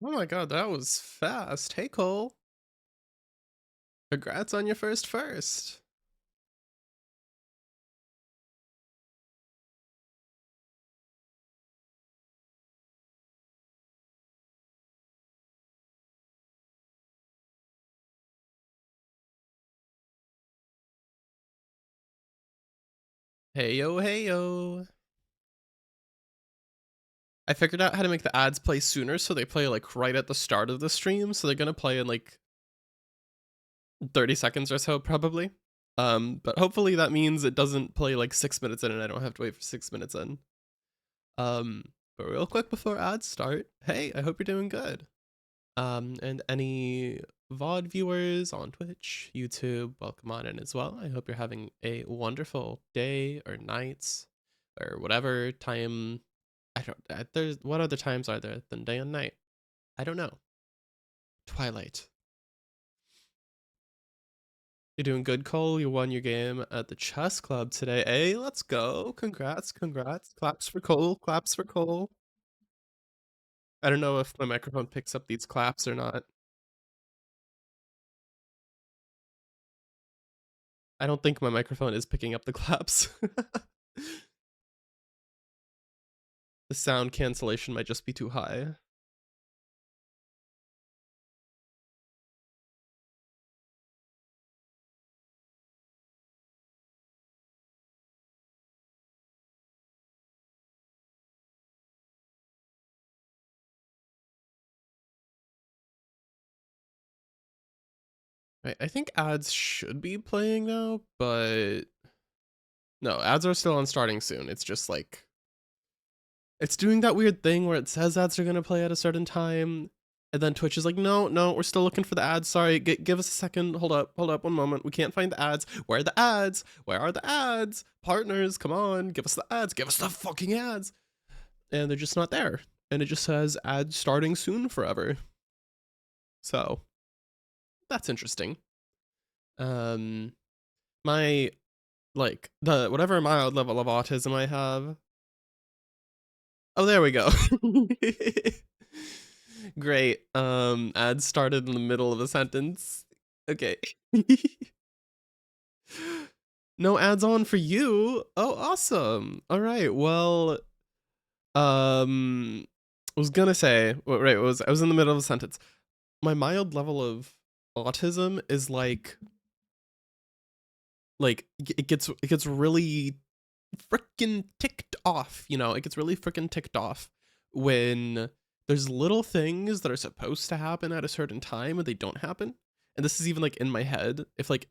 Oh my god, that was fast. Hey Cole, congrats on your first. Hey yo. I figured out how to make the ads play sooner, so they play like right at the start of the stream. So they're gonna play in like 30 seconds or so, probably. But hopefully that means it doesn't play like 6 minutes in, and I don't have to wait for 6 minutes in. Um, but real quick before ads start, hey, I hope you're doing good. And any VOD viewers on Twitch, YouTube, welcome on in as well. I hope you're having a wonderful day or nights or whatever time. I don't. There's what other times are there than day and night? I don't know. Twilight. You're doing good, Cole. You won your game at the chess club today. Hey, let's go. Congrats. Claps for Cole. Claps for Cole. I don't know if my microphone picks up these claps or not. I don't think my microphone is picking up the claps. The sound cancellation might just be too high. I think ads should be playing now, but no, ads are still on starting soon. It's just like it's doing that weird thing where it says ads are gonna play at a certain time, and then Twitch is like, no, we're still looking for the ads. Sorry, give us a second. Hold up, 1 moment. We can't find the ads. Where are the ads? Where are the ads? Partners, come on, give us the ads. Give us the fucking ads. And they're just not there. And it just says ads starting soon forever. So that's interesting. My like the whatever mild level of autism I have. Oh, there we go. Great. Ads started in the middle of a sentence. Okay. No ads on for you. Oh, awesome. All right. Well, I was gonna say, well, right, I was in the middle of a sentence. My mild level of autism is it gets really freaking ticked off, it gets really freaking ticked off when there's little things that are supposed to happen at a certain time and they don't happen. And this is even like in my head. If like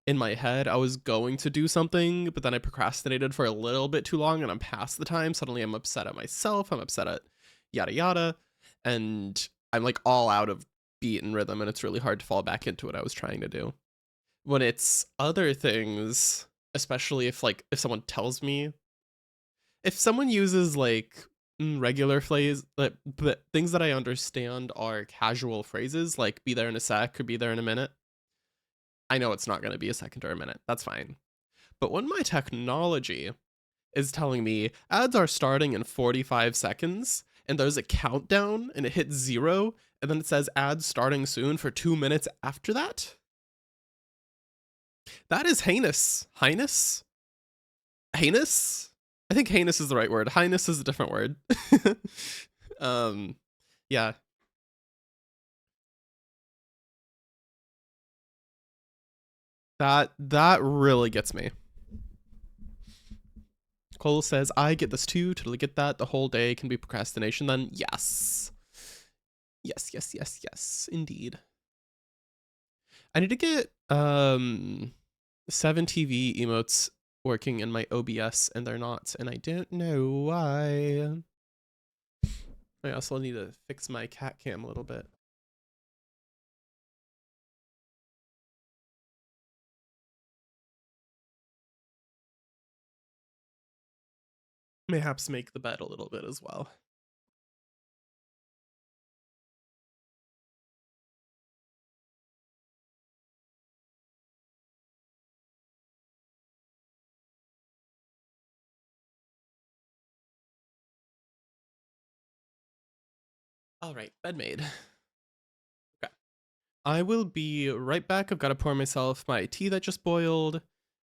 in my head I was going to do something, but then I procrastinated for a little bit too long and I'm past the time, suddenly I'm upset at myself, I'm upset at yada yada, and I'm like all out of beat and rhythm, and it's really hard to fall back into what I was trying to do. When it's other things, especially if someone tells me, if someone uses like regular phrase, but things that I understand are casual phrases, like be there in a sec or be there in a minute, I know it's not going to be a second or a minute. That's fine. But when my technology is telling me ads are starting in 45 seconds and there's a countdown and it hits 0 and then it says ads starting soon for 2 minutes after that, that is heinous. Heinous? Heinous? I think heinous is the right word. Highness is a different word. um, yeah. That really gets me. Cole says, I get this too. Totally get that. The whole day can be procrastination then. Yes. Yes. Indeed. I need to get 7TV emotes working in my OBS and they're not, and I don't know why. I also need to fix my cat cam a little bit. Mayhaps make the bed a little bit as well. All right, bed made. Okay. I will be right back. I've got to pour myself my tea that just boiled.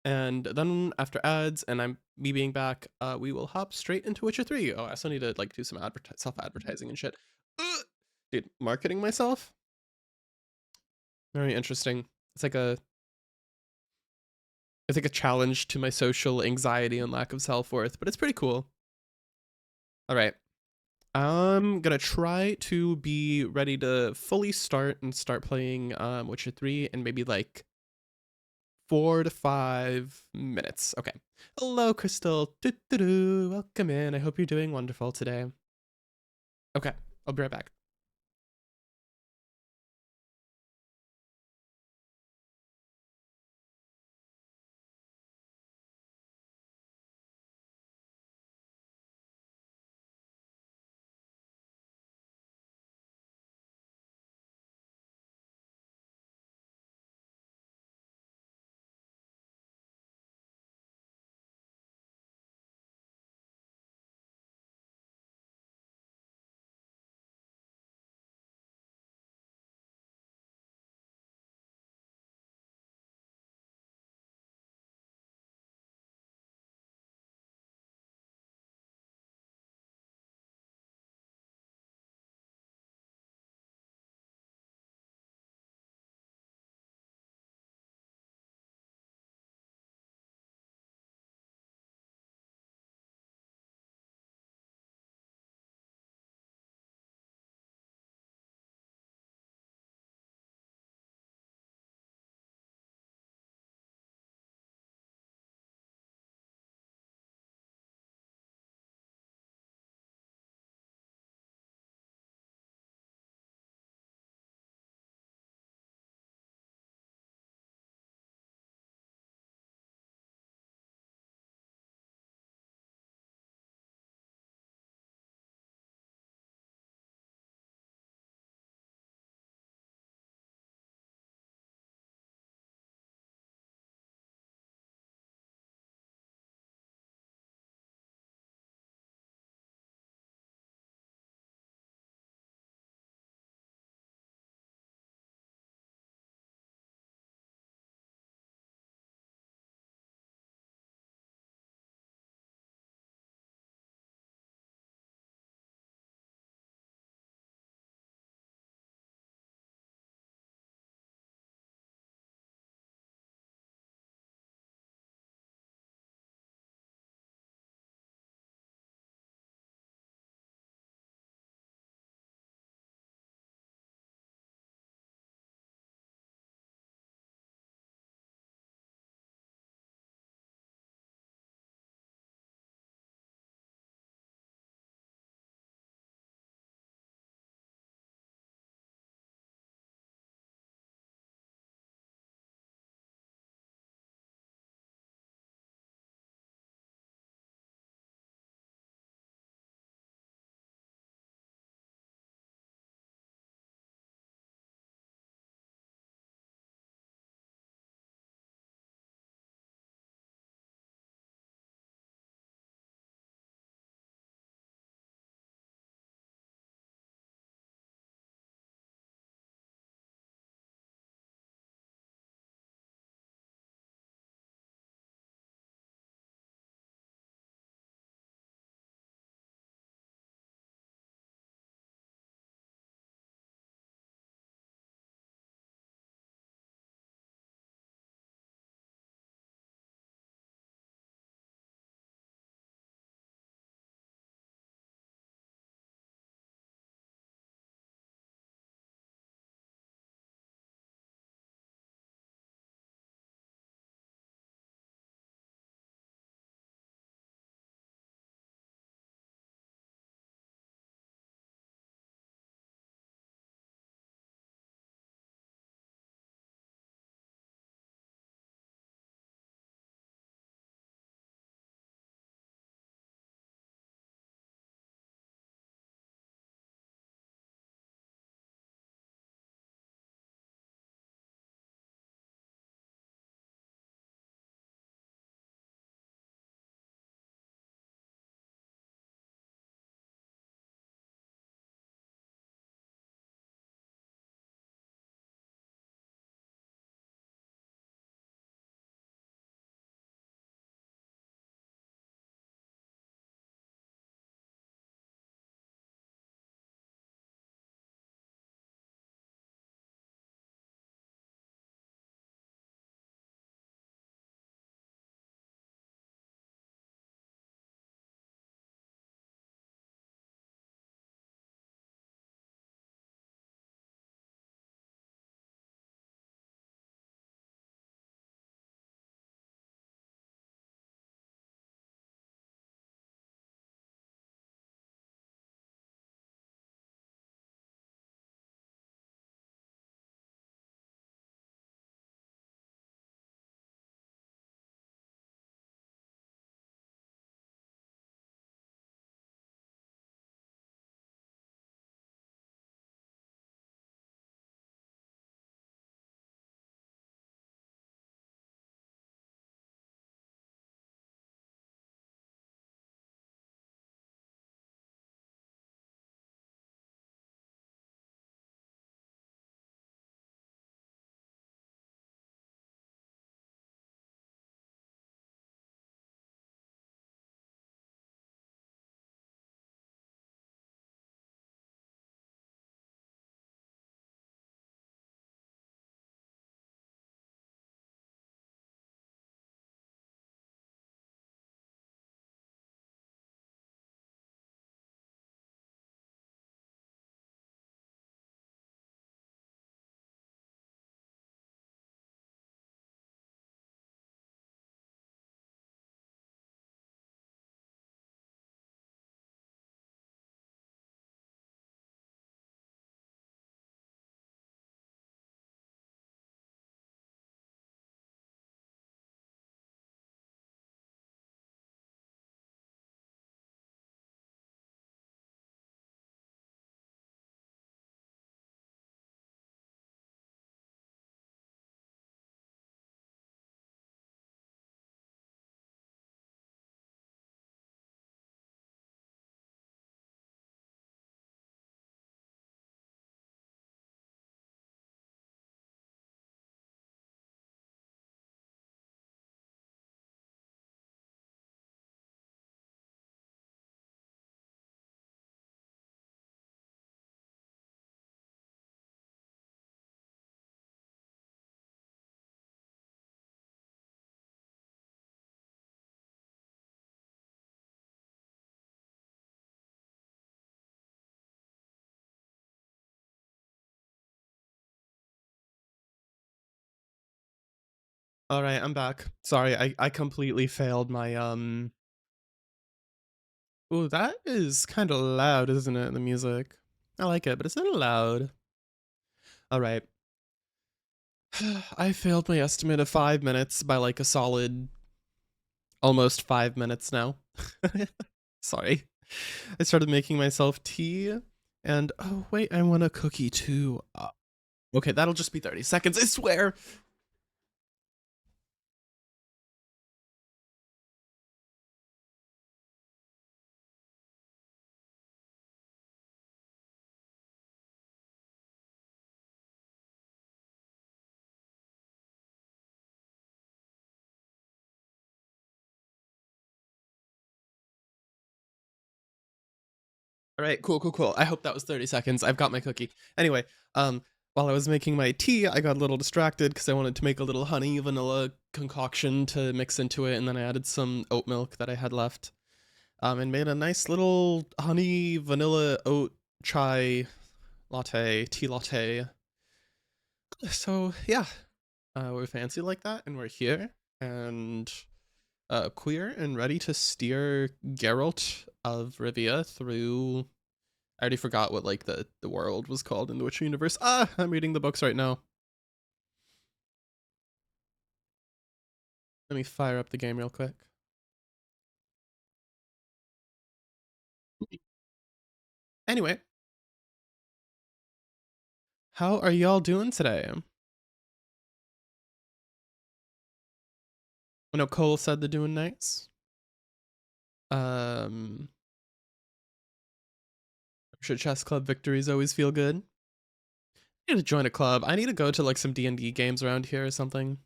And then after ads and I'm me being back, we will hop straight into Witcher 3. Oh, I also need to like do some self-advertising and shit. Ugh! Dude, marketing myself? Very interesting. It's like a it's like a challenge to my social anxiety and lack of self-worth, but it's pretty cool. All right. I'm gonna try to be ready to fully start playing Witcher 3 in maybe like 4 to 5 minutes. Okay. Hello, Crystal. Doo-doo-doo. Welcome in. I hope you're doing wonderful today. Okay. I'll be right back. All right, I'm back. Sorry, I completely failed my Ooh, that is kind of loud, isn't it? The music. I like it, but it's a little loud. All right. I failed my estimate of 5 minutes by like a solid almost 5 minutes now. Sorry. I started making myself tea, and oh wait, I want a cookie too. Okay, that'll just be 30 seconds, I swear. All right, cool. I hope that was 30 seconds. I've got my cookie. Anyway, while I was making my tea, I got a little distracted because I wanted to make a little honey vanilla concoction to mix into it, and then I added some oat milk that I had left, and made a nice little honey vanilla oat chai latte, tea latte. So yeah, we're fancy like that, and we're here, and queer and ready to steer Geralt of Rivia through. I already forgot what like the world was called in the Witcher universe. I'm reading the books right now. Let me fire up the game real quick. Anyway, how are y'all doing today? I know Cole said they're doing nice. I'm sure chess club victories always feel good. I need to join a club. I need to go to like some D&D games around here or something.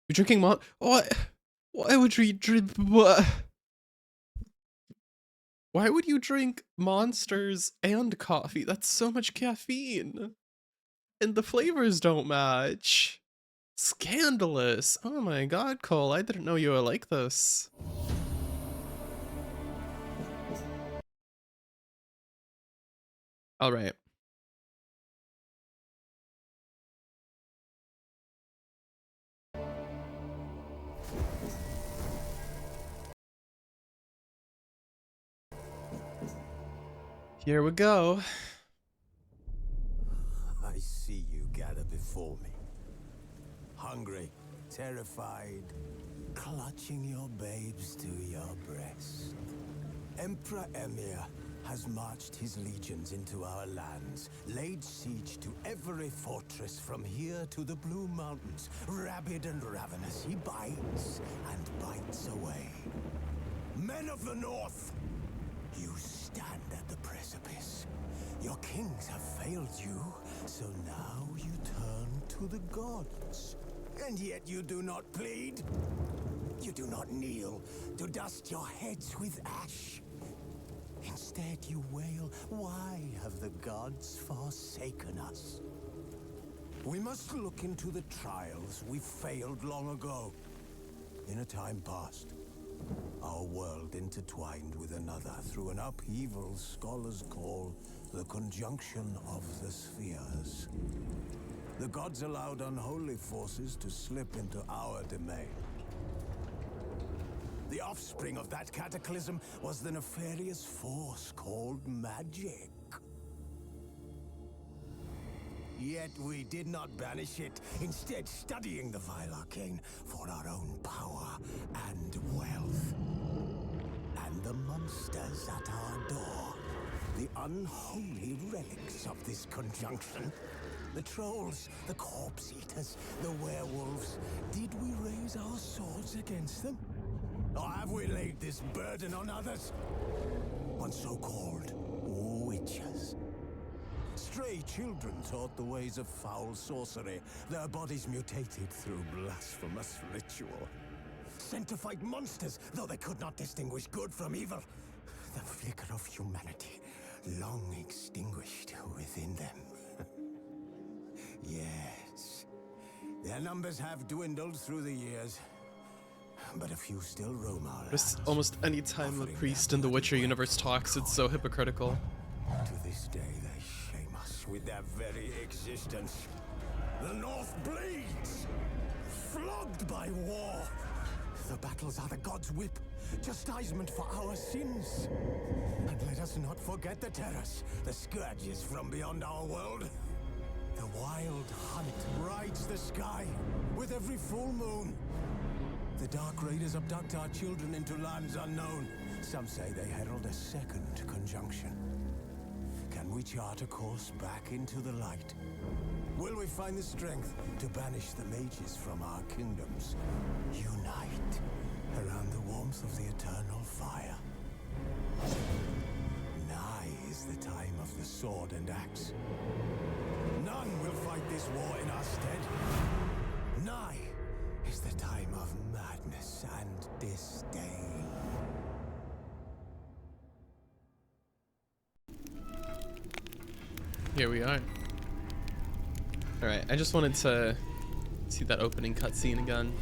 You're drinking what? Why would you drink what? Why would you drink monsters and coffee? That's so much caffeine. And the flavors don't match. Scandalous. Oh my god, Cole, I didn't know you were like this. Alright. Here we go. I see you gather before me. Hungry, terrified, clutching your babes to your breast. Emperor Emir has marched his legions into our lands, laid siege to every fortress from here to the Blue Mountains. Rabid and ravenous, he bites and bites away. Men of the North, you stand at the precipice. Your kings have failed you, so now you turn to the gods. And yet you do not plead. You do not kneel to dust your heads with ash. Instead you wail, why have the gods forsaken us? We must look into the trials we failed long ago. In a time past, our world intertwined with another through an upheaval scholars call the conjunction of the spheres. The gods allowed unholy forces to slip into our domain. The offspring of that cataclysm was the nefarious force called magic. Yet we did not banish it, instead studying the vile arcane for our own power and wealth. And the monsters at our door, the unholy relics of this conjunction. The trolls, the corpse eaters, the werewolves. Did we raise our swords against them? Or have we laid this burden on others? On so-called witches. Stray children taught the ways of foul sorcery, their bodies mutated through blasphemous ritual. Sent to fight monsters, though they could not distinguish good from evil. The flicker of humanity, long extinguished within them. Yes, their numbers have dwindled through the years. But a few still roam our Just lands, almost any time the priest in the Witcher universe talks, it's so hypocritical. To this day, they shame us with their very existence. The North bleeds! dogged by war. The battles are the gods' whip, chastisement for our sins. And let us not forget the terrors, the scourges from beyond our world. The wild hunt brights the sky with every full moon. The Dark Raiders abduct our children into lands unknown. Some say they herald a second conjunction. Can we chart a course back into the light? Will we find the strength to banish the mages from our kingdoms? Unite around the warmth of the eternal fire. Nigh is the time of the sword and axe. None will fight this war in our stead. Nigh is the time of madness and disdain. Here we are. Alright, I just wanted to see that opening cutscene again.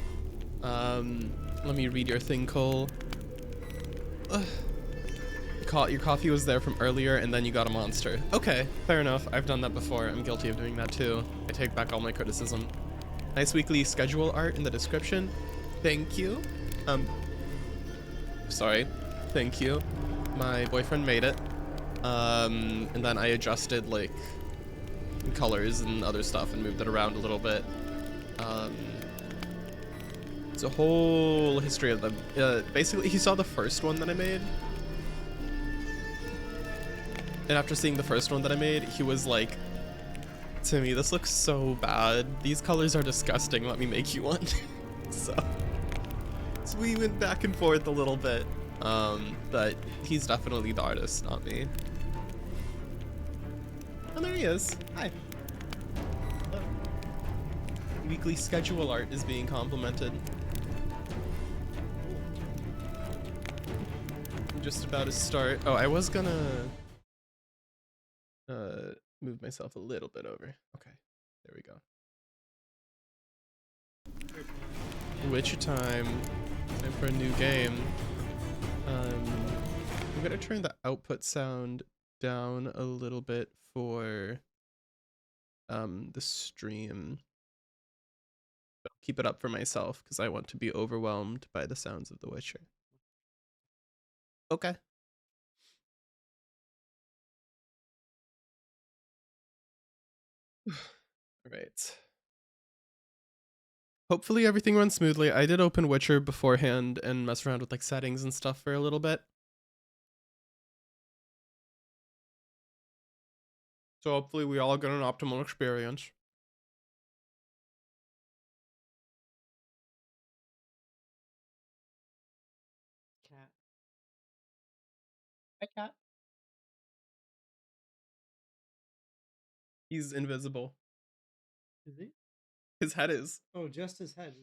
Let me read your thing, Cole. Your coffee was there from earlier and then you got a monster. Okay, fair enough. I've done that before. I'm guilty of doing that too. I take back all my criticism. Nice weekly schedule art in the description. Thank you. Sorry. Thank you. My boyfriend made it. And then I adjusted like colors and other stuff and moved it around a little bit. It's a whole history of them. Basically, he saw the first one that I made. And after seeing the first one that I made, he was like, to me, this looks so bad. These colors are disgusting. Let me make you one. So we went back and forth a little bit. But he's definitely the artist, not me. Oh, there he is. Hi. Hello. Weekly schedule art is being complimented. I'm just about to start. Oh, I was gonna move myself a little bit over. Okay, there we go. Witcher time. Time for a new game. I'm gonna turn the output sound down a little bit for the stream. But I'll keep it up for myself because I want to be overwhelmed by the sounds of The Witcher. Okay. All right. Hopefully everything runs smoothly. I did open Witcher beforehand and mess around with like settings and stuff for a little bit. So hopefully we all get an optimal experience. Cat. Hi, cat. He's invisible. Is he? His head is. Oh, just his head.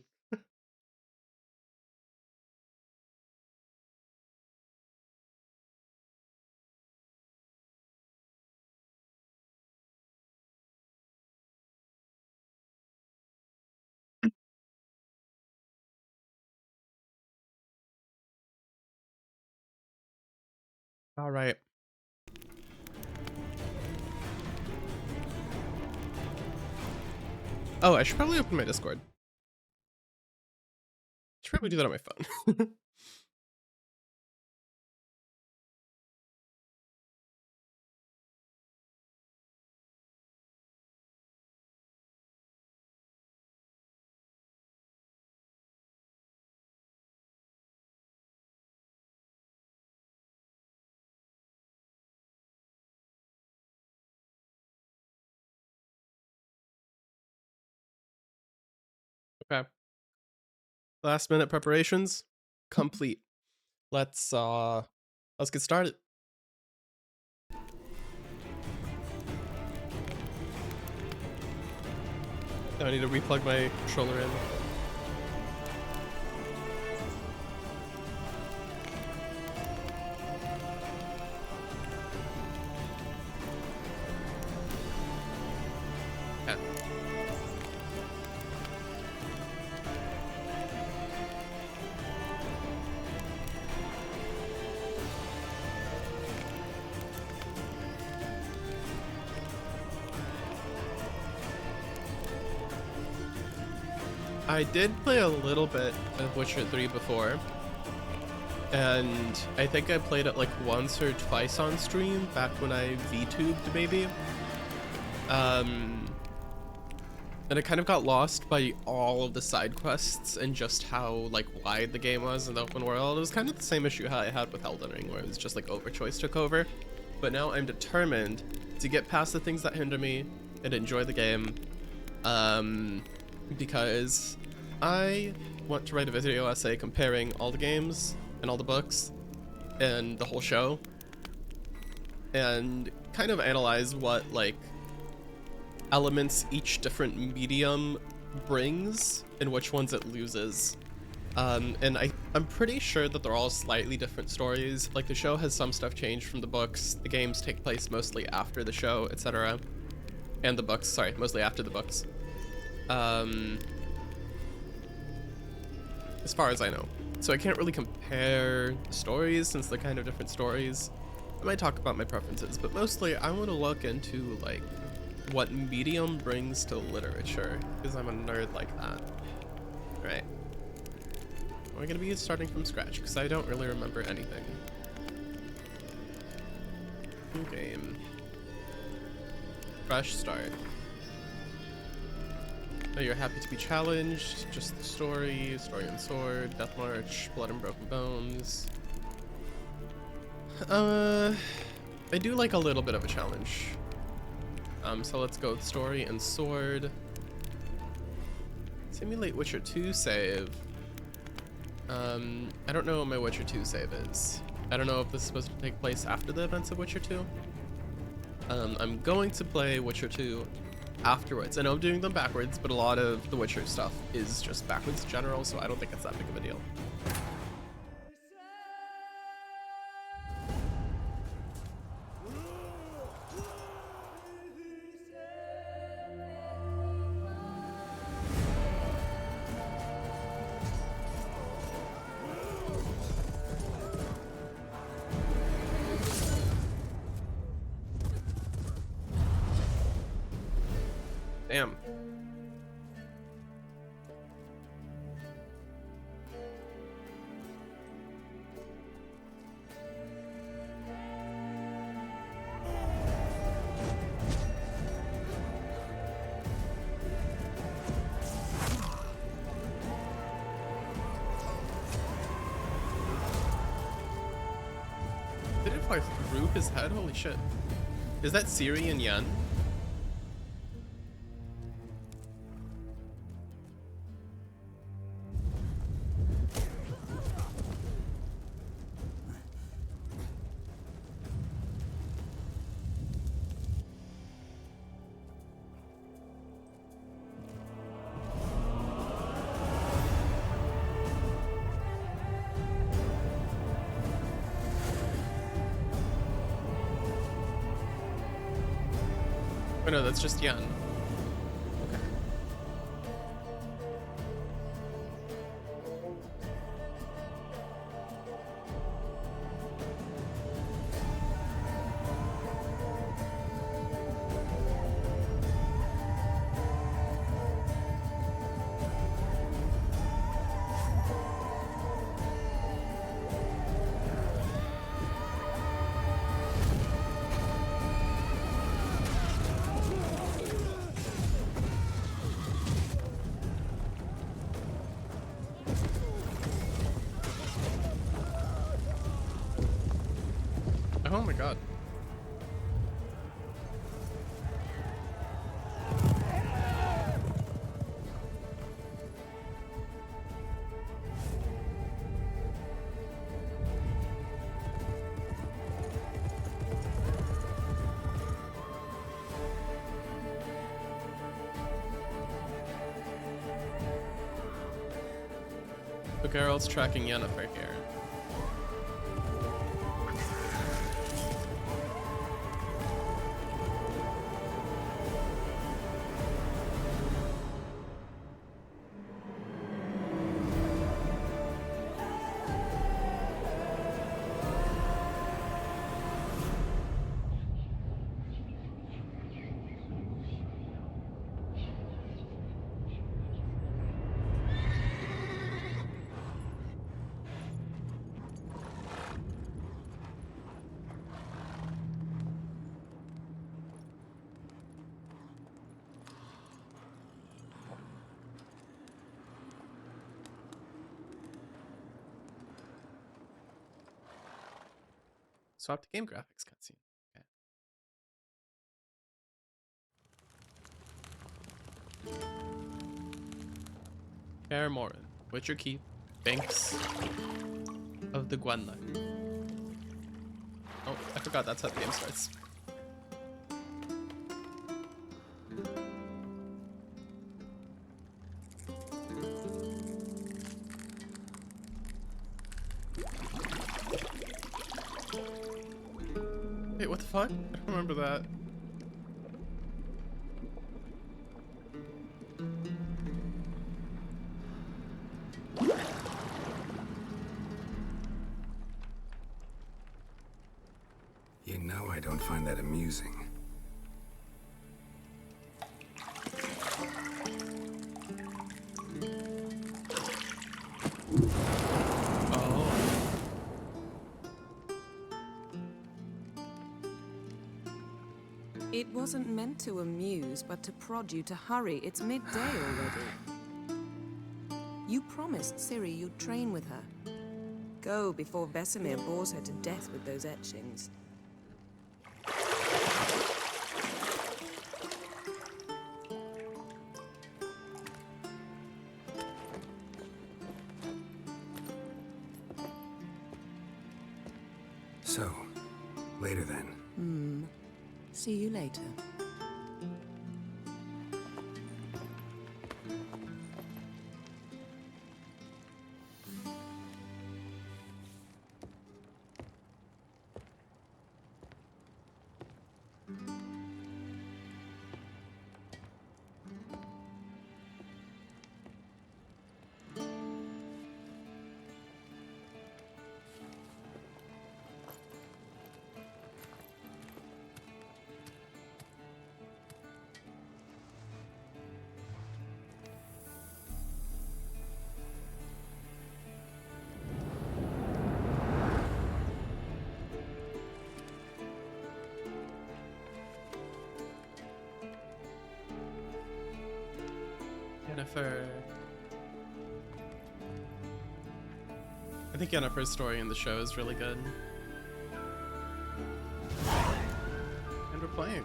All right. Oh, I should probably open my Discord. I should probably do that on my phone. Okay. Last minute preparations complete. Let's get started. I need to replug my controller in. Yeah. I did play a little bit of Witcher 3 before, and I think I played it like once or twice on stream back when I VTubed maybe. And I kind of got lost by all of the side quests and just how like wide the game was in the open world. It was kind of the same issue I had with Elden Ring, where it was just like overchoice took over. But now I'm determined to get past the things that hinder me and enjoy the game, because I want to write a video essay comparing all the games and all the books and the whole show, and kind of analyze what like elements each different medium brings and which ones it loses. And I'm pretty sure that they're all slightly different stories. Like the show has some stuff changed from the books, the games take place mostly after the show, etc. And the books, sorry, mostly after the books. As far as I know. So I can't really compare stories since they're kind of different stories. I might talk about my preferences, but mostly I want to look into like what medium brings to literature, because I'm a nerd like that. Right. We're gonna be starting from scratch because I don't really remember anything. New game. Fresh start. Oh, you're happy to be challenged. Just the story, story and sword, death march, blood and broken bones. I do like a little bit of a challenge. So let's go with story and sword. Simulate Witcher 2 save. I don't know what my Witcher 2 save is. I don't know if this is supposed to take place after the events of Witcher 2. I'm going to play Witcher 2 afterwards. I know I'm doing them backwards, but a lot of the Witcher stuff is just backwards in general, so I don't think it's that big of a deal. Damn. Did it fly through his head? Holy shit. Is that Ciri and Yen? Oh no, that's just Yen. Okay. Oh my god. So Geralt's tracking Yennefer here. Swap to game graphics cutscene. Okay. Kaer Morhen, Witcher Keep, Banks of the Gwenline. Oh, I forgot that's how the game starts. Wait, what the fuck? I don't remember that. You know I don't find that amusing. It wasn't meant to amuse, but to prod you to hurry. It's midday already. You promised Ciri you'd train with her. Go before Vesemir bores her to death with those etchings. So, later then. See you later. Yennefer. I think Yennefer's story in the show is really good. And we're playing.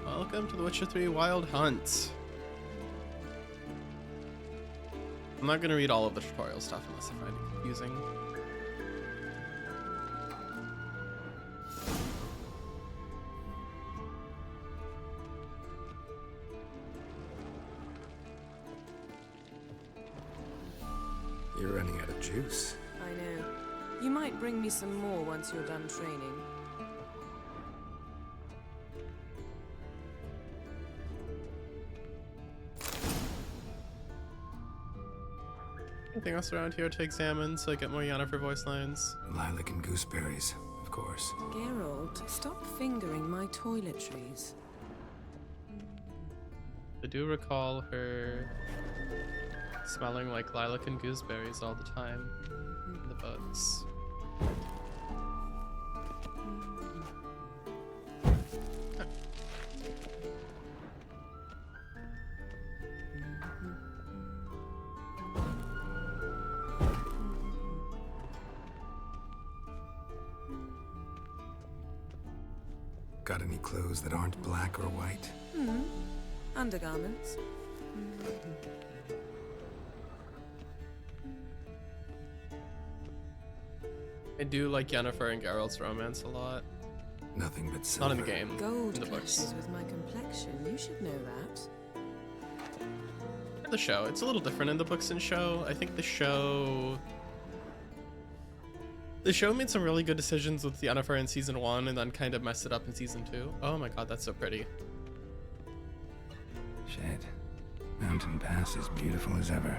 Welcome to The Witcher 3 Wild Hunt. I'm not gonna read all of the tutorial stuff unless I find it confusing. You're running out of juice. I know. You might bring me some more once you're done training. Anything else around here to examine so I get more Yennefer voice lines? Lilac and gooseberries, of course. Geralt, stop fingering my toiletries. I do recall her smelling like lilac and gooseberries all the time in the books. Got any clothes that aren't black or white? Undergarments. I do like Yennefer and Geralt's romance a lot. Nothing but silver. Not in the game, Gold in the books. clashes with my complexion. You should know that. The show, it's a little different in the books and show. I think the show made some really good decisions with Yennefer in season 1 and then kind of messed it up in season 2. Oh my god, that's so pretty. Shit. Mountain Pass is beautiful as ever.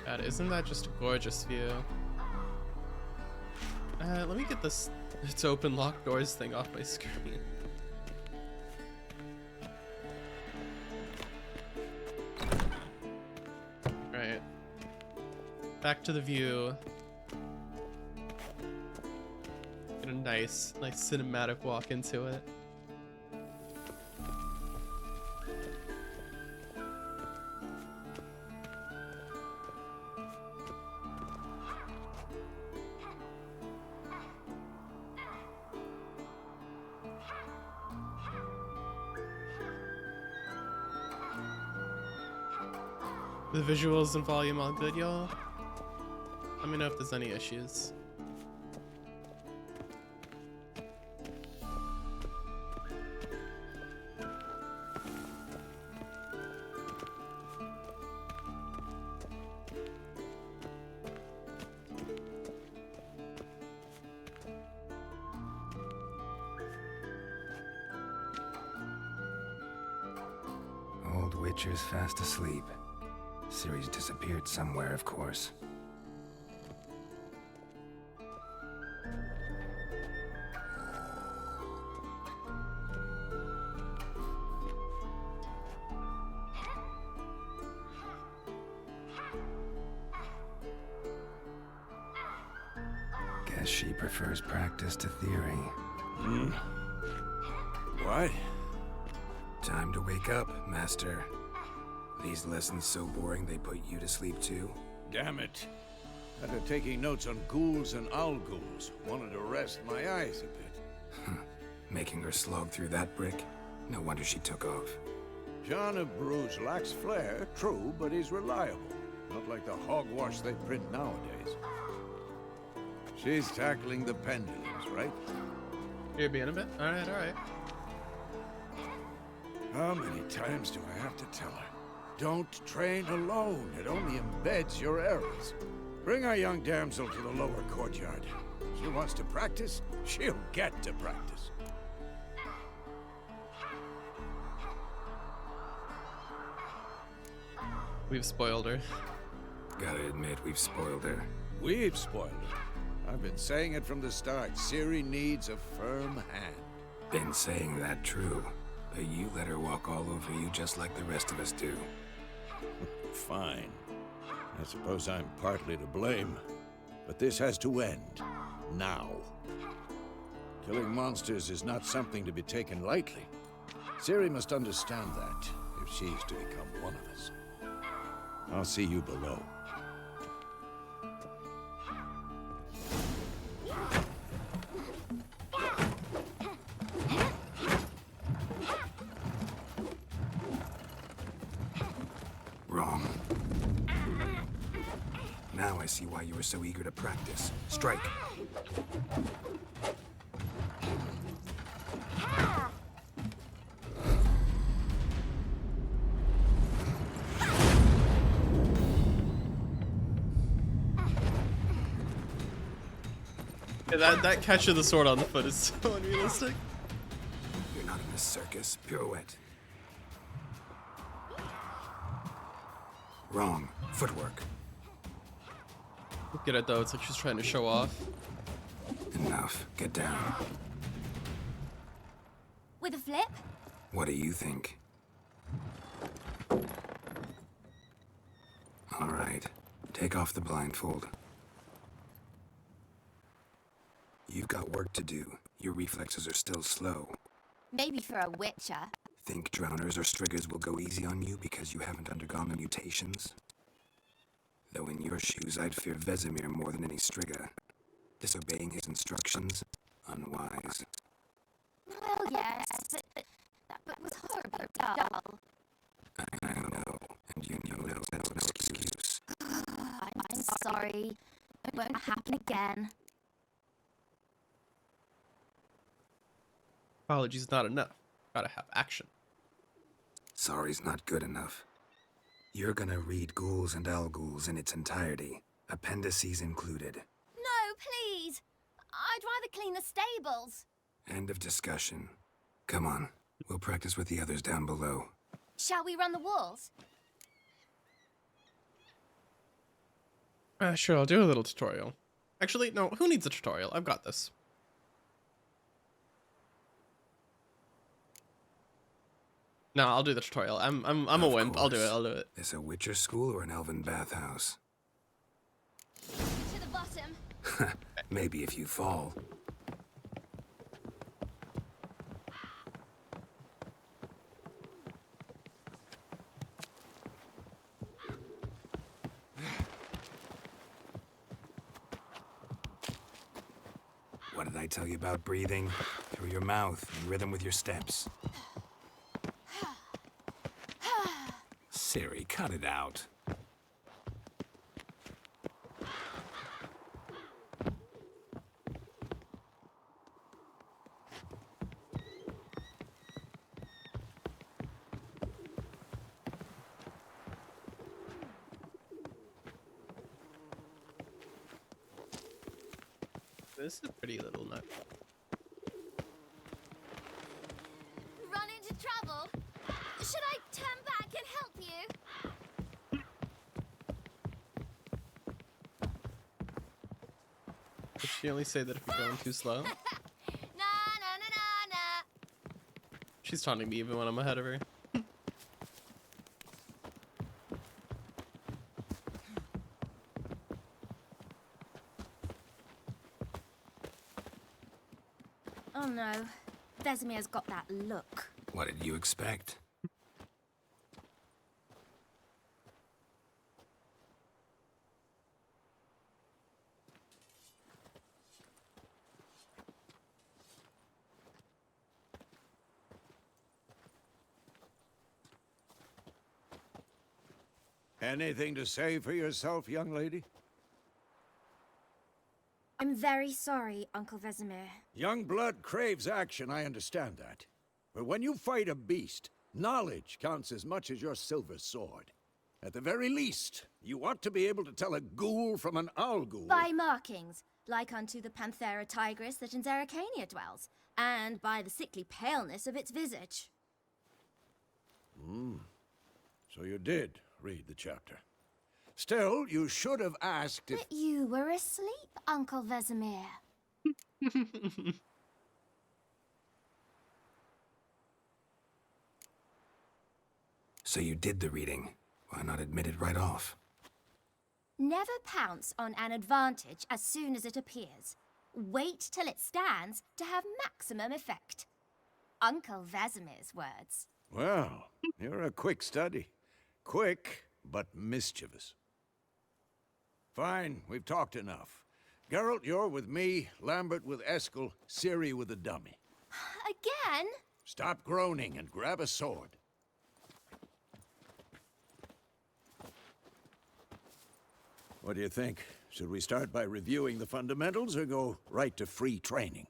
God, isn't that just a gorgeous view? Let me get this "it's open locked doors" thing off my screen. Right. Back to the view. Get a nice cinematic walk into it. The visuals and volume all good, y'all? Let me know if there's any issues. Old Witcher's fast asleep. Ciri's disappeared somewhere, of course. Guess she prefers practice to theory. What? Time to wake up, Master. These lessons so boring they put you to sleep too? Damn it. After taking notes on ghouls and owl-ghouls, wanted to rest my eyes a bit. Making her slog through that brick? No wonder she took off. John of Bruges lacks flair, true, but he's reliable. Not like the hogwash they print nowadays. She's tackling the pendulums, right? You're being a bit? Alright, alright. How many times do I have to tell her? Don't train alone. It only embeds your errors. Bring our young damsel to the lower courtyard. She wants to practice, she'll get to practice. We've spoiled her. Gotta admit, we've spoiled her. We've spoiled her. I've been saying it from the start. Ciri needs a firm hand. Been saying that true. But you let her walk all over you just like the rest of us do. Fine. I suppose I'm partly to blame. But this has to end. Now. Killing monsters is not something to be taken lightly. Ciri must understand that, if she's to become one of us. I'll see you below. Wrong. Now I see why you were so eager to practice. Strike. Yeah, that catch of the sword on the foot is so unrealistic. You're not in a circus. Pirouette. Wrong. Footwork. Look at it though, it's like she's trying to show off. Enough. Get down. With a flip? What do you think? All right. Take off the blindfold. You've got work to do. Your reflexes are still slow. Maybe for a witcher. Think drowners or striggers will go easy on you because you haven't undergone the mutations? Though in your shoes, I'd fear Vesemir more than any strigger. Disobeying his instructions? Unwise. Well, yes, but that was horribly dull. I know, and you know that's no excuse. I'm sorry. It won't happen again. Apologies not enough. Gotta have action. Sorry's not good enough. You're gonna read Ghouls and Owl-Ghouls in its entirety, appendices included. No, please. I'd rather clean the stables. End of discussion. Come on, we'll practice with the others down below. Shall we run the walls? Sure, I'll do a little tutorial. Actually, no, who needs a tutorial? I've got this. No, I'll do the tutorial. I'm a wimp. I'll do it. I'll do it. This a Witcher school or an elven bathhouse? To the bottom. Maybe if you fall. What did I tell you about breathing? Through your mouth, in rhythm with your steps. Ciri, cut it out. This is a pretty little nut. Run into trouble? Should I turn back and help you? Did she only say that if you're going too slow? Na na na na na. She's taunting me even when I'm ahead of her. Oh no, Vesemir's got that look. What did you expect? Anything to say for yourself, young lady? I'm very sorry, Uncle Vesemir. Young blood craves action, I understand that. But when you fight a beast, knowledge counts as much as your silver sword. At the very least, you ought to be able to tell a ghoul from an owl ghoul. By markings, like unto the Panthera tigris that in Zeracania dwells, and by the sickly paleness of its visage. So you did read the chapter. Still, you should have asked if... But you were asleep, Uncle Vesemir. So you did the reading. Why not admit it right off? Never pounce on an advantage as soon as it appears. Wait till it stands to have maximum effect. Uncle Vesemir's words. Well, you're a quick study. Quick, but mischievous. Fine, we've talked enough. Geralt, you're with me, Lambert with Eskel, Ciri with the dummy. Again? Stop groaning and grab a sword. What do you think? Should we start by reviewing the fundamentals or go right to free training?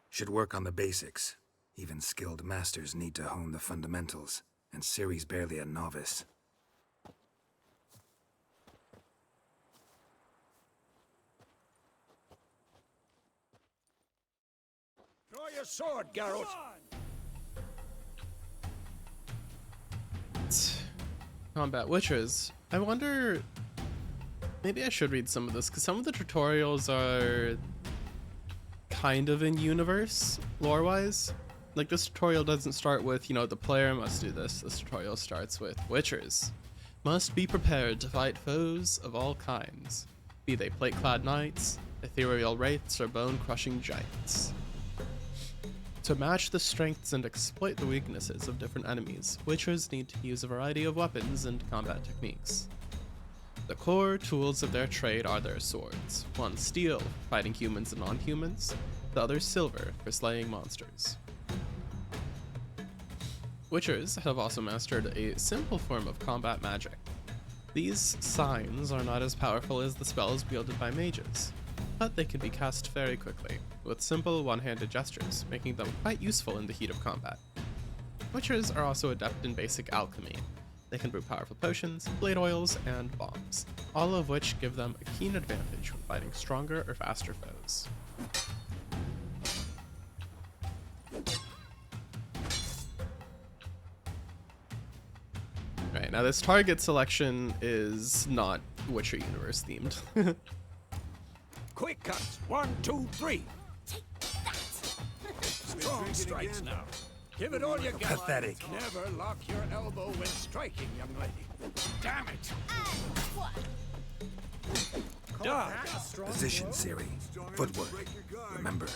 Should work on the basics. Even skilled masters need to hone the fundamentals, and Ciri's barely a novice. Draw your sword, Geralt! Combat Witchers. I wonder... Maybe I should read some of this, because some of the tutorials are kind of in universe, lore-wise. Like, this tutorial doesn't start with, you know, the player must do this. This tutorial starts with Witchers must be prepared to fight foes of all kinds, be they plate-clad knights, ethereal wraiths, or bone-crushing giants. To match the strengths and exploit the weaknesses of different enemies, Witchers need to use a variety of weapons and combat techniques. The core tools of their trade are their swords, one steel, fighting humans and non-humans, the other silver, for slaying monsters. Witchers have also mastered a simple form of combat magic. These signs are not as powerful as the spells wielded by mages, but they can be cast very quickly, with simple one-handed gestures, making them quite useful in the heat of combat. Witchers are also adept in basic alchemy. They can brew powerful potions, blade oils, and bombs, all of which give them a keen advantage when fighting stronger or faster foes. Right, now this target selection is not Witcher universe themed. Quick cuts! 1, 2, 3! Take that! Strong strikes now. Give it all you got. Pathetic. Never lock your elbow when striking, young lady. Damn it! What? Dodge! Position, Ciri. Footwork. Remember.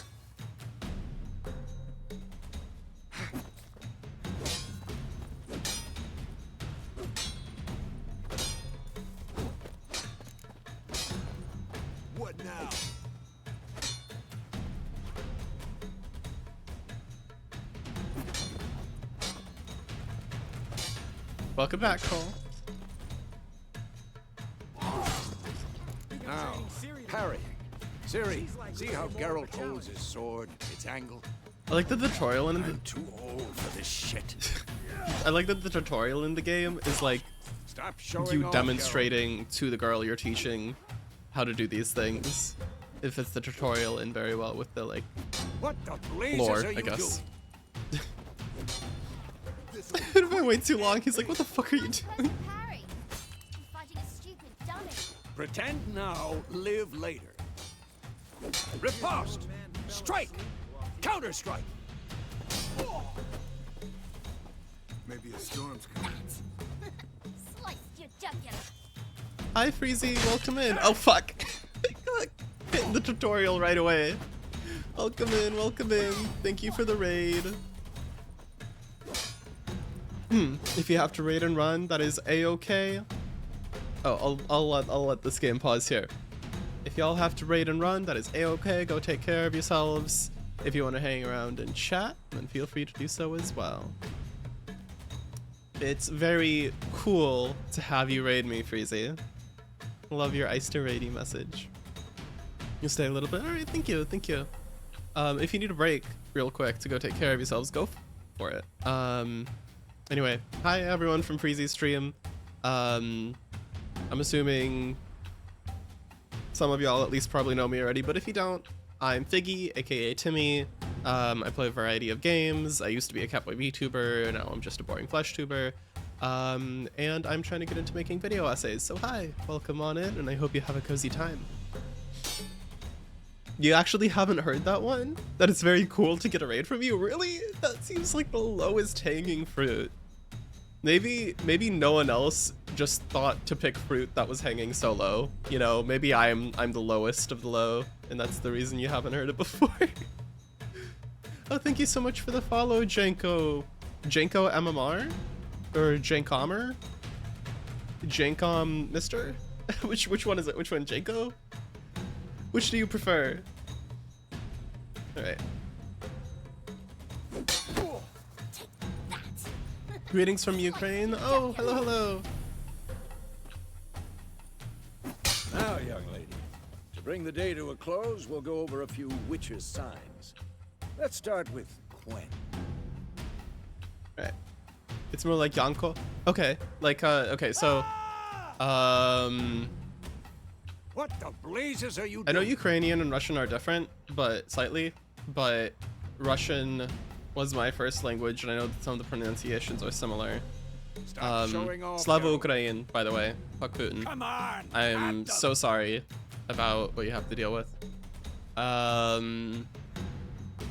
What now? Welcome back, Cole. Now, parrying. Ciri, see how Geralt holds his sword, its angle? I like that the tutorial in the I'm too old for this shit. I like that the tutorial in the game is like Stop showing you off, demonstrating to the girl you're teaching how to do these things. If it's the tutorial and very well with the like Geralt. What the blazes lore, are you I guess. doing? If I wait too long, he's like, what the fuck are you doing? Where's the parry? I'm fighting a stupid dummy. Pretend now, live later. Riposte! Strike! Counter-strike! Maybe a storm's coming. Sliced your jugular. Hi, Freezy, welcome in. Oh, fuck. Hitting the tutorial right away. Welcome in, welcome in. Thank you for the raid. If you have to raid and run, that is a-okay. Oh, I'll let this game pause here. If y'all have to raid and run, that is a-okay. Go take care of yourselves. If you want to hang around and chat, then feel free to do so as well. It's very cool to have you raid me, Freezy. Love your ice to raidy message. You stay a little bit. All right, thank you, thank you. If you need a break real quick to go take care of yourselves, go for it. Anyway, hi everyone from Freezy's stream. I'm assuming some of y'all at least probably know me already, but if you don't, I'm Figgy, aka Timmy. I play a variety of games. I used to be a Catboy VTuber, now I'm just a boring flesh tuber. And I'm trying to get into making video essays, so hi, welcome on in, and I hope you have a cozy time. You actually haven't heard that one? That it's very cool to get a raid from you? Really? That seems like the lowest hanging fruit. Maybe no one else just thought to pick fruit that was hanging so low. You know, maybe I'm the lowest of the low, and that's the reason you haven't heard it before. Oh, thank you so much for the follow, Janko. Janko MMR? Or Jankomer? Jankom Mister? Which one is it? Which one? Janko? Which do you prefer? Alright. Greetings from Ukraine. Oh, hello, hello. Now, young lady, to bring the day to a close, we'll go over a few witches' signs. Let's start with Quen. Alright. It's more like Yanko. Okay, like, okay, so, What the blazes are you doing? I know Ukrainian and Russian are different, but slightly, but Russian was my first language, and I know that some of the pronunciations are similar. Stop showing off, Slava Geralt. Ukraine, by the way. Fuck Putin. Come on! I'm so sorry about what you have to deal with.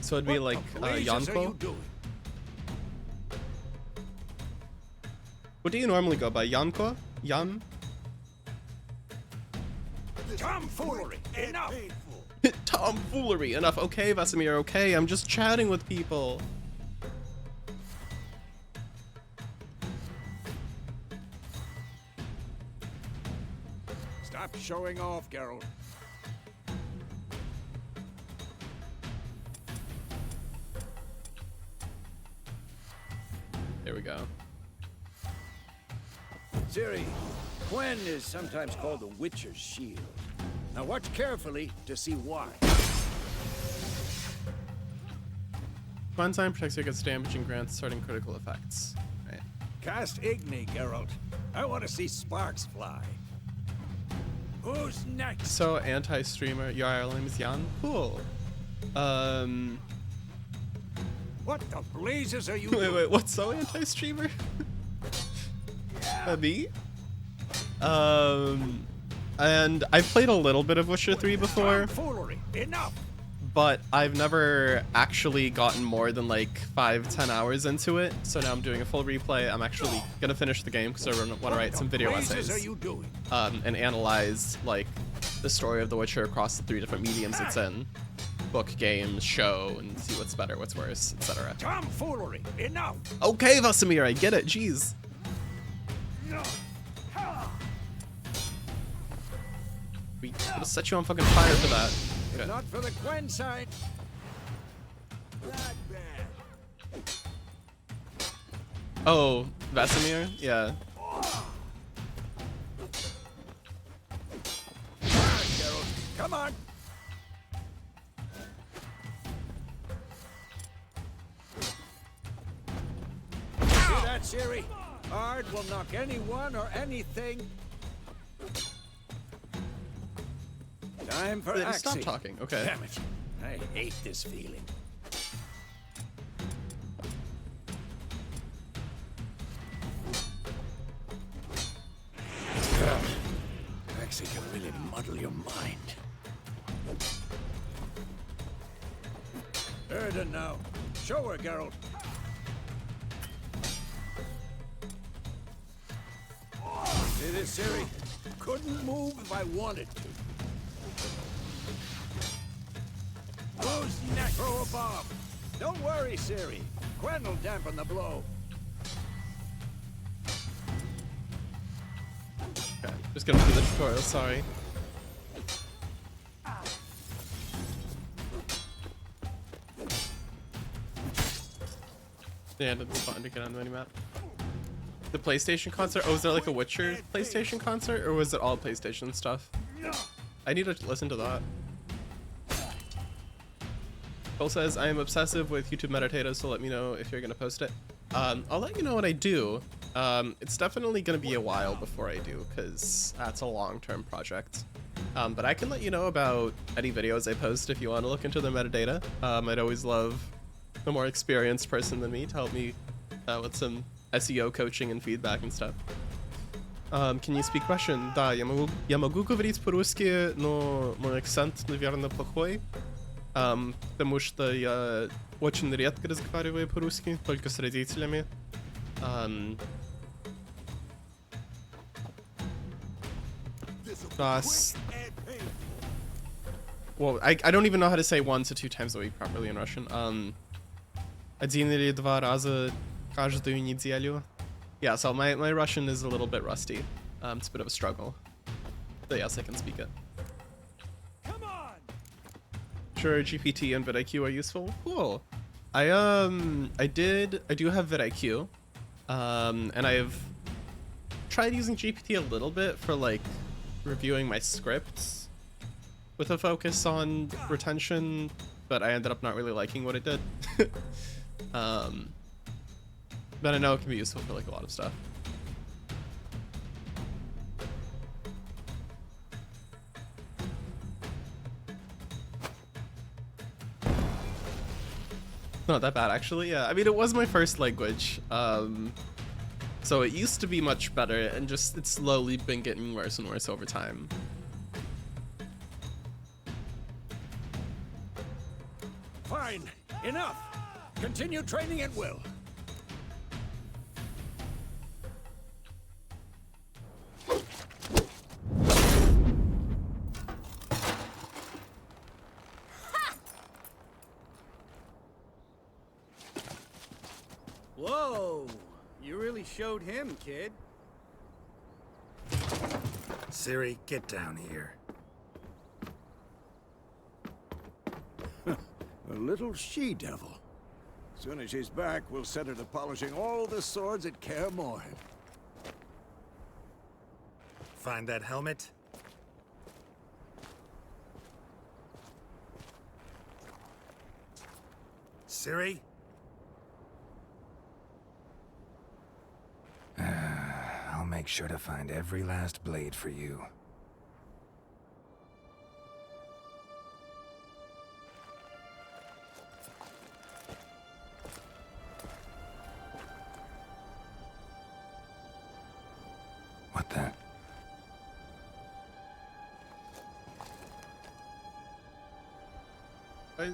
So it'd be like Yanko. What do you normally go by? Yanko? Yan? Tomfoolery! Enough! Tomfoolery! Enough. Okay, Vesemir, okay. I'm just chatting with people. Stop showing off, Geralt. There we go. Ciri, Quen is sometimes called the Witcher's Shield. Now watch carefully to see why. One sign protects you against damage and grants certain critical effects. Right. Cast Igni, Geralt. I want to see sparks fly. Who's next? So, anti-streamer, your name is Jan? Cool. What the blazes are you Wait, doing? wait, what's so anti-streamer? Me? And I've played a little bit of Witcher 3 before, Tomfoolery! Enough! but I've never actually gotten more than like 5-10 hours into it, so now I'm doing a full replay. I'm actually gonna finish the game because I want to write some video blazes are essays you doing? and analyze like the story of The Witcher across the 3 different mediums it's in. Book, game, show, and see what's better, what's worse, etc. Tomfoolery! Enough! Okay, Vesemir, I get it, jeez. We gonna set you on fucking fire for that. If Okay. not for the Quen sign. Oh, Vesemir? Yeah. Geralt, come on! See that, Ciri? Hard will knock anyone or anything. Time for Stop axing. talking. Okay. Damn it. I hate this feeling. Axing can really muddle your mind. Erden now. Show her, Geralt. See this, Ciri? Couldn't move if I wanted to. Who's next? Throw a bomb. Don't worry, Ciri. Gwen will dampen the blow. Okay. Just gonna do the tutorial. Sorry. Yeah, it's fun to get on the minimap. The PlayStation concert? Oh, was there like a Witcher PlayStation concert, or was it all PlayStation stuff? I need to listen to that. Cole says, I am obsessive with YouTube metadata, so let me know if you're gonna post it. I'll let you know when I do. It's definitely gonna be a while before I do, because that's a long-term project. But I can let you know about any videos I post if you want to look into the metadata. I'd always love a more experienced person than me to help me with some SEO coaching and feedback and stuff. Can you speak Russian? Да, я могу говорить по-русски, но мой акцент, наверное, плохой. Потому что я очень редко разговариваю по-русски, только с родителями. Well, I don't even know how to say 1 to 2 times a week properly in Russian. Один или два раза каждую неделю. Yeah, so my Russian is a little bit rusty. It's a bit of a struggle. But yes, I can speak it. Come on! Sure, GPT and vidIQ are useful. Cool. I do have vidIQ. And I've tried using GPT a little bit for like reviewing my scripts with a focus on retention, but I ended up not really liking what it did. But I know it can be useful for like a lot of stuff. Not that bad, actually. Yeah, I mean, it was my first language, so it used to be much better, and just it's slowly been getting worse and worse over time. Fine. Enough. Continue training at will. Whoa! You really showed him, kid. Ciri, get down here. A little she-devil. Soon as she's back, we'll set her to polishing all the swords at Kaer Morhen. Find that helmet? Ciri? I'll make sure to find every last blade for you. What the?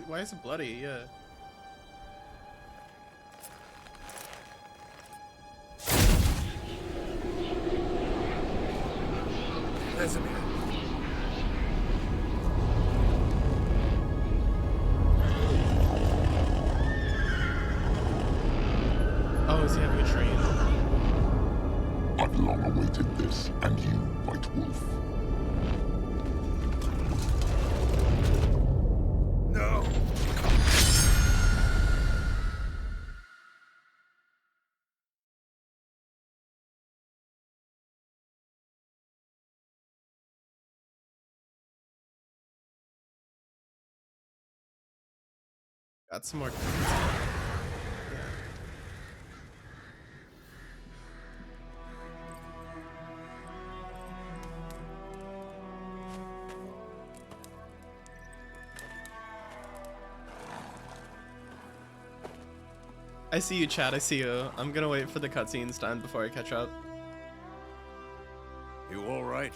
Why is it bloody? Yeah. Vesemir. Oh, is he having a train? I've long awaited this, and you, White Wolf. No! Got some more. I see you, Chad. I see you. I'm gonna wait for the cutscenes to end before I catch up. You all right?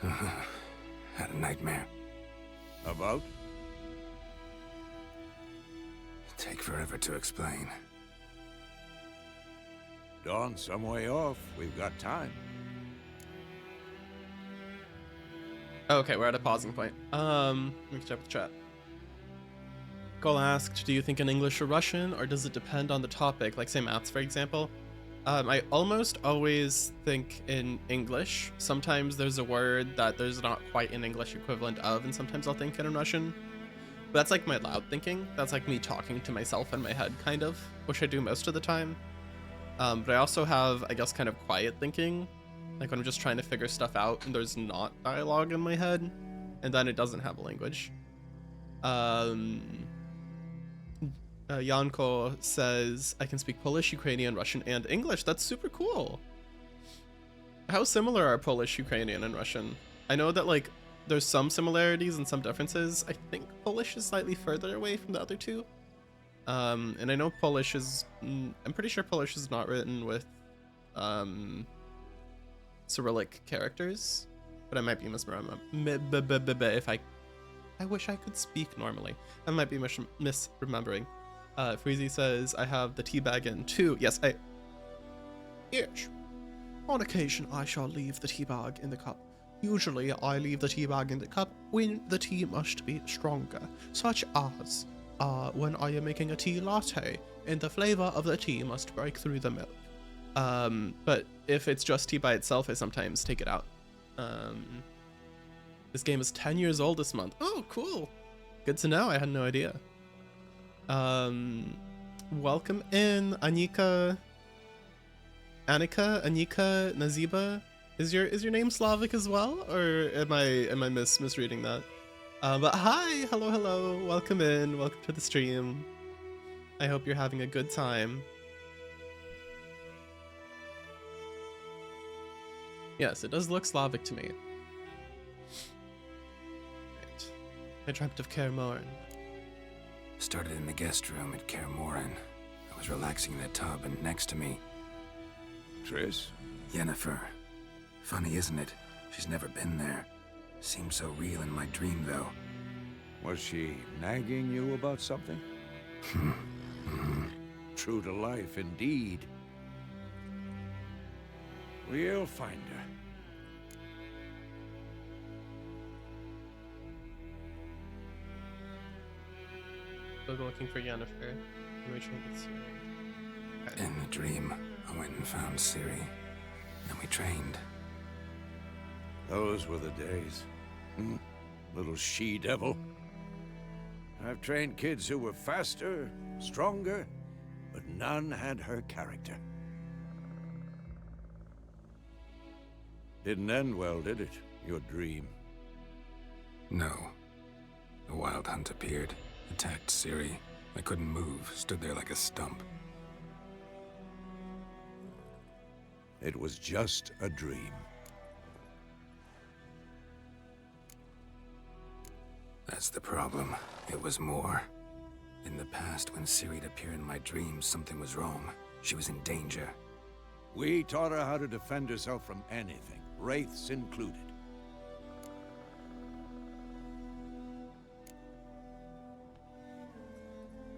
Had a nightmare. About? Take forever to explain. Dawn's some way off. We've got time. Okay, we're at a pausing point. Let me check the chat. Cole asked, do you think in English or Russian, or does it depend on the topic? Like, say, maths, for example. I almost always think in English. Sometimes there's a word that there's not quite an English equivalent of, and sometimes I'll think it in Russian. But that's like my loud thinking. That's like me talking to myself in my head, kind of, which I do most of the time. But I also have, I guess, kind of quiet thinking, like when I'm just trying to figure stuff out and there's not dialogue in my head, and then it doesn't have a language. Janko says, I can speak Polish, Ukrainian, Russian, and English. That's super cool. How similar are Polish, Ukrainian, and Russian? I know that, like, there's some similarities and some differences. I think Polish is slightly further away from the other two. And I know Polish is... I'm pretty sure Polish is not written with Cyrillic characters. But I might be misremembering. If I wish I could speak normally. I might be misremembering. Freezy says, I have the teabag in too. Yes. On occasion, I shall leave the teabag in the cup. Usually, I leave the teabag in the cup when the tea must be stronger, such as when I am making a tea latte, and the flavor of the tea must break through the milk. But if it's just tea by itself, I sometimes take it out. This game is 10 years old this month. Oh, cool. Good to know. I had no idea. Welcome in, Anika, Naziba. Is your name Slavic as well, or am I misreading that? But hi, hello, welcome in, welcome to the stream. I hope you're having a good time. Yes, it does look Slavic to me. Right. I dreamt of Kaer Morhen. Started in the guest room at Kaer Morhen. I was relaxing in the tub, and next to me... Triss? Yennefer. Funny, isn't it? She's never been there. Seemed so real in my dream, though. Was she nagging you about something? True to life, indeed. We'll find her. Still looking for Yennefer. Okay. In the dream, I went and found Ciri. And we trained. Those were the days. Little she-devil. I've trained kids who were faster, stronger, but none had her character. Didn't end well, did it? Your dream? No. The Wild Hunt appeared, attacked Ciri. I couldn't move, stood there like a stump. It was just a dream. That's the problem. It was more. In the past, when Ciri'd appear in my dreams, something was wrong. She was in danger. We taught her how to defend herself from anything, wraiths included.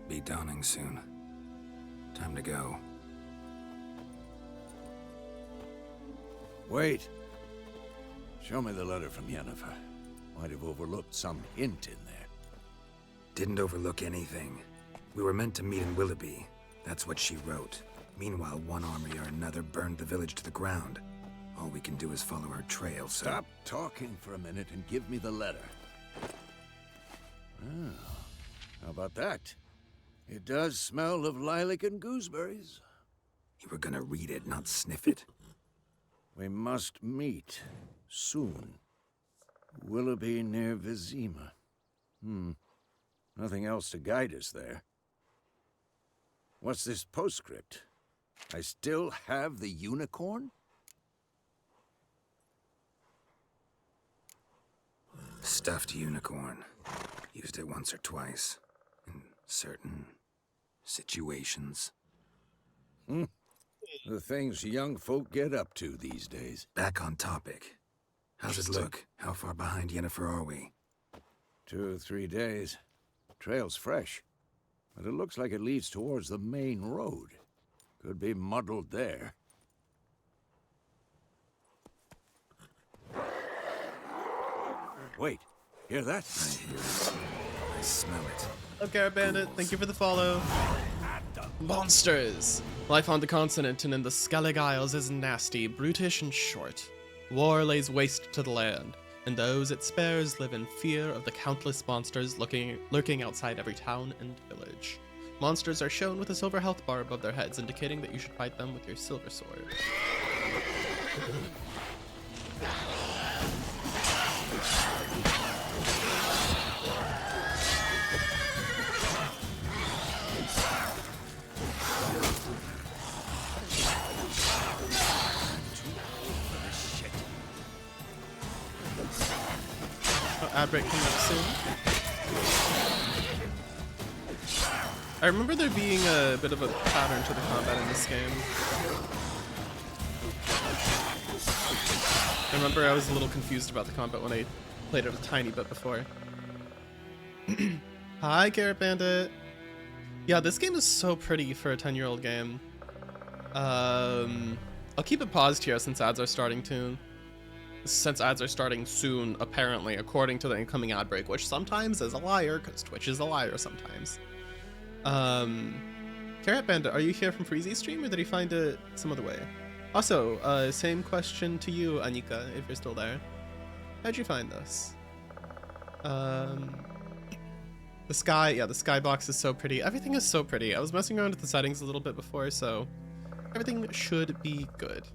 Be dawning soon. Time to go. Wait. Show me the letter from Yennefer. Might have overlooked some hint in there. Didn't overlook anything. We were meant to meet in Willoughby. That's what she wrote. Meanwhile, one army or another burned the village to the ground. All we can do is follow her trail, so... Stop talking for a minute and give me the letter. Oh, how about that? It does smell of lilac and gooseberries. You were gonna read it, not sniff it. We must meet. Soon. Willoughby near Vizima. Nothing else to guide us there. What's this postscript? I still have the unicorn? Stuffed unicorn. Used it once or twice. In certain situations. The things young folk get up to these days. Back on topic. How's it look? How far behind Yennefer are we? 2 or 3 days. Trail's fresh, but it looks like it leads towards the main road. Could be muddled there. Wait, hear that? I hear it. I smell it. Okay, Bandit, thank you for the follow. Monsters! Life on the continent and in the Skellig Isles is nasty, brutish, and short. War lays waste to the land, and those it spares live in fear of the countless monsters lurking outside every town and village. Monsters are shown with a silver health bar above their heads, indicating that you should fight them with your silver sword. Ad break coming up soon. I remember there being a bit of a pattern to the combat in this game. I remember I was a little confused about the combat when I played it a tiny bit before. Hi, Carrot Bandit. Yeah, this game is so pretty for a 10-year-old game. I'll keep it paused here since ads are starting soon, apparently, according to the incoming ad break, which sometimes is a liar, because Twitch is a liar sometimes. Carrot Bandit, are you here from Freezy's stream, or did he find it some other way? Also, same question to you, Anika, if you're still there. How'd you find this? The skybox is so pretty. Everything is so pretty. I was messing around with the settings a little bit before, so everything should be good.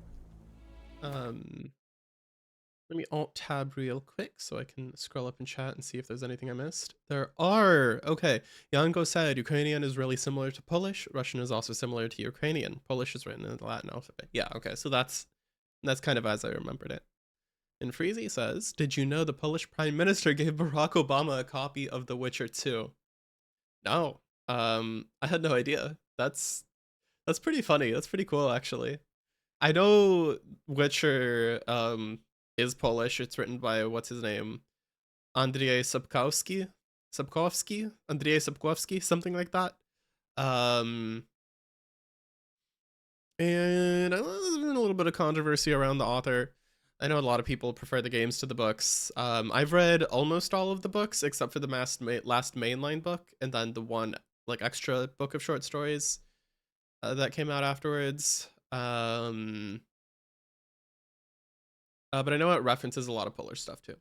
Let me alt-tab real quick so I can scroll up in chat and see if there's anything I missed. There are! Okay. Yanko said Ukrainian is really similar to Polish. Russian is also similar to Ukrainian. Polish is written in the Latin alphabet. Yeah, okay. So that's kind of as I remembered it. And Freezy says, did you know the Polish Prime Minister gave Barack Obama a copy of The Witcher 2? No. I had no idea. That's pretty funny. That's pretty cool, actually. I know Witcher, is Polish. It's written by, what's his name? Andrzej Sapkowski? Andrzej Sapkowski? Something like that. And I know there's been a little bit of controversy around the author. I know a lot of people prefer the games to the books. I've read almost all of the books except for the last mainline book, and then the one like extra book of short stories that came out afterwards. But I know it references a lot of Polish stuff too.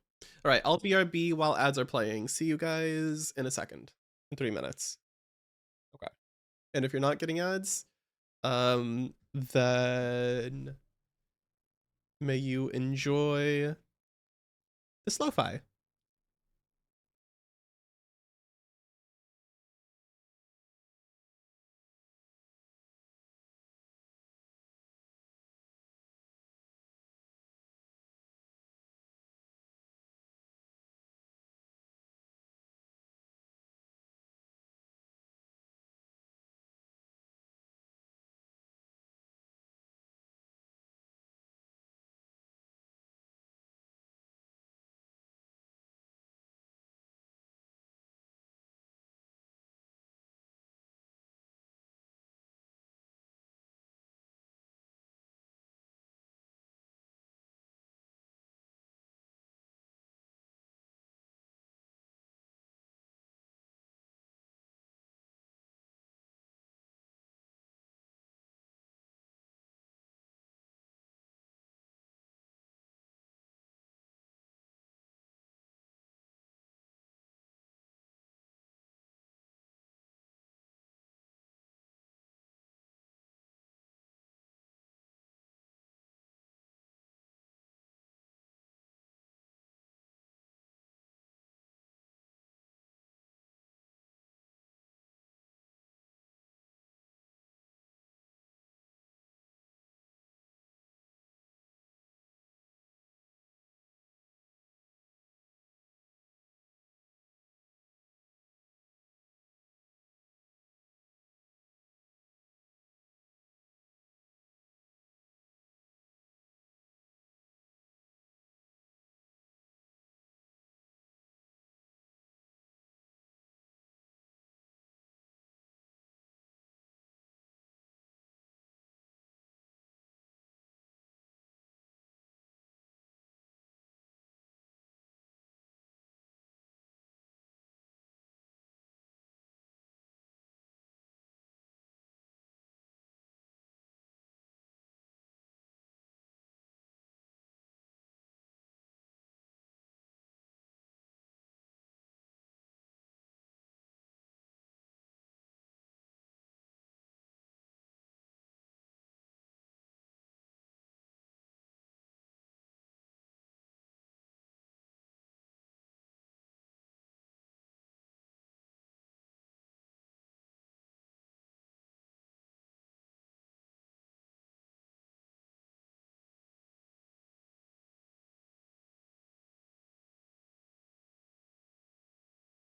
All right, I'll BRB while ads are playing. See you guys in a second, in 3 minutes. Okay. And if you're not getting ads, then may you enjoy the Slow-Fi.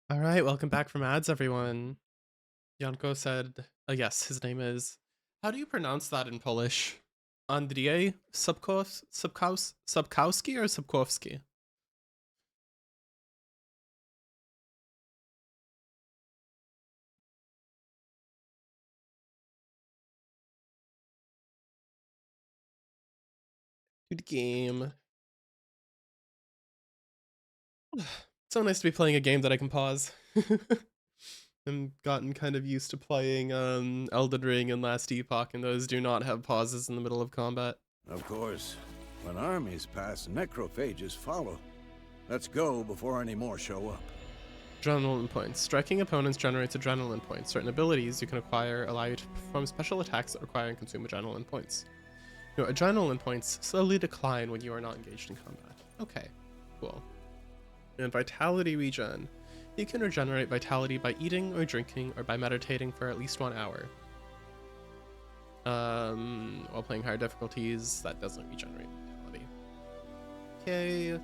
All right, welcome back from ads, everyone. Janko said, yes, his name is. How do you pronounce that in Polish? Andrzej Subkowski or Subkowski? Good game. So nice to be playing a game that I can pause. I'm gotten kind of used to playing Elden Ring and Last Epoch, and those do not have pauses in the middle of combat. Of course. When armies pass, necrophages follow. Let's go before any more show up. Adrenaline points. Striking opponents generates adrenaline points. Certain abilities you can acquire allow you to perform special attacks that require and consume adrenaline points. Your adrenaline points slowly decline when you are not engaged in combat. Okay, cool. And vitality regen. You can regenerate vitality by eating or drinking or by meditating for at least 1 hour. While playing higher difficulties, that doesn't regenerate vitality. Okay.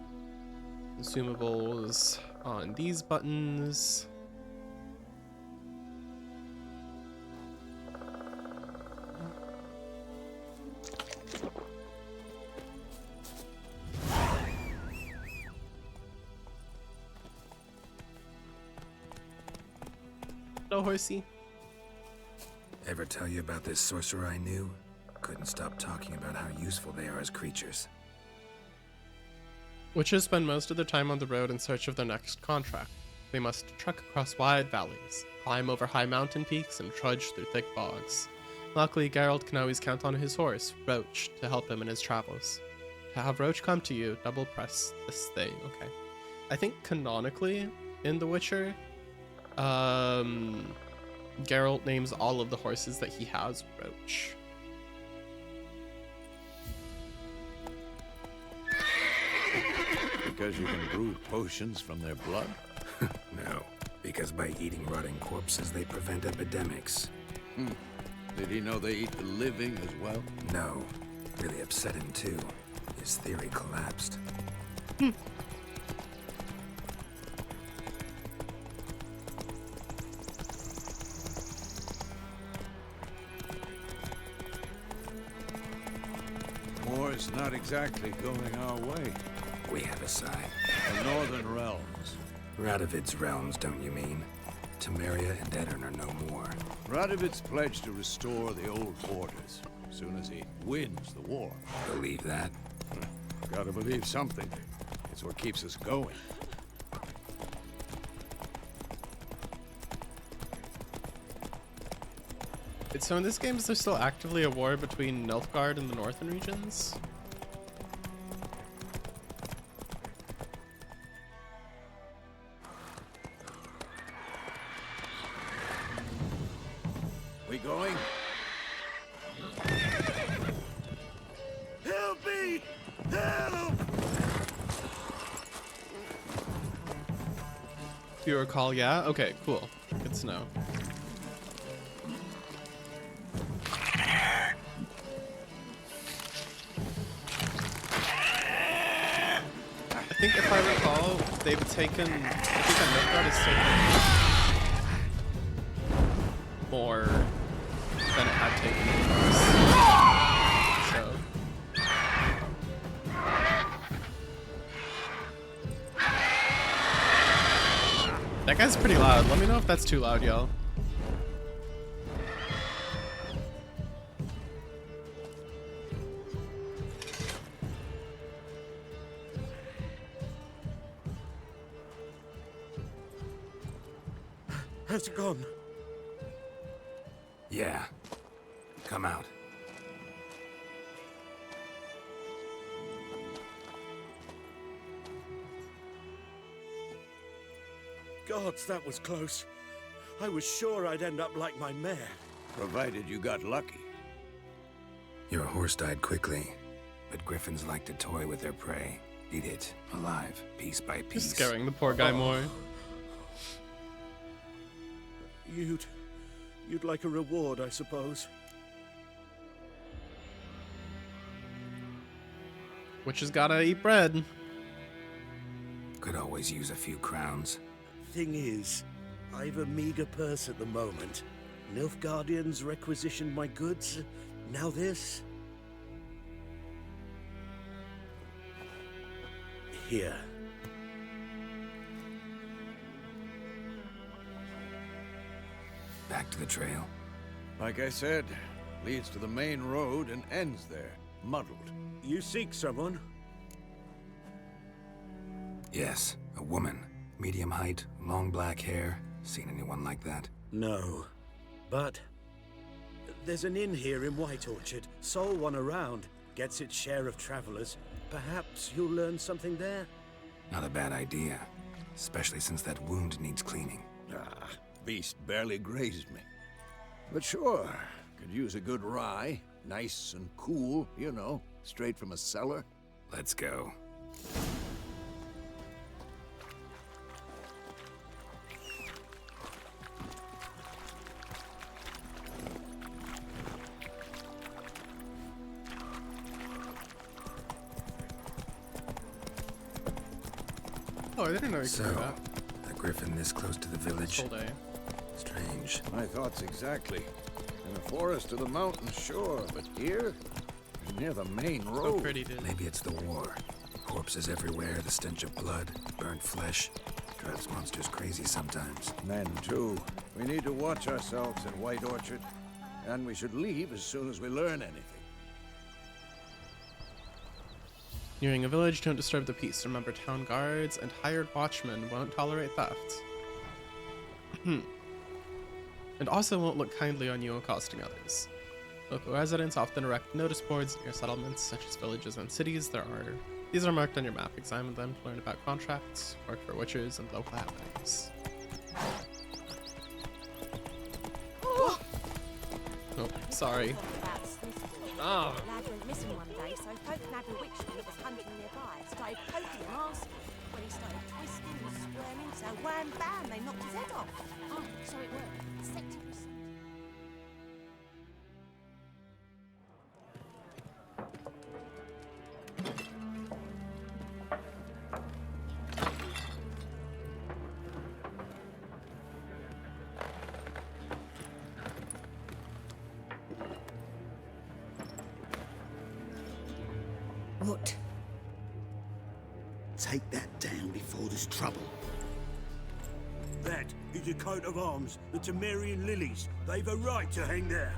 Consumables on these buttons. No horsey. Ever tell you about this sorcerer I knew? Couldn't stop talking about how useful they are as creatures. Witches spend most of their time on the road in search of their next contract. They must trek across wide valleys, climb over high mountain peaks, and trudge through thick bogs. Luckily, Geralt can always count on his horse, Roach, to help him in his travels. To have Roach come to you, double press this thing. Okay. I think canonically in The Witcher, Geralt names all of the horses that he has Roach. Because you can brew potions from their blood? No, because by eating rotting corpses, they prevent epidemics. Did he know they eat the living as well? No, really upset him too. His theory collapsed. War's not exactly going our way. We have a side. The Northern Realms. Radovid's realms, don't you mean? Temeria and Edirn are no more. Radovid's pledged to restore the old borders as soon as he wins the war. Believe that? Gotta believe something. It's what keeps us going. So in this game, is there still actively a war between Nilfgaard and the northern regions? We going? Help me! Help! Do you recall? Yeah? Okay, cool. Good to know. I think if I recall, they've taken, I think Nilfgaard has taken more than it had taken in the past. So. That guy's pretty loud. Let me know if that's too loud, y'all. Has it gone? Yeah. Come out. Gods, that was close. I was sure I'd end up like my mare. Provided you got lucky. Your horse died quickly, but griffins like to toy with their prey. Eat it, alive, piece by piece. Just scaring the poor guy more. You'd like a reward, I suppose. Witches gotta eat bread. Could always use a few crowns. Thing is, I've a meager purse at the moment. Nilfgaardians requisitioned my goods. Now this. Here. Back to the trail. Like I said, leads to the main road and ends there, muddled. You seek someone? Yes, a woman. Medium height, long black hair. Seen anyone like that? No. But there's an inn here in White Orchard. Sole one around. Gets its share of travelers. Perhaps you'll learn something there? Not a bad idea. Especially since that wound needs cleaning. Ah, beast barely grazed me. But sure, could use a good rye. Nice and cool, you know, straight from a cellar. Let's go. Oh, I didn't know you could do So, that. a griffin this close to the village. Full day. Strange. My thoughts exactly. In the forest or the mountains, sure, but here? Near the main So road. pretty, dude. Maybe it's the war. Corpses everywhere, the stench of blood, burnt flesh. Drives monsters crazy sometimes. Men, too. We need to watch ourselves in White Orchard. And we should leave as soon as we learn anything. Nearing a village, don't disturb the peace. Remember, town guards and hired watchmen won't tolerate theft. And also won't look kindly on you accosting others. Local residents often erect notice boards near settlements, such as villages and cities. These are marked on your map. Examine them to learn about contracts, work for witches, and local happenings. Oh, sorry. Ah. Lad went missing one day, so folk nabbed a witchman that was hunting nearby. Started poking and asking. When he started twisting and squirming, so wham bam, they knocked his head off. Oh, so it worked. Sectors. What? Take that down before there's trouble. That is a coat of arms, the Temerian lilies. They've a right to hang there.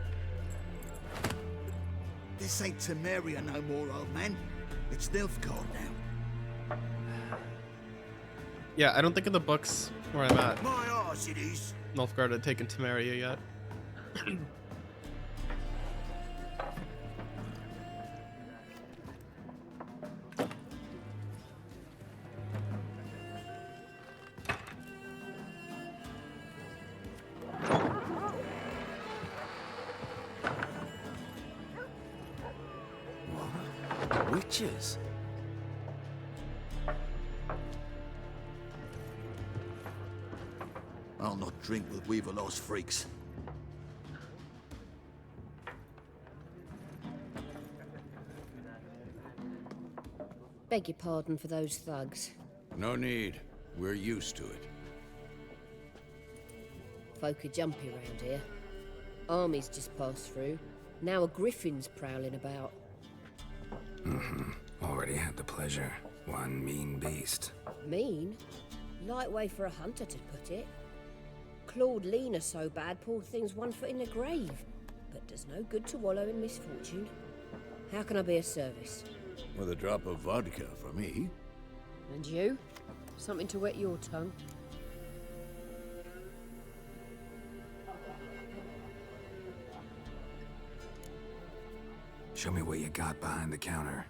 This ain't Temeria no more, old man. It's Nilfgaard now. Yeah, I don't think in the books where I'm at, My arse it is. Nilfgaard had taken Temeria yet. Witches? I'll not drink with Weaverlost freaks. Beg your pardon for those thugs. No need. We're used to it. Folk are jumpy round here. Armies just passed through. Now a griffin's prowling about. Already had the pleasure. One mean beast. Mean? Light way for a hunter to put it. Clawed Lena so bad, poor thing's 1 foot in the grave. But does no good to wallow in misfortune. How can I be of service? With a drop of vodka for me. And you? Something to wet your tongue? Show me what you got behind the counter.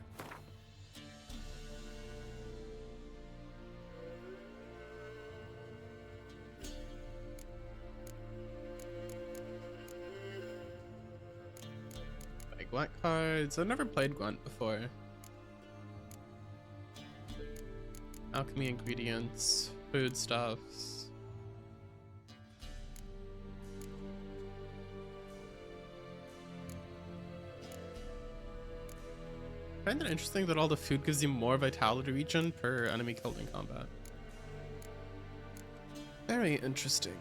Like Gwent cards. I've never played Gwent before. Alchemy ingredients, foodstuffs. I find it interesting that all the food gives you more vitality regen per enemy killed in combat. Very interesting.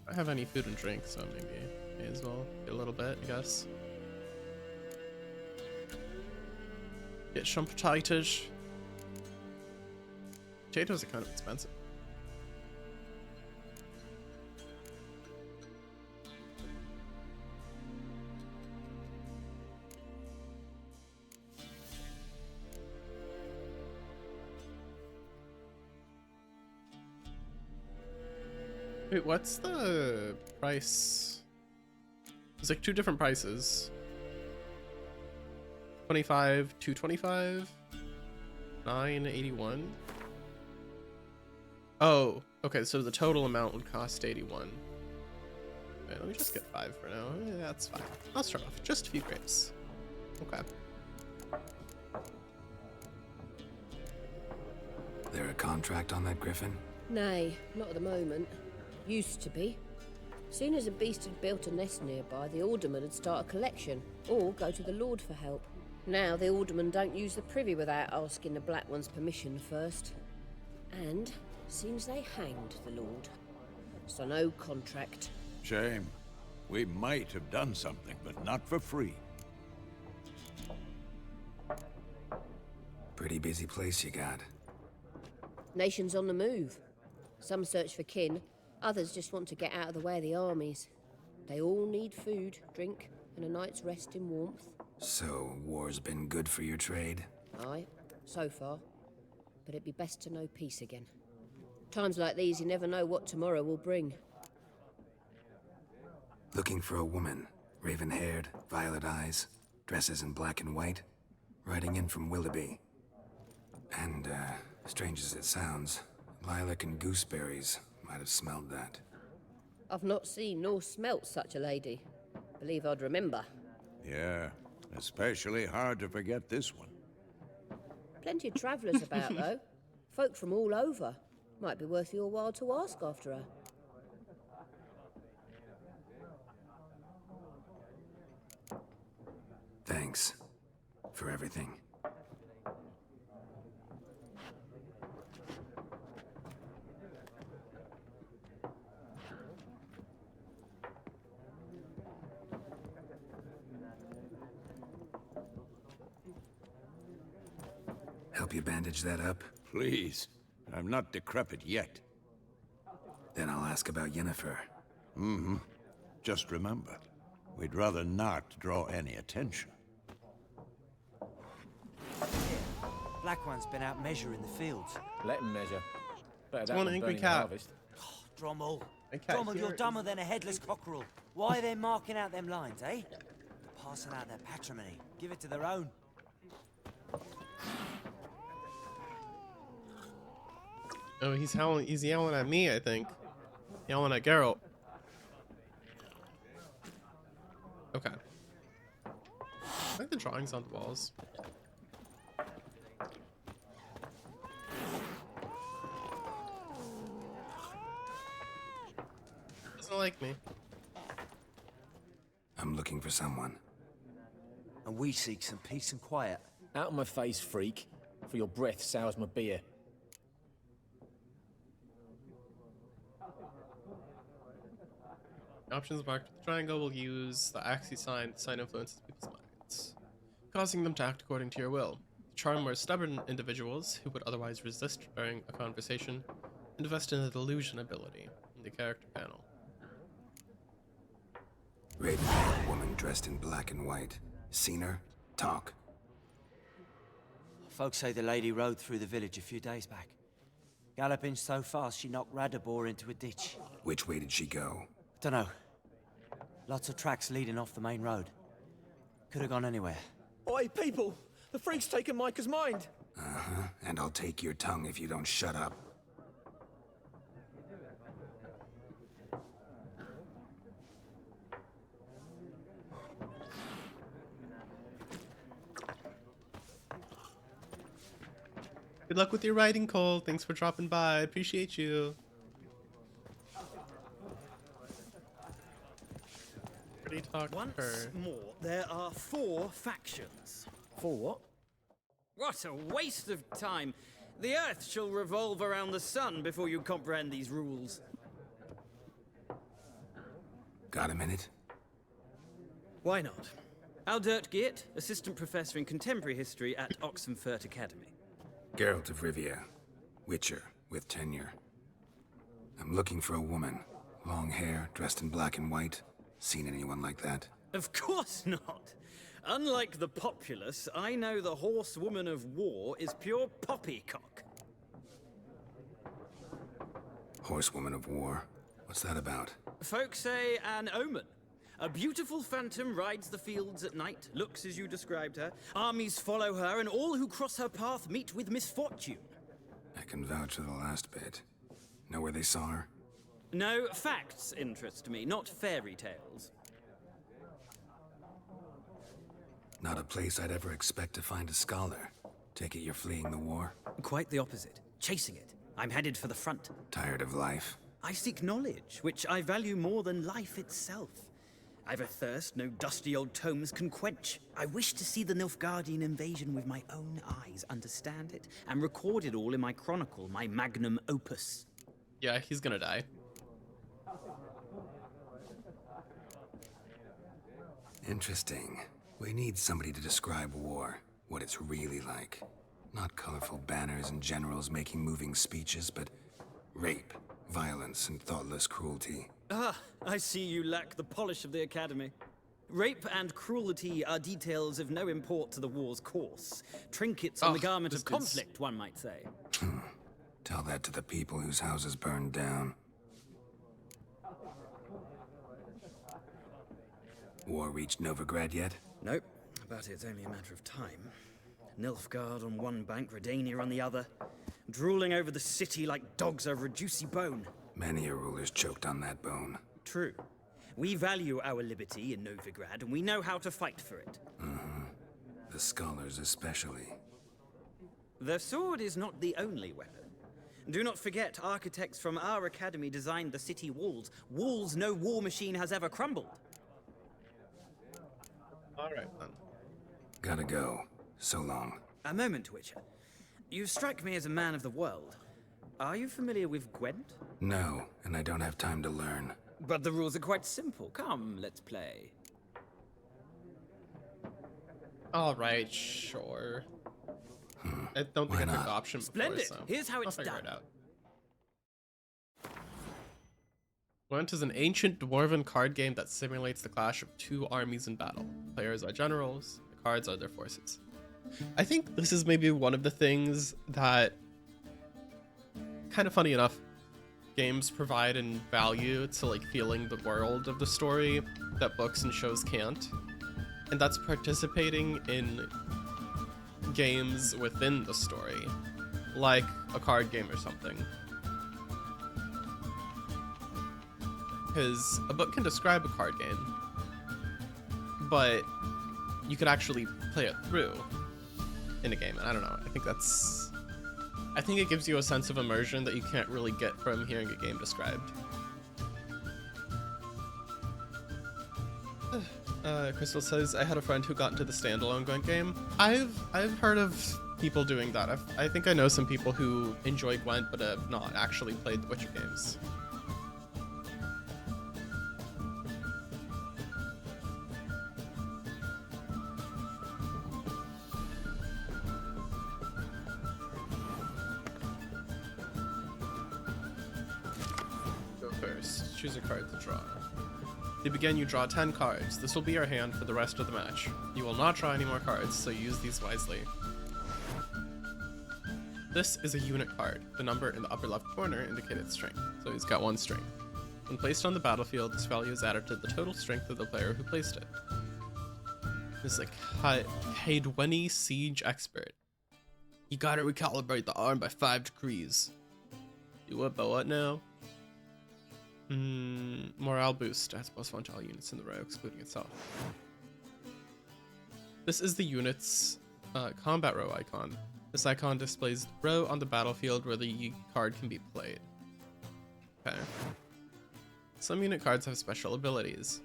I don't have any food and drink, so maybe may as well get a little bit, I guess. Get some potatoes. Potatoes are kind of expensive. Wait, what's the price? There's like two different prices. 25, 225, 981. Oh, okay, so the total amount would cost 81. Okay, let me just get 5 for now. That's fine. I'll start off just a few grapes. Okay. There a contract on that griffin? Nay, not at the moment. Used to be. Soon as a beast had built a nest nearby, the alderman would start a collection, or go to the Lord for help. Now the aldermen don't use the privy without asking the Black One's permission first. And seems they hanged the Lord. So no contract. Shame. We might have done something, but not for free. Pretty busy place you got. Nations on the move. Some search for kin, others just want to get out of the way of the armies. They all need food, drink, and a night's rest in warmth. So, war's been good for your trade? Aye, so far. But it'd be best to know peace again. Times like these, you never know what tomorrow will bring. Looking for a woman. Raven-haired, violet eyes, dresses in black and white. Riding in from Willoughby. And, strange as it sounds, lilac and gooseberries might have smelled that. I've not seen nor smelt such a lady. Believe I'd remember. Yeah, especially hard to forget this one. Plenty of travellers about, though. Folk from all over. Might be worth your while to ask after her. Thanks for everything. Help you bandage that up? Please. I'm not decrepit yet. Then I'll ask about Yennefer. Mm-hmm. Just remember, we'd rather not draw any attention. Black One's been out measuring the fields. Let him measure. Better that one than angry burning cat. harvest. Oh, Drommel. Okay, Drommel, here you're it dumber is. than a headless cockerel. Why are they marking out them lines, eh? Passing out their patrimony. Give it to their own. Oh, he's yelling at me, I think. Yelling at Geralt. Okay. I like the drawings on the walls. Doesn't like me. I'm looking for someone. And we seek some peace and quiet. Out of my face, freak. For your breath sours my beer. Options marked with the triangle will use the axis sign to sign influences people's minds, causing them to act according to your will. Charm more stubborn individuals who would otherwise resist during a conversation, and invest in the delusion ability in the character panel. Raven-haired woman dressed in black and white. Seen her? Talk. Folks say the lady rode through the village a few days back. Galloping so fast she knocked Radabor into a ditch. Which way did she go? Dunno. Lots of tracks leading off the main road. Could have gone anywhere. Oi, people! The freak's taken Micah's mind! Uh-huh, and I'll take your tongue if you don't shut up. Good luck with your writing, Cole. Thanks for dropping by. Appreciate you. Pretty talk to Once her. more, there are 4 factions. 4 what? What a waste of time. The Earth shall revolve around the sun before you comprehend these rules. Got a minute? Why not? Aldert Geert, assistant professor in contemporary history at Oxenfurt Academy. Geralt of Rivia, Witcher, with tenure. I'm looking for a woman. Long hair, dressed in black and white. Seen anyone like that? Of course not. Unlike the populace, I know the horsewoman of war is pure poppycock. Horsewoman of war? What's that about? Folks say an omen. A beautiful phantom rides the fields at night, looks as you described her. Armies follow her, and all who cross her path meet with misfortune. I can vouch for the last bit. Know where they saw her? No, facts interest me, not fairy tales. Not a place I'd ever expect to find a scholar. Take it you're fleeing the war? Quite the opposite. Chasing it. I'm headed for the front. Tired of life? I seek knowledge, which I value more than life itself. I've a thirst no dusty old tomes can quench. I wish to see the Nilfgaardian invasion with my own eyes, understand it, and record it all in my chronicle, my magnum opus. Yeah, he's gonna die. Interesting. We need somebody to describe war, what it's really like. Not colorful banners and generals making moving speeches, but rape, violence, and thoughtless cruelty. Ah, I see you lack the polish of the Academy. Rape and cruelty are details of no import to the war's course. Trinkets on the garment of conflict, one might say. Tell that to the people whose houses burned down. War reached Novigrad yet? Nope, but it's only a matter of time. Nilfgaard on one bank, Redania on the other, drooling over the city like dogs over a juicy bone. Many a ruler's choked on that bone. True. We value our liberty in Novigrad, and we know how to fight for it. The scholars especially. The sword is not the only weapon. Do not forget, architects from our academy designed the city walls. Walls no war machine has ever crumbled. Alright then. Gotta go. So long. A moment, Witcher. You strike me as a man of the world. Are you familiar with Gwent? No, and I don't have time to learn. But the rules are quite simple. Come, let's play. Alright, sure. I don't think I took the option before, Splendid. so Here's how I'll it's figure done. it out. Gwent is an ancient dwarven card game that simulates the clash of two armies in battle. Players are generals, the cards are their forces. I think this is maybe one of the things that, kind of funny enough, games provide in value to like feeling the world of the story that books and shows can't. And that's participating in games within the story, like a card game or something. Because a book can describe a card game, but you could actually play it through in a game. And I don't know, I think it gives you a sense of immersion that you can't really get from hearing a game described. Crystal says, I had a friend who got into the standalone Gwent game. I've heard of people doing that. I think I know some people who enjoy Gwent but have not actually played the Witcher games. Go first. Choose a card to draw. To begin, you draw 10 cards. This will be your hand for the rest of the match. You will not draw any more cards, so use these wisely. This is a unit card. The number in the upper left corner indicates its strength, so he's got 1 strength. When placed on the battlefield, this value is added to the total strength of the player who placed it. This is a Haedweni Siege Expert. You gotta recalibrate the arm by 5 degrees. Do what, but what now? Morale boost adds +1 to all units in the row, excluding itself. This is the unit's combat row icon. This icon displays the row on the battlefield where the card can be played. Okay. Some unit cards have special abilities.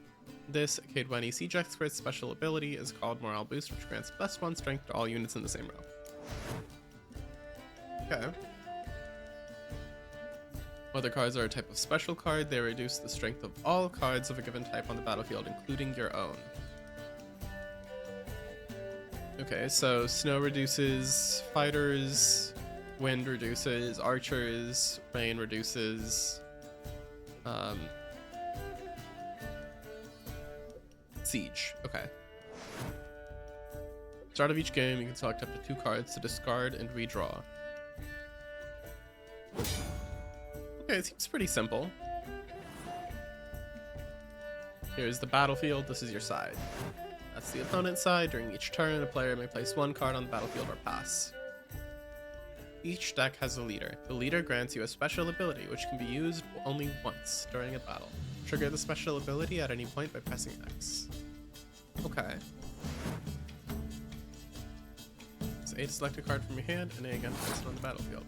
This Haedweni Siege Expert's special ability is called Morale Boost, which grants +1 strength to all units in the same row. Okay. Whether cards are a type of special card, they reduce the strength of all cards of a given type on the battlefield, including your own. Okay, so snow reduces fighters, wind reduces archers, rain reduces siege. Okay. Start of each game, you can select up to 2 cards to discard and redraw. Okay, it seems pretty simple. Here's the battlefield, this is your side. That's the opponent's side. During each turn, a player may place 1 card on the battlefield or pass. Each deck has a leader. The leader grants you a special ability, which can be used only once during a battle. Trigger the special ability at any point by pressing X. Okay. So A to select a card from your hand, and A again to place it on the battlefield.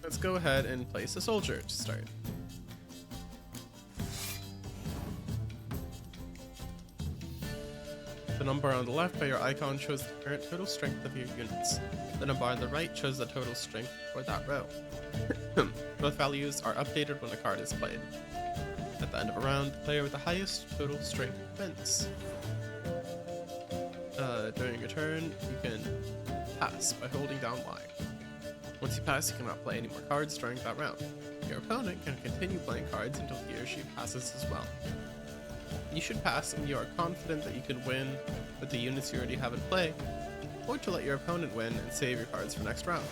Let's go ahead and place a soldier to start. The number on the left by your icon shows the current total strength of your units. The number on the right shows the total strength for that row. Both values are updated when a card is played. At the end of a round, the player with the highest total strength wins. During your turn, you can pass by holding down Y. Once you pass, you cannot play any more cards during that round. Your opponent can continue playing cards until he or she passes as well. You should pass when you are confident that you can win with the units you already have in play, or to let your opponent win and save your cards for next round.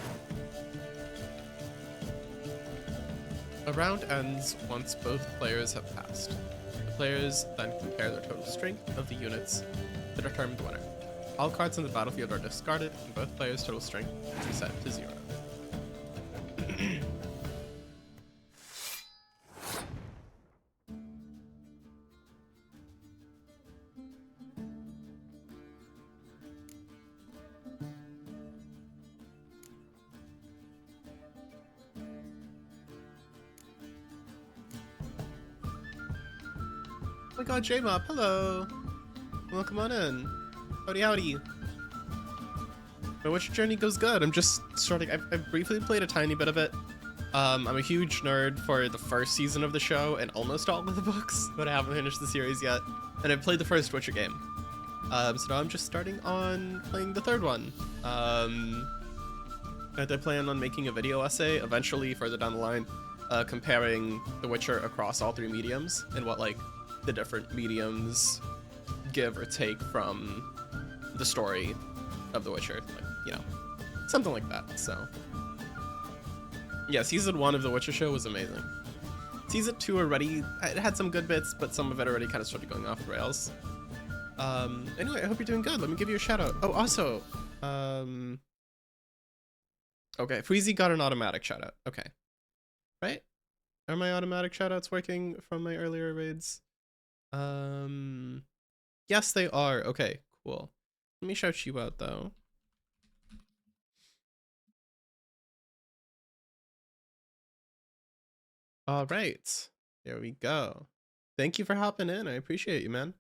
A round ends once both players have passed. The players then compare their total strength of the units to determine the winner. All cards on the battlefield are discarded, and both players' total strength is reset to 0. Oh my god, J-Mop, hello! Welcome on in. Howdy howdy. My Witcher journey goes good. I'm just starting. I've briefly played a tiny bit of it. I'm a huge nerd for the first season of the show and almost all of the books, but I haven't finished the series yet. And I've played the first Witcher game. So now I'm just starting on playing the third one. I plan on making a video essay eventually further down the line, comparing The Witcher across all 3 mediums and what like the different mediums give or take from the story of The Witcher, like, you know, something like that. So yeah, season 1 of The Witcher show was amazing. Season 2 already, it had some good bits, but some of it already kind of started going off the rails. Anyway, I hope you're doing good. Let me give you a shout out. Oh, also, okay, Freezy got an automatic shout out. Okay, right? Are my automatic shout outs working from my earlier raids? Yes, they are. Okay, cool. Let me shout you out though. All right, there we go. Thank you for hopping in. I appreciate you, man.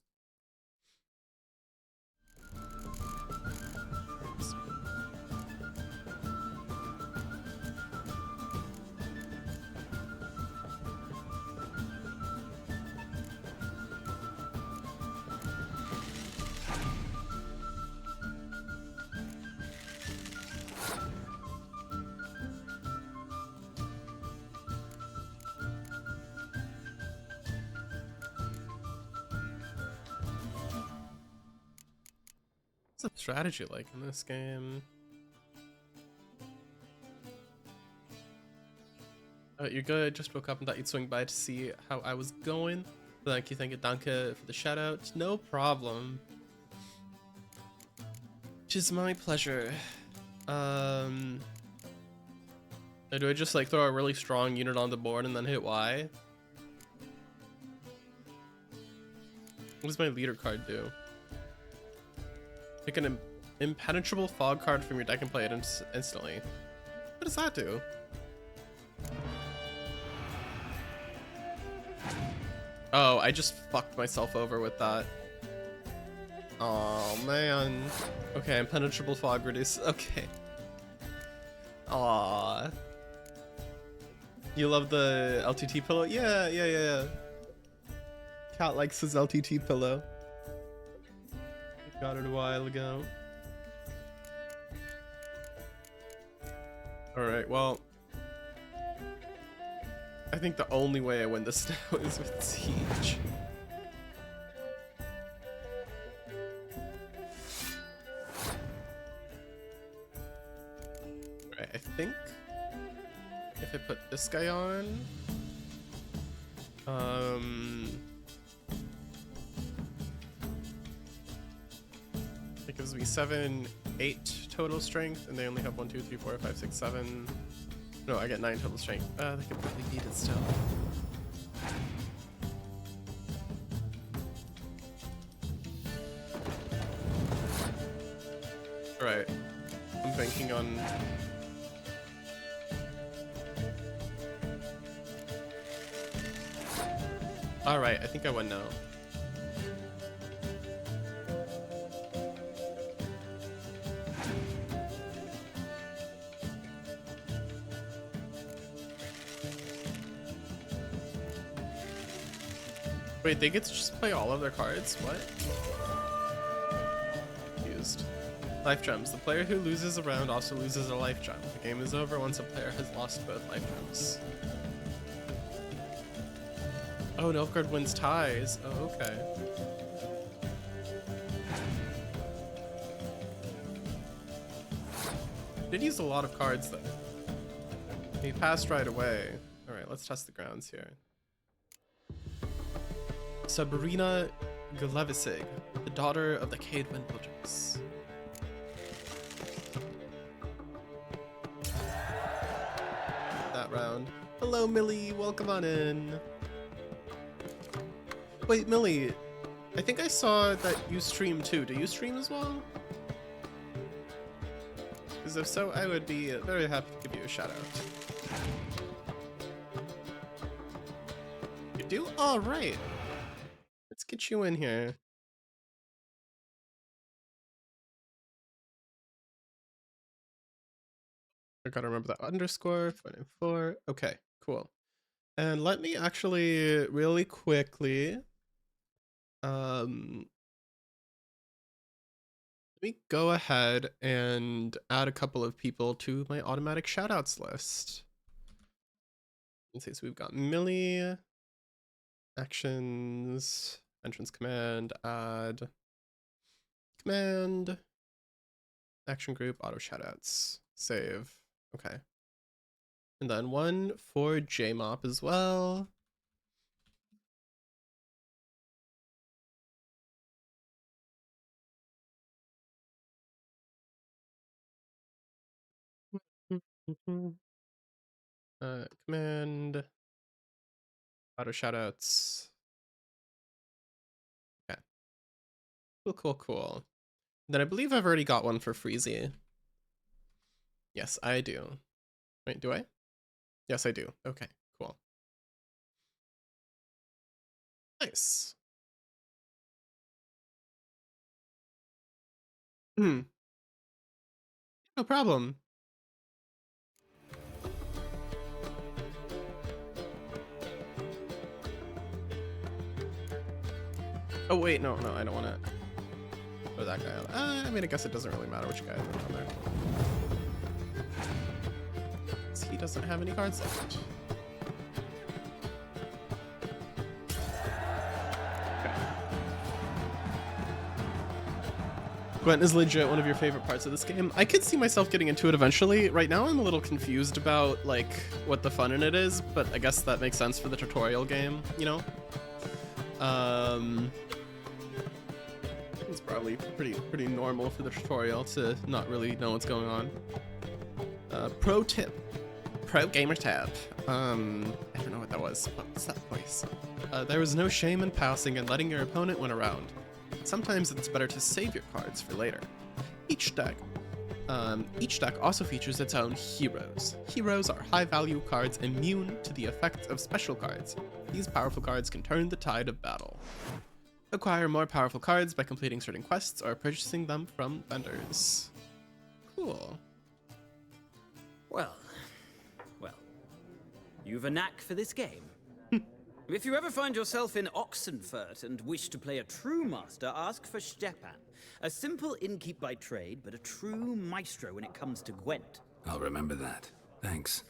What's the strategy like in this game? You're good. Just woke up and thought you'd swing by to see how I was going. Thank you, Danke for the shout out. No problem. Tis my pleasure. Do I just like throw a really strong unit on the board and then hit Y? What does my leader card do? Pick an impenetrable fog card from your deck and play it instantly. What does that do? Oh, I just fucked myself over with that. Oh man. Okay, impenetrable fog reduce. Okay. Aw. You love the LTT pillow? Yeah. Cat likes his LTT pillow. Got it a while ago. Alright, well. I think the only way I win this now is with Siege. Alright, I think if I put this guy on, it gives me 7, 8 total strength, and they only have 1, 2, 3, 4, 5, 6, 7. No, I get 9 total strength. They can probably beat it still. Alright. I'm banking on... Alright, I think I won now. Wait, they get to just play all of their cards? What? Confused. Life gems. The player who loses a round also loses a life gem. The game is over once a player has lost both life gems. Oh, Nilfgaard wins ties. Oh, okay. Did use a lot of cards though. He passed right away. Alright, let's test the grounds here. Sabrina Glevisig, the daughter of the Cade Windbuilders. That round. Hello, Millie. Welcome on in. Wait, Millie. I think I saw that you stream too. Do you stream as well? Because if so, I would be very happy to give you a shout out. You do? All right. Let's get you in here. I gotta remember that underscore, 494. Okay, cool. And let me actually really quickly, let me go ahead and add a couple of people to my automatic shoutouts list. Let's see, so we've got Millie, actions, entrance command, add, command, action group, auto shoutouts, save. Okay. And then one for JMOP as well. Command, auto shoutouts. Okay. Cool. Then I believe I've already got one for Freezy. Yes, I do. Wait, do I? Yes, I do. Okay, cool. Nice. No problem. Oh wait, no, I don't want to throw that guy out. I mean, I guess it doesn't really matter which guy I throw on there. He doesn't have any cards left. Okay. Gwent is legit one of your favorite parts of this game. I could see myself getting into it eventually. Right now I'm a little confused about like what the fun in it is, but I guess that makes sense for the tutorial game, you know? It's probably pretty normal for the tutorial to not really know what's going on. Pro tip. Pro gamer tab. I don't know what that was. What's that voice? There is no shame in passing and letting your opponent win a round. Sometimes it's better to save your cards for later. Each deck also features its own heroes. Heroes are high-value cards immune to the effects of special cards. These powerful cards can turn the tide of battle. Acquire more powerful cards by completing certain quests or purchasing them from vendors. Cool. Well, you've a knack for this game. If you ever find yourself in Oxenfurt and wish to play a true master, ask for Stepan. A simple innkeep by trade, but a true maestro when it comes to Gwent. I'll remember that. Thanks.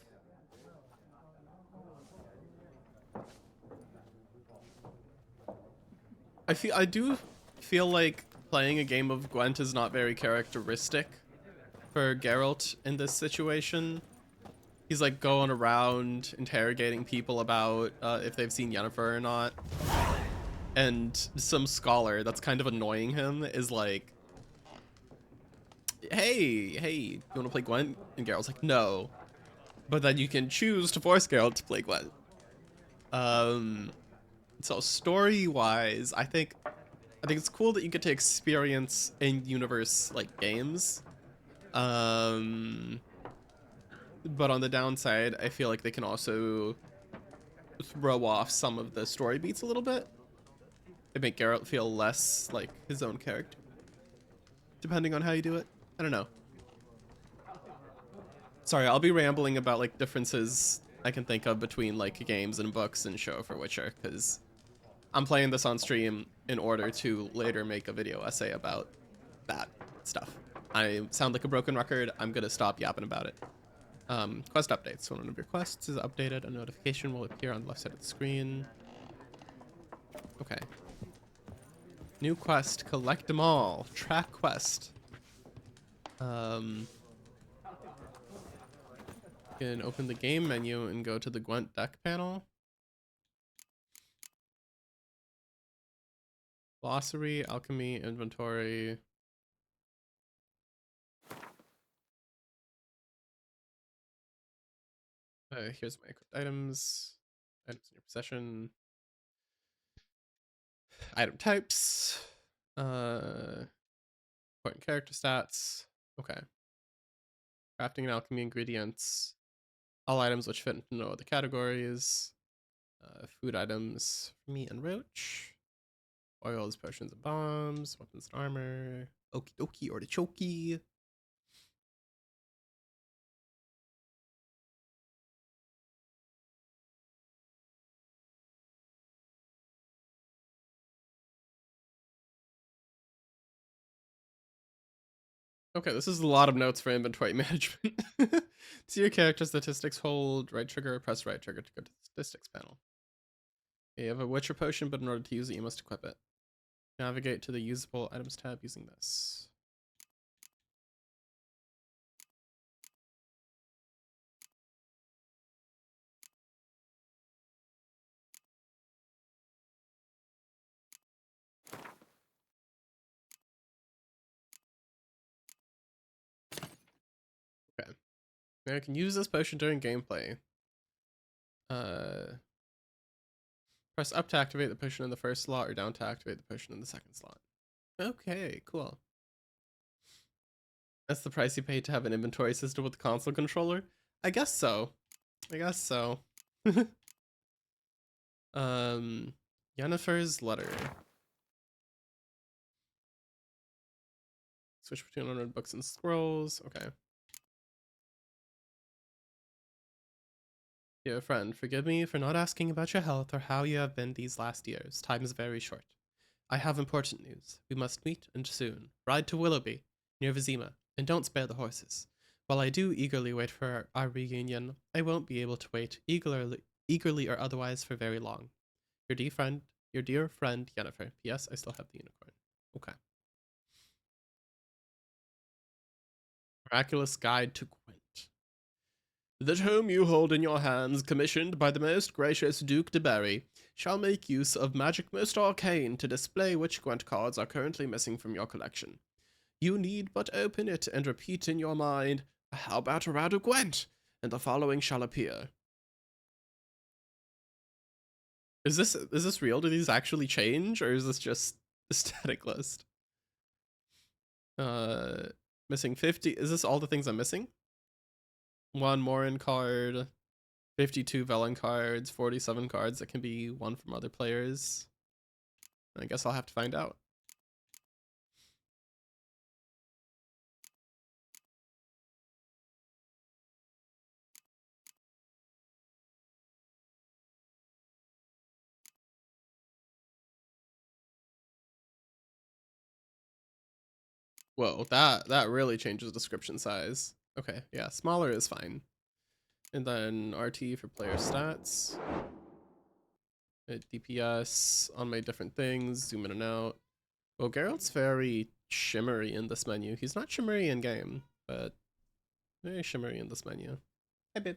I do feel like playing a game of Gwent is not very characteristic for Geralt in this situation. He's like going around interrogating people about if they've seen Yennefer or not. And some scholar that's kind of annoying him is like, hey, you want to play Gwent? And Geralt's like, no. But then you can choose to force Geralt to play Gwent. So story-wise, I think it's cool that you get to experience in-universe like games. But on the downside, I feel like they can also throw off some of the story beats a little bit. They make Geralt feel less like his own character, depending on how you do it. I don't know. Sorry, I'll be rambling about like differences I can think of between like games and books and show for Witcher, because I'm playing this on stream in order to later make a video essay about that stuff. I sound like a broken record. I'm gonna stop yapping about it. Quest updates. When one of your quests is updated, a notification will appear on the left side of the screen. Okay. New quest, collect them all. Track quest. You can open the game menu and go to the Gwent deck panel. Glossary, alchemy, inventory. Here's my equipped items. Items in your possession. Item types. Important character stats. Okay. Crafting and alchemy ingredients. All items which fit into no other categories. Food items for me and Roach. Oils, potions, and bombs. Weapons and armor. Okie dokie, artichoke. Okay, this is a lot of notes for inventory management. See your character statistics, hold right trigger, press right trigger to go to the statistics panel. Okay, you have a Witcher potion, but in order to use it, you must equip it. Navigate to the usable items tab using this. Okay. Now I can use this potion during gameplay. Press up to activate the potion in the first slot or down to activate the potion in the second slot. Okay, cool. That's the price you pay to have an inventory system with the console controller? I guess so. Yennefer's letter. Switch between 100 books and scrolls. Okay. Dear friend, forgive me for not asking about your health or how you have been these last years. Time is very short. I have important news. We must meet, and soon. Ride to Willoughby, near Vizima, and don't spare the horses. While I do eagerly wait for our reunion, I won't be able to wait eagerly or otherwise for very long. Your dear friend, Yennefer. P.S. I still have the unicorn. Okay. Miraculous Guide to Gwent. The tome you hold in your hands, commissioned by the most gracious Duke de Berry, shall make use of magic most arcane to display which Gwent cards are currently missing from your collection. You need but open it and repeat in your mind, "How about a round of Gwent?" and the following shall appear. Is this real? Do these actually change, or is this just a static list? Missing 50. Is this all the things I'm missing? 1 Morin card, 52 Velen cards, 47 cards that can be won from other players. I guess I'll have to find out. Whoa, that really changes description size. Okay, yeah, smaller is fine. And then RT for player stats. DPS on my different things, zoom in and out. Well, Geralt's very shimmery in this menu. He's not shimmery in game, but very shimmery in this menu. Hi, babe.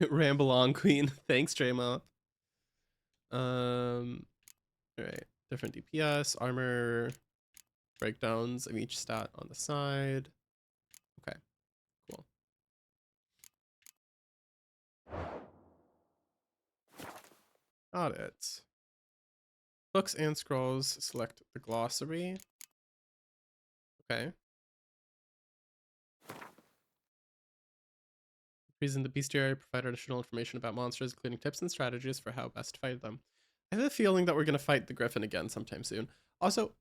Ramble on, Queen. Thanks, Draymop. Alright. Different DPS, armor, breakdowns of each stat on the side. Okay, cool. Got it. Books and scrolls, select the glossary. Okay. Reason the bestiary provide additional information about monsters, including tips and strategies for how best to fight them. I have a feeling that we're gonna fight the griffin again sometime soon. Also,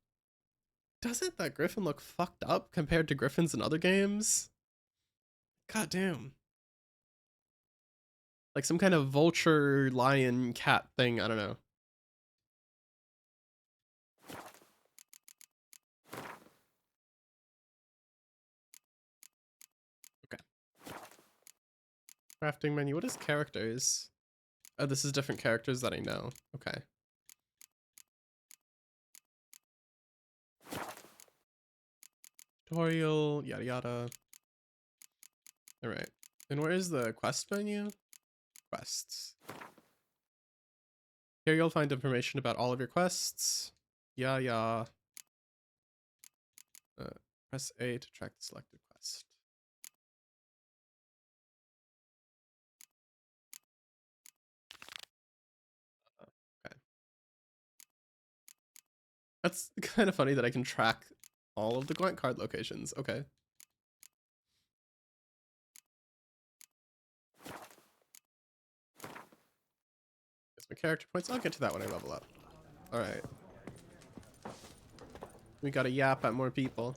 doesn't that griffin look fucked up compared to griffins in other games? God damn. Like some kind of vulture, lion, cat thing, I don't know. Okay. Crafting menu, what is characters? Oh, this is different characters that I know. Okay. Tutorial, yada yada. Alright. And where is the quest menu? Quests. Here you'll find information about all of your quests. Yeah. Press A to track the selected quest. Okay. That's kind of funny that I can track all of the Gwent card locations. Okay. There's my character points. I'll get to that when I level up. Alright. We gotta yap at more people.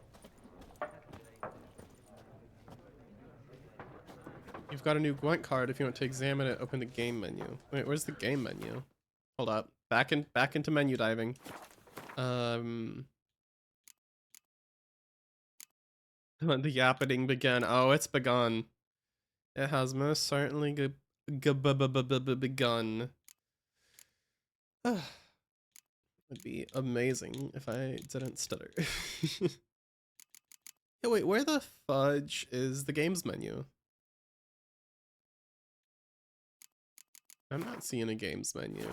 You've got a new Gwent card. If you want to examine it, open the game menu. Wait, where's the game menu? Hold up. Back into menu diving. Let the yappening begin. Oh, it's begun. It has most certainly begun. It'd be amazing if I didn't stutter. Yeah, wait, where the fudge is the games menu? I'm not seeing a games menu.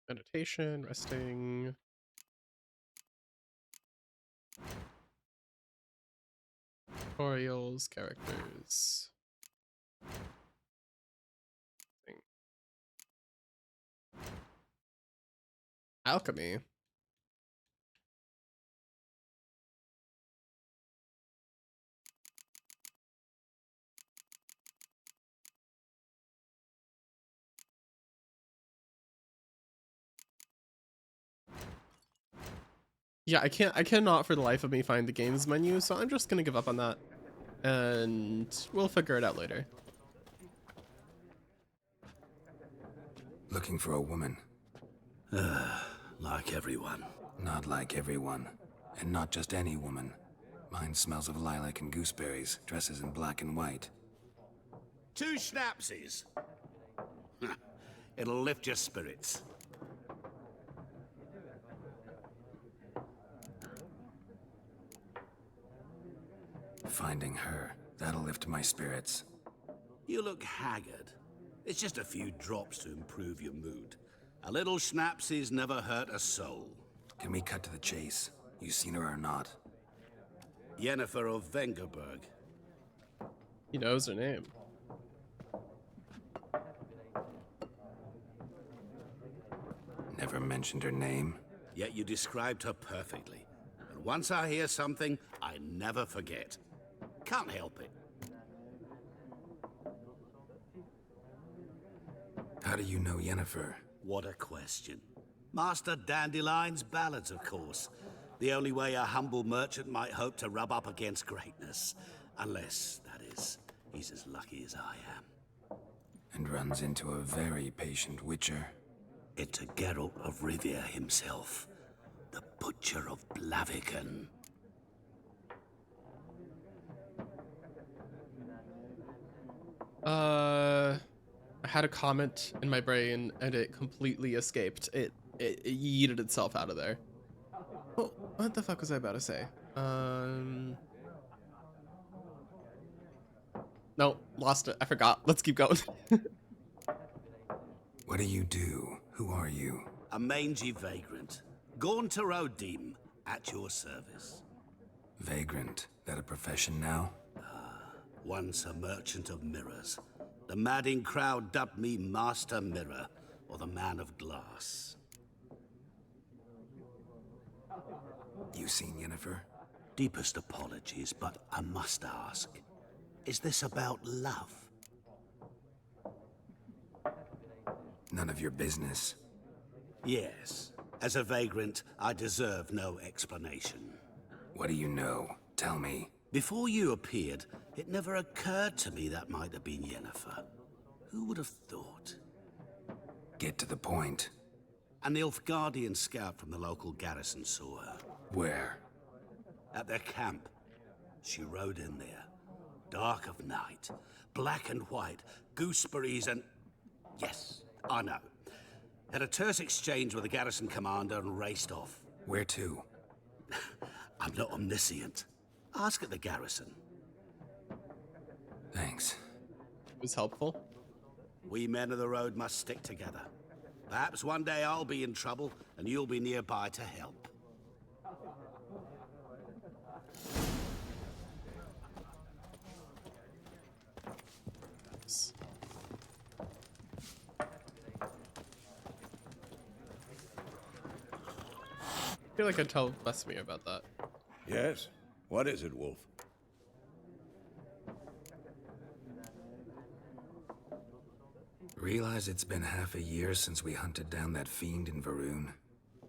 Meditation, resting. Tutorials, characters. Alchemy. Yeah, I cannot for the life of me find the games menu, so I'm just gonna give up on that. And we'll figure it out later. Looking for a woman. Like everyone. Not like everyone. And not just any woman. Mine smells of lilac and gooseberries, dresses in black and white. 2 schnapsies. It'll lift your spirits. Finding her, that'll lift my spirits. You look haggard. It's just a few drops to improve your mood. A little schnapsies never hurt a soul. Can we cut to the chase? You seen her or not? Yennefer of Vengerberg. He knows her name. Never mentioned her name? yet you described her perfectly. And once I hear something, I never forget. Can't help it. How do you know Yennefer? What a question. Master Dandelion's ballads, of course. The only way a humble merchant might hope to rub up against greatness. Unless, that is, he's as lucky as I am. And runs into a very patient witcher. Into Geralt of Rivia himself, the Butcher of Blaviken. I had a comment in my brain and it completely escaped. It yeeted itself out of there. Oh, what the fuck was I about to say? No, lost it. I forgot. Let's keep going. What do you do? Who are you? A mangy vagrant. Gone to Rodim, at your service. Vagrant? That a profession now? Once a merchant of mirrors. The madding crowd dubbed me Master Mirror, or the Man of Glass. You seen Yennefer? Deepest apologies, but I must ask. Is this about love? None of your business. Yes. As a vagrant, I deserve no explanation. What do you know? Tell me. Before you appeared, it never occurred to me that might have been Yennefer. Who would have thought? Get to the point. An Nilfgaardian scout from the local garrison saw her. Where? At their camp. She rode in there. Dark of night. Black and white. Gooseberries and... Yes, I know. Had a terse exchange with the garrison commander and raced off. Where to? I'm not omniscient. Ask at the garrison. Thanks. It was helpful. We men of the road must stick together. Perhaps one day I'll be in trouble and you'll be nearby to help. I feel like I'd tell Vesemir about that. Yes? What is it, Wolf? Realize it's been half a year since we hunted down that fiend in Varun?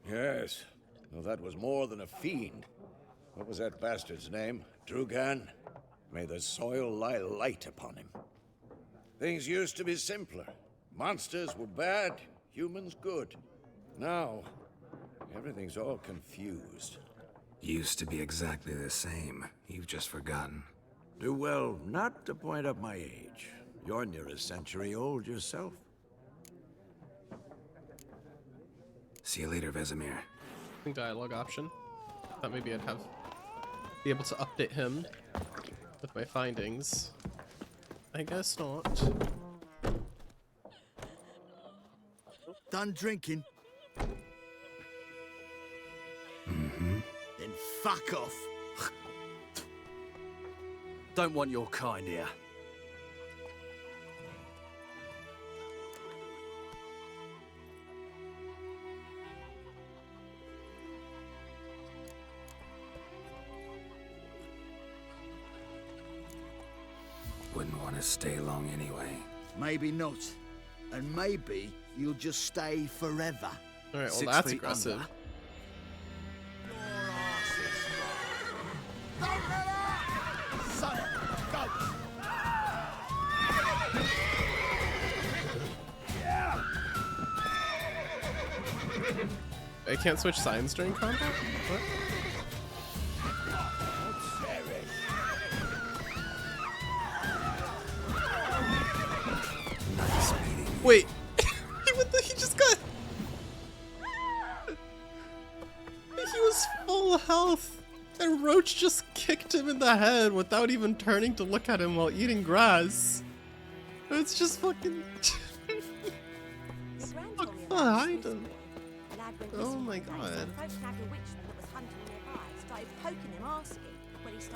Yes. Well, that was more than a fiend. What was that bastard's name? Drugan? May the soil lie light upon him. Things used to be simpler. Monsters were bad, humans good. Now, everything's all confused. Used to be exactly the same. You've just forgotten. Do well not to point up my age. You're near a century old yourself. See you later, Vesemir. Dialogue option. Thought maybe I'd be able to update him with my findings. I guess not. Done drinking? Mm-hmm. Then fuck off. Don't want your kind here. Wouldn't want to stay long anyway. Maybe not. And maybe you'll just stay forever. Alright, well 6 that's feet aggressive. under. I can't switch signs during combat? What? Nice meeting you. Wait! he just got... He was full health, and Roach just kicked him in the head without even turning to look at him while eating grass. It's just fucking... Fuck behind him. Oh my god.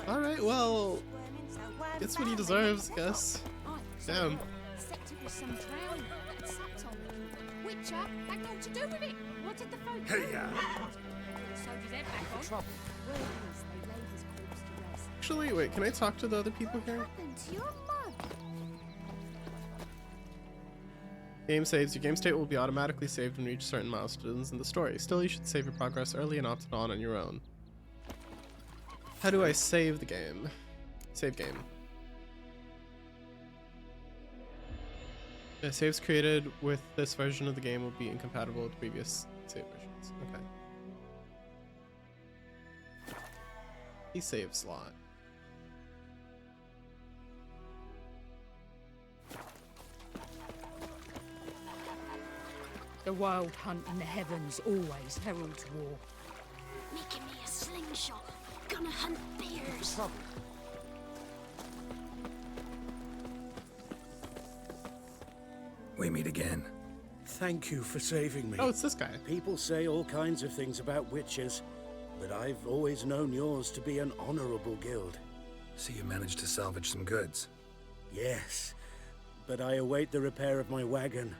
Alright, well... Gets what he deserves, guess. Damn. Except it was some drowned that sat on it. Witcher had naught to do with it. What did the folk Hey, do? yeah. Soldier's head back on. Trouble. Word is they laid his corpse to rest. Actually, wait, can I talk to the other people here? What happened to your mug? Game saves. Your game state will be automatically saved when you reach certain milestones in the story. Still, you should save your progress early and opt it on your own. How do I save the game? Save game. The saves created with this version of the game will be incompatible with previous save versions. Okay. The save slot. The wild hunt in the heavens always heralds war. Making me a slingshot. Gonna hunt bears. We meet again. Thank you for saving me. Oh, it's this guy. People say all kinds of things about witches, but I've always known yours to be an honorable guild. So you managed to salvage some goods. Yes, but I await the repair of my wagon.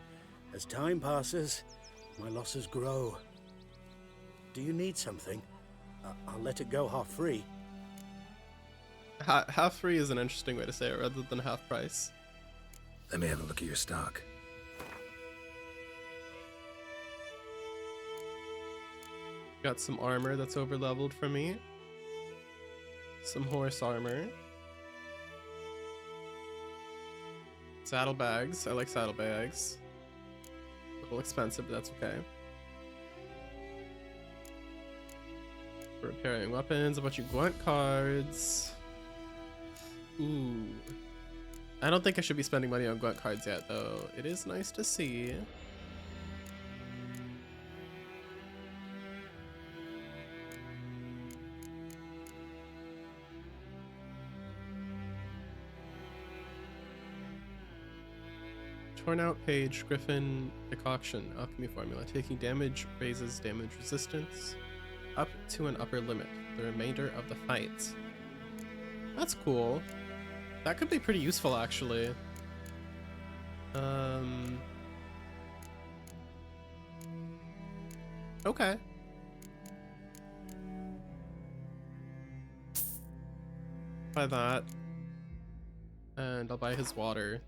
As time passes, my losses grow. Do you need something? I'll let it go half free. Half free is an interesting way to say it rather than half price. Let me have a look at your stock. Got some armor that's over leveled for me. Some horse armor. Saddlebags. I like saddlebags. A little expensive, but that's okay. For repairing weapons, a bunch of Gwent cards. Ooh. I don't think I should be spending money on Gwent cards yet, though. It is nice to see. Torn out page, Griffin decoction, alchemy formula. Taking damage raises damage resistance up to an upper limit for the remainder of the fight. That's cool. That could be pretty useful, actually. Okay. Buy that. And I'll buy his water.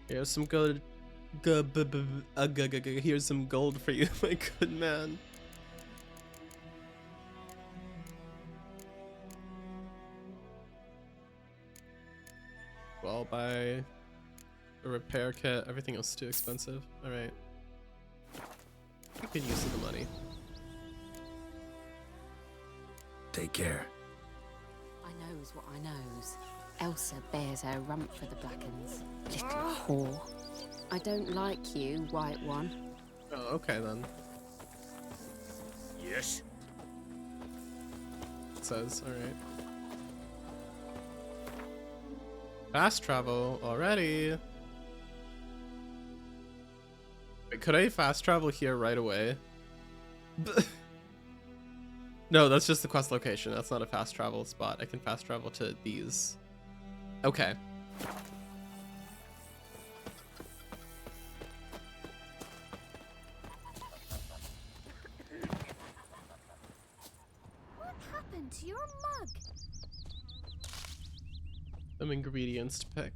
Here's some good, here's some gold for you, my good man. Well, I'll buy a repair kit. Everything else is too expensive. All right. I could use the money. Take care. I knows what I knows. Elsa bears her rump for the Blackens. Little whore. I don't like you, White One. Oh, okay then. Yes. It says, alright. Fast travel already. Wait, could I fast travel here right away? No, that's just the quest location. That's not a fast travel spot. I can fast travel to these. Okay. What happened to your mug? Some ingredients to pick.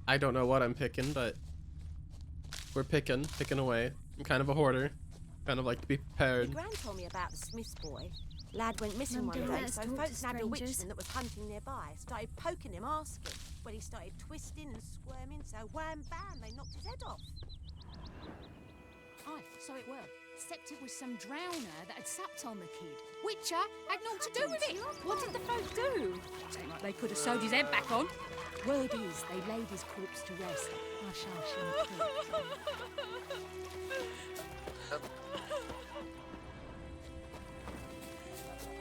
I don't know what I'm picking, but we're picking away. I'm kind of a hoarder. Kind of like to be prepared. Gran told me about the Smith's boy. Lad went missing one day, so folks nabbed a witchman that was hunting nearby. Started poking him, asking. When he started twisting and squirming, so wham bam, they knocked his head off. Aye, so it were. Except it was some drowner that had supped on the kid. Witcher had naught to do with it. What did the folk do? Seemed like they could have sewed his head back on. Word is they laid his corpse to rest. Hush, hush, in the crypt.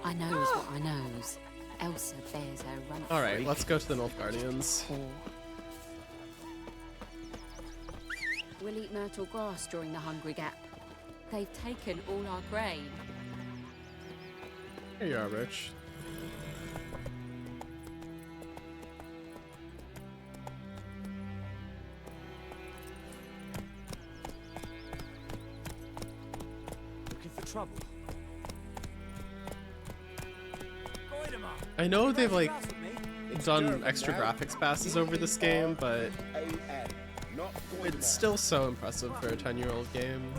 I knows what I knows. Elsa bears her rump. Alright, let's go to the Nilfgaardians. We'll eat myrtle grass during the hungry gap. They've taken all our grain. Here you are, Rich. I know they've like done extra graphics passes over this game, but it's still so impressive for a 10-year-old game.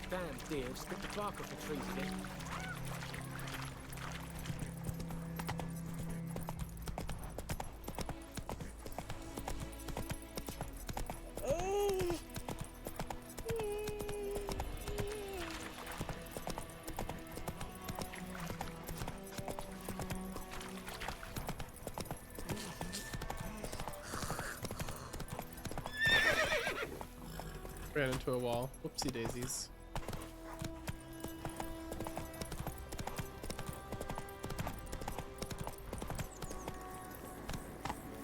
Damn dear, just get the bark off the trees again. Ran into a wall. Whoopsie daisies.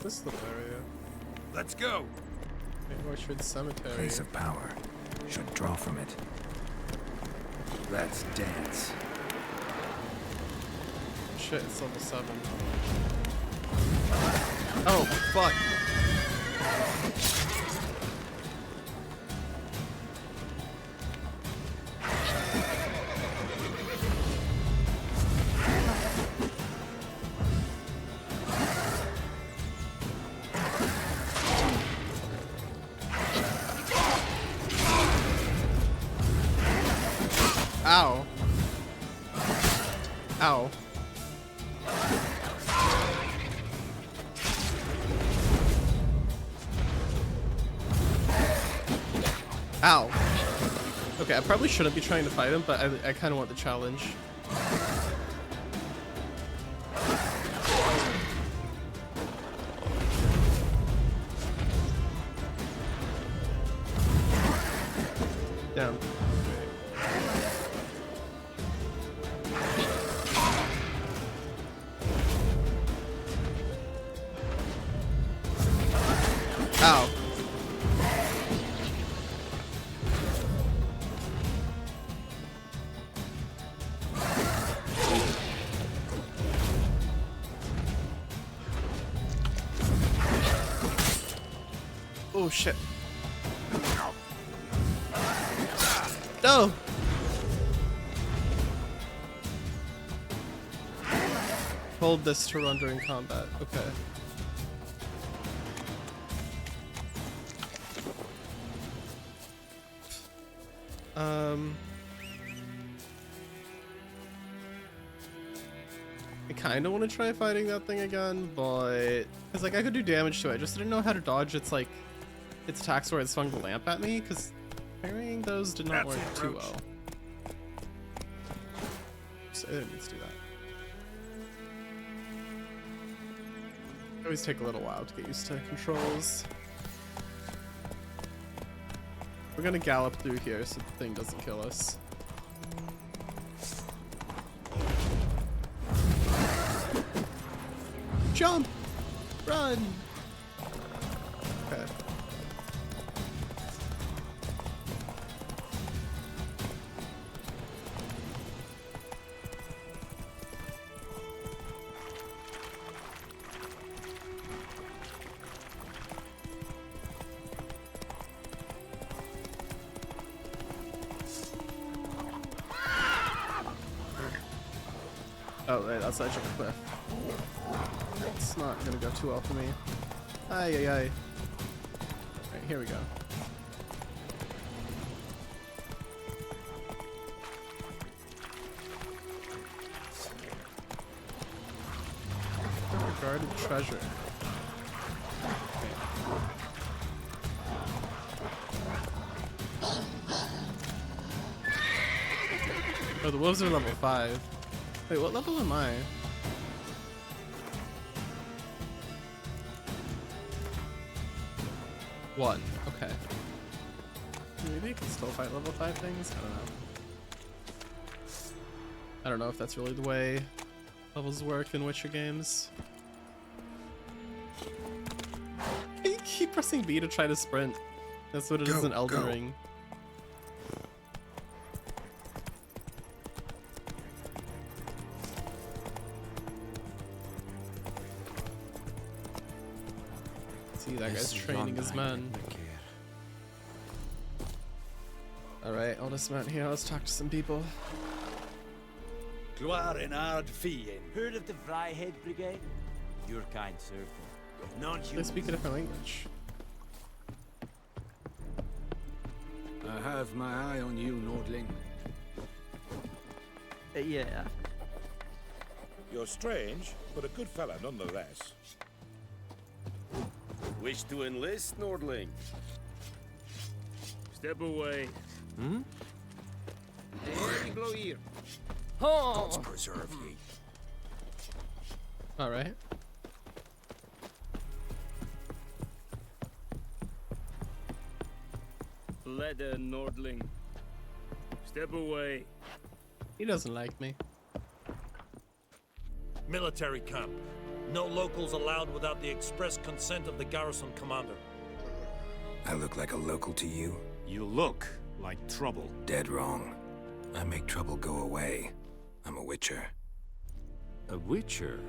This little area. Let's go. Orchard Cemetery. Place of power. Should draw from it. Let's dance. Shit, it's level 7. Oh, fuck. Ow. Ow. Ow. Okay, I probably shouldn't be trying to fight him, but I kind of want the challenge. Down. Ow. Oh shit. No. Hold this to run during combat. Okay. I kind of want to try fighting that thing again, but because like I could do damage to it. I just didn't know how to dodge its like its attacks where it swung the lamp at me, because parrying those did not work too well. So I didn't need to do that. Always take a little while to get used to controls. We're gonna gallop through here so the thing doesn't kill us. Jump! Run! Okay. Oh, right, that's the edge of a cliff. It's not gonna go too well for me. Ay, ay, ay. Alright, here we go. Guarded treasure. Oh, the wolves are level 5. Wait, what level am I? 1. Okay. Maybe I can still fight level 5 things? I don't know. I don't know if that's really the way levels work in Witcher games. I keep pressing B to try to sprint. That's what it is in Elden Ring. See, that guy's training his men. Alright, I'll dismount here. Let's talk to some people. Gloire en ard fien. Heard of the Vryhead Brigade? Your kind served them. They speak a different language. I have my eye on you, Nordling. Yeah. You're strange, but a good fella nonetheless. Wish to enlist, Nordling? Step away. Hmm? Blow ear. Gods preserve ye. All right. Leather, Nordling. Step away. He doesn't like me. Military camp. No locals allowed without the express consent of the garrison commander. I look like a local to you? You look like trouble. Dead wrong. I make trouble go away. I'm a witcher. A witcher?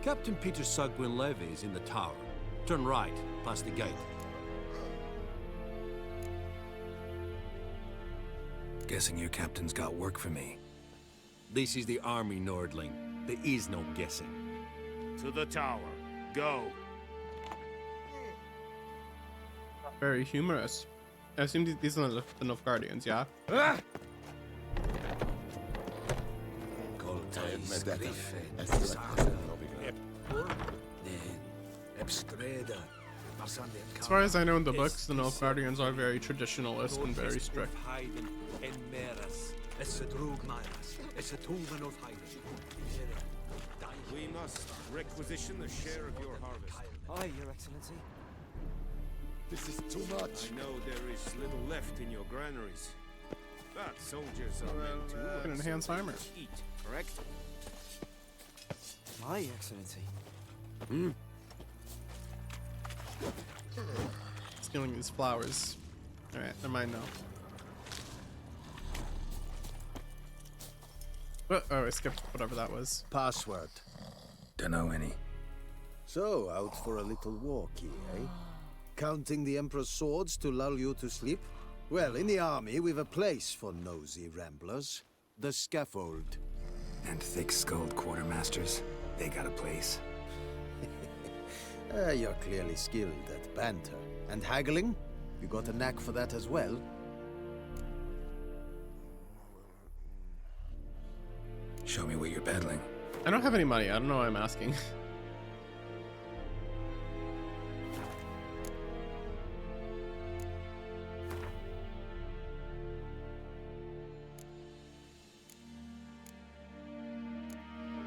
Captain Peter Sugwin Levy is in the tower. Turn right, past the gate. Guessing your captain's got work for me. This is the army, Nordling. There is no guessing. To the tower. Go. Very humorous. I assume these are the Nilfgaardians, yeah? As far as I know in the books, the Nilfgaardians are very traditionalist and very strict. We must requisition a share of your harvest. Aye, Your Excellency. This is too much. I know there is little left in your granaries. But soldiers are meant to An enhanced armor. eat, correct? Aye, Your Excellency. Stealing these flowers. Alright, never mind now. Oh, I skipped whatever that was. Password. Dunno any. So, out for a little walk here, eh? Counting the Emperor's swords to lull you to sleep? Well, in the army, we've a place for nosy ramblers. The scaffold. And thick-skulled quartermasters. They got a place. You're clearly skilled at banter. And haggling? You got a knack for that as well? Show me what you're peddling. I don't have any money. I don't know why I'm asking.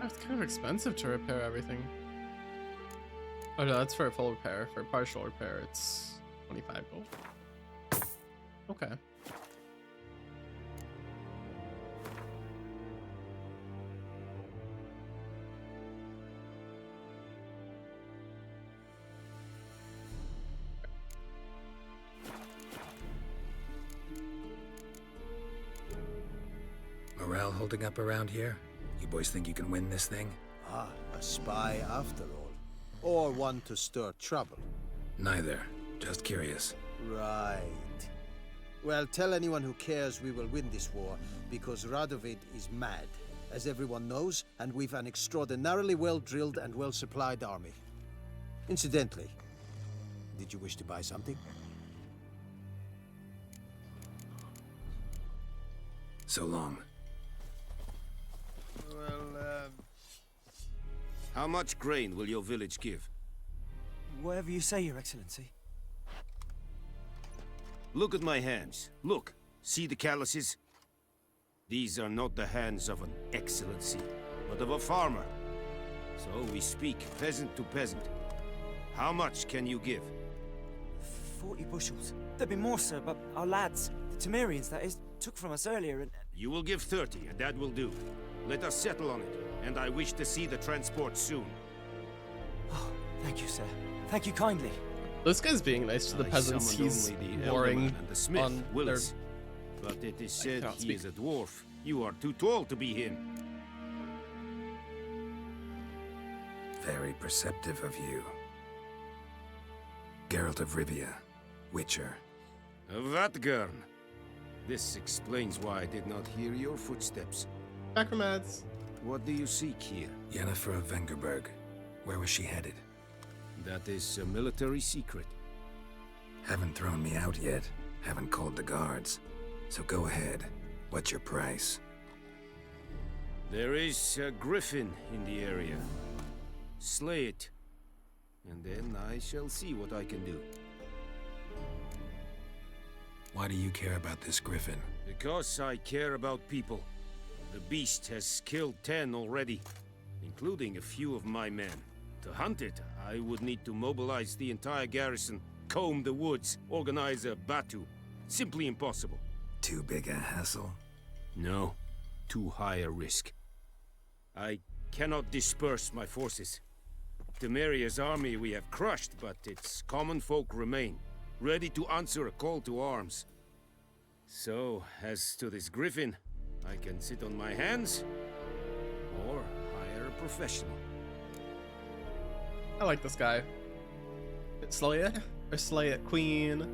It's kind of expensive to repair everything. Oh no, that's for a full repair. For partial repair, it's 25 gold. Okay. Morale holding up around here? You boys think you can win this thing? Ah, a spy after all. Or one to stir trouble. Neither. Just curious. Right. Well, tell anyone who cares we will win this war, because Radovid is mad, as everyone knows, and we've an extraordinarily well-drilled and well-supplied army. Incidentally, did you wish to buy something? So long. Well, how much grain will your village give? Whatever you say, Your Excellency. Look at my hands. Look. See the calluses? These are not the hands of an excellency, but of a farmer. So we speak peasant to peasant. How much can you give? 40 bushels. There'd be more, sir, but our lads, the Temerians, that is, took from us earlier and... You will give 30, and that will do. Let us settle on it, and I wish to see the transport soon. Oh, thank you, sir. Thank you kindly. This guy's being nice to the peasants. He's warring and the smith, on Willis. But it is said he is a dwarf. You are too tall to be him. Very perceptive of you. Geralt of Rivia, Witcher. Vatgern. This explains why I did not hear your footsteps. Back from ads. What do you seek here? Yennefer of Vengerberg. Where was she headed? That is a military secret. Haven't thrown me out yet. Haven't called the guards. So go ahead. What's your price? There is a griffin in the area. Slay it. And then I shall see what I can do. Why do you care about this griffin? Because I care about people. The beast has killed 10 already, including a few of my men. To hunt it, I would need to mobilize the entire garrison, comb the woods, organize a batu. Simply impossible. Too big a hassle? No, too high a risk. I cannot disperse my forces. Temeria's army we have crushed, but its common folk remain, ready to answer a call to arms. So, as to this griffin, I can sit on my hands, or hire a professional. I like this guy. Slay it? Or slay it, queen?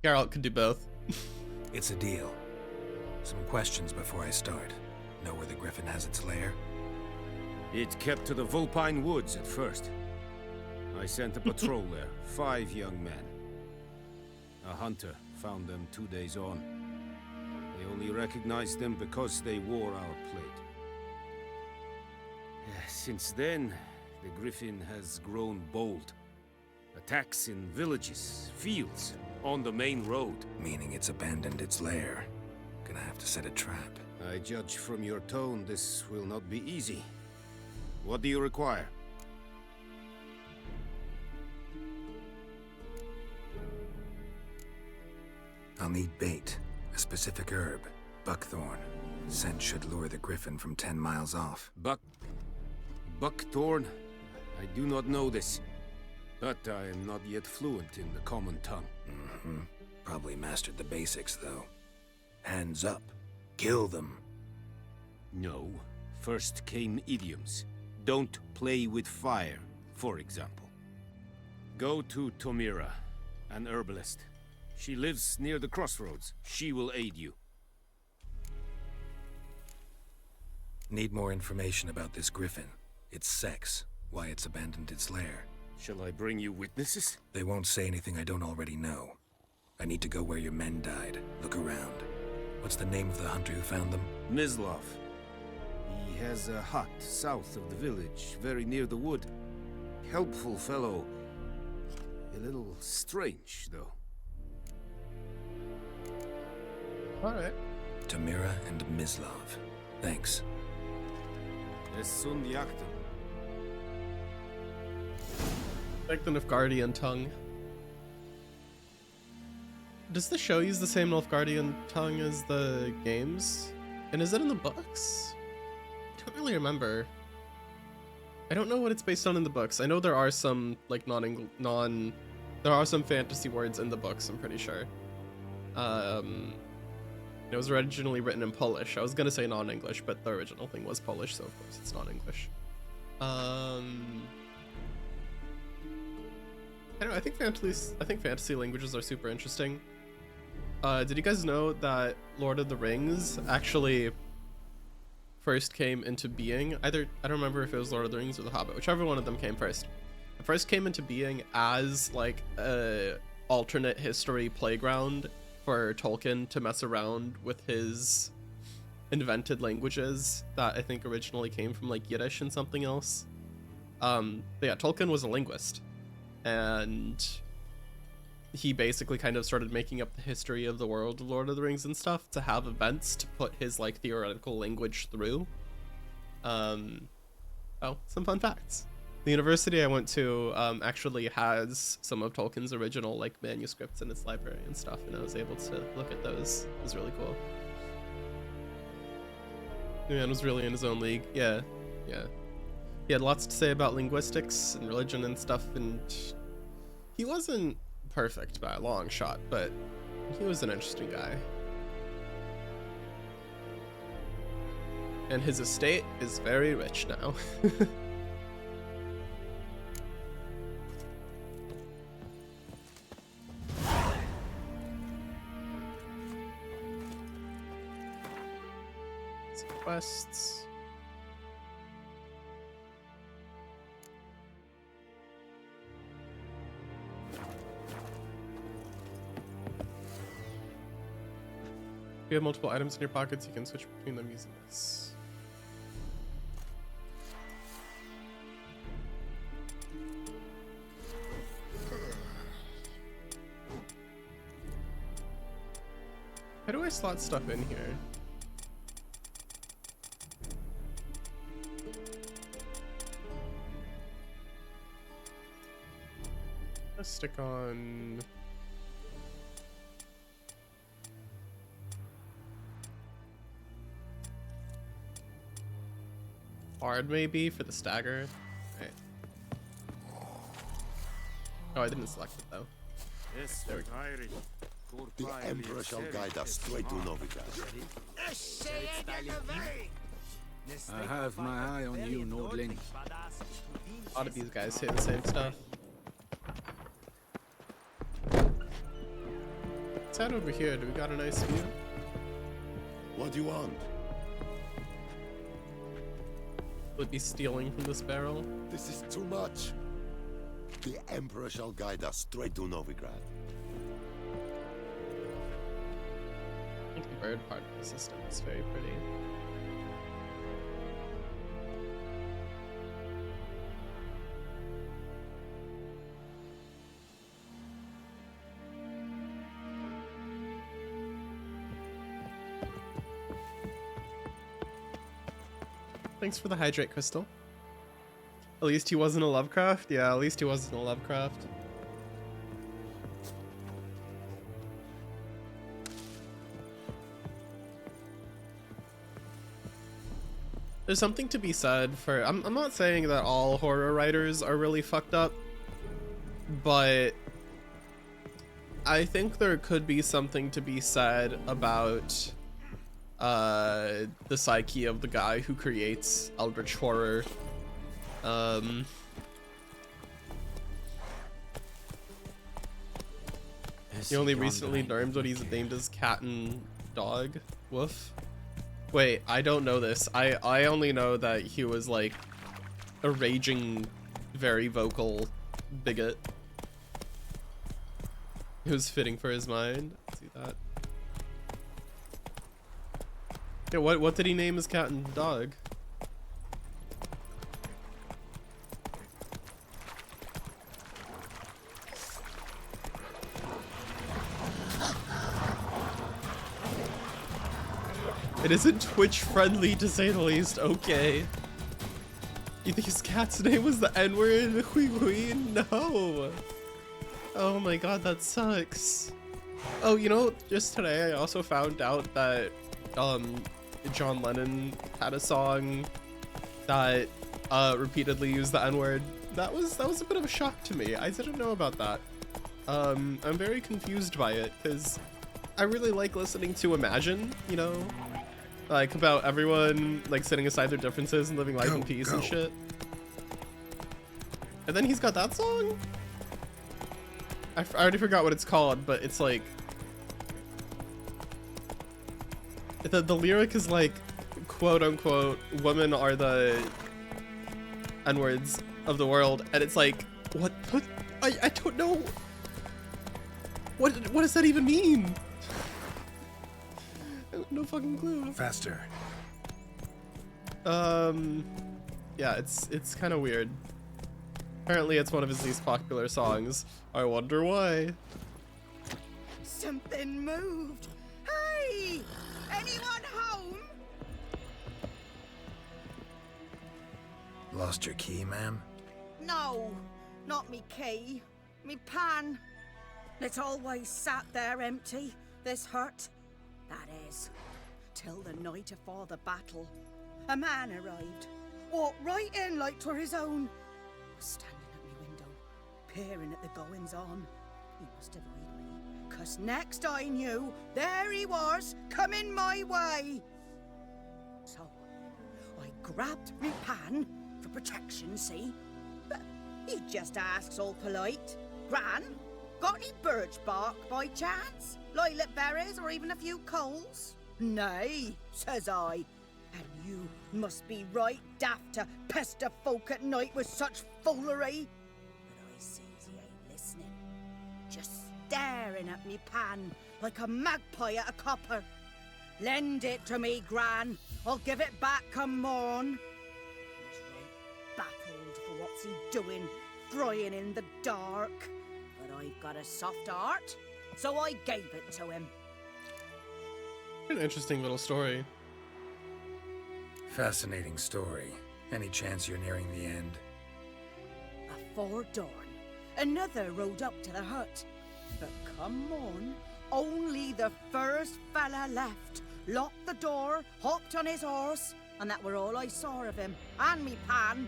Geralt could do both. It's a deal. Some questions before I start. Know where the griffin has its lair? It kept to the Vulpine Woods at first. I sent a patrol there, 5 young men. A hunter found them 2 days on. They only recognized them because they wore our plate. Since then, the griffin has grown bold. Attacks in villages, fields, on the main road. Meaning it's abandoned its lair. Gonna have to set a trap. I judge from your tone this will not be easy. What do you require? I'll need bait, a specific herb, buckthorn. Scent should lure the griffin from 10 miles off. Buckthorn? I do not know this, but I am not yet fluent in the common tongue. Probably mastered the basics, though. Hands up. Kill them. No. First came idioms. Don't play with fire, for example. Go to Tomira, an herbalist. She lives near the crossroads. She will aid you. Need more information about this griffin. Its sex, why it's abandoned its lair. Shall I bring you witnesses? They won't say anything I don't already know. I need to go where your men died. Look around. What's the name of the hunter who found them? Mislav. He has a hut south of the village, very near the wood. Helpful fellow. A little strange, though. Alright. Tomira and Mislav. Thanks. Like the Nilfgaardian tongue. Does the show use the same Nilfgaardian tongue as the games? And is it in the books? I don't really remember. I don't know what it's based on in the books. I know there are some like there are some fantasy words in the books, I'm pretty sure. It was originally written in Polish. I was gonna say non-English, but the original thing was Polish, so of course it's non-English. I don't know, I think fantasy languages are super interesting. Did you guys know that Lord of the Rings actually first came into being? I don't remember if it was Lord of the Rings or The Hobbit, whichever one of them came first. It first came into being as like a alternate history playground for Tolkien to mess around with his invented languages that I think originally came from like Yiddish and something else. But yeah, Tolkien was a linguist, and he basically kind of started making up the history of the world of Lord of the Rings and stuff to have events to put his like theoretical language through. Oh, some fun facts. The university I went to actually has some of Tolkien's original like manuscripts in its library and stuff, and I was able to look at those. It was really cool. The man was really in his own league. Yeah. He had lots to say about linguistics and religion and stuff, and he wasn't perfect by a long shot, but he was an interesting guy. And his estate is very rich now. some quests. If you have multiple items in your pockets, you can switch between them using this. How do I slot stuff in here? Let's stick on... hard maybe for the stagger. Right. Oh, I didn't select it though. There we go. The Emperor shall guide us straight to Novigrad. I have my eye on you, Nordling. A lot of these guys say the same stuff. What's that over here? Do we got a nice view? What do you want? Would be stealing from this barrel. This is too much. The Emperor shall guide us straight to Novigrad. I think the bird part of the system is very pretty. Thanks for the hydrate crystal. At least he wasn't a Lovecraft? Yeah, at least he wasn't a Lovecraft. There's something to be said for... I'm not saying that all horror writers are really fucked up, but I think there could be something to be said about the psyche of the guy who creates eldritch horror. He only recently learned what he's named as cat and dog. Woof. Wait, I don't know this. I only know that he was like a raging, very vocal bigot. It was fitting for his mind. See that? Yeah, what did he name his cat and dog? It isn't Twitch friendly to say the least. Okay. You think his cat's name was the N-word? Hui hui? No. Oh my god, that sucks. Oh, you know, just today I also found out that John Lennon had a song that repeatedly used the N-word. That was a bit of a shock to me. I didn't know about that. I'm very confused by it because I really like listening to Imagine, you know, like about everyone like setting aside their differences and living life in peace and shit. And then he's got that song? I already forgot what it's called, but it's like the lyric is like, quote unquote, women are the N-words of the world, and it's like, what I don't know. What does that even mean? I have no fucking clue. Faster. Yeah, it's kind of weird. Apparently it's one of his least popular songs. I wonder why. Something moved. Hey! Anyone home? Lost your key, ma'am? No, not me key. Me pan. It's always sat there empty, this hut. That is, till the night afore the battle. A man arrived, walked right in like 'twere his own. Was standing at me window, peering at the goings-on. He must have eyed me, 'cause next I knew, there he was, coming my way. So, I grabbed me pan, for protection, see? But he just asks all polite, Gran, got any birch bark by chance? Lilac berries or even a few coals? Nay, says I. And you must be right daft to pester folk at night with such foolery. But I sees he ain't listening. Just staring at me pan like a magpie at a copper. Lend it to me, Gran. I'll give it back come morn. He's right baffled for what's he doing, frying in the dark. But I've got a soft heart, so I gave it to him. An interesting little story. Fascinating story. Any chance you're nearing the end? Afore dawn, another rode up to the hut. But come on, only the first fella left. Locked the door, hopped on his horse, and that were all I saw of him. And me pan.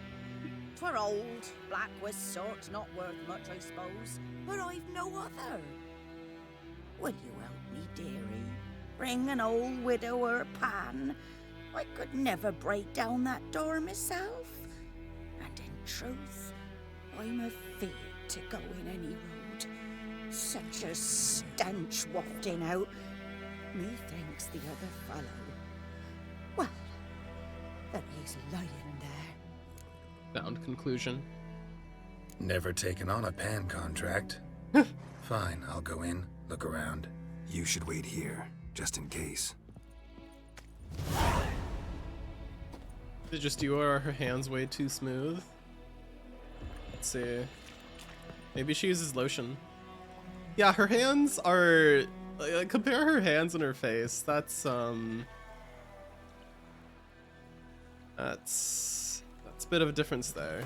'Twere old, black with sort, not worth much, I suppose. But I've no other. Will you help me, dearie? Bring an old widower, pan. I could never break down that door myself. And in truth, I'm afeard to go in any road. Such a stench wafting out. Methinks the other fellow, well, that he's lying there. Sound conclusion. Never taken on a pan contract. Fine, I'll go in, look around. You should wait here, just in case. Is it just you, or are her hands way too smooth? Let's see. Maybe she uses lotion. Yeah, her hands are... compare her hands and her face. That's a bit of a difference there.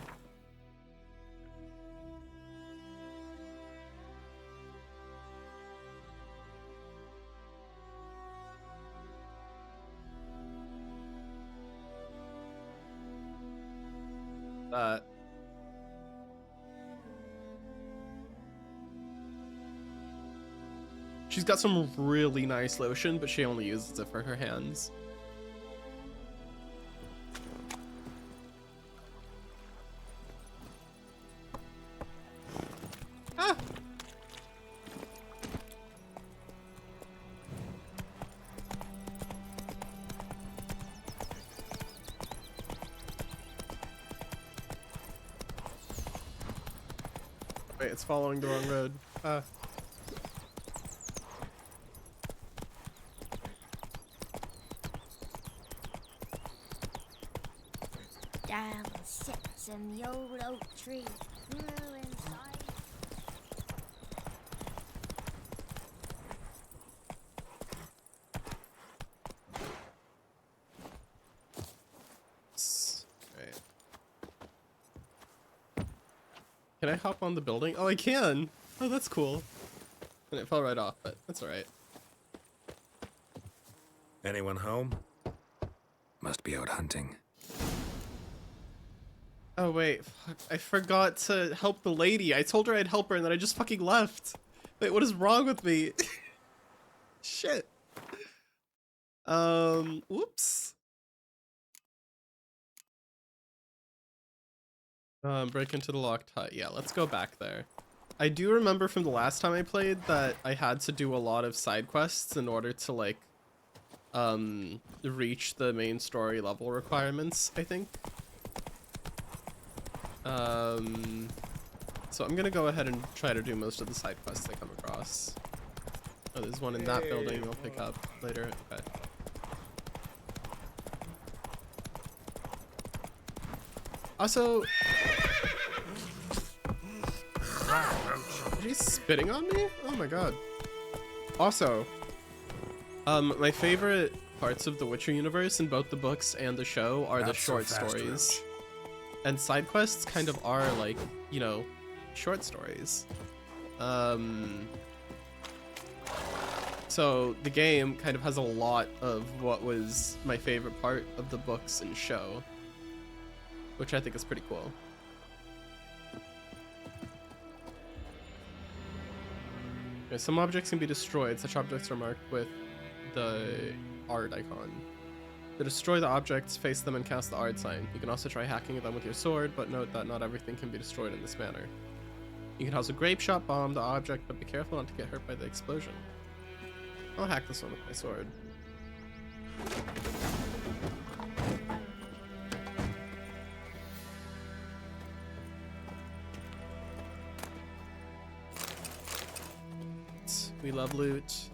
She's got some really nice lotion, but she only uses it for her hands. Ah! Wait, it's following the wrong road. Ah. Down sits in the old oak tree, grew inside. Right. Can I hop on the building? Oh, I can! Oh, that's cool. And it fell right off, but that's alright. Anyone home? Must be out hunting. Oh wait, fuck, I forgot to help the lady. I told her I'd help her and then I just fucking left. Wait, what is wrong with me? Shit. Whoops. Break into the locked hut. Yeah, let's go back there. I do remember from the last time I played that I had to do a lot of side quests in order to like reach the main story level requirements, I think. So I'm gonna go ahead and try to do most of the side quests I come across. Oh, there's one in that building I'll pick up later. Okay. Also, he's spitting on me? Oh my god. Also, my favorite parts of the Witcher universe in both the books and the show are the short stories. And side quests kind of are like, you know, short stories. So the game kind of has a lot of what was my favorite part of the books and show, which I think is pretty cool. Okay, some objects can be destroyed. Such objects are marked with the art icon. To destroy the objects, face them and cast the art sign. You can also try hacking them with your sword, but note that not everything can be destroyed in this manner. You can also grape shot bomb the object, but be careful not to get hurt by the explosion. I'll hack this one with my sword. love loot.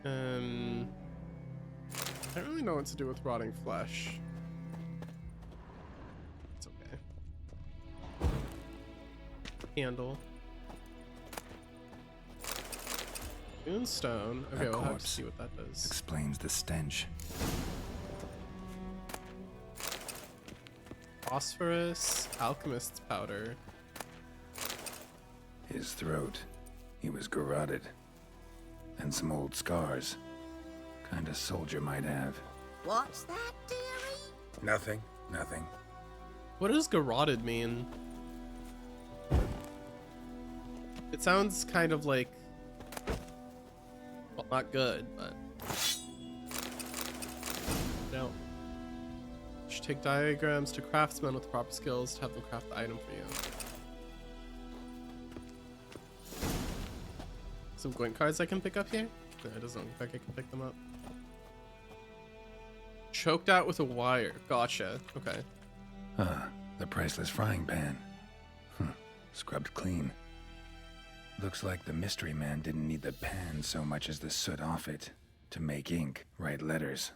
I don't really know what to do with rotting flesh. It's okay. Candle. Moonstone. Okay, we'll have to see what that does. Explains the stench. Phosphorus, alchemist's powder. His throat. He was garroted. And some old scars. Kind of soldier might have. What's that, dearie? Nothing. Nothing. What does garroted mean? It sounds kind of like, well, not good, but no. You should take diagrams to craftsmen with proper skills to have them craft the item for you. Some Gwent cards I can pick up here? No, it doesn't look like I can pick them up. Choked out with a wire. Gotcha. Okay. The priceless frying pan. Scrubbed clean. Looks like the mystery man didn't need the pan so much as the soot off it to make ink, write letters.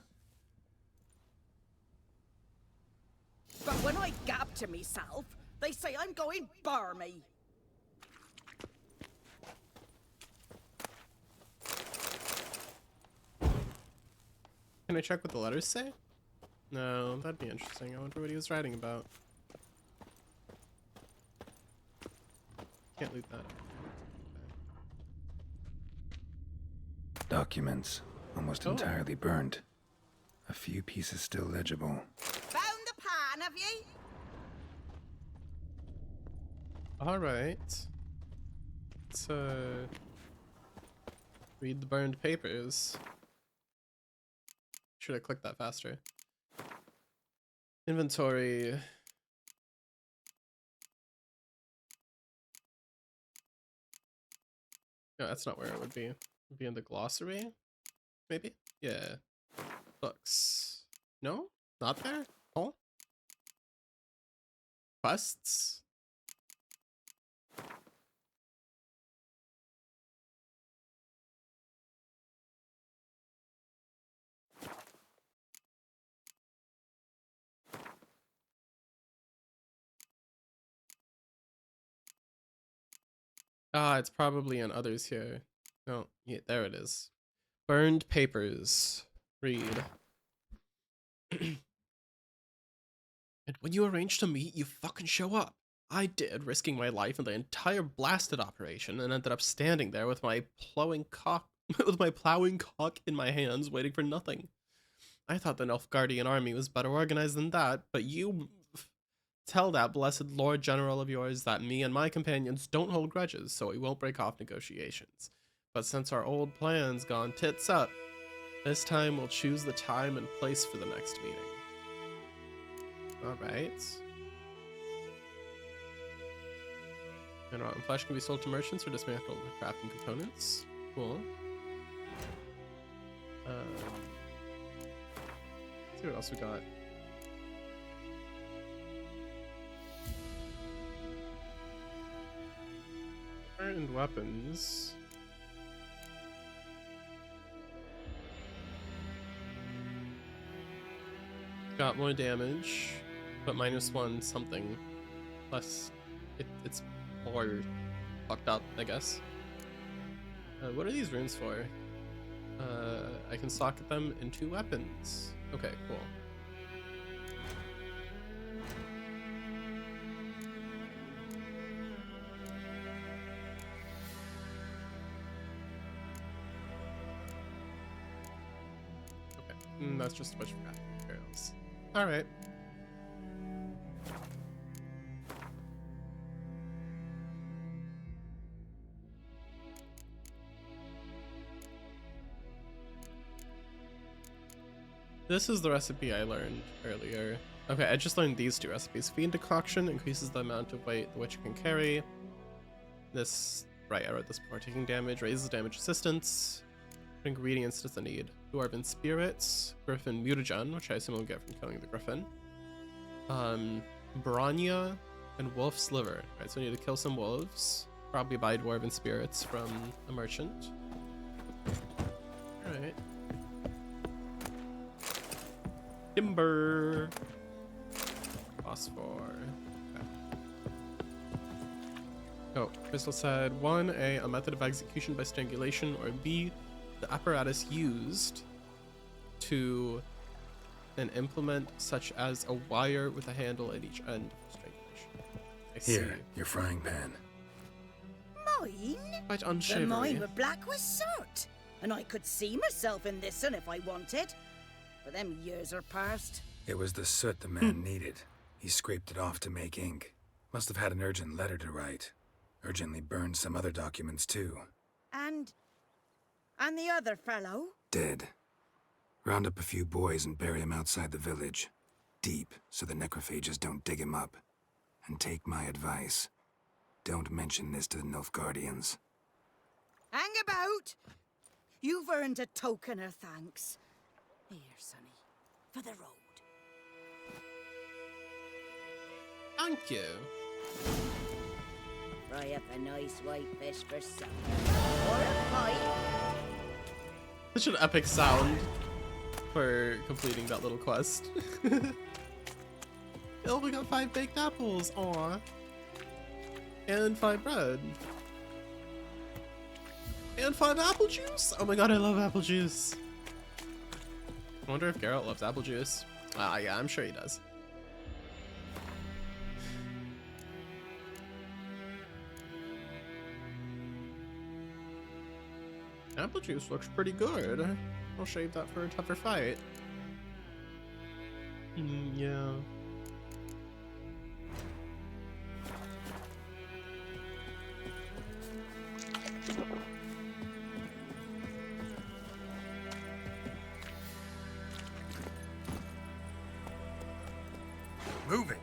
But when I gab to myself, they say I'm going barmy. Can I check what the letters say? No, that'd be interesting. I wonder what he was writing about. Can't loot that. Documents, almost entirely burned. A few pieces still legible. Found the pan, have you? Alright. Let's read the burned papers. Should have clicked that faster. Inventory. No, that's not where it would be. It would be in the glossary? Maybe? Yeah. Books. No? Not there? Oh? Quests? Ah, it's probably in others here. No, yeah, there it is. Burned papers. Read. And when you arrange to meet, you fucking show up. I did, risking my life in the entire blasted operation, and ended up standing there with my plowing cock in my hands, waiting for nothing. I thought the Nilfgaardian army was better organized than that, but you tell that blessed Lord General of yours that me and my companions don't hold grudges, so we won't break off negotiations. But since our old plan's gone tits up, this time we'll choose the time and place for the next meeting. Alright. And rotten flesh can be sold to merchants or dismantled with crafting components. Cool. Let's see what else we got. And weapons. Got more damage, but -1 something. Less. It's more fucked up, I guess. What are these runes for? I can socket them into weapons. Okay, cool. That's just a bunch of crafting materials. Alright. This is the recipe I learned earlier. Okay, I just learned these two recipes. Fiend decoction increases the amount of weight the witcher can carry. This, right, I wrote this before. Taking damage raises damage resistance. What ingredients does it need? Dwarven spirits, griffin mutagen, which I assume we'll get from killing the griffin. Branya, and wolf's liver. Right, so we need to kill some wolves. Probably buy dwarven spirits from a merchant. Alright. Timber. Phosphor. Okay. Oh, Crystal said 1A, a method of execution by strangulation, or B, the apparatus used to an implement such as a wire with a handle at each end of strangulation. I see. Here, your frying pan. Mine? Quite The unsavory. mine were black with soot, and I could see myself in this one if I wanted. But them years are past. It was the soot the man needed. He scraped it off to make ink. Must have had an urgent letter to write. Urgently burned some other documents too. And the other fellow? Dead. Round up a few boys and bury him outside the village. Deep, so the necrophages don't dig him up. And take my advice. Don't mention this to the Nilfgaardians. Hang about! You've earned a token of thanks. Here, sonny, for the road. Thank you. Fry up a nice white fish for supper. Or a pie. Such an epic sound for completing that little quest. Oh, we got 5 baked apples. Aw. And 5 bread. And 5 apple juice. Oh my god, I love apple juice. I wonder if Geralt loves apple juice. Yeah, I'm sure he does. Apple juice looks pretty good. I'll save that for a tougher fight. Yeah. Move it!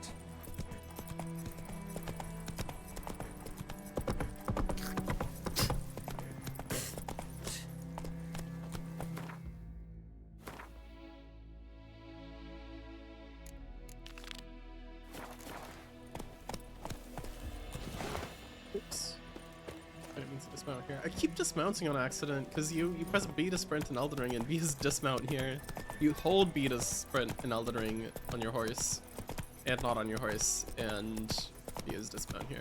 Oops. I didn't mean to dismount here. I keep dismounting on accident because you press B to sprint in Elden Ring and B is dismount here. You hold B to sprint in Elden Ring on your horse. And not on your horse, and B is dismount here.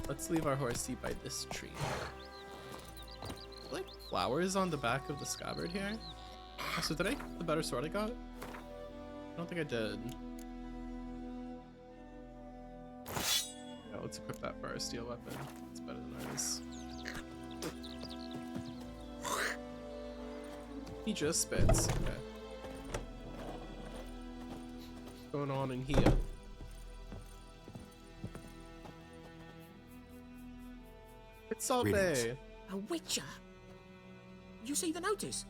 Let's leave our horse seat by this tree. Like flowers on the back of the scabbard here. So did I get the better sword I got? I don't think I did. Yeah, let's equip that for our steel weapon. It's better than ours. He just spits. Okay. Going on in here? It's all day. A witcher? You see the notice?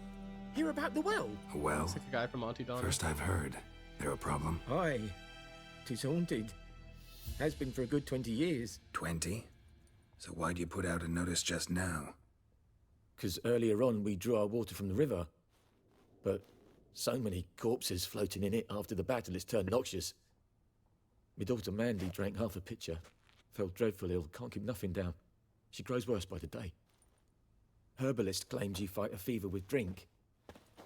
Hear about the well? A well? Looks like a guy from Monty Don. First I've heard. There a problem? Aye. 'Tis haunted. Has been for a good 20 years. 20? So why'd you put out a notice just now? 'Cause earlier on we drew our water from the river. But so many corpses floating in it after the battle, it's turned noxious. My daughter Mandy drank half a pitcher. Fell dreadful ill, can't keep nothing down. She grows worse by the day. Herbalist claims you fight a fever with drink.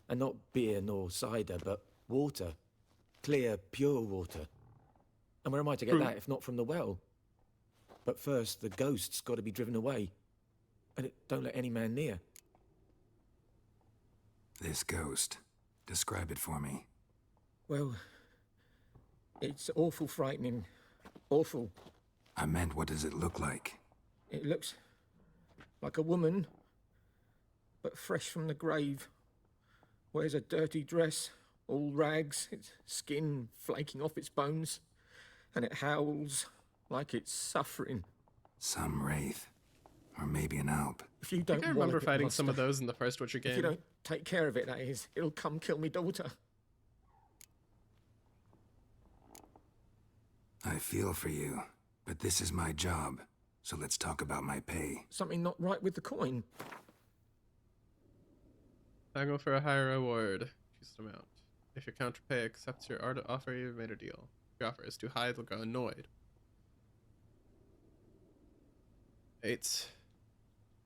And not beer nor cider, but water. Clear, pure water. And where am I to get that if not from the well? But first, the ghost's got to be driven away. And it don't let any man near. This ghost. Describe it for me. Well, it's awful frightening. Awful. I meant, what does it look like? It looks like a woman, but fresh from the grave. Wears a dirty dress, all rags, its skin flaking off its bones, and it howls like it's suffering. Some wraith. Or maybe an alp. If you don't I think I remember wallop it, fighting master, some of those in the first Witcher game. If you don't take care of it, that is, it'll come kill me daughter. I feel for you, but this is my job, so let's talk about my pay. Something not right with the coin. I go for a higher reward. Choose an amount. If your counterpay accepts your offer, you've made a deal. If your offer is too high, they'll go annoyed. Right.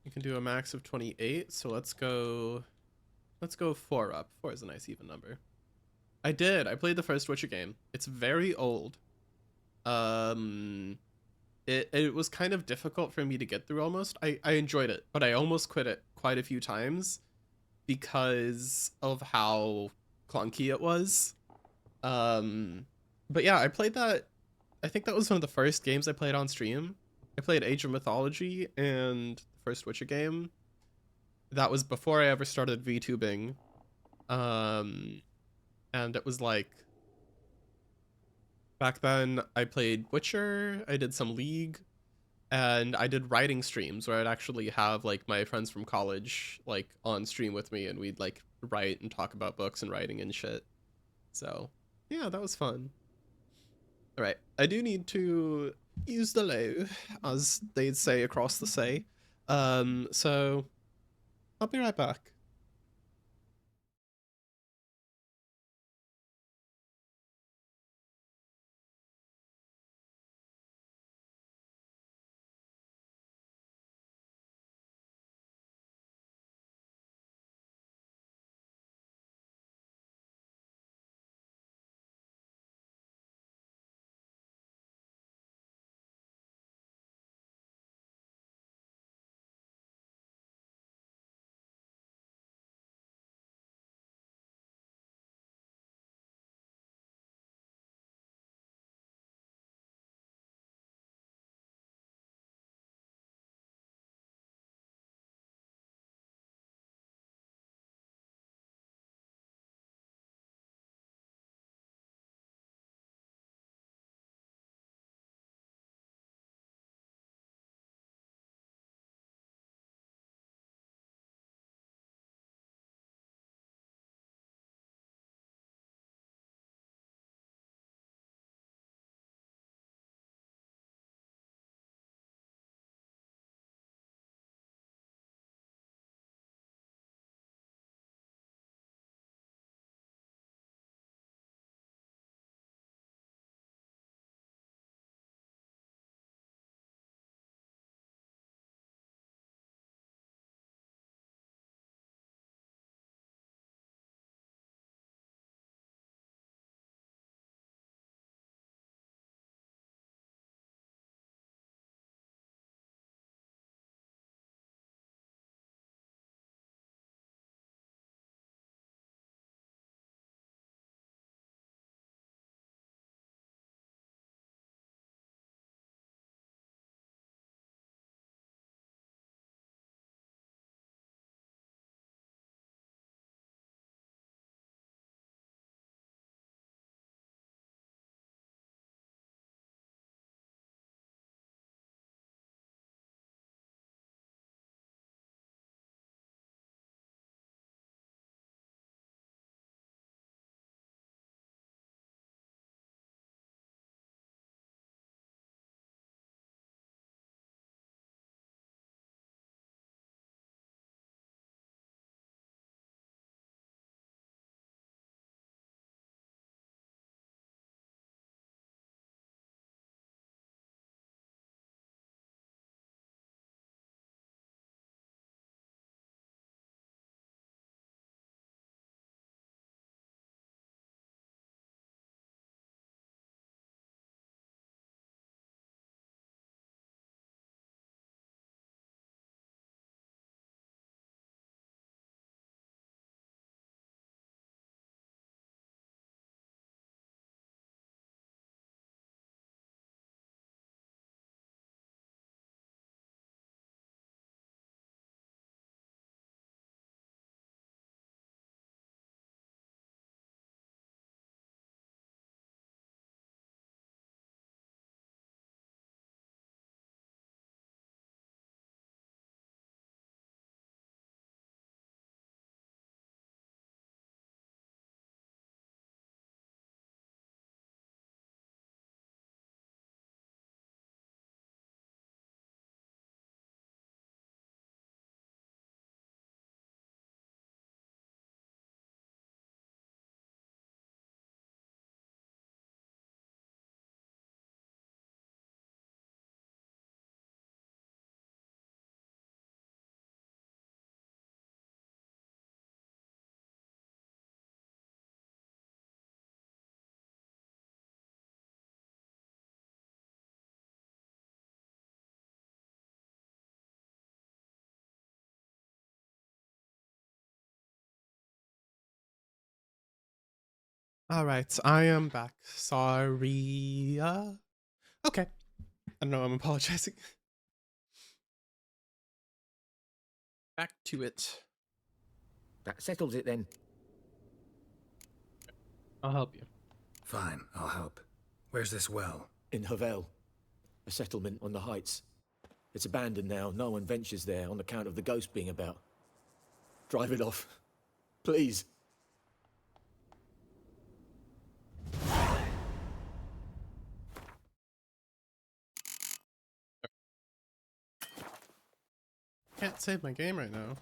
You can do a max of 28, so let's go 4 up. 4 is a nice even number. I played the first Witcher game. It's very old. It was kind of difficult for me to get through almost. I enjoyed it, but I almost quit it quite a few times because of how clunky it was. But yeah, I played that. I think that was one of the first games I played on stream. I played Age of Mythology and the first Witcher game. That was before I ever started VTubing. And it was like, back then I played Witcher, I did some League, and I did writing streams where I'd actually have like my friends from college like on stream with me, and we'd like write and talk about books and writing and shit. So yeah, that was fun. All right, I do need to use the loo, as they'd say across the sea. So I'll be right back. Alright, I am back. Sorry. Okay. I don't know, I'm apologizing. Back to it. That settles it then. I'll help you. Fine, I'll help. Where's this well? In Havel, a settlement on the heights. It's abandoned now. No one ventures there on account of the ghost being about. Drive it off. Please. Can't save my game right now.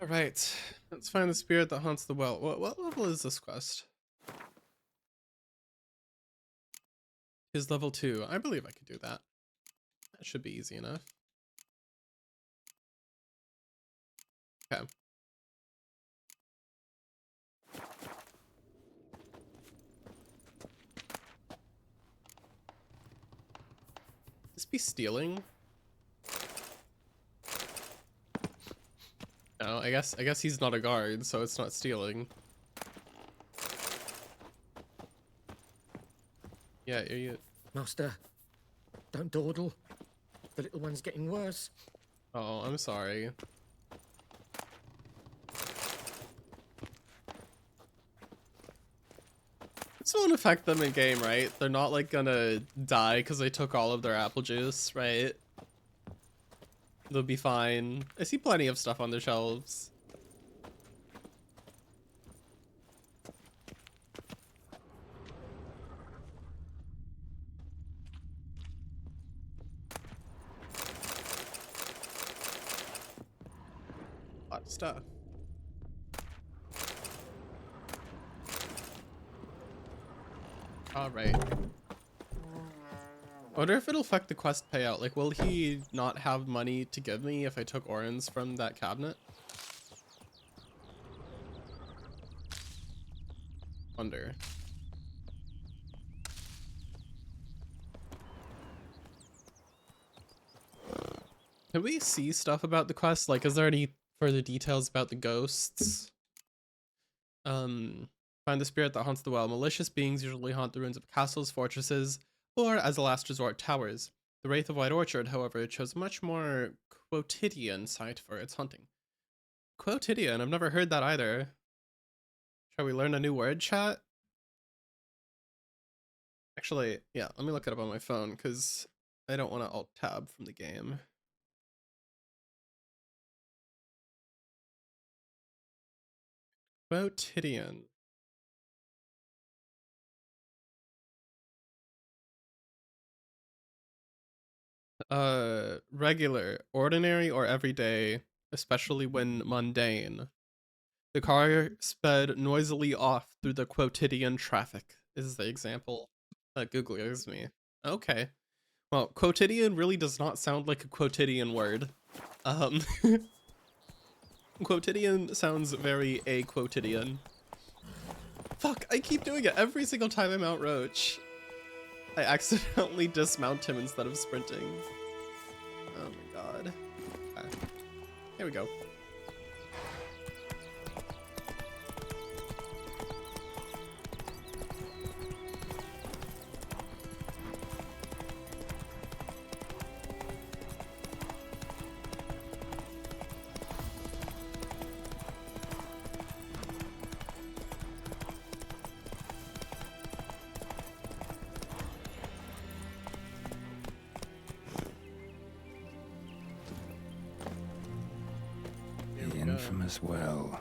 Alright, let's find the spirit that haunts the well. What level is this quest? Is level 2. I believe I could do that. That should be easy enough. Okay. This be stealing? No, I guess he's not a guard, so it's not stealing. Yeah, idiot. Master, don't dawdle. The little one's getting worse. Oh, I'm sorry. This won't affect them in game, right? They're not like gonna die because they took all of their apple juice, right? They'll be fine. I see plenty of stuff on the shelves. A lot of stuff. Alright. I wonder if it'll affect the quest payout. Like, will he not have money to give me if I took Orin's from that cabinet? Wonder. Can we see stuff about the quest? Like, is there any further details about the ghosts? Find the spirit that haunts the well. Malicious beings usually haunt the ruins of castles, fortresses, or, as a last resort, towers. The Wraith of White Orchard, however, chose a much more quotidian site for its hunting. Quotidian? I've never heard that either. Shall we learn a new word, chat? Actually, yeah, let me look it up on my phone, because I don't want to alt-tab from the game. Quotidian. Regular, ordinary, or everyday, especially when mundane. The car sped noisily off through the quotidian traffic, is the example that Google gives me. Okay. Well, quotidian really does not sound like a quotidian word. Quotidian sounds very a-quotidian. Fuck, I keep doing it every single time I'm out Roach. I accidentally dismount him instead of sprinting. Oh my god. Okay. Here we go. Infamous well.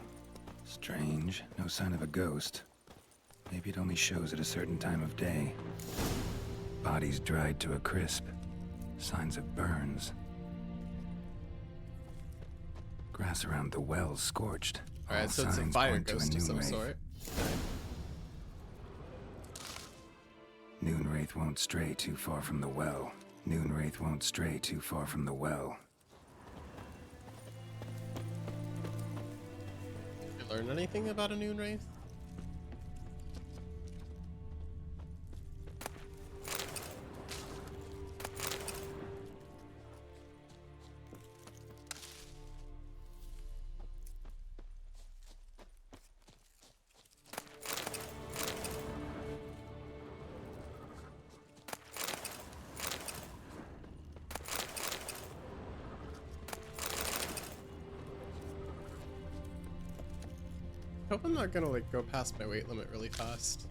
Strange. No sign of a ghost. Maybe it only shows at a certain time of day. Bodies dried to a crisp. Signs of burns. Grass around the well scorched. Alright, so it's a fire ghost of some sort. Noon Wraith won't stray too far from the well. Noon Wraith won't stray too far from the well. Learn anything about a Noon Wraith? hope I'm not gonna like go past my weight limit really fast.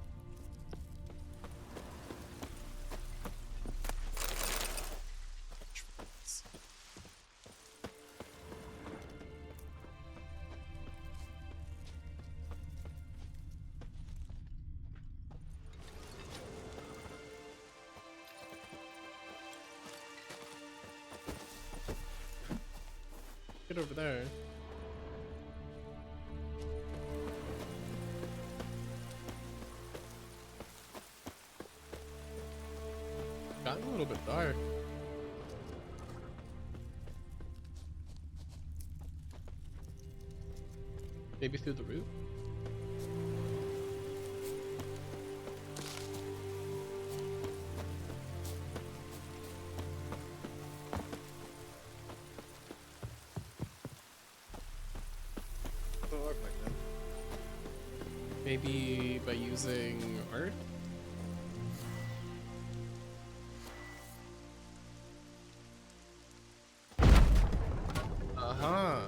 Get over there. Gotten a little bit dark. Maybe through the roof? Doesn't look like that. Maybe by using art? Uh-huh.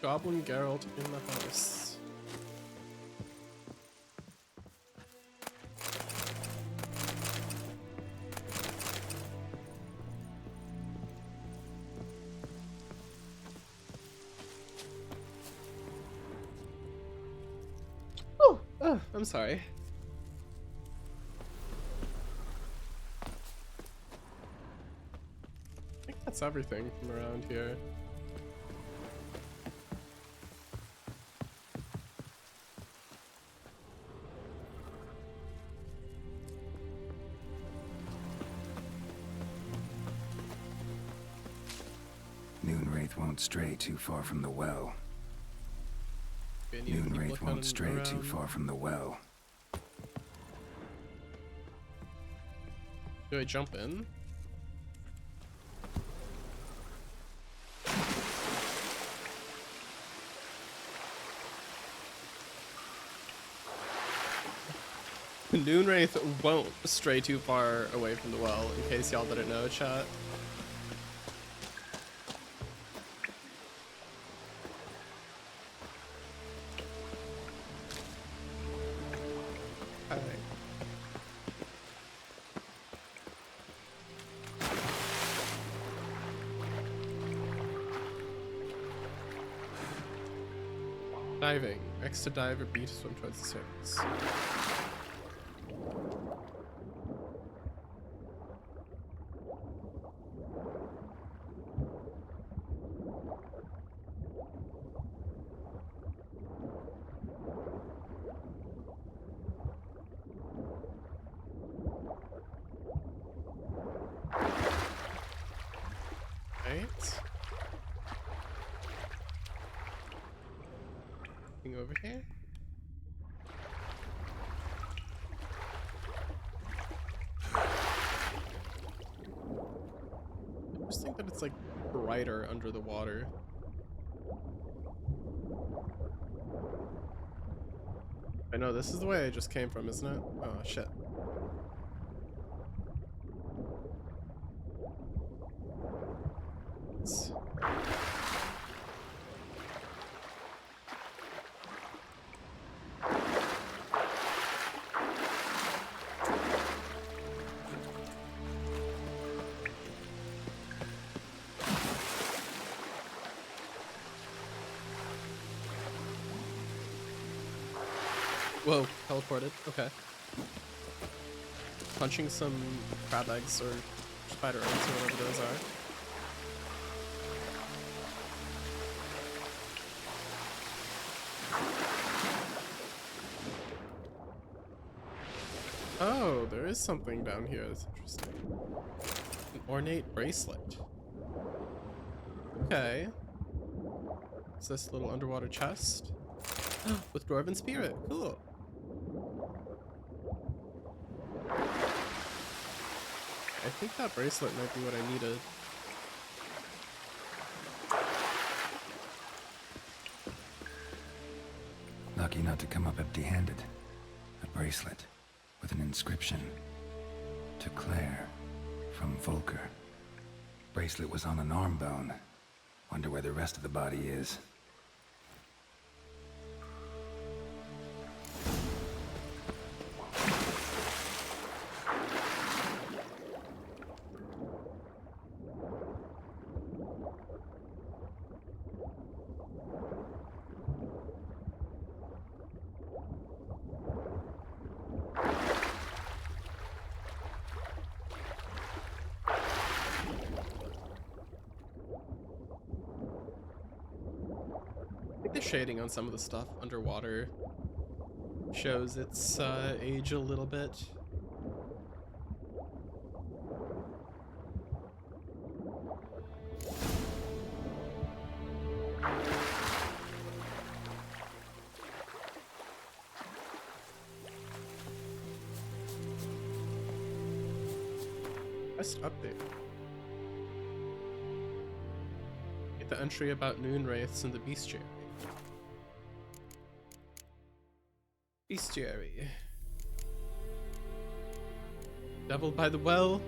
Goblin Geralt in the house. Oh, I'm sorry. I think that's everything from around here. Moonwraith won't stray too far from the well. Moonwraith won't stray too far from the well. Do I jump in? Moonwraith won't stray too far away from the well, in case y'all didn't know, chat. Diving. X to dive or B to swim towards the surface. Right. Over here. I just think that it's like brighter under the water. I know this is the way I just came from, isn't it? Oh shit. Whoa, teleported. Okay. Punching some crab eggs or spider eggs or whatever those are. Oh, there is something down here that's interesting. An ornate bracelet. Okay. Is this little underwater chest? With Dwarven Spirit. Cool. I think that bracelet might be what I needed. not to come up empty-handed. A bracelet with an inscription. To Claire, from Volker. Bracelet was on an arm bone. Wonder where the rest of the body is. The shading on some of the stuff underwater shows its age a little bit. Quest update. Get the entry about noon wraiths in the bestiary. Bestiary. Devil by the Well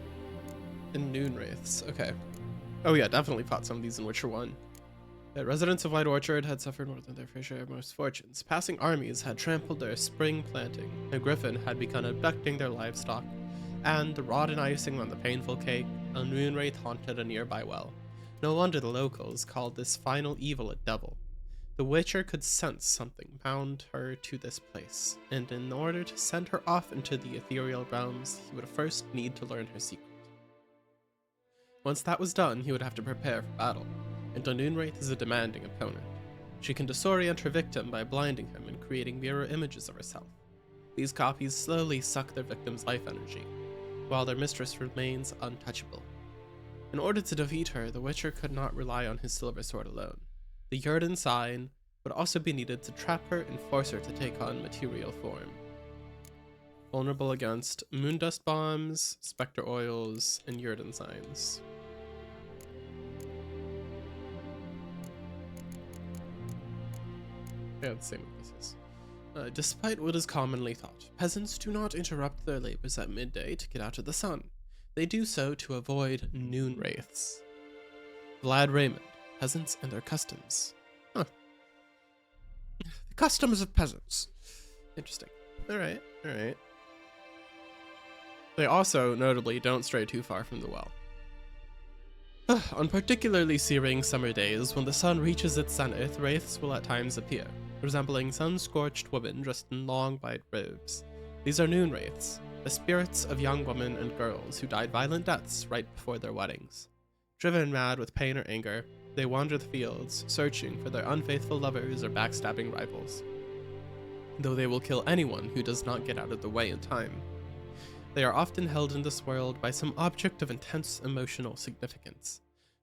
and noon wraiths. Okay. Oh yeah, definitely fought some of these in Witcher 1. The residents of White Orchard had suffered more than their fair share of misfortunes. Passing armies had trampled their spring planting. A griffin had begun abducting their livestock, and the rotten icing on the painful cake, a noon wraith haunted a nearby well. No wonder the locals called this final evil a devil. The Witcher could sense something bound her to this place, and in order to send her off into the ethereal realms, he would first need to learn her secret. Once that was done, he would have to prepare for battle, and Noonwraith is a demanding opponent. She can disorient her victim by blinding him and creating mirror images of herself. These copies slowly suck their victim's life energy, while their mistress remains untouchable. In order to defeat her, the Witcher could not rely on his silver sword alone. The Yurden sign would also be needed to trap her and force her to take on material form. Vulnerable against moondust bombs, specter oils, and Yurden signs. Yeah, the same with this. Despite what is commonly thought, peasants do not interrupt their labors at midday to get out of the sun. They do so to avoid noon wraiths. Vlad Raymond. Peasants and their customs. Huh. The customs of peasants. Interesting. Alright, alright. They also, notably, don't stray too far from the well. On particularly searing summer days, when the sun reaches its zenith, wraiths will at times appear, resembling sun-scorched women dressed in long white robes. These are noon wraiths, the spirits of young women and girls who died violent deaths right before their weddings. Driven mad with pain or anger, they wander the fields, searching for their unfaithful lovers or backstabbing rivals, though they will kill anyone who does not get out of the way in time. They are often held in this world by some object of intense emotional significance.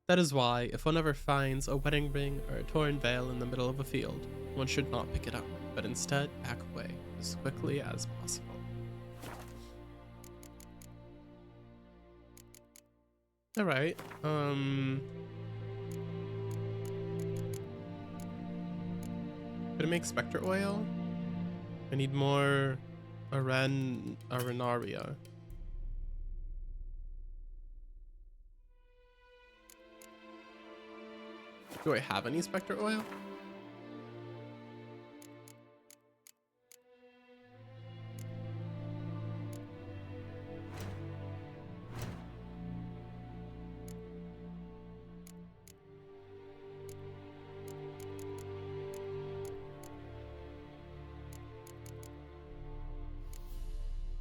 That is why, if one ever finds a wedding ring or a torn veil in the middle of a field, one should not pick it up, but instead back away as quickly as possible. Alright, Could I make specter oil? I need more arenaria. Do I have any specter oil?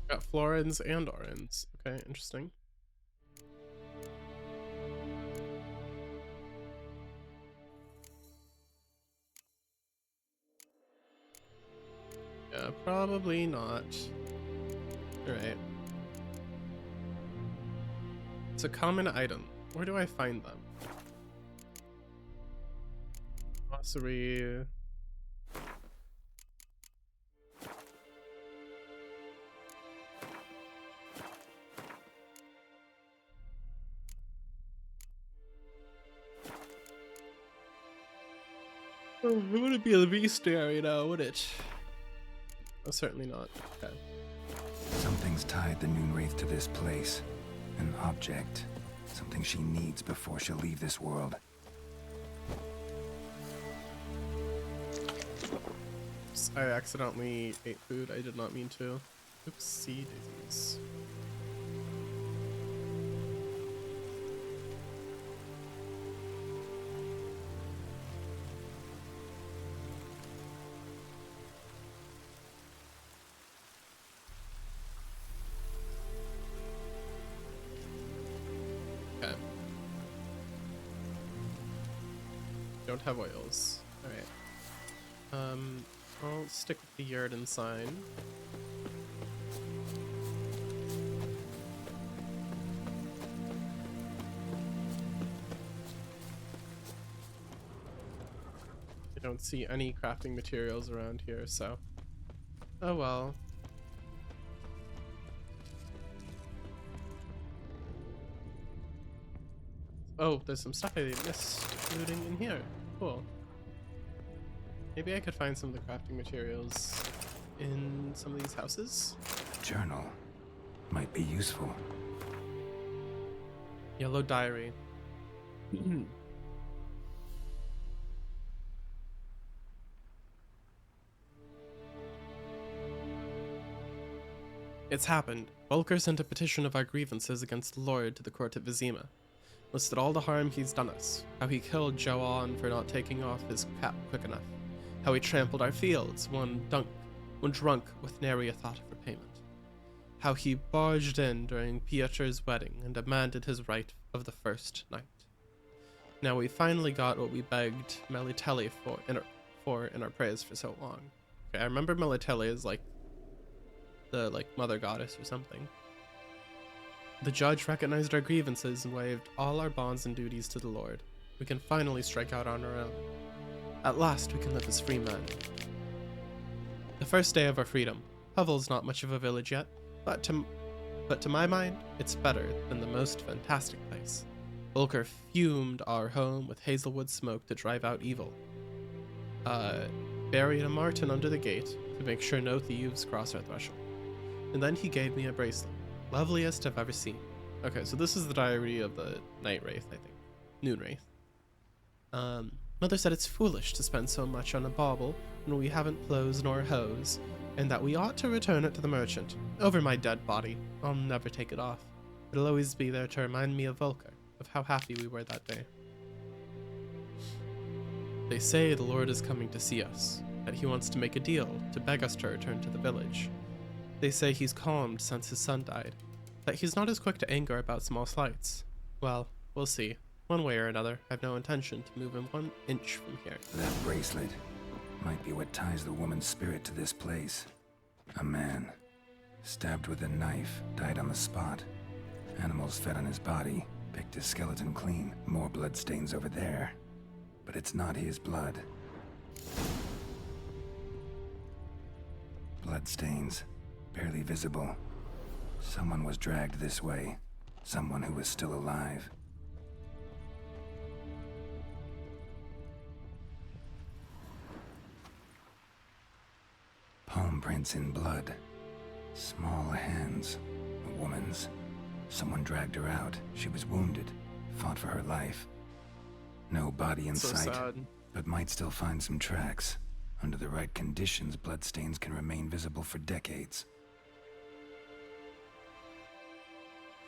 Got florins and orins. Okay, interesting. Yeah, probably not. Alright. It's a common item. Where do I find them? Glossary. It wouldn't be the bestiary now, would it? Oh, certainly not. Okay. Something's tied the Noonwraith to this place. An object. Something she needs before she'll leave this world. I accidentally ate food. I did not mean to. Oopsie daisies. Okay. Don't have oils. Alright. I'll stick with the Yurden sign. I don't see any crafting materials around here, so... Oh well. Oh, there's some stuff I missed looting in here. Cool. Maybe I could find some of the crafting materials in some of these houses. Journal. Might be useful. Yellow diary. It's happened. Volker sent a petition of our grievances against the Lord to the court at Vizima. Listed all the harm he's done us. How he killed Joan for not taking off his cap quick enough. How he trampled our fields, one drunk with nary a thought for payment. How he barged in during Pietr's wedding and demanded his right of the first night. Now we finally got what we begged Melitele for in our prayers for so long. Okay, I remember Melitele is like the mother goddess or something. The judge recognized our grievances and waived all our bonds and duties to the Lord. We can finally strike out on our own. At last we can live as free men. The first day of our freedom. Hovel's not much of a village yet, but to my mind, it's better than the most fantastic place. Volker fumed our home with hazelwood smoke to drive out evil. Buried a marten under the gate to make sure no thieves cross our threshold. And then he gave me a bracelet. Loveliest I've ever seen. Okay, so this is the diary of the Night Wraith, I think. Noonwraith. Mother said it's foolish to spend so much on a bauble when we haven't clothes nor hose, and that we ought to return it to the merchant. Over my dead body. I'll never take it off. It'll always be there to remind me of Volker, of how happy we were that day. They say the Lord is coming to see us, that he wants to make a deal, to beg us to return to the village. They say he's calmed since his son died, that he's not as quick to anger about small slights. Well, we'll see. One way or another, I've no intention to move him 1 inch from here. That bracelet might be what ties the woman's spirit to this place. A man, stabbed with a knife, died on the spot. Animals fed on his body, picked his skeleton clean. More bloodstains over there. But it's not his blood. Bloodstains, barely visible. Someone was dragged this way. Someone who was still alive. Palm prints in blood. Small hands. A woman's. Someone dragged her out. She was wounded. Fought for her life. No body in sight, but might still find some tracks. Under the right conditions, bloodstains can remain visible for decades.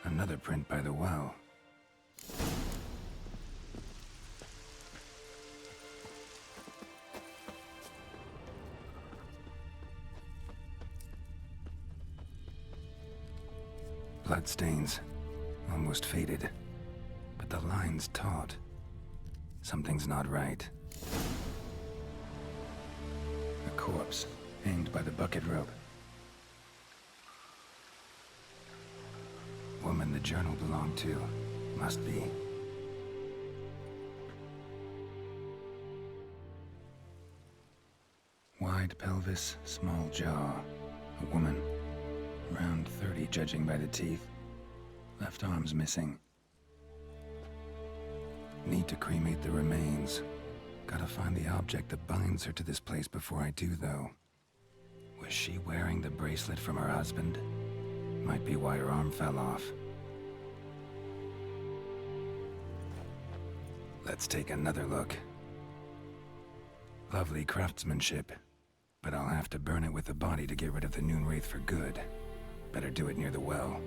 Another print by the well. Bloodstains, almost faded, but the line's taut. Something's not right. A corpse, hanged by the bucket rope. Woman the journal belonged to, must be. Wide pelvis, small jaw. A woman. Around 30, judging by the teeth. Left arm's missing. Need to cremate the remains. Gotta find the object that binds her to this place before I do, though. Was she wearing the bracelet from her husband? Might be why her arm fell off. Let's take another look. Lovely craftsmanship, but I'll have to burn it with the body to get rid of the Noon Wraith for good. Better do it near the well.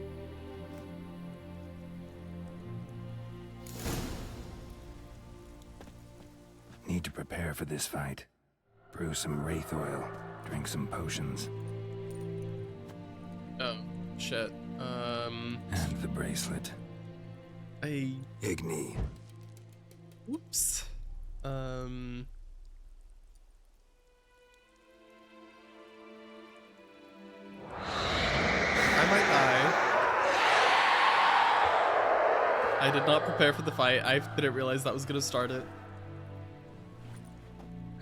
Need to prepare for this fight. Brew some wraith oil, drink some potions. Oh, shit. And the bracelet. Igni. Oops. I might die. I did not prepare for the fight. I didn't realize that was gonna start it.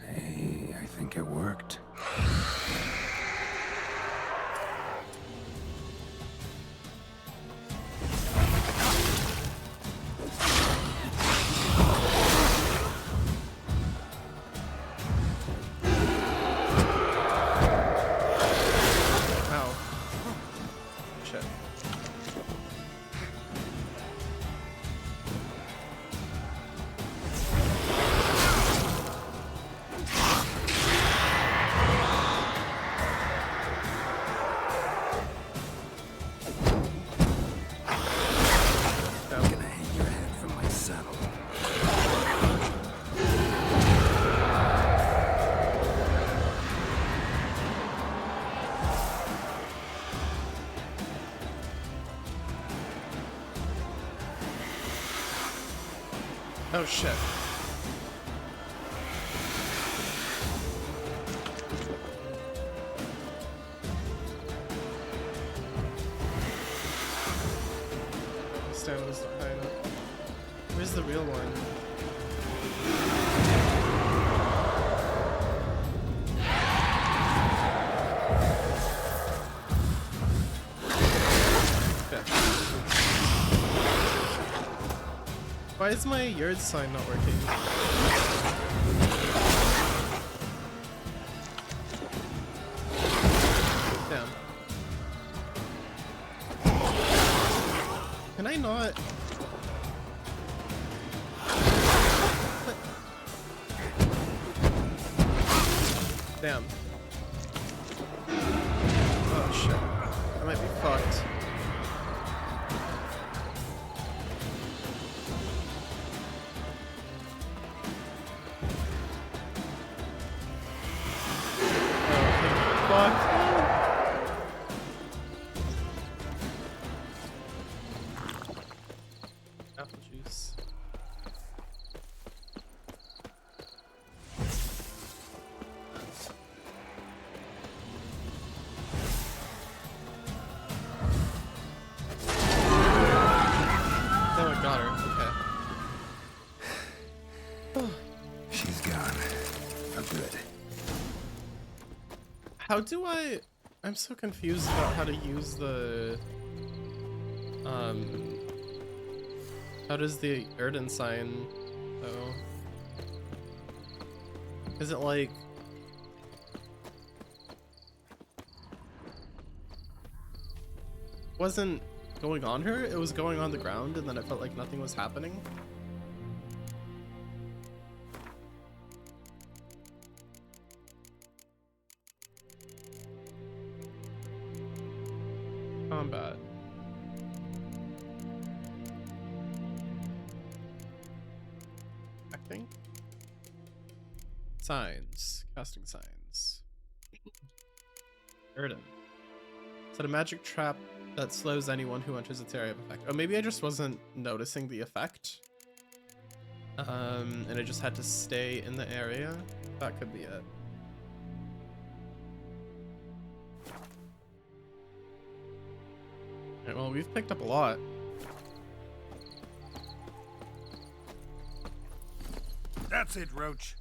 Hey, I think it worked. Oh shit. Stamina's not high enough. Where's the real one? Why is my yard sign not working? Damn. Can I not? What? Damn. Oh shit. I might be fucked. Apple juice. Oh, I got her. Okay. She's gone. For good. How do I... I'm so confused about how to use the... How does the Erden sign, though? Is it like... Wasn't going on her? It was going on the ground, and then it felt like nothing was happening? Combat. Acting? Signs. Casting signs. Erden. Set a magic trap that slows anyone who enters its area of effect. Oh, maybe I just wasn't noticing the effect. And I just had to stay in the area. That could be it. Alright, well, we've picked up a lot. That's it, Roach.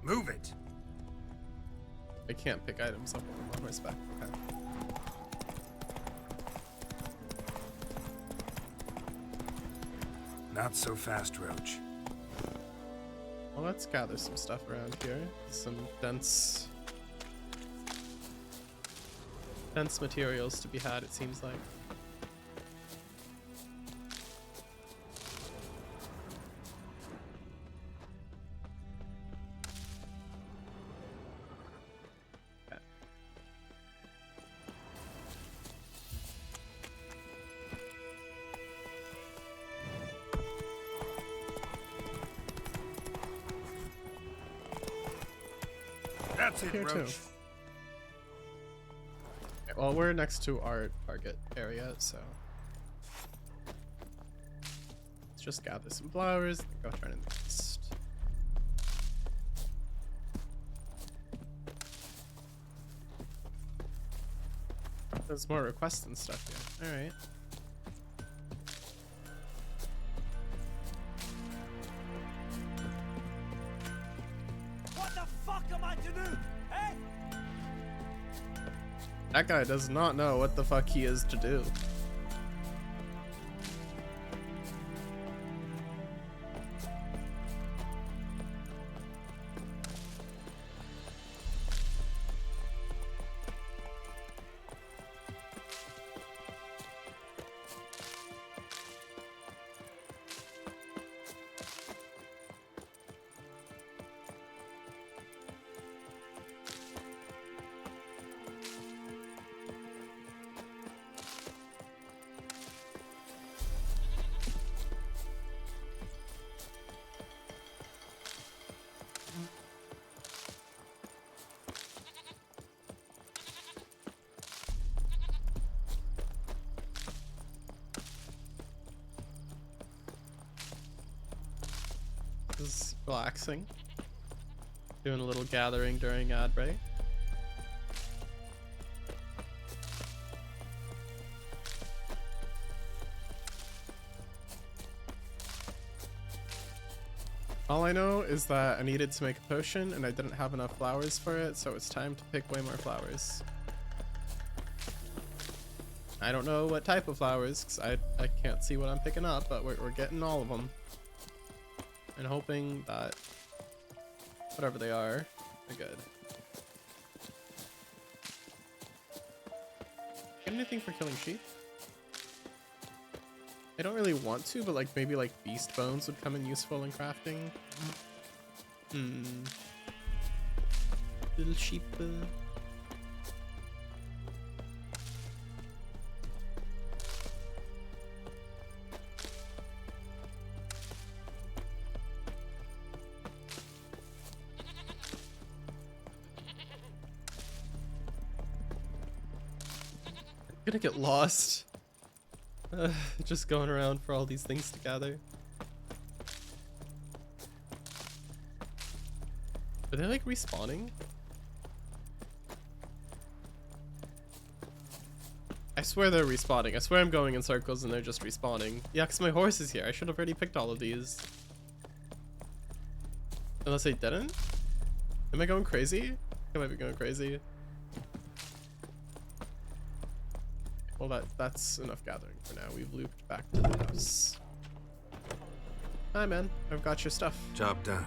Move it. I can't pick items up when I'm on horseback. Okay. Not so fast, Roach. Well, let's gather some stuff around here. Some dense materials to be had, it seems like. That's it, Here too. Roach. Okay, well, we're next to our target area, so let's just gather some flowers. Go turn in the mist. There's more requests and stuff here. All right. What the fuck am I to do? Eh? That guy does not know what the fuck he is to do. Is relaxing. Doing a little gathering during ad break. All I know is that I needed to make a potion and I didn't have enough flowers for it, so it's time to pick way more flowers. I don't know what type of flowers, because I can't see what I'm picking up, but we're getting all of them. And hoping that whatever they are good. Get anything for killing sheep? I don't really want to, but like maybe like beast bones would come in useful in crafting. Little sheep. Gonna get lost. Just going around for all these things to gather. Are they like respawning? I swear they're respawning. I swear I'm going in circles and they're just respawning. Yeah, because my horse is here. I should have already picked all of these. Unless I didn't? Am I going crazy? I might be going crazy. Well, that's enough gathering for now. We've looped back to the house. Hi, man. I've got your stuff. Job done.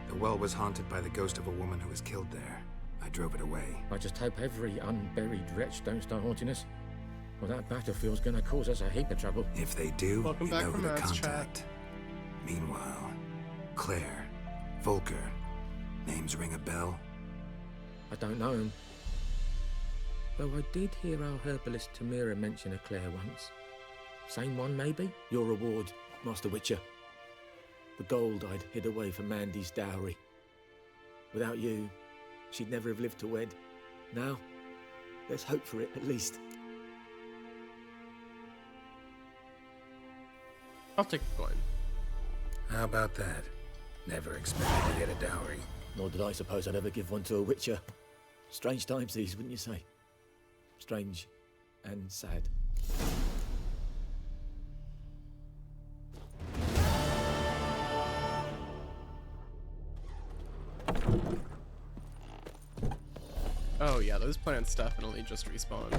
The well was haunted by the ghost of a woman who was killed there. I drove it away. I just hope every unburied wretch don't start haunting us. Well, that battlefield's gonna cause us a heap of trouble. If they do, Welcome you back know from who to Matt's contact. Meanwhile, Claire, Volker, names ring a bell? I don't know him. Though I did hear our herbalist Tamira mention a Claire once. Same one, maybe? Your reward, Master Witcher. The gold I'd hid away for Mandy's dowry. Without you, she'd never have lived to wed. Now, there's hope for it, at least. I'll take the coin. How about that? Never expected to get a dowry. Nor did I suppose I'd ever give one to a Witcher. Strange times these, wouldn't you say? Strange and sad. Oh yeah, those plants definitely just respawn.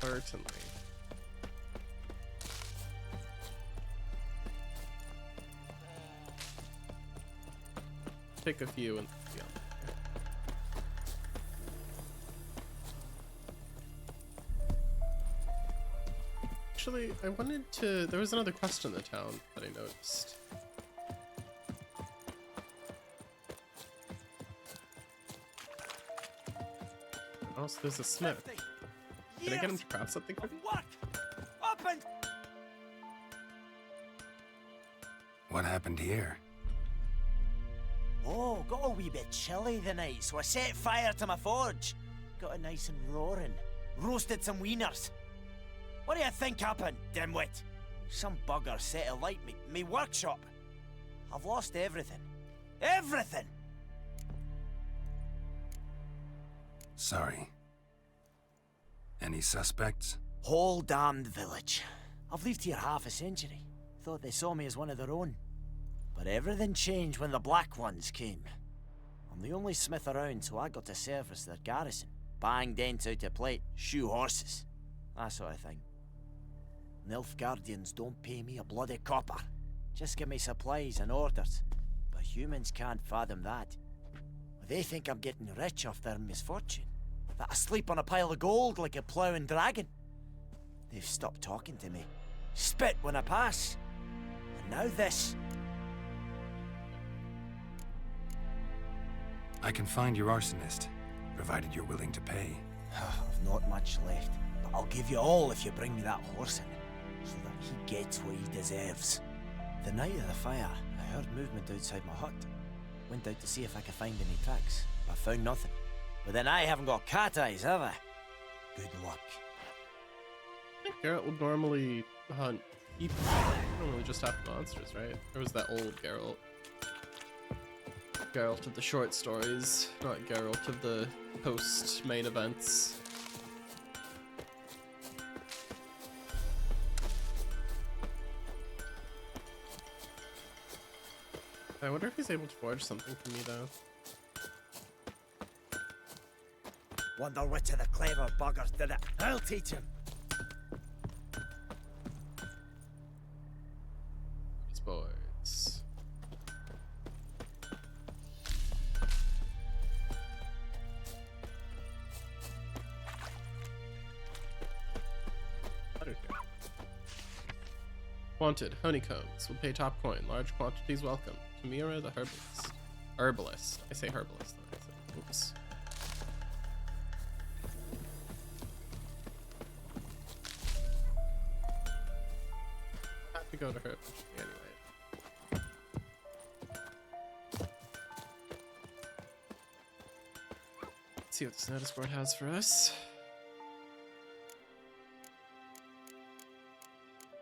Certainly. Take a few and yeah. Actually, I wanted to. There was another quest in the town that I noticed. Oh, so there's a smith. Can I get him to craft something for me? Open! What happened here? Oh, got a wee bit chilly the night, so I set fire to my forge. Got it nice and roaring. Roasted some wieners. What do you think happened, dimwit? Some bugger set alight me workshop. I've lost everything. Everything! Sorry. Any suspects? Whole damned village. I've lived here half a century. Thought they saw me as one of their own. But everything changed when the Black Ones came. I'm the only smith around, so I got to service their garrison. Bang dents out of plate, shoe horses. That sort of thing. Nilfgaardians don't pay me a bloody copper. Just give me supplies and orders. But humans can't fathom that. They think I'm getting rich off their misfortune. That I sleep on a pile of gold like a ploughing dragon. They've stopped talking to me. Spit when I pass. And now this. I can find your arsonist, provided you're willing to pay. I've not much left, but I'll give you all if you bring me that horse in, so that he gets what he deserves. The night of the fire, I heard movement outside my hut. Went out to see if I could find any tracks, but found nothing. But then I haven't got cat eyes, have I? Good luck. I think Geralt would normally hunt people. You don't really just have monsters, right? Or was that old Geralt? Geralt of the short stories, not Geralt of the post-main events. I wonder if he's able to forge something for me, though. Wonder which of the clever buggers did it. I'll teach him. Sports. Wanted, honeycombs. Will pay top coin. Large quantities welcome. Tamira the herbalist. Herbalist. I say herbalist. Oops. Have to go to her anyway. Let's see what this notice board has for us.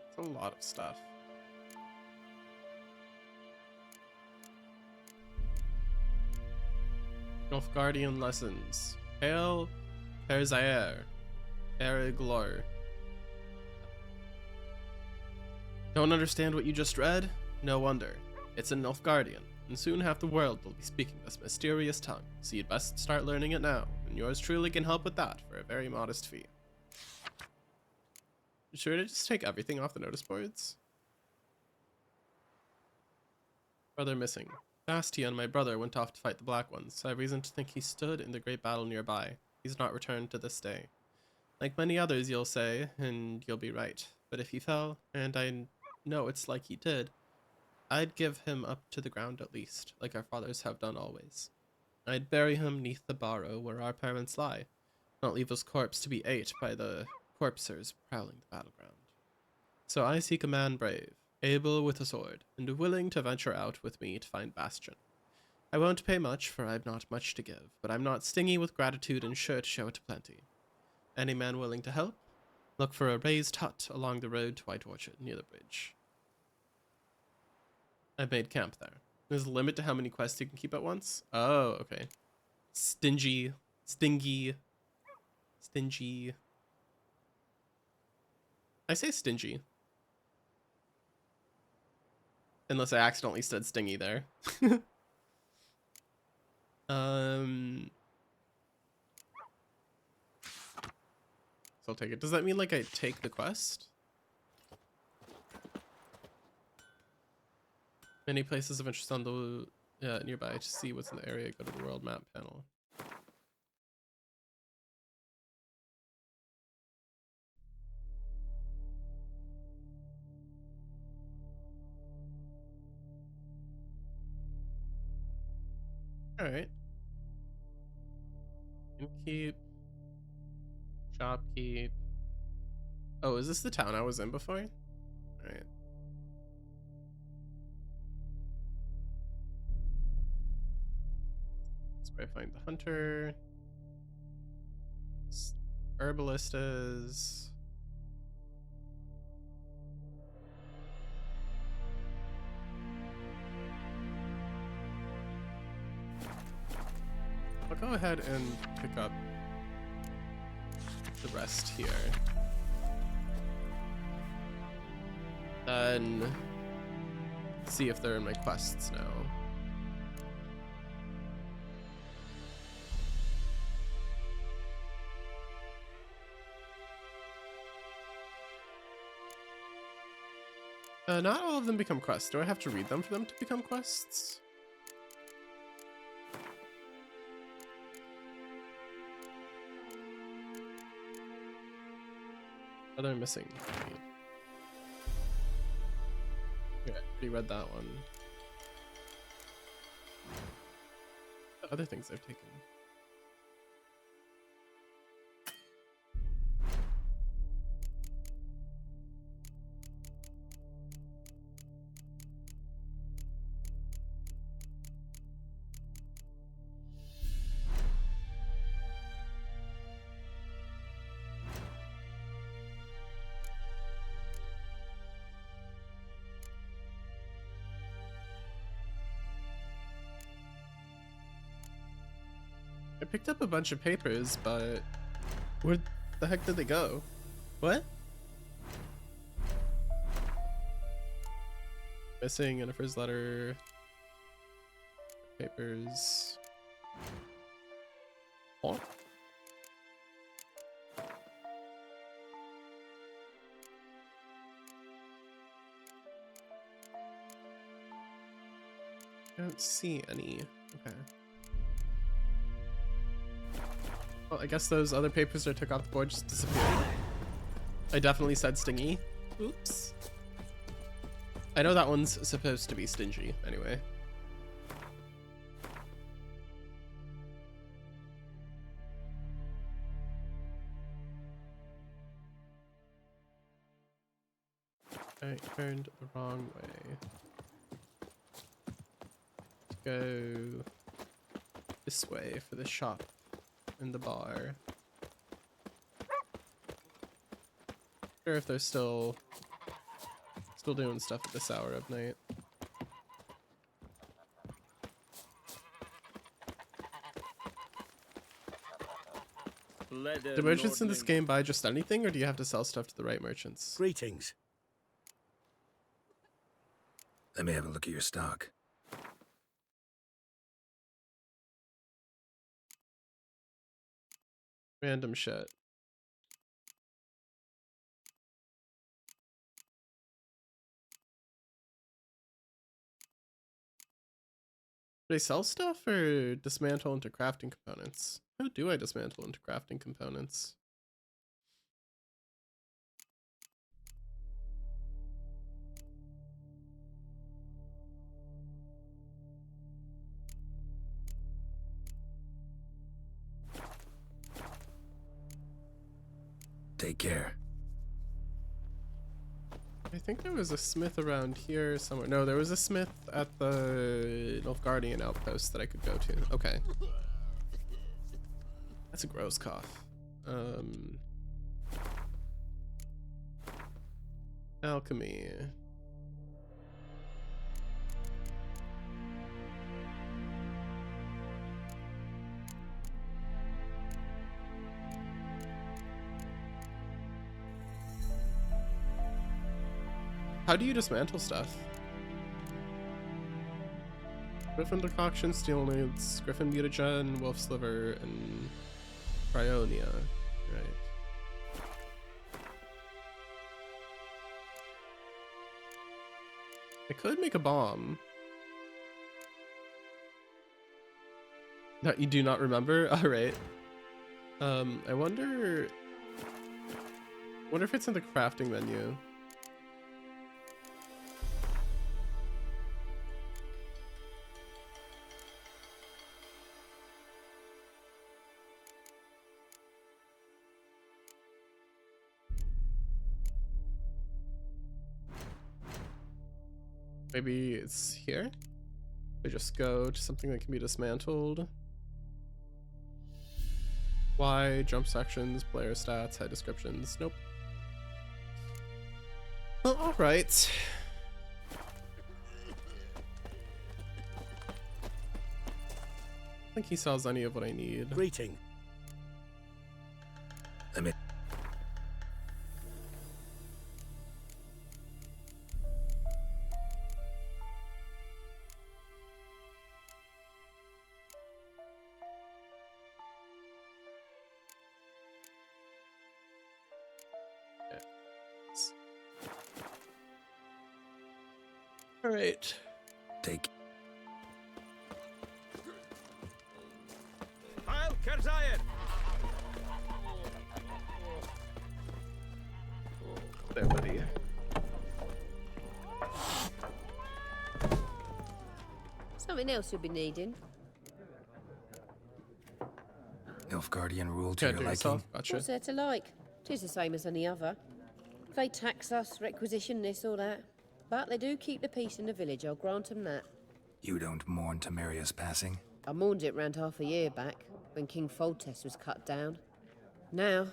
It's a lot of stuff. Nilfgaardian lessons. Hail Perzaer. Eriglor. Don't understand what you just read? No wonder. It's a Nilfgaardian, and soon half the world will be speaking this mysterious tongue, so you'd best start learning it now, and yours truly can help with that for a very modest fee. Should I just take everything off the notice boards? Brother missing. Bastian, my brother, went off to fight the Black Ones. I have reason to think he stood in the great battle nearby. He's not returned to this day. Like many others, you'll say, and you'll be right. But if he fell, and I know it's like he did, I'd give him up to the ground at least, like our fathers have done always. I'd bury him neath the barrow where our parents lie, not leave his corpse to be ate by the corpsers prowling the battleground. So I seek a man brave, able with a sword, and willing to venture out with me to find Bastion. I won't pay much, for I've not much to give, but I'm not stingy with gratitude and sure to show it plenty. Any man willing to help? Look for a raised hut along the road to White Orchard, near the bridge. I've made camp there. There's a limit to how many quests you can keep at once? Oh, okay. Stingy. I say stingy. Unless I accidentally said stingy there. So I'll take it. Does that mean like I take the quest? Many places of interest on the nearby. To see what's in the area, go to the world map panel. All right. Keep. Shopkeep. Oh, is this the town I was in before? All right. That's where I find the hunter. Herbalist is. I'll go ahead and pick up the rest here. Then see if they're in my quests now. Not all of them become quests. Do I have to read them for them to become quests? Oh, they're missing. Yeah, I already read that one. The other things I've taken. I picked up a bunch of papers, but where the heck did they go? What? Missing Yennefer's letter. Papers. What? I don't see any. Okay. Well, I guess those other papers I took off the board just disappeared. I definitely said stingy. Oops. I know that one's supposed to be stingy, anyway. I turned the wrong way. Let's go this way for the shop. In the bar. Sure if they're still doing stuff at this hour of night. Do merchants in this game buy just anything, or do you have to sell stuff to the right merchants? Greetings. Let me have a look at your stock. Random shit. Do they sell stuff or dismantle into crafting components? How do I dismantle into crafting components? Take care. I think there was a smith around here somewhere. No, there was a smith at the Nilfgaardian outpost that I could go to. Okay. That's a gross cough. Alchemy. How do you dismantle stuff? Griffin decoction, steel nudes, Griffin mutagen, wolf's liver, and cryonia. Right. I could make a bomb. That you do not remember? Alright. I wonder if it's in the crafting menu. Maybe it's here? I just go to something that can be dismantled. Why? Jump sections, player stats, head descriptions. Nope. Well, alright. I think he sells any of what I need. Greeting. Let me. All right. Take. Kyle Kerzayan. There, buddy. Something else you'll be needing. Nilfgaardian rule to Can't your do liking? yourself. Gotcha. What's there to like? 'Tis the same as any other. They tax us, requisition this or that. But they do keep the peace in the village, I'll grant them that. You don't mourn Temeria's passing? I mourned it round half a year back, when King Foltest was cut down. Now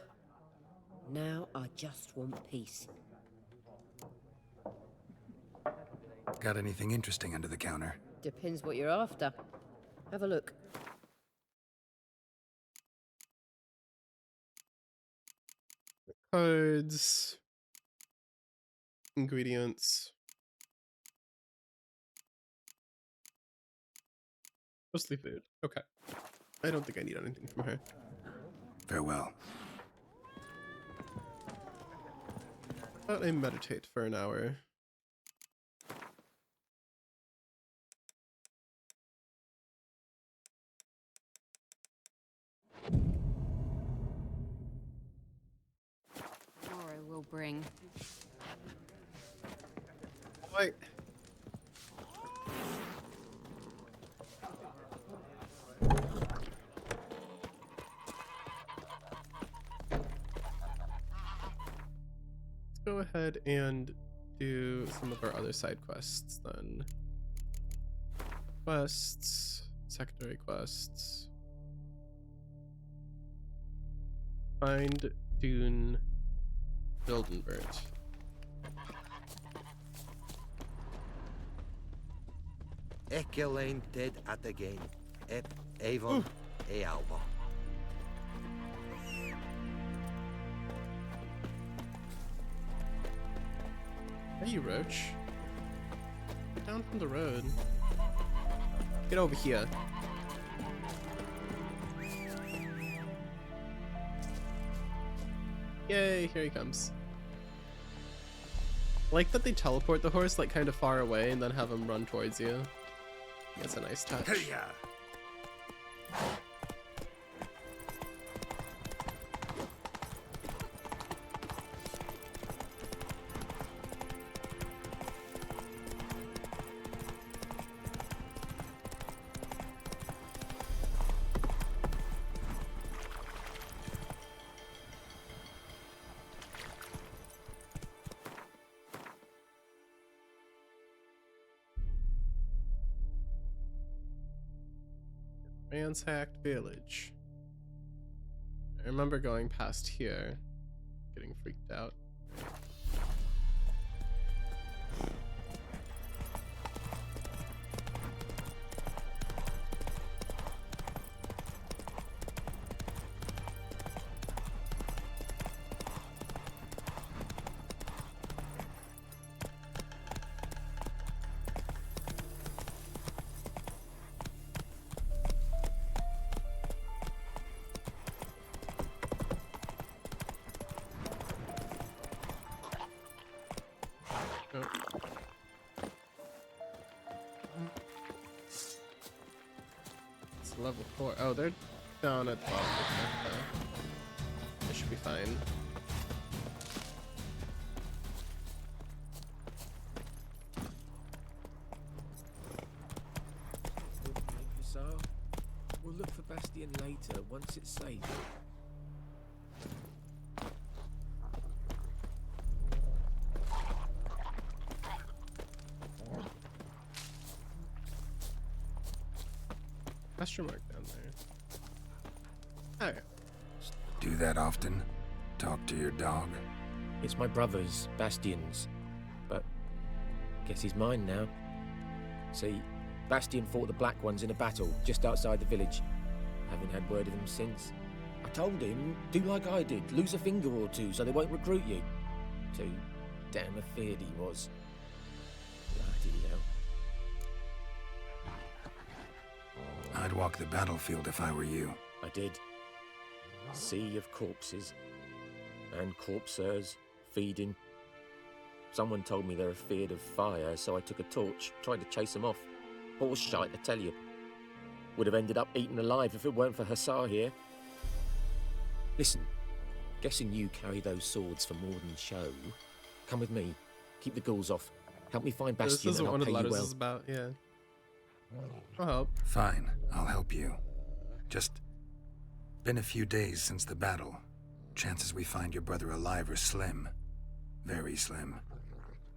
I just want peace. Got anything interesting under the counter? Depends what you're after. Have a look. Cards. Ingredients. Mostly food. Okay. I don't think I need anything from her. Farewell. But I meditate for an hour. Tomorrow will bring. Wait. Let's go ahead and do some of our other side quests then. Quests, secondary quests. Find Dune Bildenbert. Ekelain dead at the game. Ep Avon e Alba. Hey, you roach. Get down from the road. Get over here. Yay, here he comes. I like that they teleport the horse like kind of far away and then have him run towards you. That's a nice touch. Hey-ya. Ransacked village. I remember going past here, getting freaked out. Level 4. Oh, they're down at the bottom. They should be fine. We'll look for Bastion later, once it's safe. Question mark down there. Oh. Do that often? Talk to your dog? It's my brother's, Bastion's. But guess he's mine now. See, Bastion fought the Black Ones in a battle just outside the village. Haven't had word of him since. I told him, do like I did, lose a finger or two so they won't recruit you. Too damn afeard he was. Bloody hell. I'd walk the battlefield if I were you. I did. Sea of corpses. And corpsers, feeding. Someone told me they're afeard of fire, so I took a torch, tried to chase them off. Horse shite, I tell you. Would have ended up eaten alive if it weren't for Hussar here. Listen, guessing you carry those swords for more than show. Come with me. Keep the ghouls off. Help me find Bastion and I'll pay you well. This is what one of the letters is about, yeah. I'll help. Fine, I'll help you. Just been a few days since the battle. Chances we find your brother alive are slim. Very slim.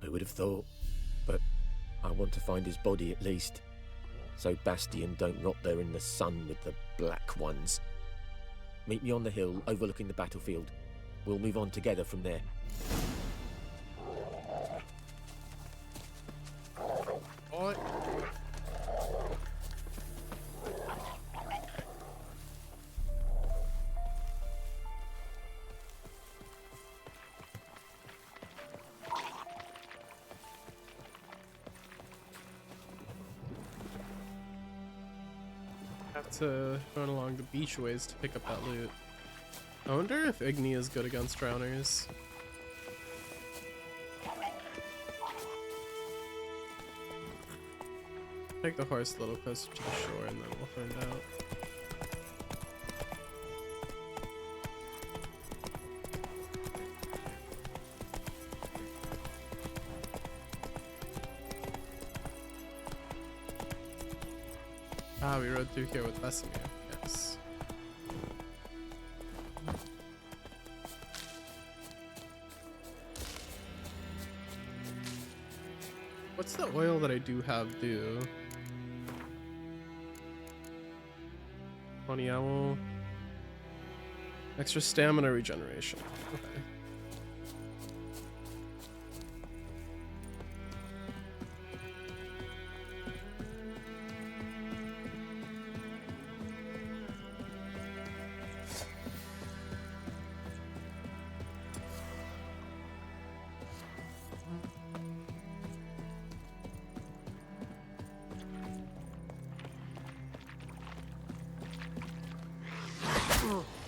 I would have thought, but I want to find his body at least. So Bastion don't rot there in the sun with the Black Ones. Meet me on the hill overlooking the battlefield. We'll move on together from there. Alright. Have to run along the beachways to pick up that loot. I wonder if Igni is good against drowners. Take the horse a little closer to the shore and then we'll find out. Ah, we rode through here with Vesemir. Yes. What's the oil that I do have do? Pony owl. Extra stamina regeneration. Okay.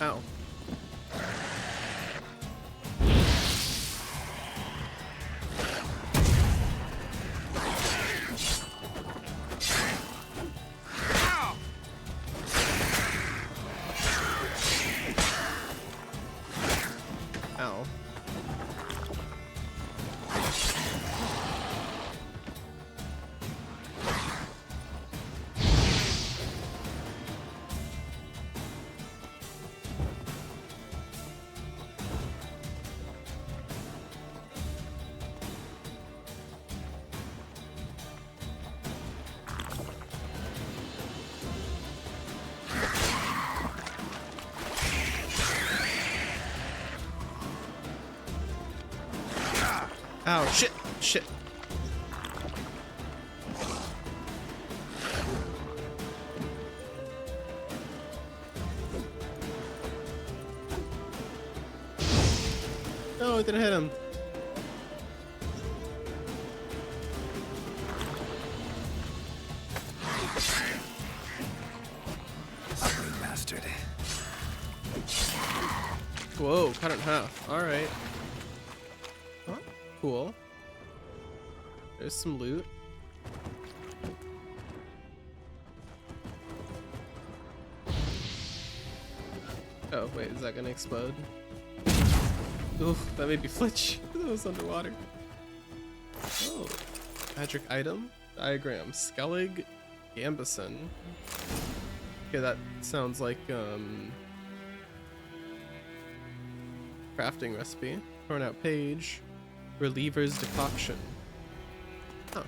Ow. Ow. Ow, shit, shit. No, it didn't hit him. Ugly bastard. Whoa, cut it in half. Alright. Huh? Cool. There's some loot. Oh, wait, is that gonna explode? Oof, that made me flinch. That was underwater. Oh, magic item? Diagram. Skellig Gambison. Okay, that sounds like, crafting recipe. Torn out page. Reliever's decoction. Huh.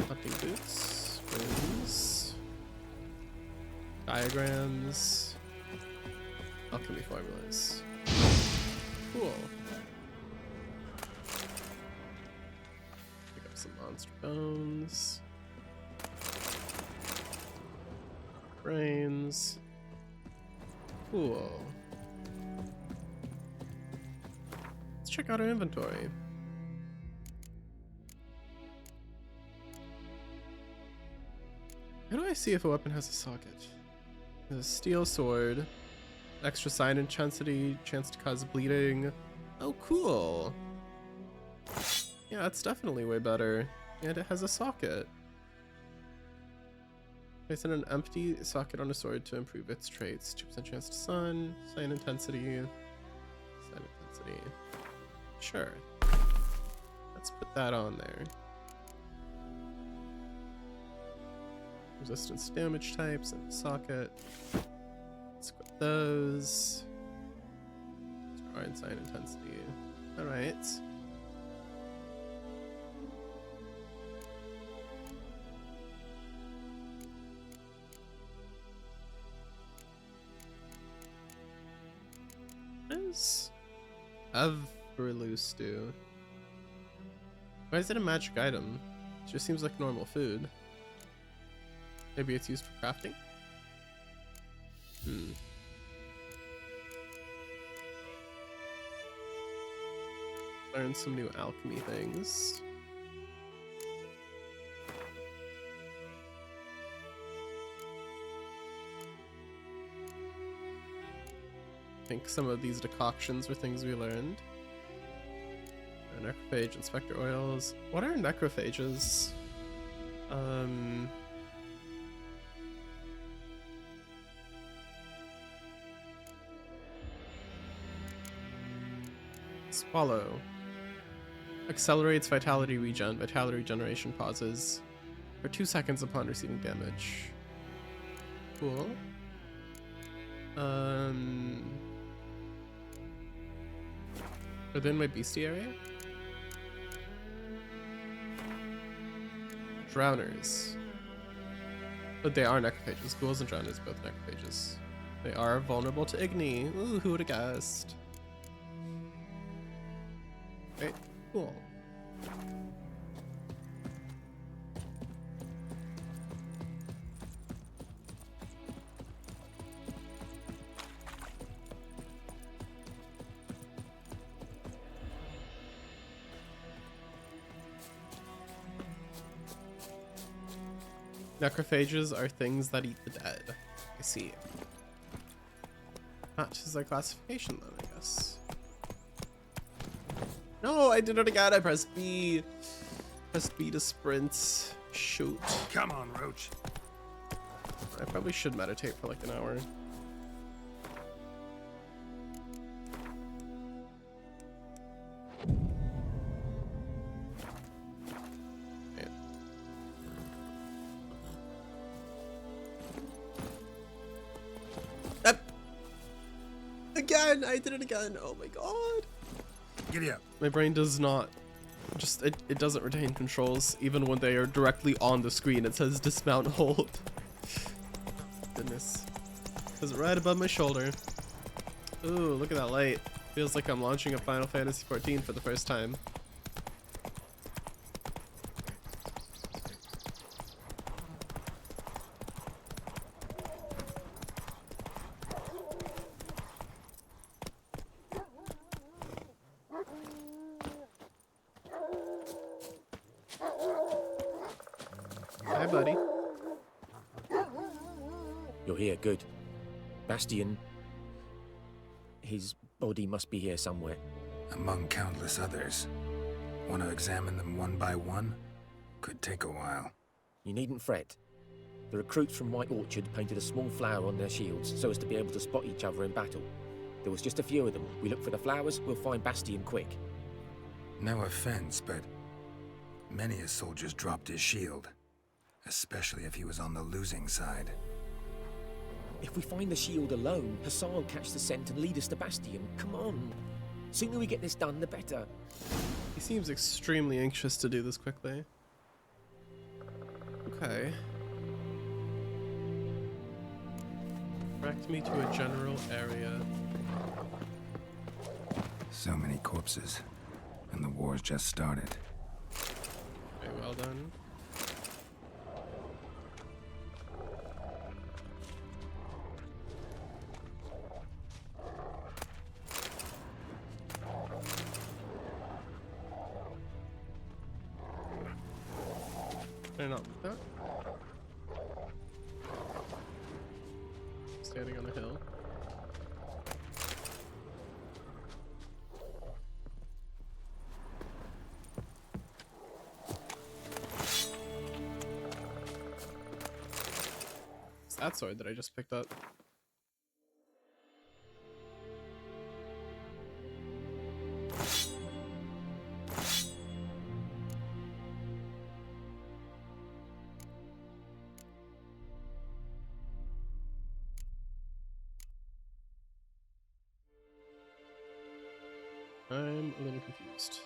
Hunting boots. Spoons. Diagrams. Alchemy formulas. Cool. Pick up some monster bones. Brains. Cool. Let's check out our inventory. How do I see if a weapon has a socket? There's a steel sword. Extra sign intensity, chance to cause bleeding. Oh, cool. Yeah, it's definitely way better. And it has a socket. Place in an empty socket on a sword to improve its traits. 2% chance to stun, sign intensity. Sure. Let's put that on there. Resistance damage types and socket. Let's equip those. Our sign intensity. Alright. What does Everloose do? Why is it a magic item? It just seems like normal food. Maybe it's used for crafting? Learn some new alchemy things. I think some of these decoctions were things we learned. Necrophage and spectre oils. What are necrophages? Swallow. Accelerates vitality regen. Vitality regeneration pauses for 2 seconds upon receiving damage. Cool. Within my bestiary? Drowners. But they are necrophages. Ghouls and drowners both necrophages. They are vulnerable to Igni. Ooh, who would have guessed? Okay, cool. Necrophages are things that eat the dead. I see. Matches their classification then, I guess. No, I did it again. I pressed B. Pressed B to sprint. Shoot. Come on, Roach. I probably should meditate for like an hour. Again! I did it again! Oh my god! Giddy up. My brain does not... Just, it doesn't retain controls, even when they are directly on the screen. It says dismount hold. Goodness. It says right above my shoulder. Ooh, look at that light. Feels like I'm launching a Final Fantasy XIV for the first time. Hi, buddy. You're here, good. Bastion. His body must be here somewhere. Among countless others. Want to examine them one by one? Could take a while. You needn't fret. The recruits from White Orchard painted a small flower on their shields so as to be able to spot each other in battle. There was just a few of them. We look for the flowers, we'll find Bastion quick. No offense, but many a soldier's dropped his shield. Especially if he was on the losing side. If we find the shield alone, Hassan will catch the scent and lead us to Bastion. Come on. Sooner we get this done, the better. He seems extremely anxious to do this quickly. Okay. Direct me to a general area. So many corpses. And the war's just started. Very well done. Can I not move that? Standing on a hill. It's that sword that I just picked up. I'm a little confused.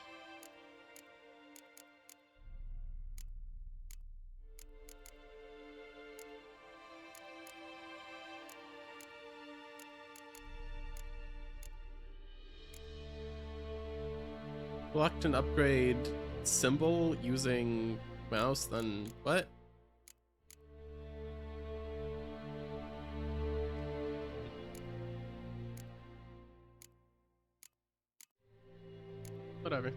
Select an upgrade symbol using mouse, then what? Whatever.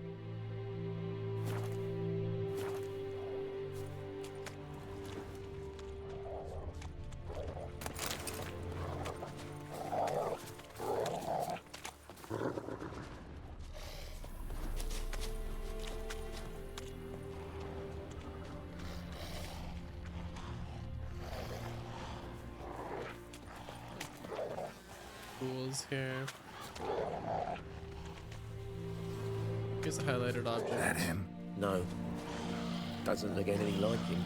Tools here. Here's a highlighted object. That him? No. Doesn't look anything like him.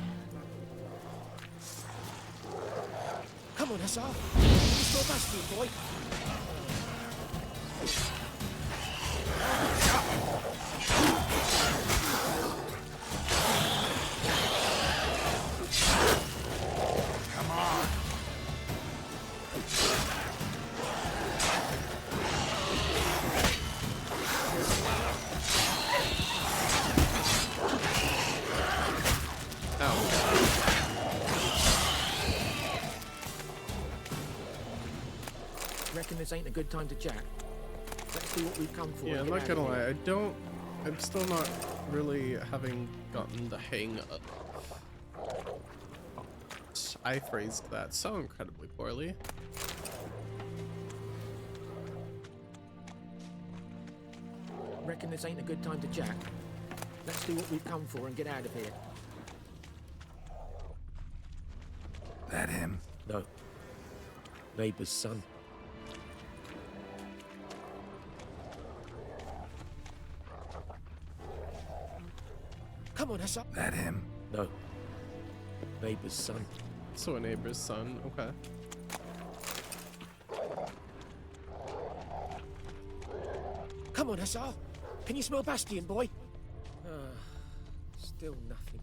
Come on, Hassan. It's your Bastion, boy. Come on. Reckon this ain't a good time to chat. Let's do what we've come for. Yeah, and I'm get not out gonna of lie, here. I'm still not really having gotten the hang of. I phrased that so incredibly poorly. Reckon this ain't a good time to chat. Let's do what we've come for and get out of here. That him? No. Neighbour's son. Come on, Hassan. That him? No. Neighbour's son. So a neighbor's son, okay. Come on, Hassan. Can you smell Bastion, boy? Still nothing.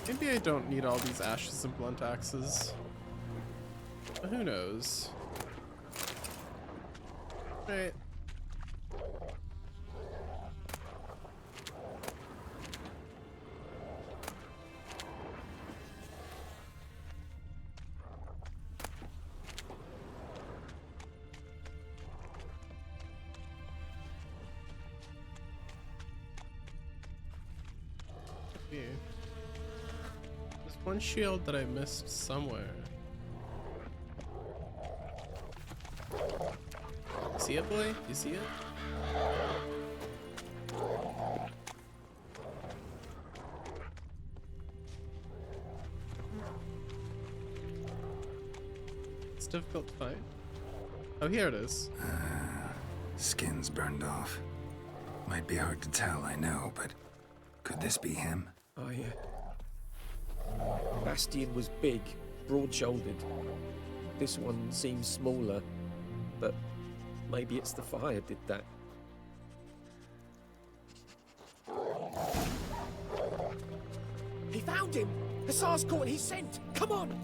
Maybe I don't need all these ashes and blunt axes. But who knows? Right. one shield that I missed somewhere. See it, boy? You see it? It's difficult to find. Oh, here it is. Skin's burned off. Might be hard to tell, I know, but could this be him? Bastian was big, broad-shouldered. This one seems smaller, but maybe it's the fire did that. He found him! Hussar's caught his scent! Come on!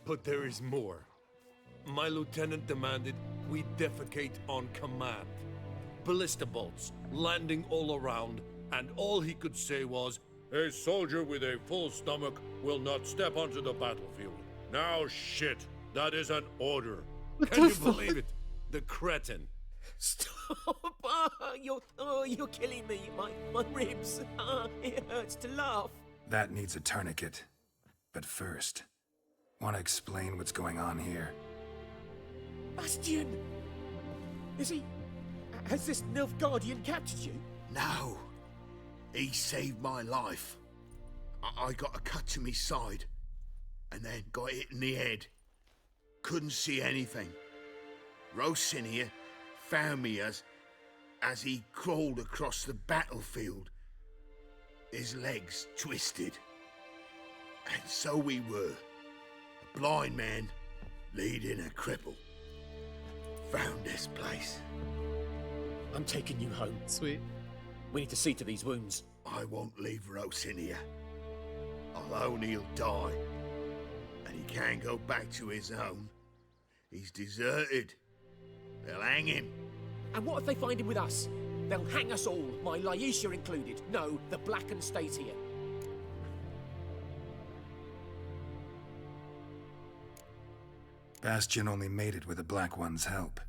But there is more. My lieutenant demanded we defecate on command. Ballista bolts landing all around, and all he could say was, "A soldier with a full stomach will not step onto the battlefield." Now shit, that is an order. Can you believe it? The cretin. Stop! You're killing me. My ribs. It hurts to laugh. That needs a tourniquet. But first, want to explain what's going on here? Bastian! Has this Nilfgaardian captured you? No. He saved my life. I got a cut to my side, and then got hit in the head. Couldn't see anything. Rosinia found me as he crawled across the battlefield. His legs twisted. And so we were. A blind man leading a cripple. Found this place. I'm taking you home. Sweet. We need to see to these wounds. I won't leave Rosinia. Alone he'll die. And he can't go back to his own. He's deserted. They'll hang him. And what if they find him with us? They'll hang us all, my Laisha included. No, the Blackened stays here. Bastian only made it with the Black One's help.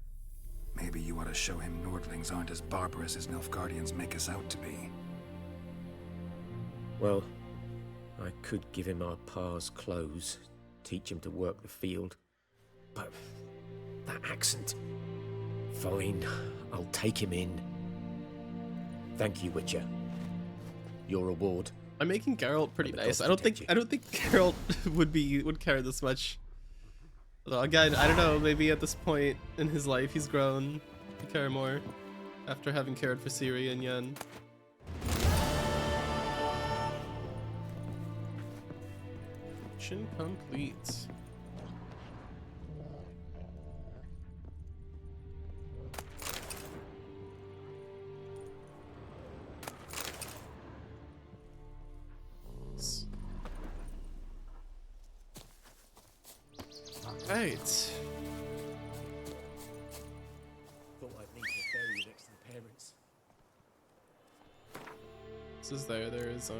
Maybe you ought to show him Nordlings aren't as barbarous as Nilfgaardians make us out to be. Well, I could give him our pa's clothes, teach him to work the field. But that accent... Fine, I'll take him in. Thank you, Witcher. Your reward. I'm making Geralt pretty nice. I don't think Geralt would care this much. Although again, I don't know, maybe at this point in his life he's grown to care more after having cared for Ciri and Yen. Mission complete. Right. Thought I'd need to bury you next to the parents. This is there. There is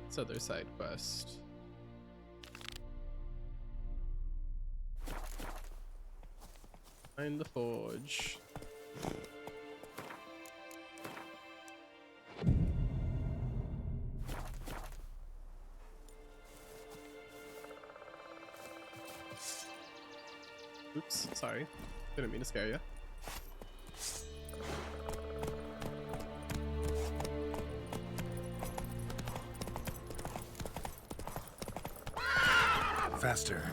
this other side quest. Find the forge. Oops, sorry. Didn't mean to scare you. Faster.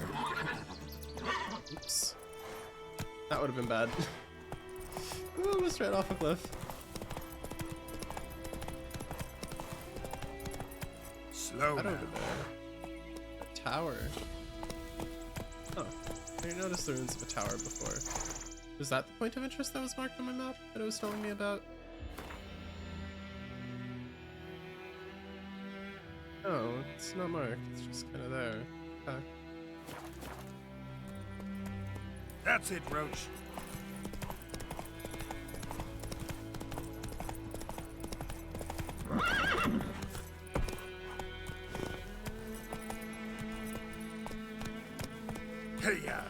Oops. That would have been bad. Ooh, almost right off a cliff. Slow Right now. over there. A tower. Huh. I didn't notice the ruins of a tower before. Was that the point of interest that was marked on my map that it was telling me about? Oh, it's not marked. It's just kind of there. Okay. That's it, Roach. Hey-ya!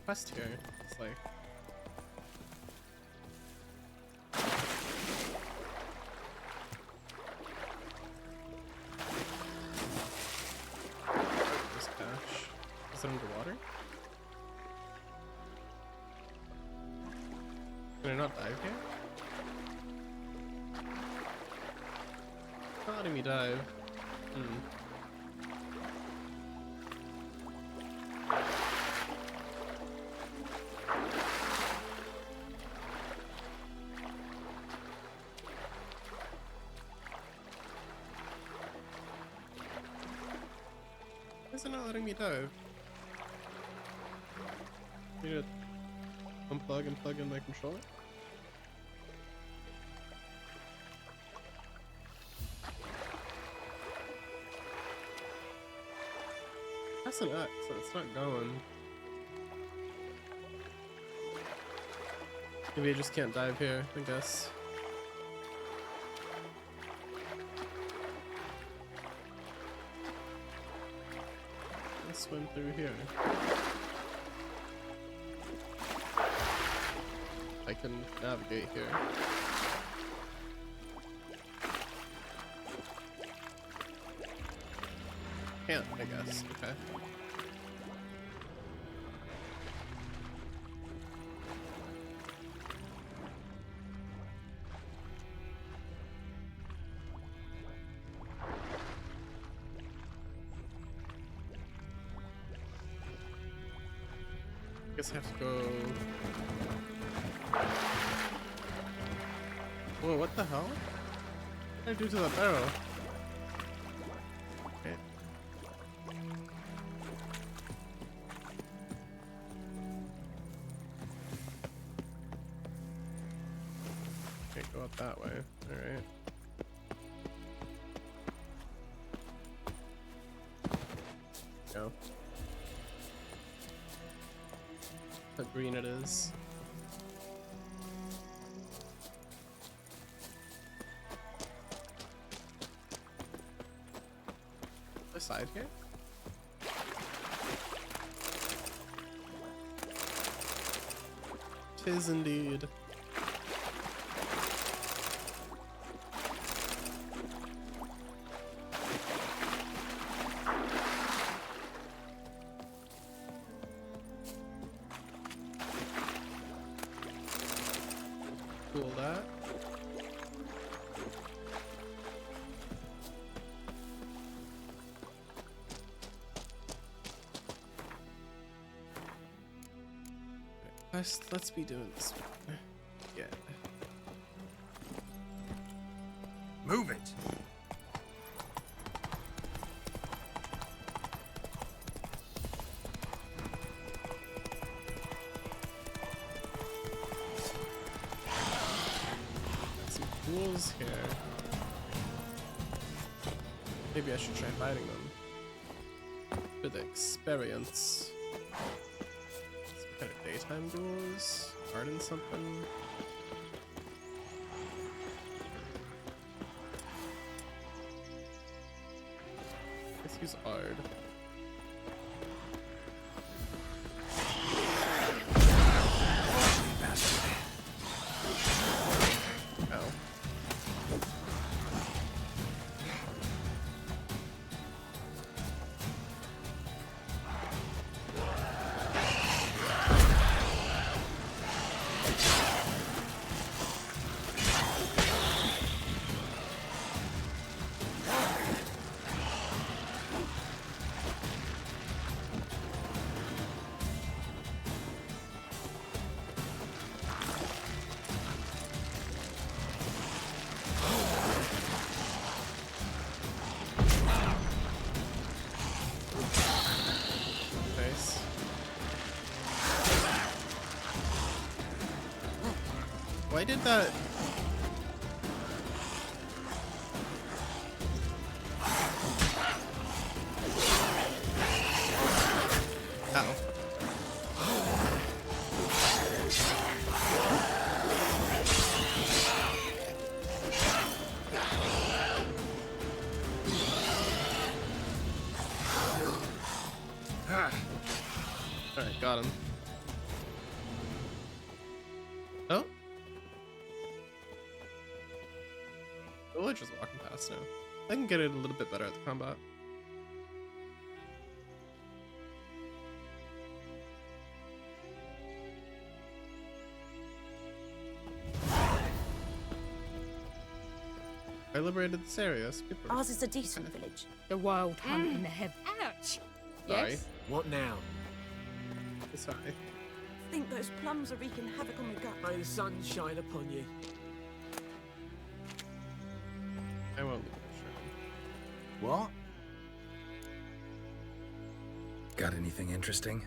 Quest here. It's like this cache. Is it underwater? Can I not dive here? Not letting me dive. Why is it not letting me dive? Need to unplug and plug in my controller? That's an X, so it's not going. Maybe I just can't dive here, I guess. Let's swim through here. I can navigate here. Can't, I guess. Okay. Guess I have to go. Whoa, what the hell? What did I do to the barrel? Okay. Can't go up that way. Alright. Go. How green it is. The side here? Tis indeed. Cool that. Let's be doing this one. Yeah. Move it! Some ghouls here. Maybe I should try fighting them. For the experience. Kind of daytime ghouls? Garden something? Let's use Ard. Ow. Nice. Why did that? Ow. Alright, got him. Oh? The villager's walking past now. I can get it a little bit better at the combat. I liberated this area. Skipper. Ours is a decent village. The wild hunt in the heaven. Ouch! Sorry. Yes? What now? Sorry. I think those plums are wreaking havoc on the gut. May the sun shine upon you. I won't leave it, sure. What? Got anything interesting?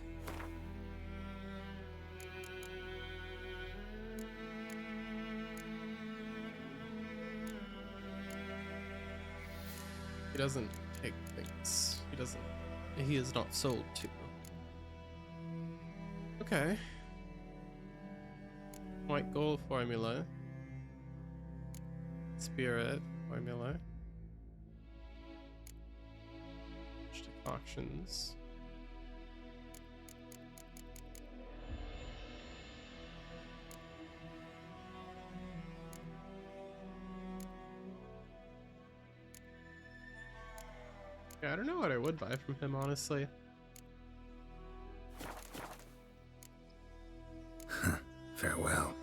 He doesn't take things. He doesn't. He is not sold to. Okay. White gold formula. Spirit formula. Auctions. Yeah, I don't know what I would buy from him, honestly. Farewell.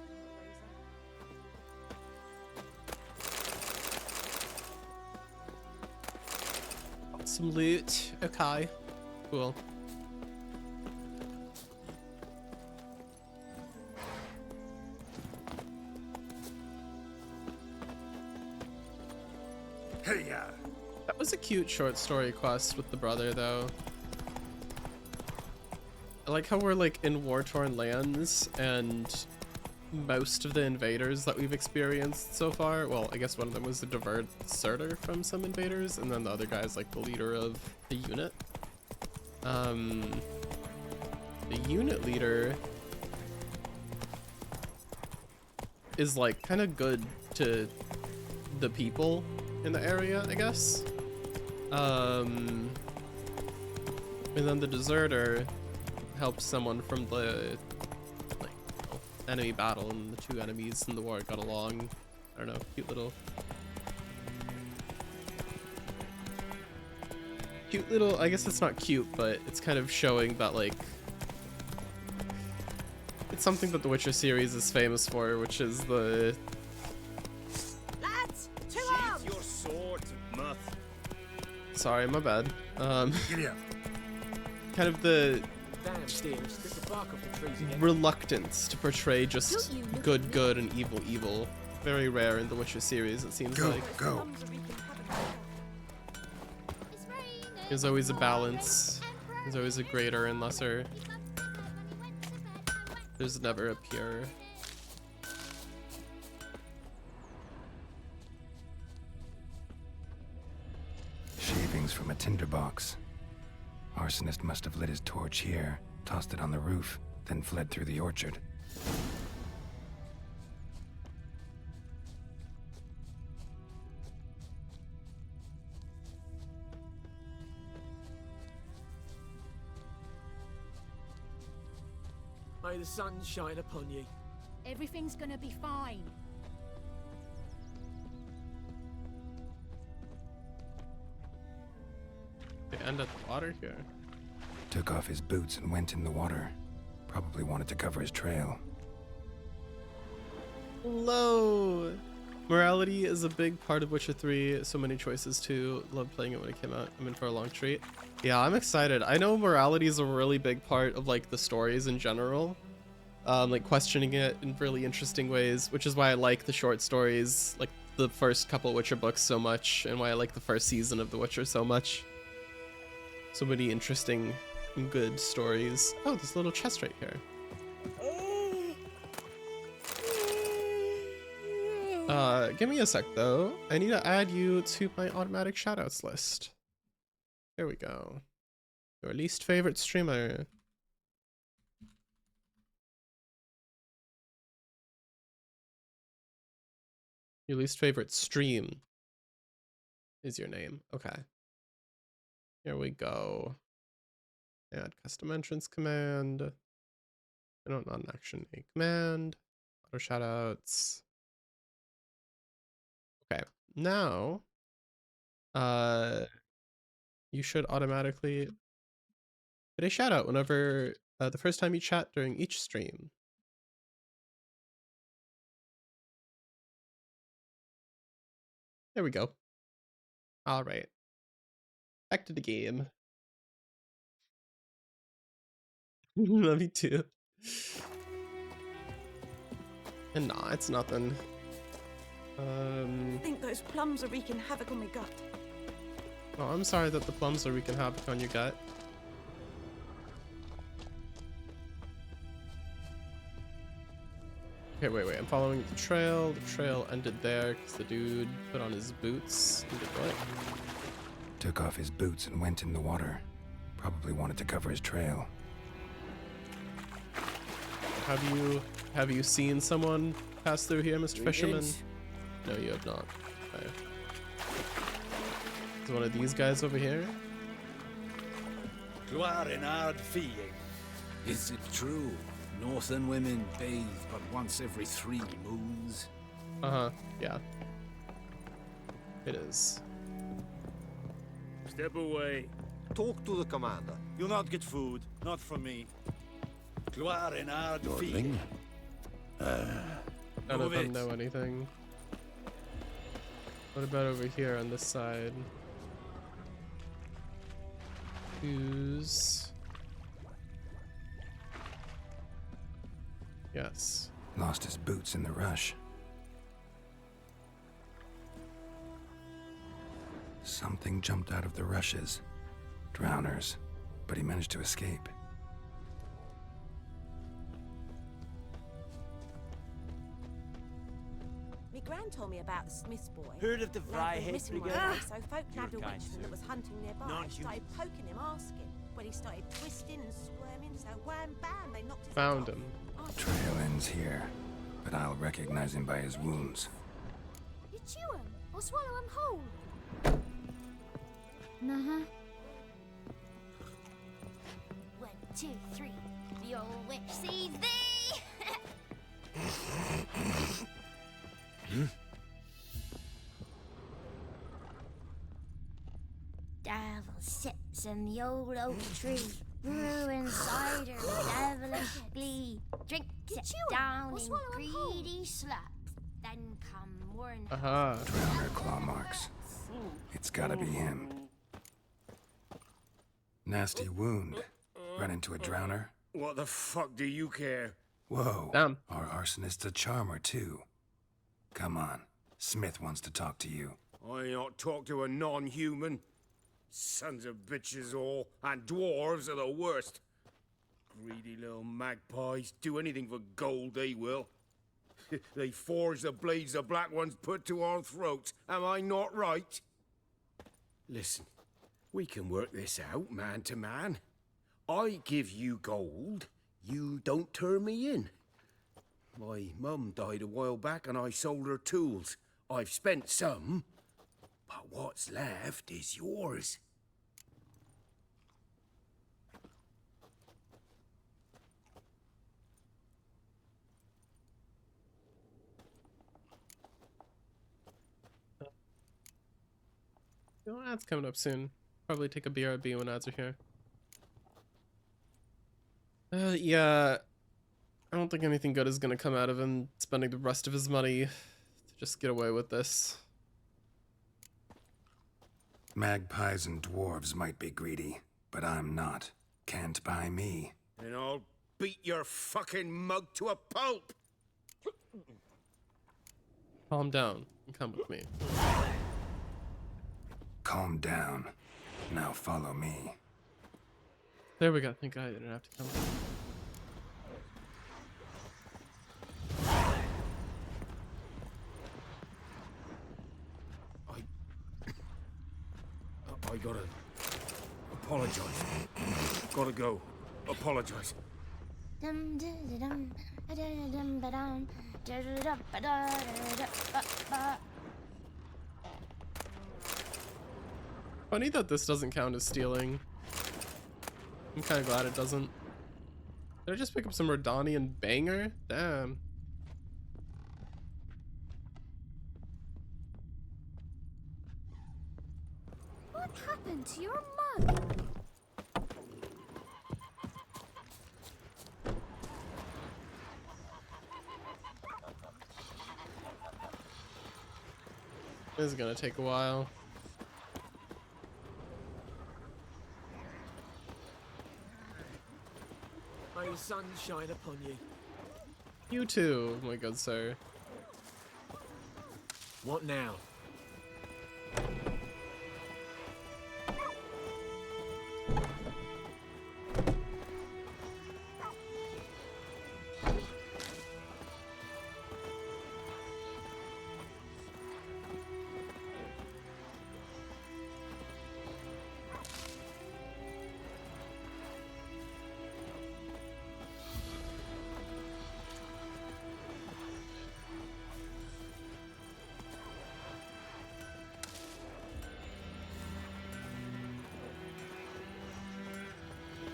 Some loot. Okay. Cool. Hey, that was a cute short story quest with the brother, though. I like how we're like in war-torn lands, and most of the invaders that we've experienced so far, well, I guess one of them was the deserter from some invaders, and then the other guy is like the leader of the unit. The unit leader is like kind of good to the people in the area, I guess. And then the deserter helped someone from the enemy battle, and the two enemies in the war got along. I don't know, cute little, I guess it's not cute, but it's kind of showing that like it's something that the Witcher series is famous for, which is the Lads, two arms. Your sword, muff. sorry, my bad. Giddy up. Kind of the Damn, Steve, strip the bark off the trees again. reluctance to portray just good and evil. Very rare in the Witcher series, it seems like. Go. There's always a balance. There's always a greater and lesser. There's never a pure. Shavings from a tinderbox. Arsonist must have lit his torch here, tossed it on the roof, then fled through the orchard. May the sun shine upon you. Everything's gonna be fine. They end at the water here. Took off his boots and went in the water. Probably wanted to cover his trail. Hello! Morality is a big part of Witcher 3. So many choices too. Loved playing it when it came out. I'm in for a long treat. Yeah, I'm excited. I know morality is a really big part of like the stories in general. Like questioning it in really interesting ways, which is why I like the short stories, like the first couple Witcher books so much, and why I like the first season of The Witcher so much. So many interesting and good stories. Oh, there's a little chest right here. Give me a sec though. I need to add you to my automatic shoutouts list. There we go. Your least favorite streamer. Your least favorite stream is your name. Okay. Here we go. Add custom entrance command. No, not an action. A command. Auto shoutouts. Okay. Now, you should automatically get a shout out whenever the first time you chat during each stream. There we go. All right. Back to the game. Love you too. And nah, it's nothing. I think those plums are wreaking havoc on my gut. Oh, I'm sorry that the plums are wreaking havoc on your gut. Okay, wait. I'm following the trail. The trail ended there because the dude put on his boots and did what? Took off his boots and went in the water. Probably wanted to cover his trail. Have you seen someone pass through here, Mr. Fisherman? No, you have not. Okay. Is one of these guys over here? Is it true? Northern women bathe but once every 3 moons? Uh-huh, yeah. It is. Step away. Talk to the commander. You'll not get food. Not from me. Dorkling? None of them know anything. What about over here on this side? Who's... Yes. Lost his boots in the rush. Something jumped out of the rushes. Drowners. But he managed to escape. My gran told me about the Smith's boy. Heard of the Lad went Vryhead missing one Brigade? day, so folk nabbed a witchman that was hunting nearby. Started poking him, asking. When he started twisting and squirming, so wham bam, they knocked his Found head him. off. Trail ends here, but I'll recognize him by his wounds. You chew him or swallow him whole. Uh-huh. 1, 2, 3. The old witch sees thee. Devil sits in the old oak tree, brewing cider with devilish glee. Drinks it down in greedy slop, then come mournful. Drowner claw marks. It's gotta be him. Nasty wound. Run into a drowner? What the fuck do you care? Whoa. Damn. Our arsonist's a charmer, too. Come on. Smith wants to talk to you. I not talk to a non-human. Sons of bitches all, and dwarves are the worst. Greedy little magpies. Do anything for gold, they will. They forge the blades the black ones put to our throats. Am I not right? Listen, we can work this out, man to man. I give you gold, you don't turn me in. My mum died a while back and I sold her tools. I've spent some, but what's left is yours. You know, ads coming up soon. Probably take a BRB when ads are here. Yeah. I don't think anything good is gonna come out of him spending the rest of his money to just get away with this. Magpies and dwarves might be greedy, but I'm not. Can't buy me. And I'll beat your fucking mug to a pulp! Calm down and come with me. Calm down. Now follow me. There we go. Thank God I didn't have to come. Gotta go. Apologize. Dum dum dum dum dum dum dum. Funny that this doesn't count as stealing. I'm kind of glad it doesn't. Did I just pick up some Rodanian banger? Damn. What happened to your mug? This is gonna take a while. May the sun shine upon you. You too, my good sir. What now?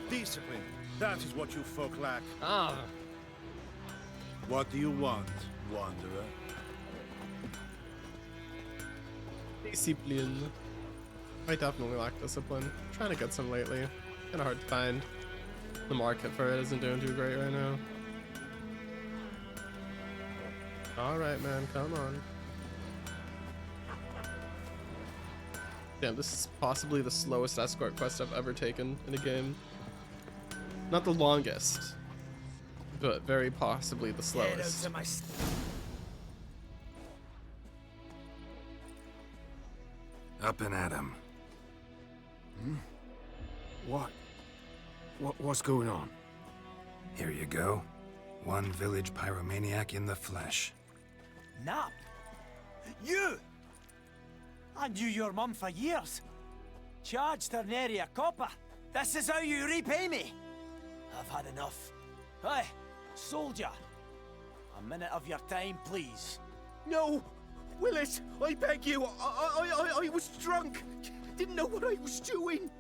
Discipline. That is what you folk lack. Ah. What do you want, wanderer? Discipline. I definitely lack discipline. I'm trying to get some lately. Kind of hard to find. The market for it isn't doing too great right now. Alright, man, come on. Damn, this is possibly the slowest escort quest I've ever taken in a game. Not the longest, but very possibly the slowest. Up and at 'em. What's going on? Here you go. One village pyromaniac in the flesh. Nap? You? I knew your mum for years. Charged her nary a copper. This is how you repay me. I've had enough. Hey, soldier. A minute of your time, please. No! Willis, I beg you. I was drunk. Didn't know what I was doing.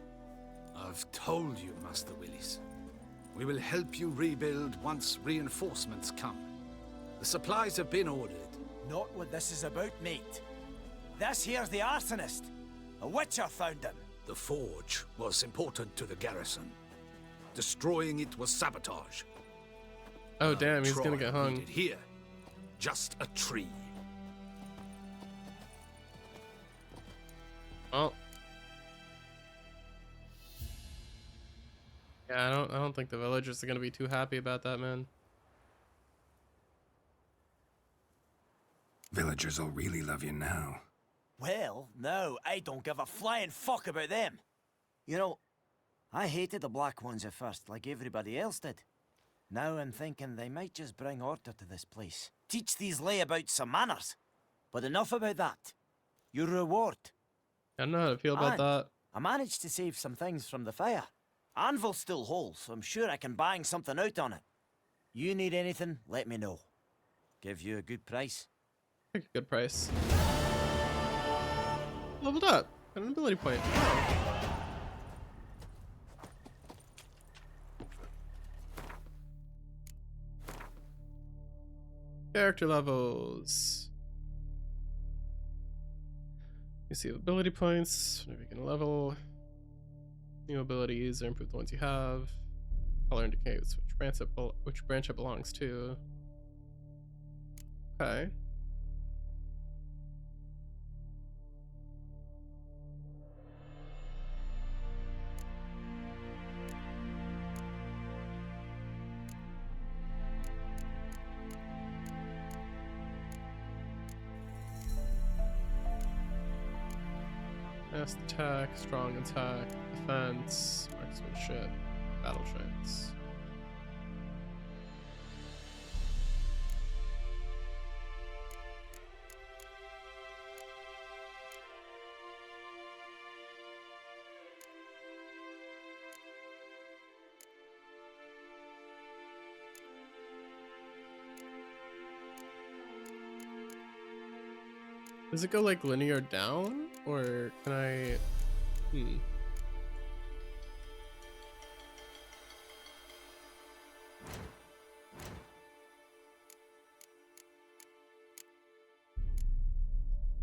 I've told you, Master Willis. We will help you rebuild once reinforcements come. The supplies have been ordered. Not what this is about, mate. This here's the arsonist. A witcher found him. The forge was important to the garrison. Destroying it was sabotage. Oh damn, he's gonna get hung. Here, just a tree. Oh. Yeah, I don't think the villagers are gonna be too happy about that, man. Villagers will really love you now. Well, no, I don't give a flying fuck about them. You know, I hated the Black Ones at first, like everybody else did. Now I'm thinking they might just bring order to this place. Teach these layabouts some manners. But enough about that. Your reward. I don't know how to feel about that. I managed to save some things from the fire. Anvil's still whole, so I'm sure I can bang something out on it. You need anything, let me know. Give you a good price. Good price. Leveled up. Got an ability point. Wow. Character levels. You see ability points. Whenever you can level. New abilities or improve the ones you have. Color indicates which branch it belongs to. Okay. Fast attack, strong attack, defense, marksmanship, battle trance. Does it go like linear down, or can I?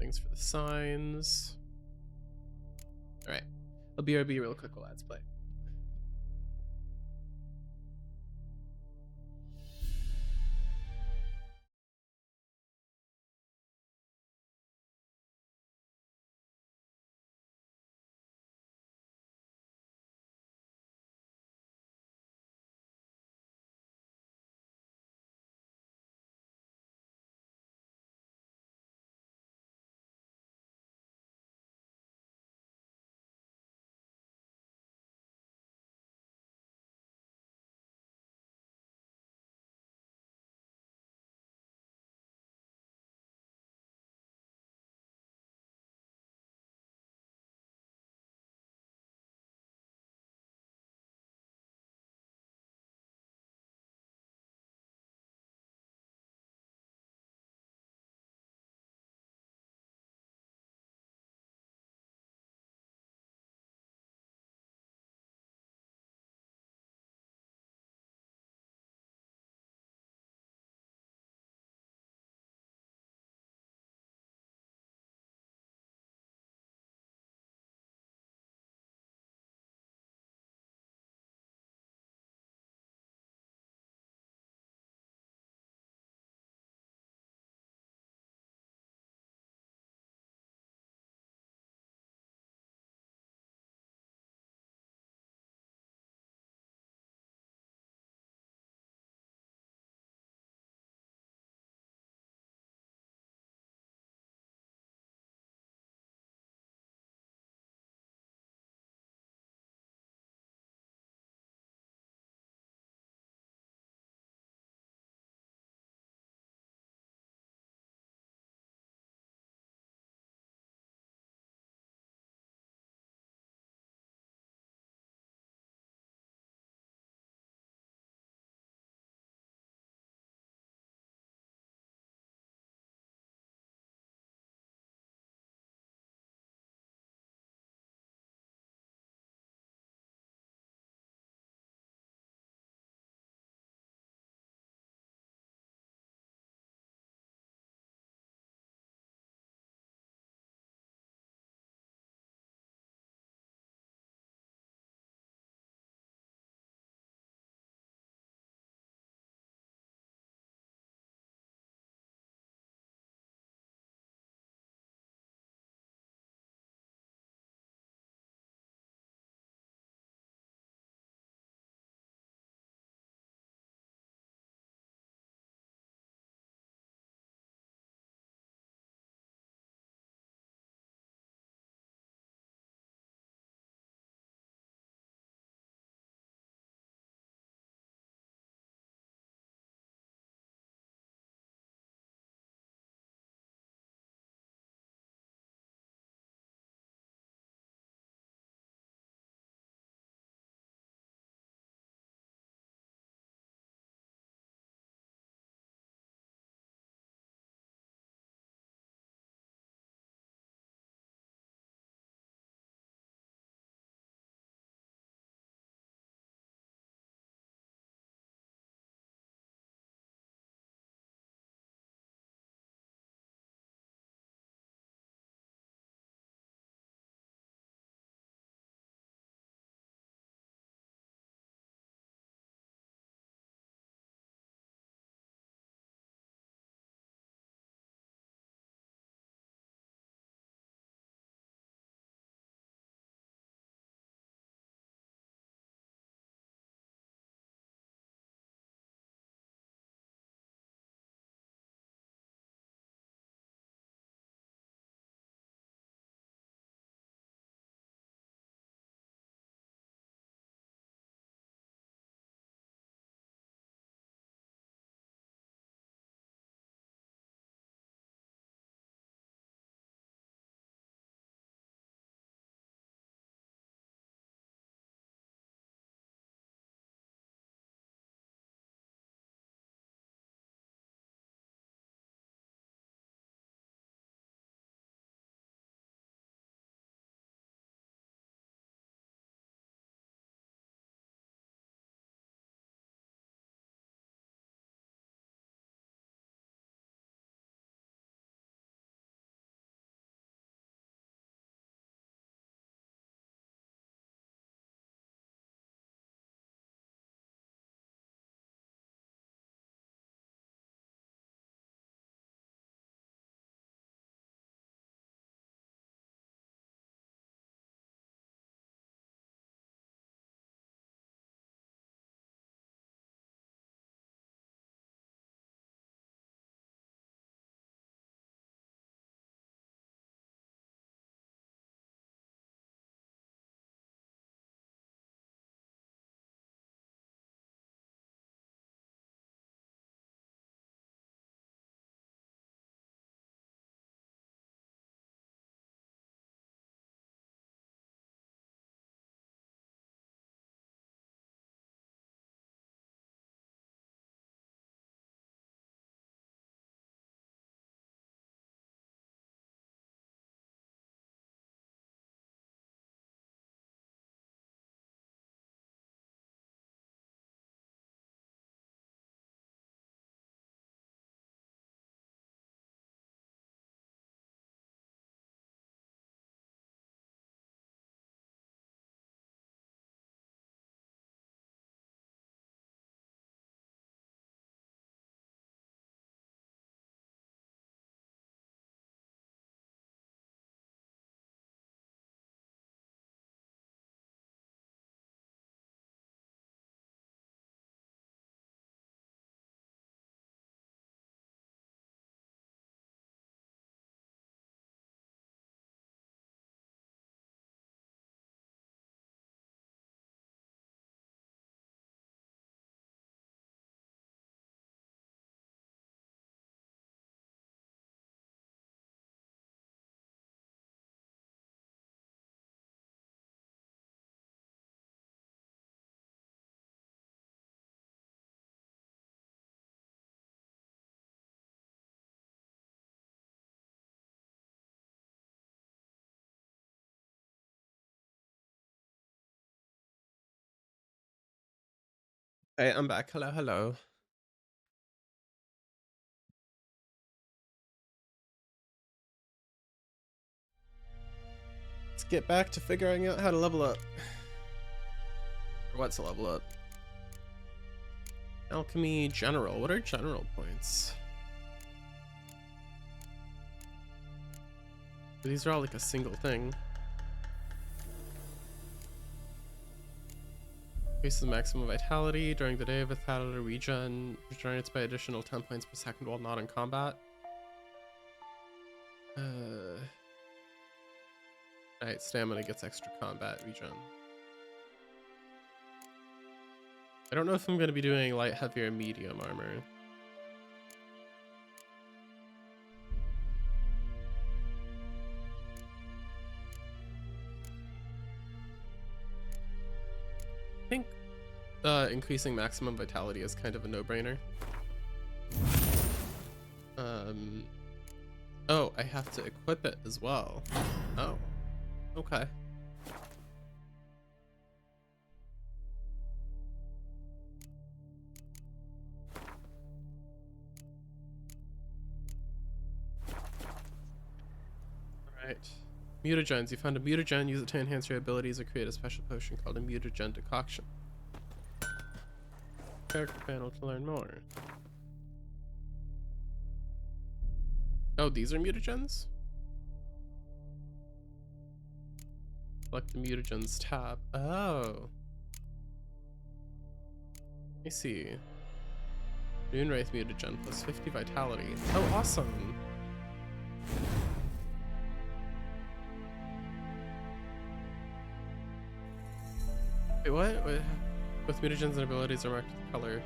Things for the signs. All right, I'll be real quick while let's play. Hey, I'm back. Hello, hello. Let's get back to figuring out how to level up. Or what to level up. Alchemy general. What are general points? These are all like a single thing. Increases maximum vitality during the day. Vitality regen regenerates by additional 10 points per second while not in combat. Alright, stamina gets extra combat regen. I don't know if I'm going to be doing light, heavy, or medium armor. I think increasing maximum vitality is kind of a no-brainer. Oh, I have to equip it as well. Oh, okay. Alright. Mutagens. You found a mutagen. Use it to enhance your abilities or create a special potion called a mutagen decoction. Character panel to learn more. Oh, these are mutagens? Select the mutagens tab. Oh. Let me see. Moonwraith mutagen plus 50 vitality. Oh, awesome. Wait, what? With mutagens and abilities are marked with color.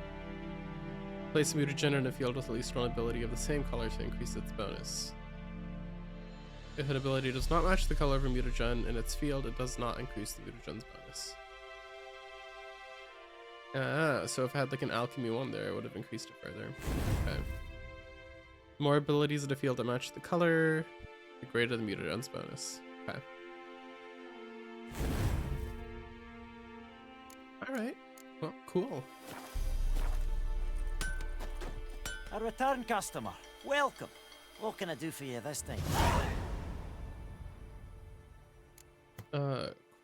Place a mutagen in a field with at least one ability of the same color to increase its bonus. If an ability does not match the color of a mutagen in its field, it does not increase the mutagen's bonus. Ah, so if I had like an alchemy one there, it would have increased it further. Okay. More abilities in a field that match the color, the greater the mutagen's bonus. Okay. Alright. Well, cool. A return customer. Welcome. What can I do for you this time?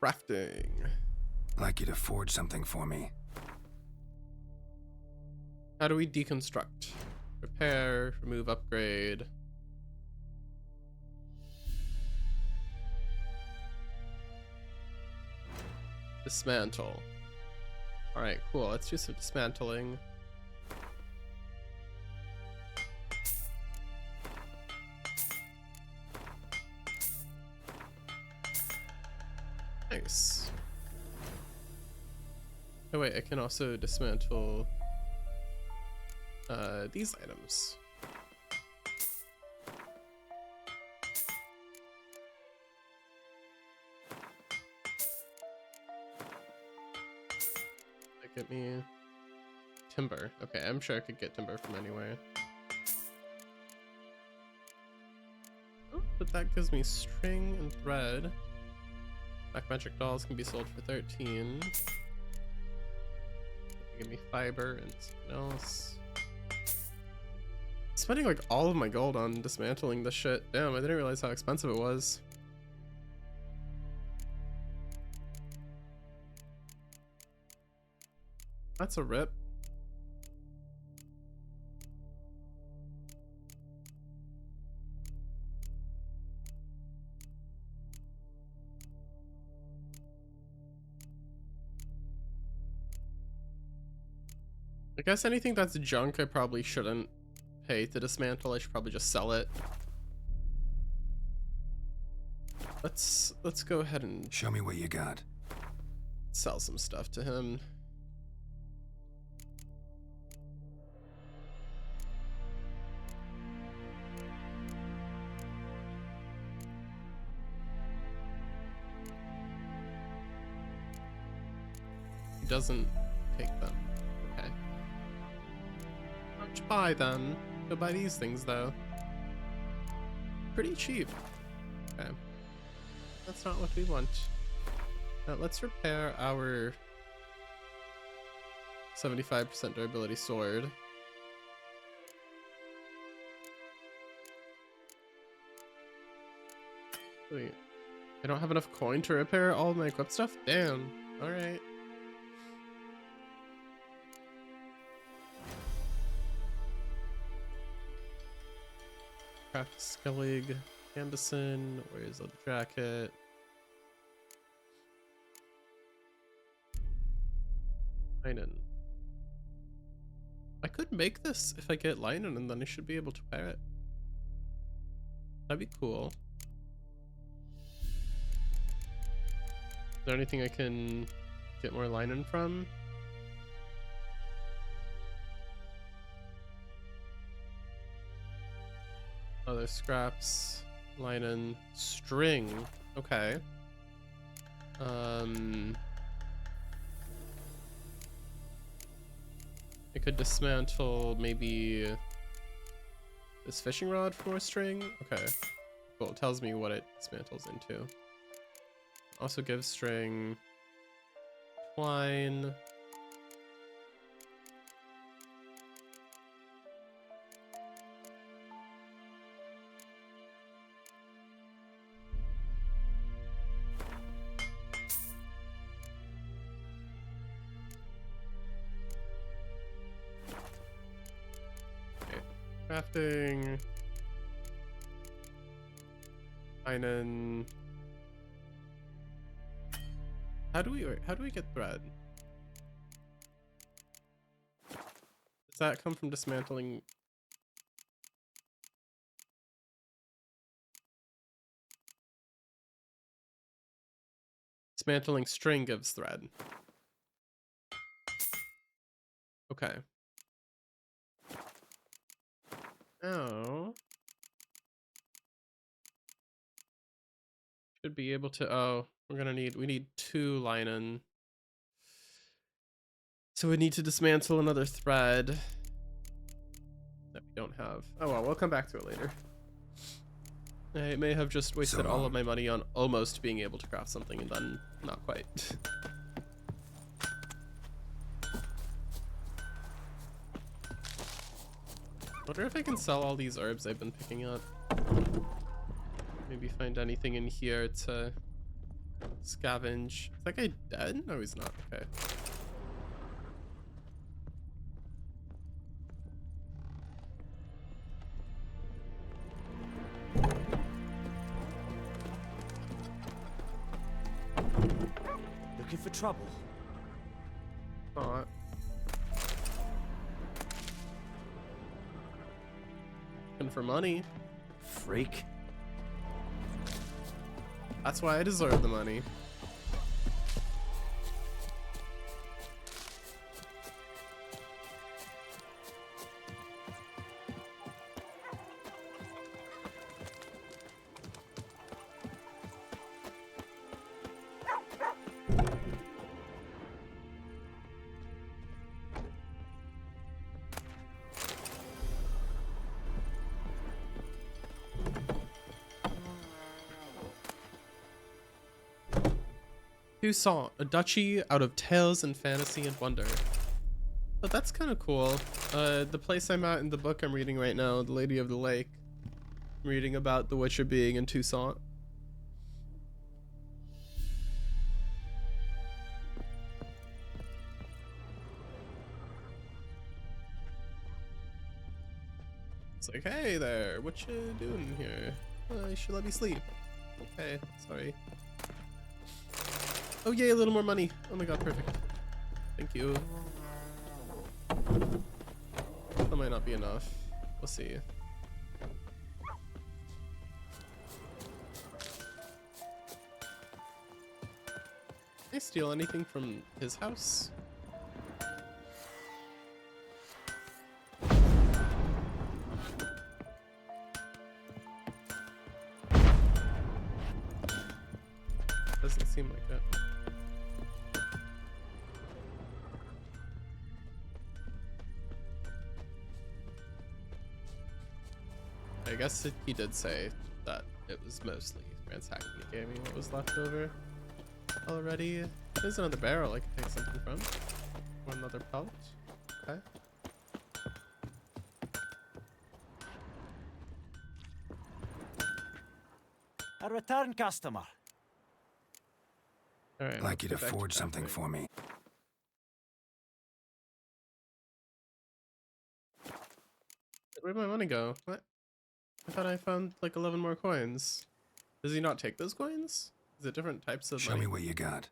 Crafting. I'd like you to forge something for me. How do we deconstruct? Repair, remove, upgrade. Dismantle. Alright, cool. Let's do some dismantling. Nice. Oh wait, I can also dismantle these items. Get me timber. Okay, I'm sure I could get timber from anywhere. Oh, but that gives me string and thread. Black magic dolls can be sold for 13. Give me fiber and something else. Spending like all of my gold on dismantling this shit. Damn, I didn't realize how expensive it was. That's a rip. I guess anything that's junk I probably shouldn't pay to dismantle. I should probably just sell it. Let's go ahead and show me what you got. Sell some stuff to him. He doesn't take them. Okay. Much buy them. Go buy these things though. Pretty cheap. Okay. That's not what we want. Now let's repair our 75% durability sword. Wait, I don't have enough coin to repair all of my equipped stuff? Damn. Alright. Craft Skellig, Anderson, where's the jacket? Linen. I could make this if I get linen and then I should be able to wear it. That'd be cool. Is there anything I can get more linen from? Other scraps, linen, string. Okay. I could dismantle maybe this fishing rod for string. Okay. Cool. It tells me what it dismantles into. Also gives string, twine. Crafting, iron. How do we get thread? Does that come from dismantling? Dismantling string gives thread. Okay. Oh. Should be able to, oh, we need 2 linen. So we need to dismantle another thread that we don't have. Oh well, we'll come back to it later. I may have just wasted all of my money on almost being able to craft something and then not quite. Wonder if I can sell all these herbs I've been picking up. Maybe find anything in here to scavenge. Is that guy dead? No, he's not. Okay. Looking for trouble? Not. Looking for money. Freak. That's why I deserve the money. Toussaint, a duchy out of tales and fantasy and wonder. But that's kind of cool. The place I'm at in the book I'm reading right now, The Lady of the Lake, I'm reading about the Witcher being in Toussaint. It's like, hey there, what you doing here? You should let me sleep. Okay, sorry. Oh yay, a little more money. Oh my god, perfect. Thank you. That might not be enough. We'll see. Can I steal anything from his house? Doesn't seem like it. I guess he did say that it was mostly ransacking. He gave me what was left over already. There's another barrel I could take something from. One Another pelt. Okay. A return customer. All right. I'd like you to forge something for me. Where'd my money go? What? I thought I found like 11 more coins. Does he not take those coins? Is it different types of Show money? me what you got.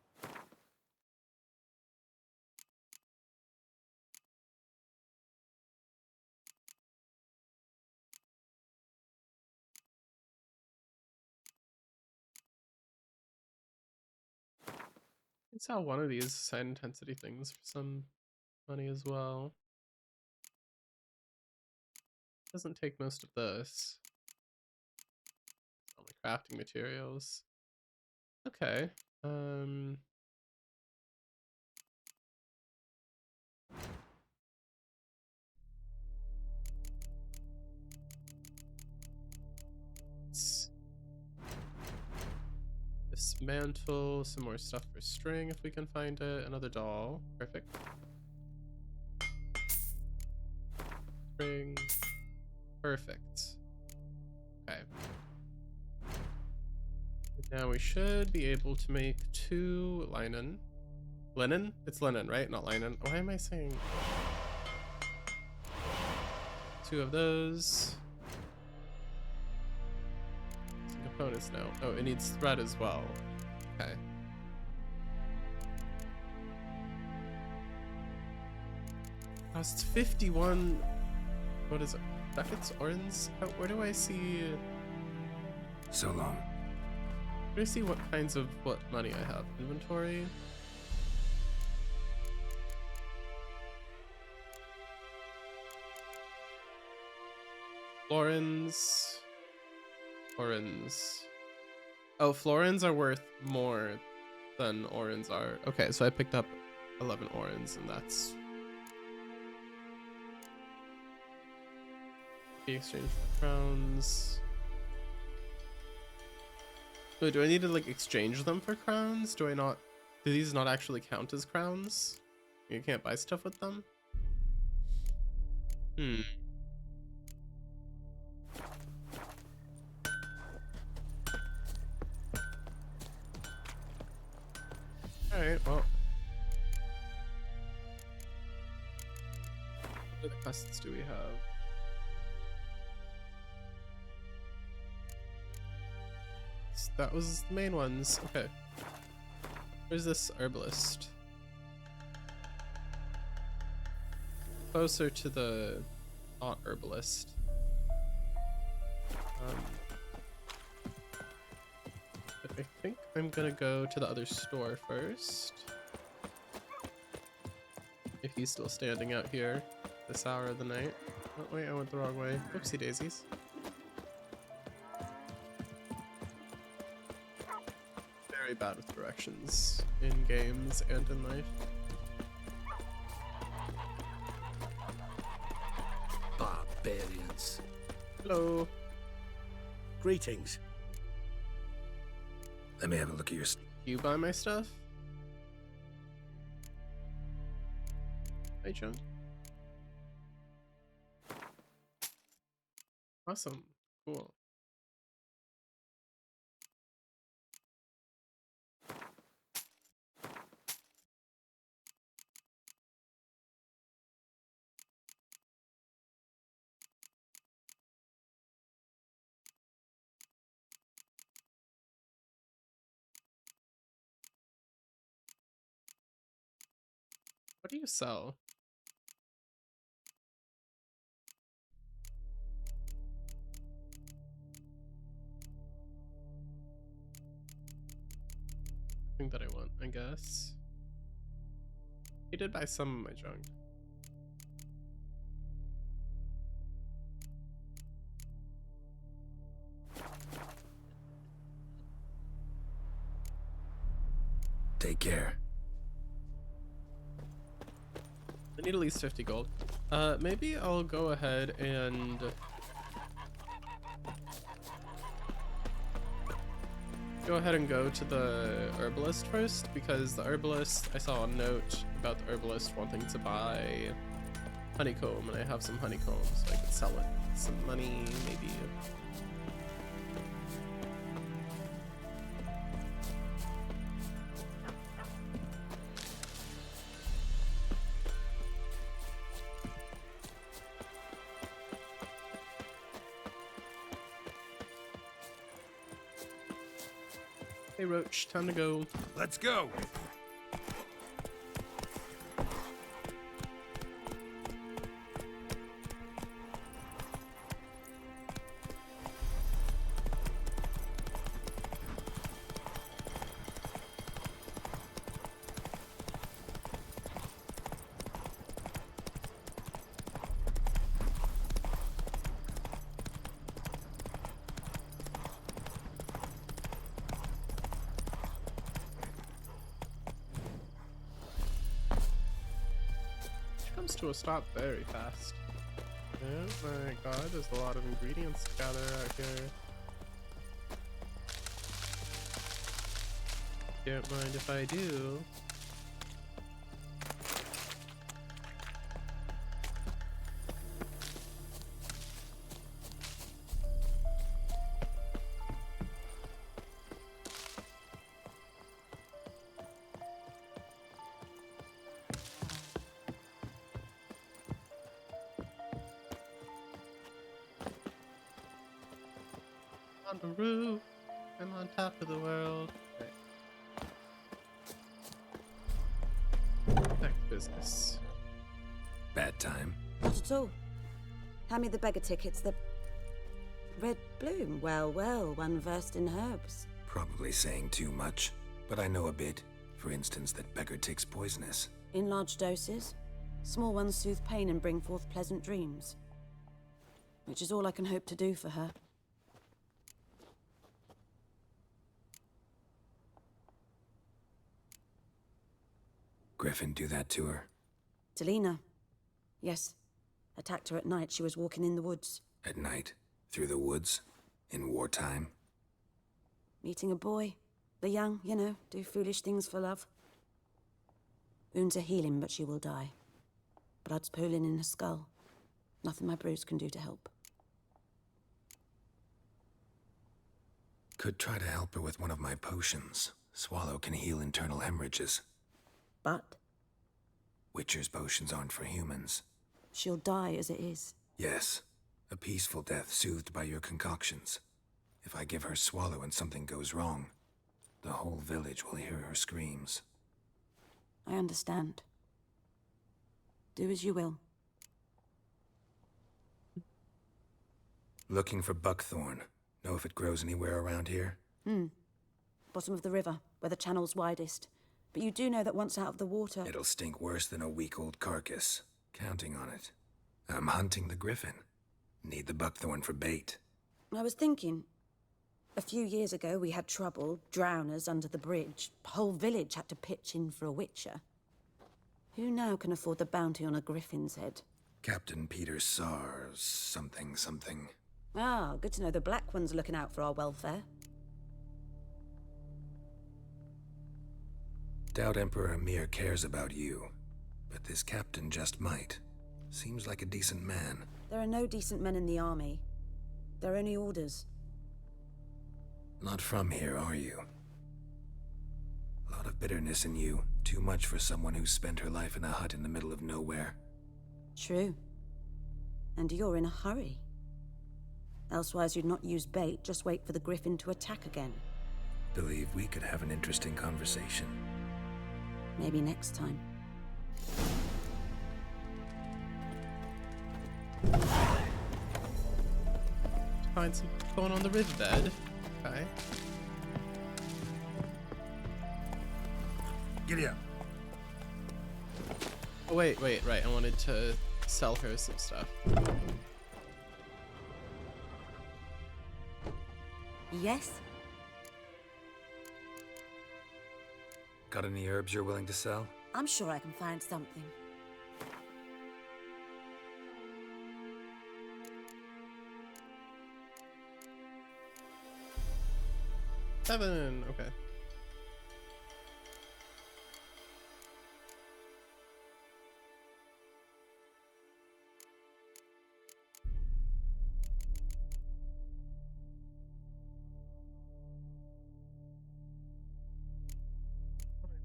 I saw one of these side intensity things for some money as well. Doesn't take most of this. Only crafting materials. Okay. Dismantle some more stuff for string if we can find it. Another doll. Perfect. String. Perfect. Okay. Now we should be able to make 2 linen. Linen? It's linen, right? Not linen. Why am I saying 2 of those? Some components now. Oh, it needs thread as well. Okay. Costs 51. What is it? Ducats? Orens? Where do I see? So long. Where do I see what kinds of what money I have? Inventory. Florins. Orens. Oh, florins are worth more than orens are. Okay, so I picked up 11 orens, and that's the exchange for crowns. Wait, do I need to like exchange them for crowns? Do I not? Do these not actually count as crowns? You can't buy stuff with them? Hmm. Alright, well. What other quests do we have? That was the main ones. Okay. Where's this herbalist? Closer to the not herbalist. But I think I'm gonna go to the other store first. If he's still standing out here this hour of the night. Oh wait, I went the wrong way. Oopsie daisies. Very bad with directions in games and in life. Barbarians. Hello. Greetings. Let me have a look at your... You buy my stuff? Hey, John. Awesome. Cool. What do you sell? Thing that I want, I guess. He did buy some of my junk. Take care. I need at least 50 gold. Maybe I'll go ahead and go ahead and go to the herbalist first, because the herbalist, I saw a note about the herbalist wanting to buy honeycomb, and I have some honeycomb, so I could sell it. Some money, maybe. Hey Roach, time to go. Let's go. Comes to a stop very fast. Oh my god, there's a lot of ingredients to gather out here. Don't mind if I do. On the roof, I'm on top of the world. Okay. Back to business. Bad time. Not at all. Hand me the beggar tickets, the red bloom. Well, well, one versed in herbs. Probably saying too much, but I know a bit. For instance, that beggar tick's poisonous. In large doses. Small ones soothe pain and bring forth pleasant dreams. Which is all I can hope to do for her. Griffin do that to her? Delina. Yes. Attacked her at night. She was walking in the woods. At night? Through the woods? In wartime? Meeting a boy. The young, you know, do foolish things for love. Wounds are healing, but she will die. Blood's pooling in her skull. Nothing my brews can do to help. Could try to help her with one of my potions. Swallow can heal internal hemorrhages. But? Witcher's potions aren't for humans. She'll die as it is. Yes. A peaceful death soothed by your concoctions. If I give her Swallow and something goes wrong, the whole village will hear her screams. I understand. Do as you will. Looking for buckthorn. Know if it grows anywhere around here? Bottom of the river, where the channel's widest. But you do know that once out of the water... It'll stink worse than a week-old carcass. Counting on it. I'm hunting the griffin. Need the buckthorn for bait. I was thinking... A few years ago, we had trouble, drowners under the bridge. Whole village had to pitch in for a witcher. Who now can afford the bounty on a griffin's head? Captain Peter Sars... something. Ah, good to know the Black One's looking out for our welfare. Doubt Emperor Emir cares about you, but this captain just might. Seems like a decent man. There are no decent men in the army. They're only orders. Not from here, are you? A lot of bitterness in you. Too much for someone who spent her life in a hut in the middle of nowhere. True. And you're in a hurry. Elsewise you'd not use bait, just wait for the griffin to attack again. Believe we could have an interesting conversation. Maybe next time. Find some going on the riverbed. Okay. Giddy up. Oh wait, right. I wanted to sell her some stuff. Yes? Got any herbs you're willing to sell? I'm sure I can find something. 7. Okay.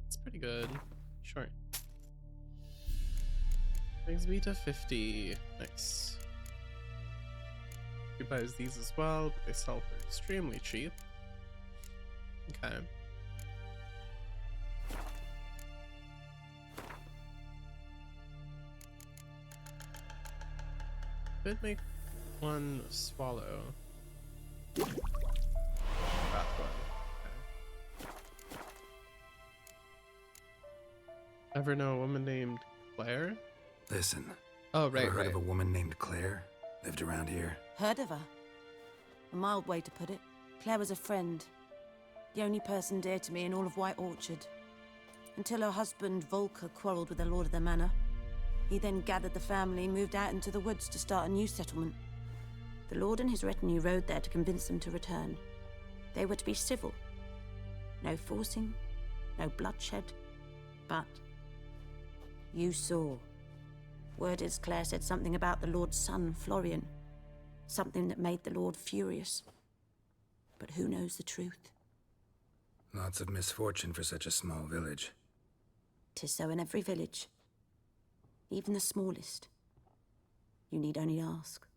It's pretty good. Sure. Brings me to 50. Nice. He buys these as well, but they sell for extremely cheap. Okay. Could make one swallow. That one. Okay. Ever know a woman named Claire? Listen. Oh, right, Ever heard right. of a woman named Claire? Lived around here? Heard of her? A mild way to put it. Claire was a friend. The only person dear to me in all of White Orchard. Until her husband, Volker, quarreled with the lord of the manor. He then gathered the family, moved out into the woods to start a new settlement. The lord and his retinue rode there to convince them to return. They were to be civil. No forcing, no bloodshed. But you saw. Word is Claire said something about the lord's son, Florian. Something that made the lord furious. But who knows the truth? Lots of misfortune for such a small village. 'Tis so in every village. Even the smallest. You need only ask.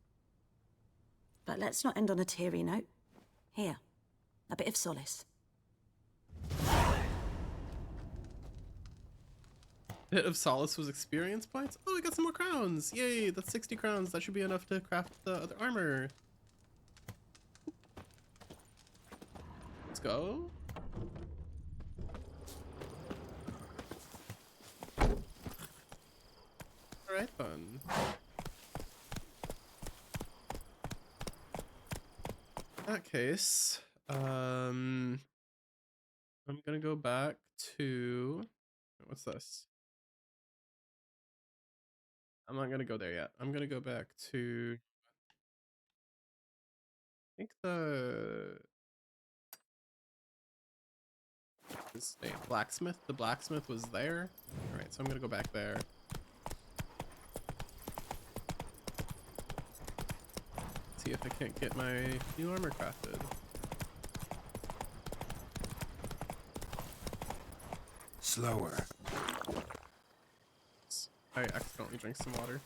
But let's not end on a teary note. Here, a bit of solace. Bit of solace was experience points. Oh, we got some more crowns. Yay, that's 60 crowns. That should be enough to craft the other armor. Let's go. Alright, then. In that case, I'm gonna go back to... What's this? I'm not gonna go there yet. I'm gonna go back to... I think this name, blacksmith. The blacksmith was there. All right, so I'm gonna go back there. See if I can't get my new armor crafted. Slower. I accidentally drank some water.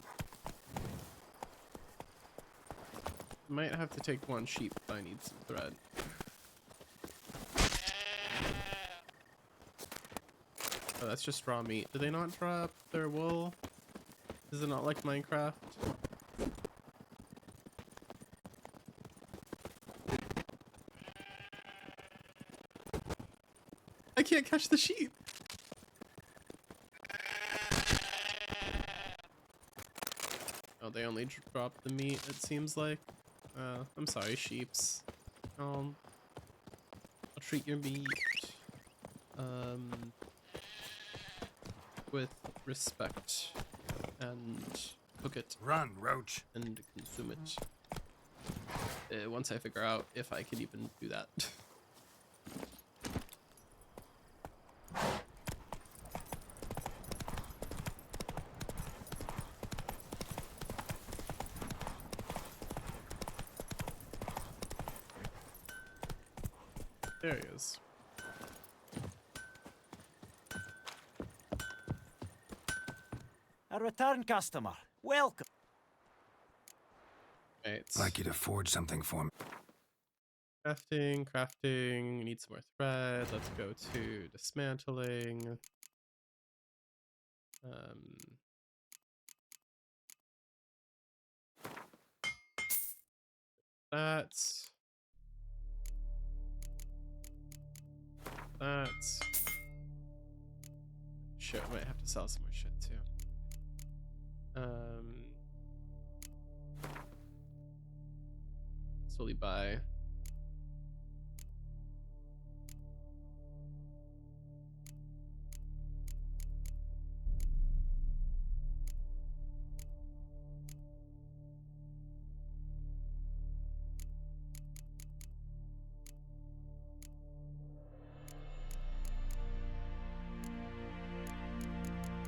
Might have to take one sheep if I need some thread. Oh, that's just raw meat. Do they not drop their wool? Is it not like Minecraft? I can't catch the sheep. Oh, they only drop the meat, it seems like. I'm sorry, sheeps. I'll treat your meat with respect and cook it. Run, roach. And consume it. Once I figure out if I can even do that. There he is. A return customer. Welcome. Right. I'd like you to forge something for me. Crafting. Need some more thread. Let's go to dismantling. That's shit. I might have to sell some more shit too. Slowly buy.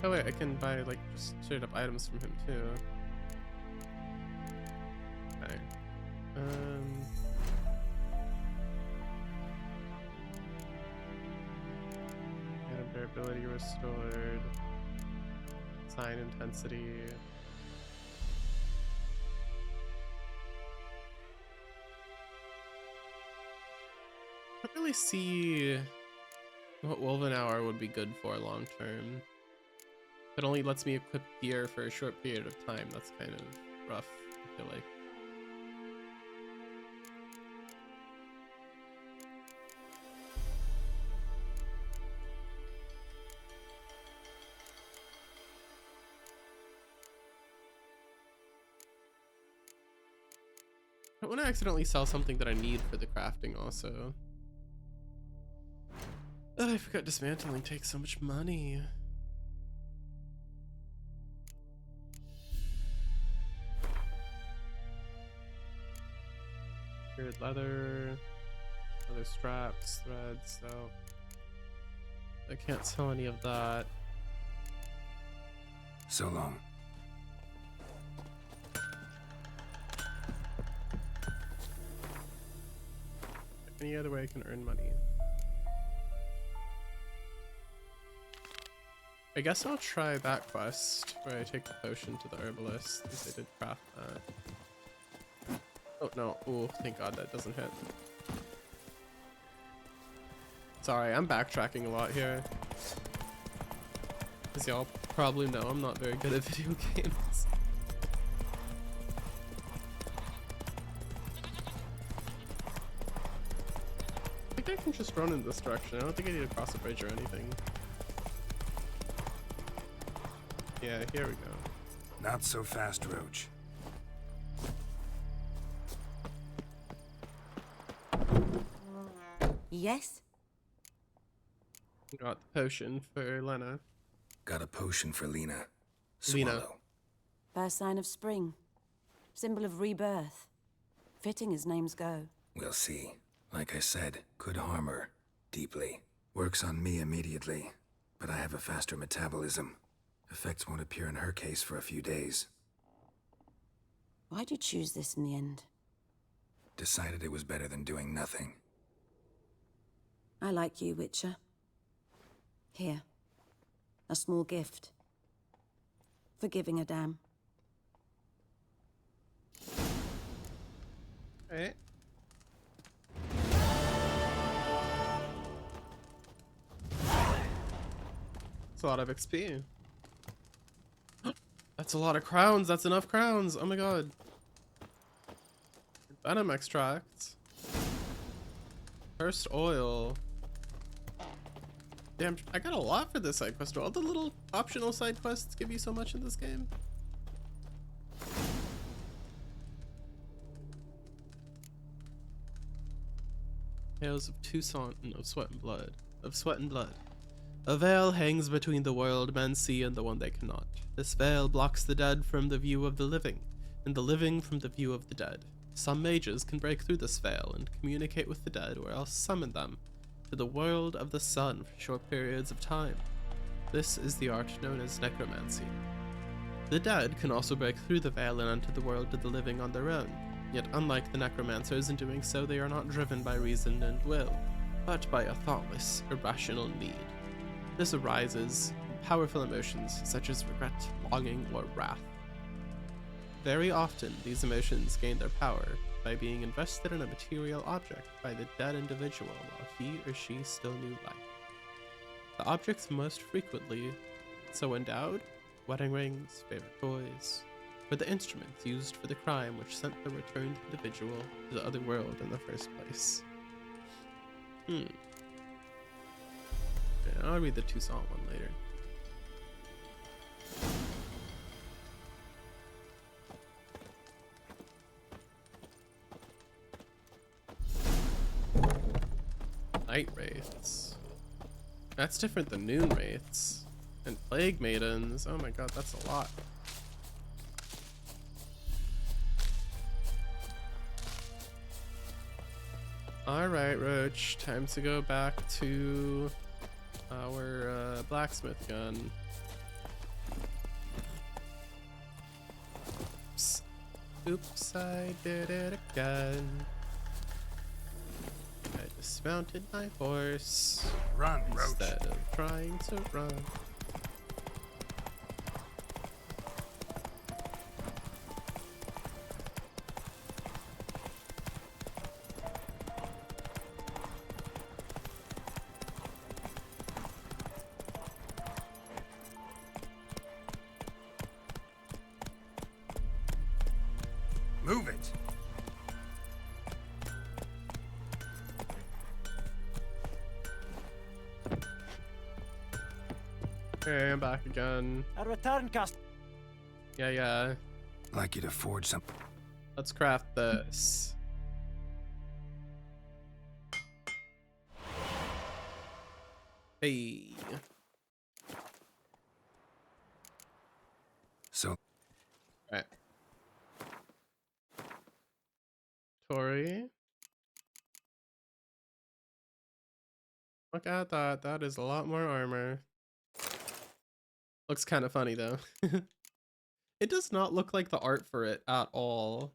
Oh wait, I can buy like just straight up items from him too. Okay. Item durability restored. Sign intensity. I don't really see what Woven Hour would be good for long term. It only lets me equip gear for a short period of time. That's kind of rough, I feel like. I want to accidentally sell something that I need for the crafting also. Oh, I forgot dismantling takes so much money. Weird leather, other straps, threads, so I can't sell any of that. So long. Any other way I can earn money? I guess I'll try that quest where I take the potion to the herbalist, since I did craft that. Oh no, oh thank god that doesn't hit. Sorry, I'm backtracking a lot here. As y'all probably know, I'm not very good at video games. I think I can just run in this direction. I don't think I need to cross a bridge or anything. Yeah, here we go. Not so fast, Roach. Yes? Got the potion for Lena. Got a potion for Lena. Lena. Swallow. First sign of spring. Symbol of rebirth. Fitting as names go. We'll see. Like I said, could harm her. Deeply. Works on me immediately. But I have a faster metabolism. Effects won't appear in her case for a few days. Why'd you choose this in the end? Decided it was better than doing nothing. I like you, Witcher. Here. A small gift. For giving a damn. Alright. That's a lot of XP. That's a lot of crowns. That's enough crowns. Oh my god. Venom extracts. First oil. Damn, I got a lot for this side quest. All the little optional side quests give you so much in this game. Tales of Toussaint, no, Sweat and Blood. Of Sweat and Blood. A veil hangs between the world men see and the one they cannot. This veil blocks the dead from the view of the living, and the living from the view of the dead. Some mages can break through this veil and communicate with the dead or else summon them to the world of the sun for short periods of time. This is the art known as necromancy. The dead can also break through the veil and enter the world of the living on their own, yet unlike the necromancers in doing so, they are not driven by reason and will, but by a thoughtless, irrational need. This arises in powerful emotions such as regret, longing, or wrath. Very often, these emotions gain their power by being invested in a material object by the dead individual while he or she still knew life. The objects most frequently so endowed, wedding rings, favorite toys, were the instruments used for the crime which sent the returned individual to the other world in the first place. Yeah, I'll read the Toussaint one later. Night Wraiths. That's different than Noon Wraiths. And Plague Maidens. Oh my god, that's a lot. Alright, Roach. Time to go back to our blacksmith gun. Oops, I did it again. I dismounted my horse. Run, Roach. Instead of trying to run. Move it. Okay, I'm back again. A return cast. Yeah. I'd like you to forge some. Let's craft this. Hey. So. Alright. Tori. Look at that. That is a lot more armor. Looks kind of funny though. It does not look like the art for it at all.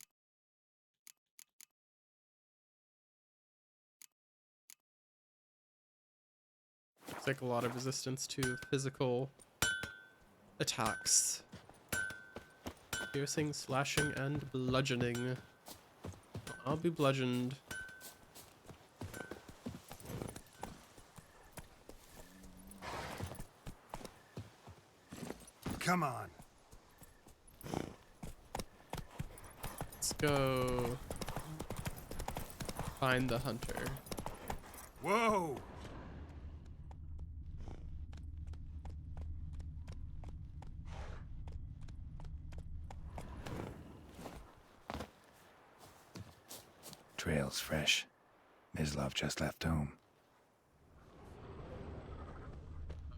It's like a lot of resistance to physical attacks. Piercing, slashing, and bludgeoning. I'll be bludgeoned. Come on. Let's go find the hunter. Whoa! Trail's fresh. Mislav just left home.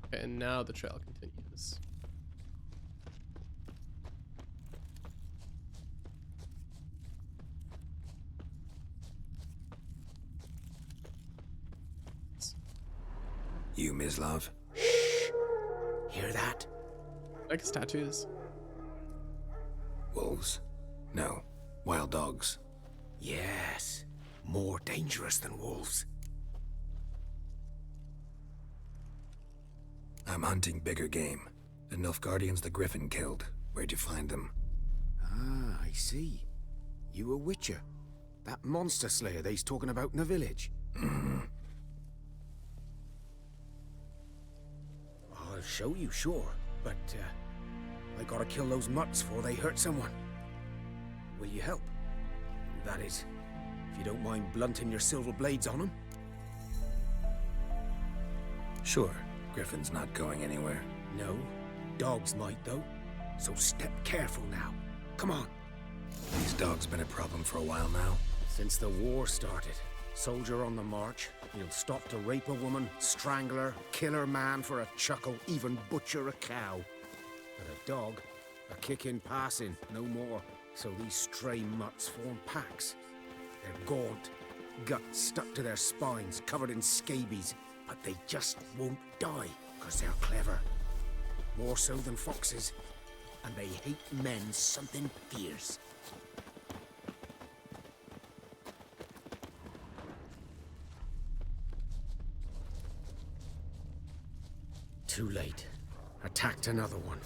Okay, and now the trail continues. You, Mislav? Hear that? Like his tattoos. Wolves? No. Wild dogs. Yes. More dangerous than wolves. I'm hunting bigger game. The Nilfgaardians the Griffin killed. Where'd you find them? Ah, I see. You a witcher. That monster slayer they's talking about in the village. Mm-hmm. I'll show you, sure. But, I gotta kill those mutts before they hurt someone. Will you help? That is, if you don't mind blunting your silver blades on them. Sure. Griffin's not going anywhere. No. Dogs might, though. So step careful now. Come on. These dogs been a problem for a while now. Since the war started. Soldier on the march. He'll stop to rape a woman, strangle her, kill her man for a chuckle, even butcher a cow. But a dog, a kick in passing, no more. So these stray mutts form packs. They're gaunt, guts stuck to their spines, covered in scabies. But they just won't die, because they're clever. More so than foxes. And they hate men something fierce. Too late. Attacked another one.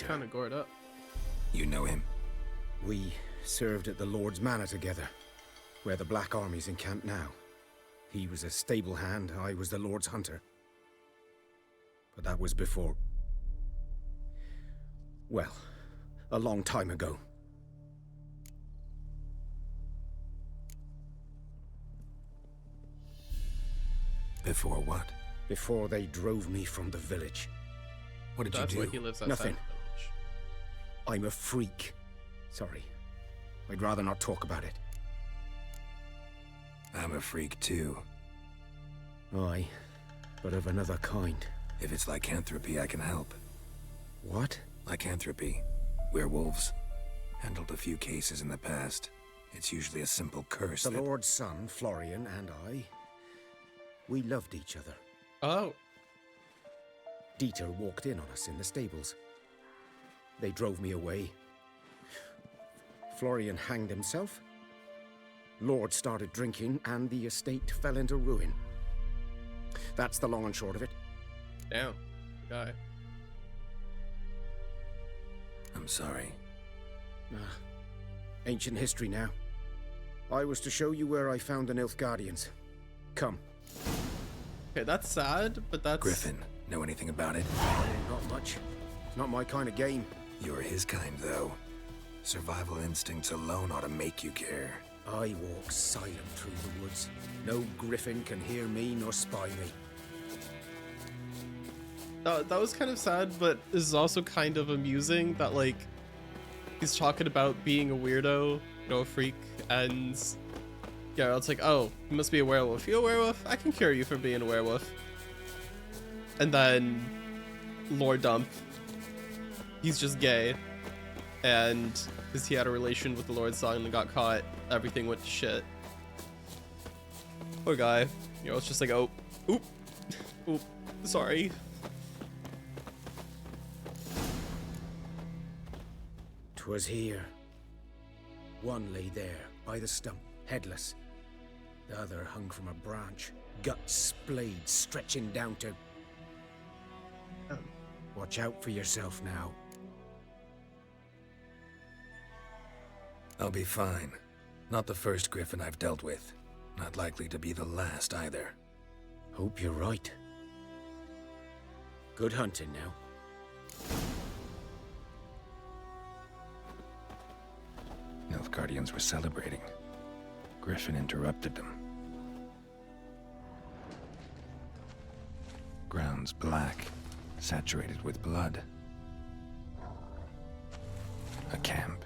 Kind of gored up. You know him? We served at the Lord's Manor together, where the Black Army's encamped now. He was a stable hand, I was the Lord's hunter. But that was before. Well, a long time ago. Before what? Before they drove me from the village. What did That's you why do? he lives outside Nothing. the village. I'm a freak. Sorry. I'd rather not talk about it. I'm a freak too. Aye, but of another kind. If it's lycanthropy, I can help. What? Lycanthropy. Werewolves. Handled a few cases in the past. It's usually a simple curse The that... Lord's son, Florian, and I, we loved each other. Oh. Dieter walked in on us in the stables. They drove me away. Florian hanged himself. Lord started drinking, and the estate fell into ruin. That's the long and short of it. Damn. Guy. I'm sorry. Ancient history now. I was to show you where I found the Nilfgaardians. Come. Okay, that's sad, but that's... Griffin, know anything about it? Not much. It's not my kind of game. You're his kind, though. Survival instincts alone ought to make you care. I walk silent through the woods. No griffin can hear me nor spy me. That was kind of sad, but this is also kind of amusing that, like, he's talking about being a weirdo, you know, a freak, and yeah, it's like, oh, you must be a werewolf. You a werewolf? I can cure you from being a werewolf. And then Lord Dump, he's just gay, and because he had a relation with the Lord's son and got caught, everything went to shit. Poor guy. You know, it's just like, oh, oop, oop, sorry. "'Twas here. One lay there, by the stump, headless. The other hung from a branch, guts splayed, stretching down to... Watch out for yourself now." I'll be fine. Not the first griffin I've dealt with. Not likely to be the last either. Hope you're right. Good hunting now. Nilfgaardians were celebrating. Griffin interrupted them. Ground's black, saturated with blood. A camp.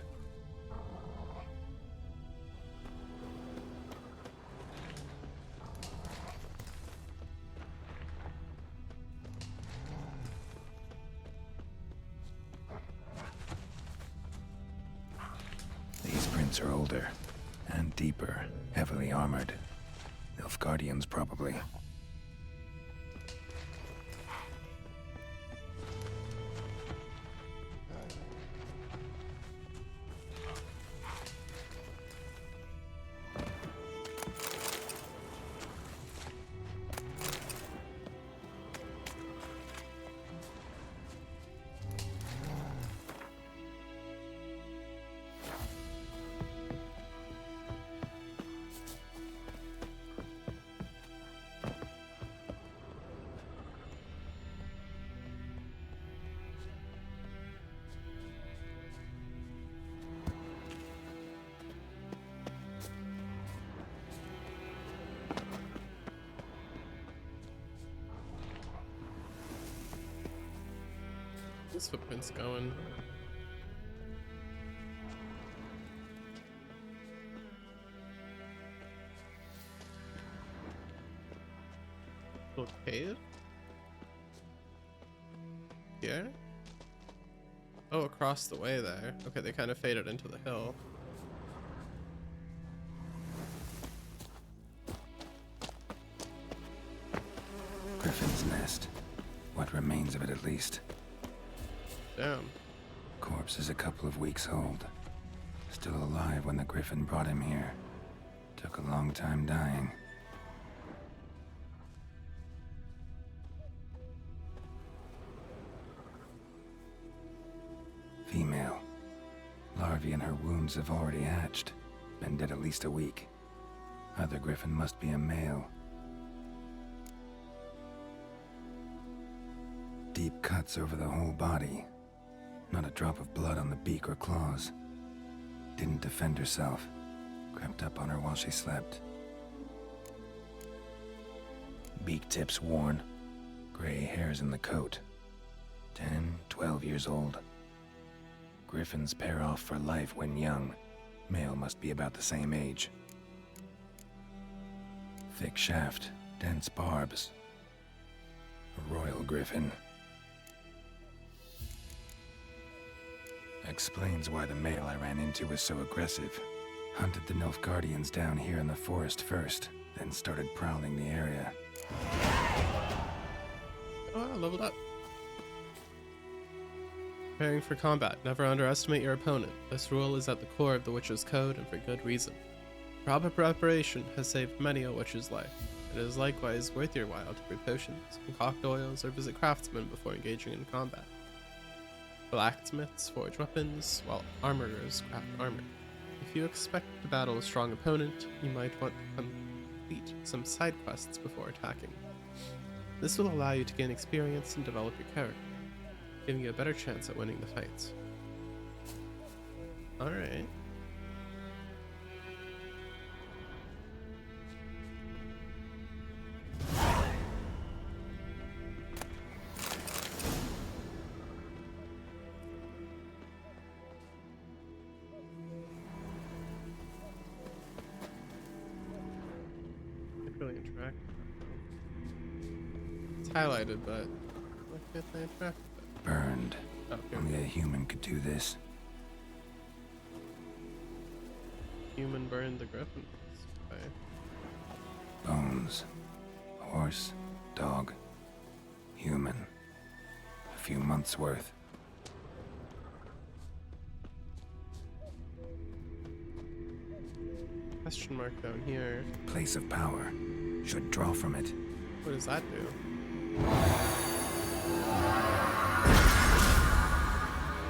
These prints are older and deeper, heavily armored. Nilfgaardians, probably. This footprint's going. Little cave? Here? Oh, across the way there. Okay, they kind of faded into the hill. Griffin's nest. What remains of it, at least. Damn. Corpse is a couple of weeks old. Still alive when the griffin brought him here. Took a long time dying. Female. Larvae in her wounds have already hatched. Been dead at least a week. Other griffin must be a male. Deep cuts over the whole body. Not a drop of blood on the beak or claws. Didn't defend herself. Crept up on her while she slept. Beak tips worn. Gray hairs in the coat. 10, 12 years old. Griffins pair off for life when young. Male must be about the same age. Thick shaft, dense barbs. A royal griffin. Explains why the male I ran into was so aggressive. Hunted the Nilfgaardians down here in the forest first, then started prowling the area. Oh, I leveled up. Preparing for combat. Never underestimate your opponent. This rule is at the core of the Witch's Code, and for good reason. Proper preparation has saved many a witch's life. It is likewise worth your while to brew potions, concoct oils, or visit craftsmen before engaging in combat. Blacksmiths forge weapons, while armorers craft armor. If you expect to battle a strong opponent, you might want to complete some side quests before attacking. This will allow you to gain experience and develop your character, giving you a better chance at winning the fights. Alright. Really interact. It's highlighted, but why can't they interact with it? Burned. Oh, Only a human could do this. Human burned the griffin. Okay. Bones. Horse. Dog. Human. A few months' worth. Question mark down here. Place of power. Should draw from it. What does that do?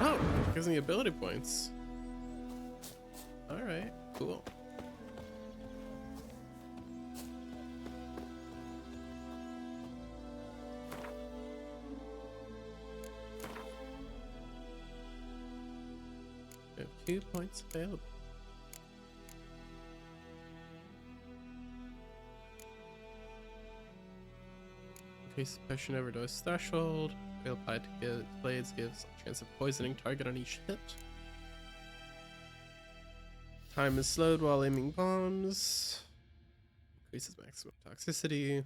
Oh, gives me ability points. Alright, cool. We have 2 points available. Increase the potion overdose threshold. Fail applied to blades gives a chance of poisoning target on each hit. Time is slowed while aiming bombs. Increases maximum toxicity.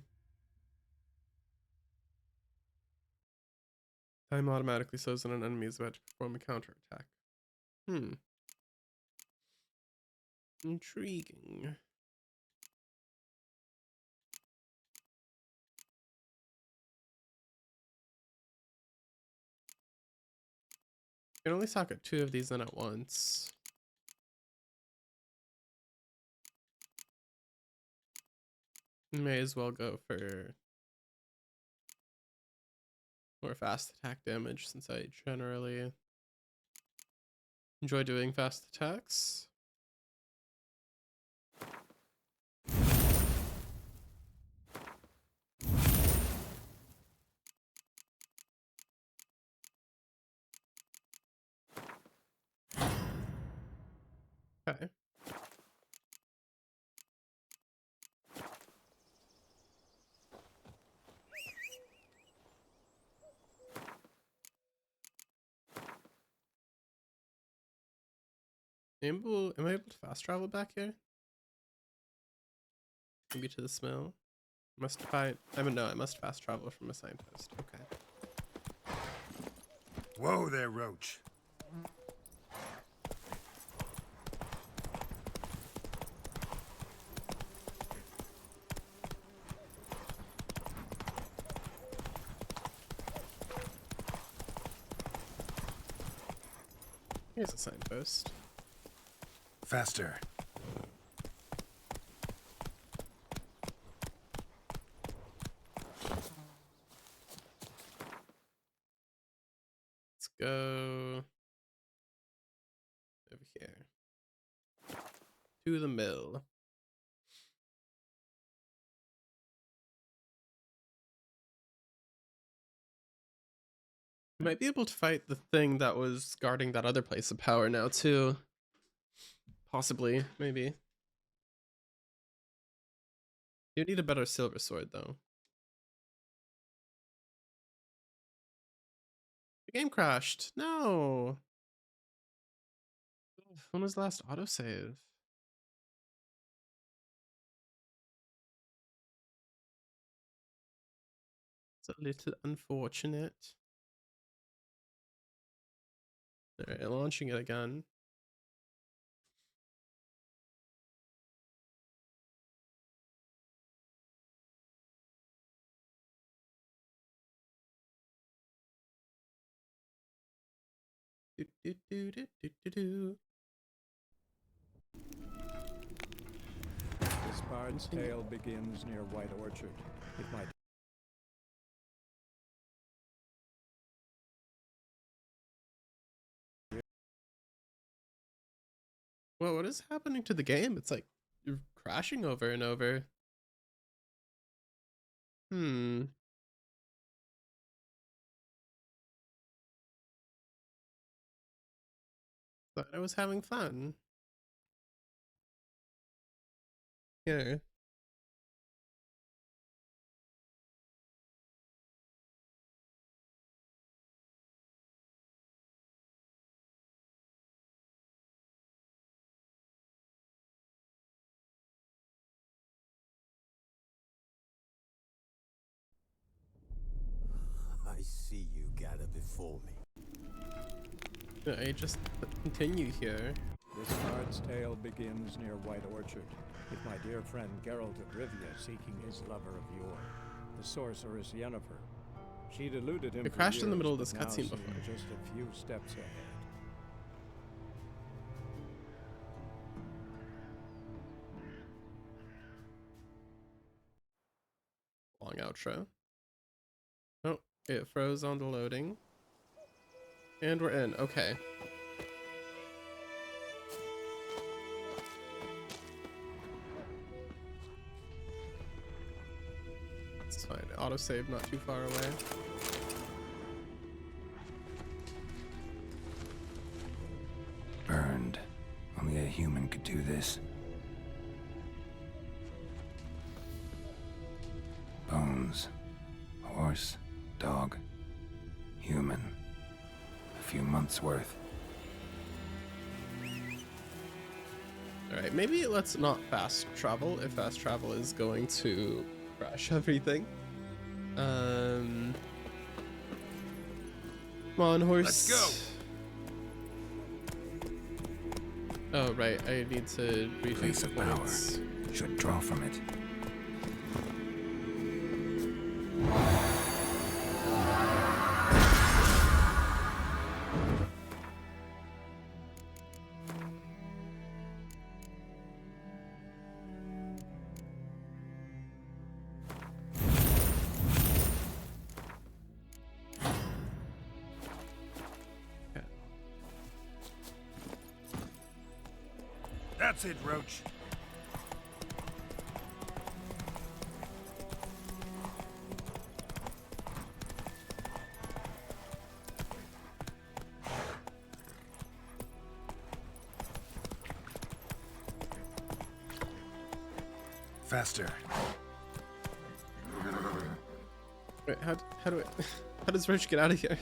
Time automatically slows when an enemy is about to perform a counterattack. Intriguing. You can only socket 2 of these in at once. May as well go for more fast attack damage since I generally enjoy doing fast attacks. Okay. Am I able to fast travel back here? Maybe to the smell? Must find. I mean, no, I must fast travel from a signpost. Okay. Whoa there, Roach. Here's a signpost. Faster. Let's go over here to the mill. Might be able to fight the thing that was guarding that other place of power now too. Possibly, maybe. You need a better silver sword though. The game crashed. No. When was the last autosave? It's a little unfortunate. Alright, launching it again. Do, do, do, do, do, do, do. This bard's tale begins near White Orchard. It might. Well, what is happening to the game? It's like you're crashing over and over. Thought I was having fun. Here. I see you gather before me. I just continue here. This bard's tale begins near White Orchard, with my dear friend Geralt of Rivia seeking his lover of yore, the sorceress Yennefer. She'd eluded him. It crashed in the middle of years, this but now cutscene seemed before. just a few steps ahead. Long outro. Oh, it froze on the loading. And we're in. Okay. It's fine. Autosave not too far away. Burned. Only a human could do this. Bones. Horse. Dog. Human. A few months worth. Alright, maybe let's not fast travel if fast travel is going to crash everything. Come on, horse. Let's go. Oh, right. I need to reach Place of power. Should draw from it. That's it, Roach. Faster. Wait, how do I how does Roach get out of here?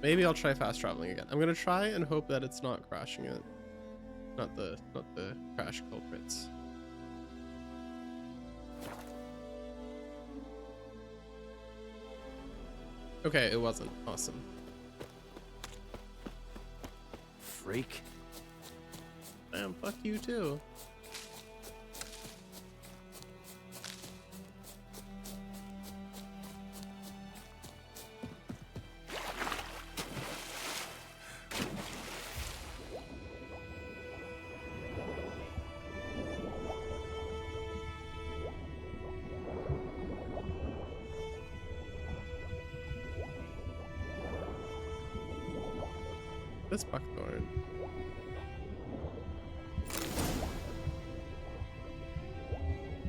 Maybe I'll try fast traveling again. I'm gonna try and hope that it's not crashing it. Not the crash culprits. Okay, it wasn't. Awesome. Freak. Damn, fuck you too. This buckthorn.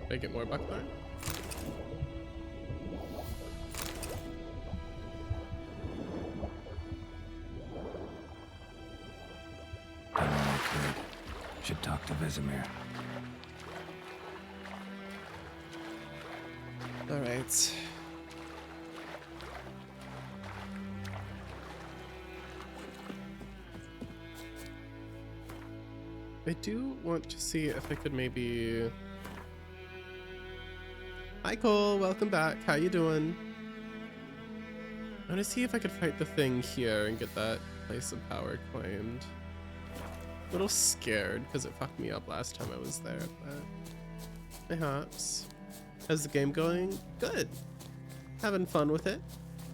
Make it more buckthorn. to Vesemir. All right. I do want to see if I could maybe... Hi Cole, welcome back. How you doing? I want to see if I could fight the thing here and get that place of power claimed. A little scared because it fucked me up last time I was there, but perhaps. How's the game going? Good. Having fun with it.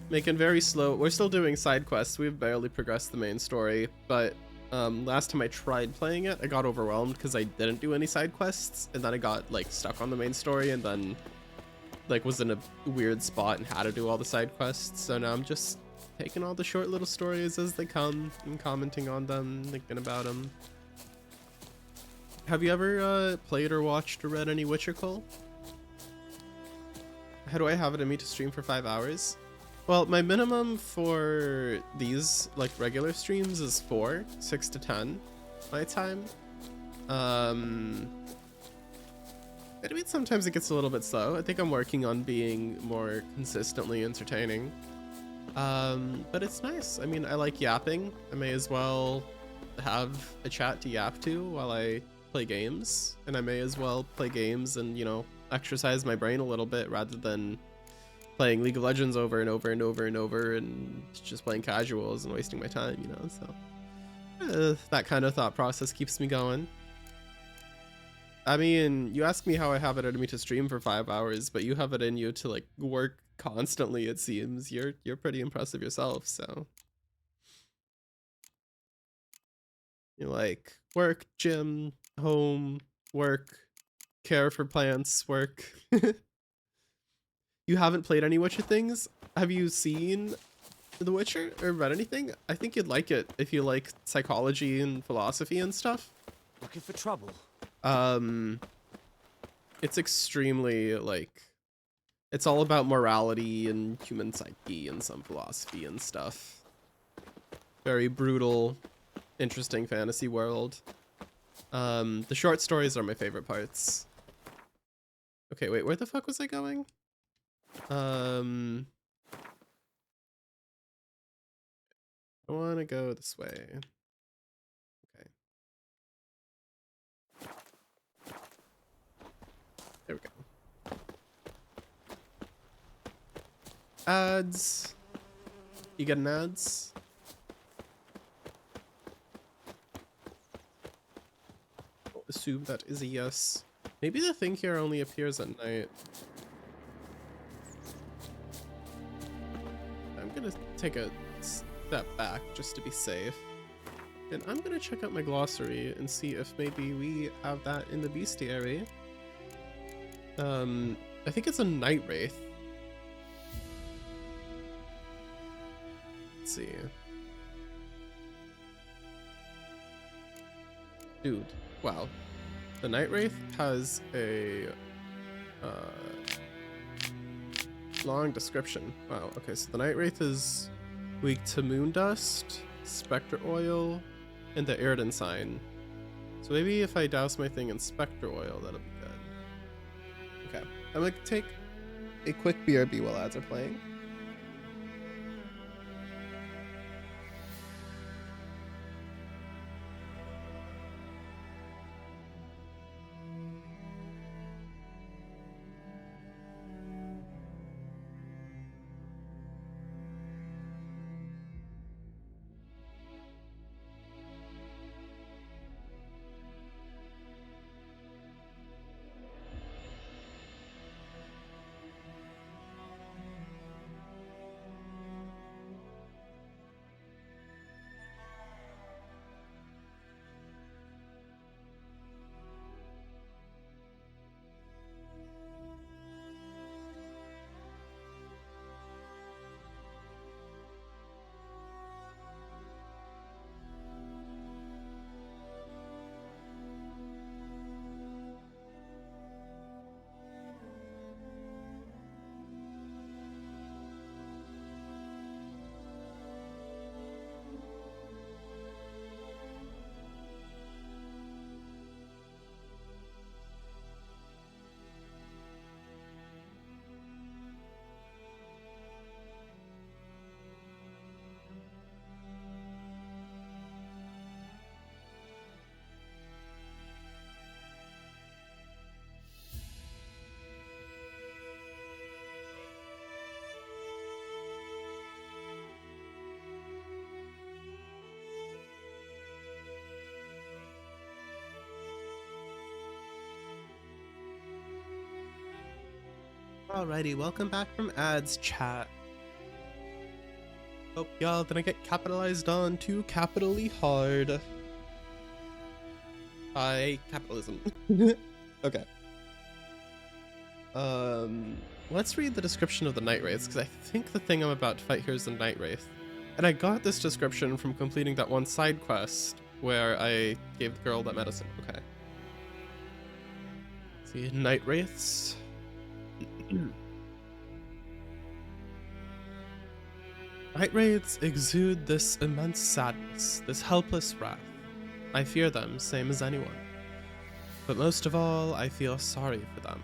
Making very slow. We're still doing side quests. We've barely progressed the main story, but last time I tried playing it, I got overwhelmed because I didn't do any side quests, and then I got like stuck on the main story, and then like was in a weird spot and had to do all the side quests. So now I'm just taking all the short little stories as they come and commenting on them, thinking about them. Have you ever played or watched or read any Witcher, Cole? How do I have it in me to stream for 5 hours? Well, my minimum for these like regular streams is 6 to 10 my time. But I mean, sometimes it gets a little bit slow. I think I'm working on being more consistently entertaining. But it's nice. I mean, I like yapping. I may as well have a chat to yap to while I play games, and I may as well play games and, you know, exercise my brain a little bit rather than playing League of Legends over and over and over and over and just playing casuals and wasting my time, you know. So that kind of thought process keeps me going. I mean, you ask me how I have it in me to stream for 5 hours, but you have it in you to like work constantly, it seems. You're pretty impressive yourself, so you like work, gym, home, work, care for plants, work. You haven't played any Witcher things? Have you seen The Witcher or read anything? I think you'd like it if you like psychology and philosophy and stuff. Looking for trouble? It's extremely like, it's all about morality and human psyche and some philosophy and stuff. Very brutal, interesting fantasy world. The short stories are my favorite parts. Okay, wait, where the fuck was I going? I want to go this way. Okay. There we go. Ads. You get an ads? I'll assume that is a yes. Maybe the thing here only appears at night. I'm gonna take a step back just to be safe. And I'm gonna check out my glossary and see if maybe we have that in the bestiary. I think it's a night wraith. Let's see. Dude, wow. The night wraith has a long description. Wow, okay, so the night wraith is weak to moon dust, spectre oil, and the Eridan sign. So maybe if I douse my thing in spectre oil, that'll be good. Okay, I'm gonna take a quick BRB while ads are playing. Alrighty, welcome back from ads chat. Hope y'all didn't get capitalized on too capitally hard. By capitalism. Okay. Let's read the description of the Night Wraiths, because I think the thing I'm about to fight here is the Night Wraith. And I got this description from completing that one side quest where I gave the girl that medicine. Okay. Let's see, Night Wraiths. Night Wraiths exude this immense sadness, this helpless wrath. I fear them, same as anyone. But most of all, I feel sorry for them.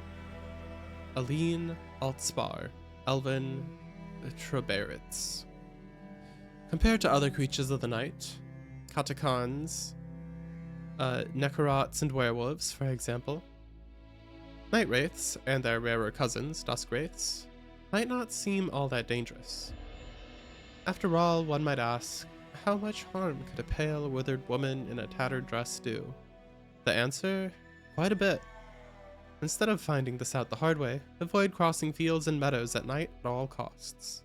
Aline, Altspar, Elven, Troberits. Compared to other creatures of the night, Katakans, Nekorots and werewolves, for example, Night Wraiths, and their rarer cousins, Dusk Wraiths, might not seem all that dangerous. After all, one might ask, how much harm could a pale, withered woman in a tattered dress do? The answer? Quite a bit. Instead of finding this out the hard way, avoid crossing fields and meadows at night at all costs.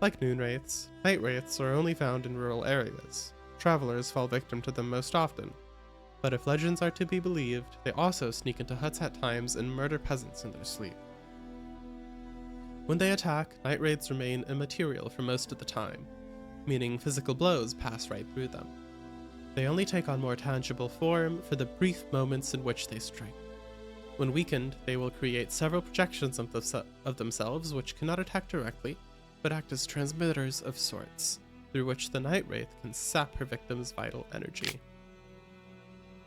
Like Noon Wraiths, Night Wraiths are only found in rural areas. Travelers fall victim to them most often. But if legends are to be believed, they also sneak into huts at times and murder peasants in their sleep. When they attack, Night Wraiths remain immaterial for most of the time, meaning physical blows pass right through them. They only take on more tangible form for the brief moments in which they strike. When weakened, they will create several projections of themselves which cannot attack directly, but act as transmitters of sorts, through which the Night Wraith can sap her victim's vital energy.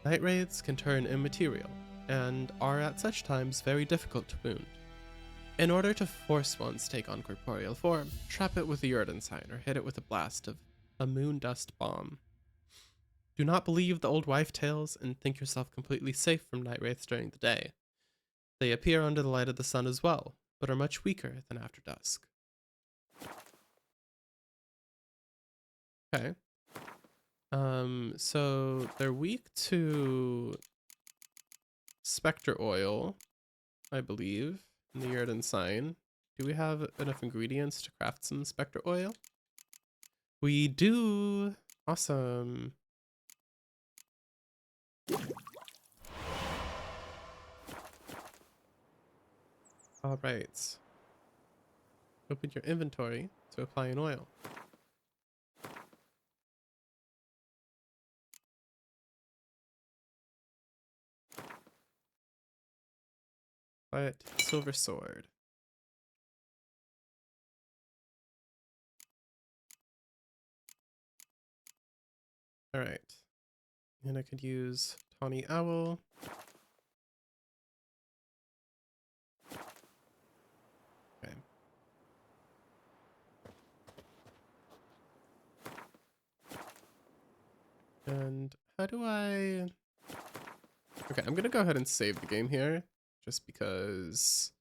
Night Wraiths can turn immaterial, and are at such times very difficult to wound. In order to force one to take on corporeal form, trap it with a Yrden sign or hit it with a blast of a moon dust bomb. Do not believe the old wife tales and think yourself completely safe from Night Wraiths during the day. They appear under the light of the sun as well, but are much weaker than after dusk. Okay. So they're weak to Spectre Oil, I believe, in the Yrden sign. Do we have enough ingredients to craft some Spectre Oil? We do! Awesome! Alright. Open your inventory to apply an oil. But silver sword. Alright. And I could use Tawny Owl. Okay. And how do I... Okay, I'm gonna go ahead and save the game here. Just because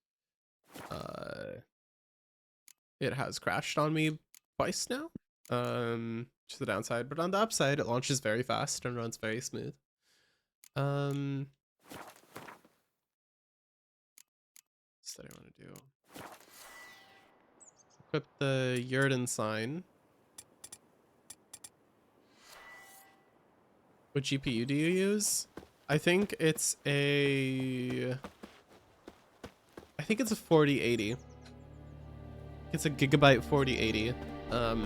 it has crashed on me twice now, which is the downside. But on the upside, it launches very fast and runs very smooth. What did I want to do? Equip the Yrden sign. What GPU do you use? I think it's a 4080. It's a Gigabyte 4080 that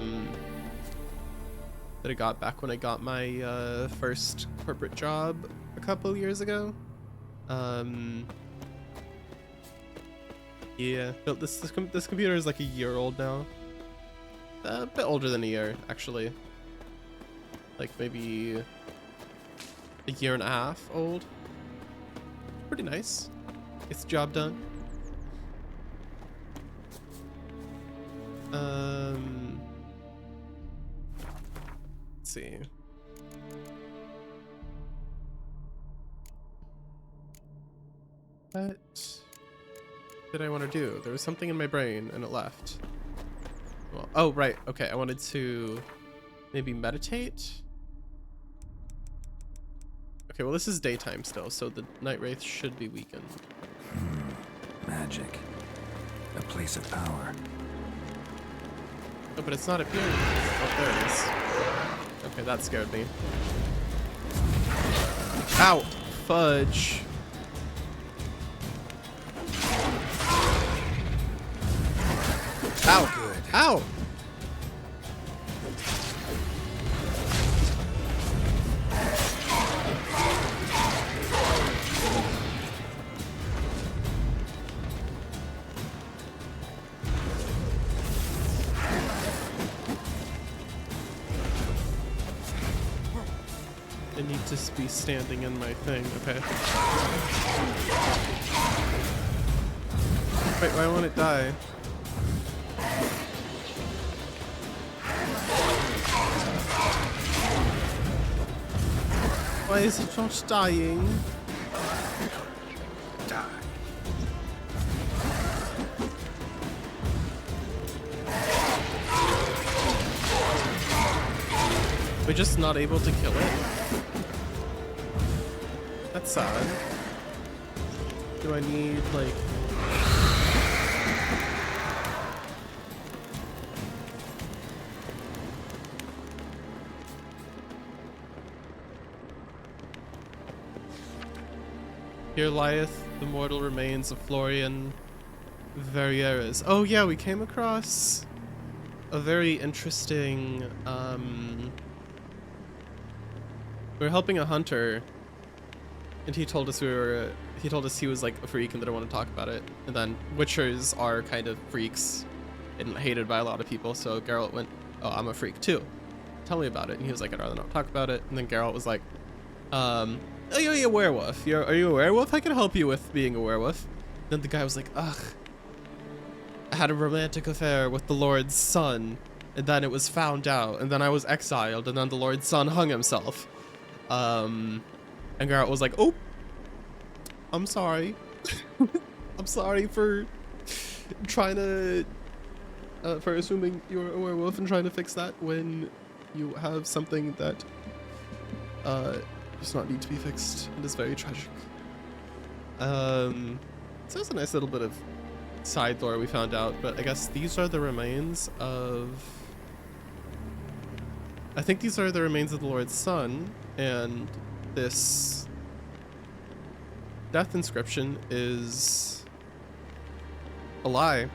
I got back when I got my first corporate job a couple years ago. Yeah, built this computer is like a year old now. A bit older than a year, actually. Like maybe a year and a half old. Pretty nice. Gets the job done. Let's see. What did I want to do? There was something in my brain and it left. Well, oh, right. Okay, I wanted to maybe meditate. Okay, well, this is daytime still, so the Night Wraith should be weakened. Magic. A place of power. Oh, but it's not appearing. Oh, there it is. Okay, that scared me. Ow! Fudge. Ow! Good. Ow! I need to be standing in my thing. Okay. Wait, why won't it die? Why is it not dying? Die. We're just not able to kill it? That's sad. Do I need, like... Here lieth the mortal remains of Florian Verrieres. Oh yeah, we came across a very interesting, we were helping a hunter, and he told us he was like a freak and didn't want to talk about it. And then witchers are kind of freaks and hated by a lot of people, so Geralt went, oh, I'm a freak too. Tell me about it. And he was like, I'd rather not talk about it. And then Geralt was like, oh, you're a werewolf. Are you a werewolf? I can help you with being a werewolf. Then the guy was like, ugh. I had a romantic affair with the Lord's son, and then it was found out, and then I was exiled, and then the Lord's son hung himself. And Geralt was like, oh, I'm sorry. I'm sorry for trying to, for assuming you're a werewolf and trying to fix that when you have something that, does not need to be fixed. It is very tragic. So it's a nice little bit of side lore we found out, but I guess these are the remains of... I think these are the remains of the Lord's son, and this death inscription is a lie.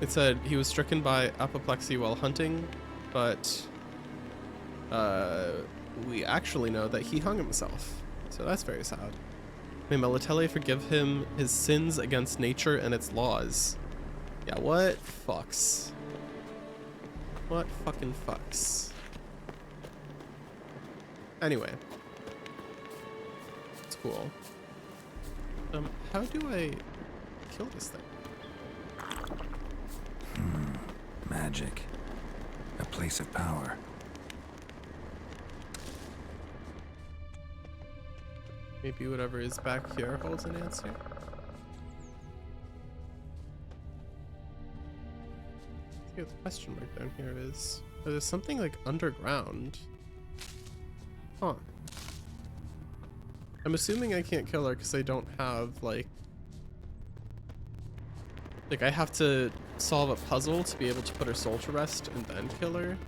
It said he was stricken by apoplexy while hunting, but we actually know that he hung himself, so that's very sad. May Melitele forgive him his sins against nature and its laws. Yeah, what fucks? What fucking fucks? Anyway. It's cool. How do I kill this thing? Magic. A place of power. Maybe whatever is back here holds an answer. I think the question mark down here is, oh, there's something like underground. Huh. I'm assuming I can't kill her because I don't have like I have to solve a puzzle to be able to put her soul to rest and then kill her.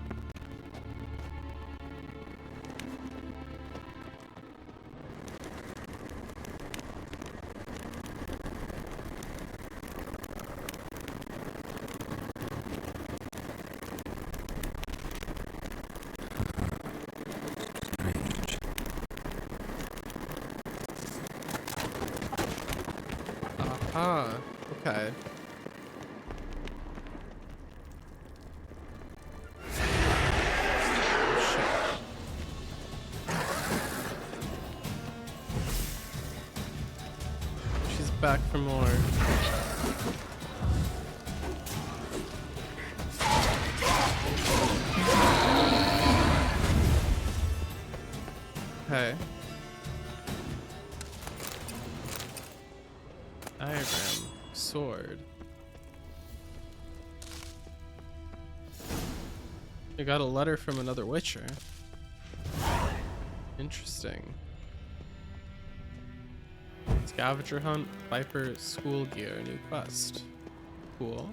Aha, okay. She's back for more. Okay. Diagram. Sword. I got a letter from another witcher. Scavenger hunt, Viper school gear, new quest. Cool.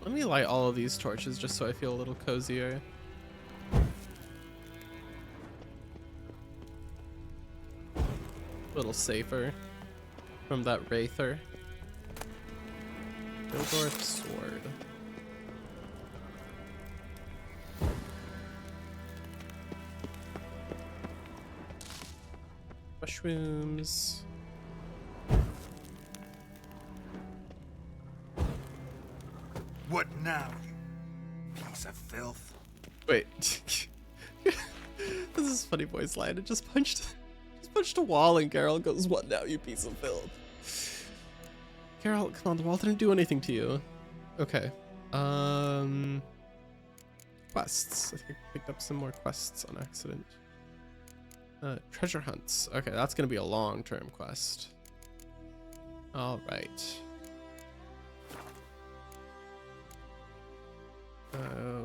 Let me light all of these torches just so I feel a little cozier. A little safer from that Wraither. Dork sword. Mushrooms. What now, you piece of filth? Wait. This is a funny voice line. It just punched a wall and Carol goes, "What now, you piece of filth?" Carol, come on, the wall didn't do anything to you. Okay. Quests. I think I picked up some more quests on accident. Treasure hunts. Okay, that's gonna be a long-term quest. All right.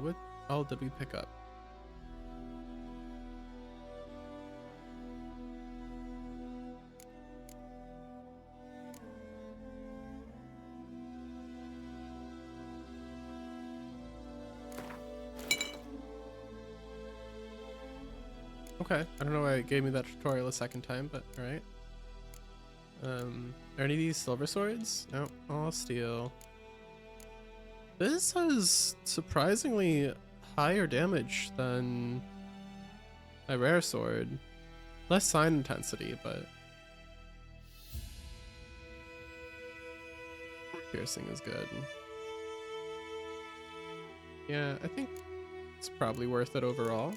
What all did we pick up? Okay, I don't know why it gave me that tutorial a second time, but alright. Are any of these silver swords? No, all steel. This has surprisingly higher damage than a rare sword. Less sign intensity, but piercing is good. Yeah, I think it's probably worth it overall.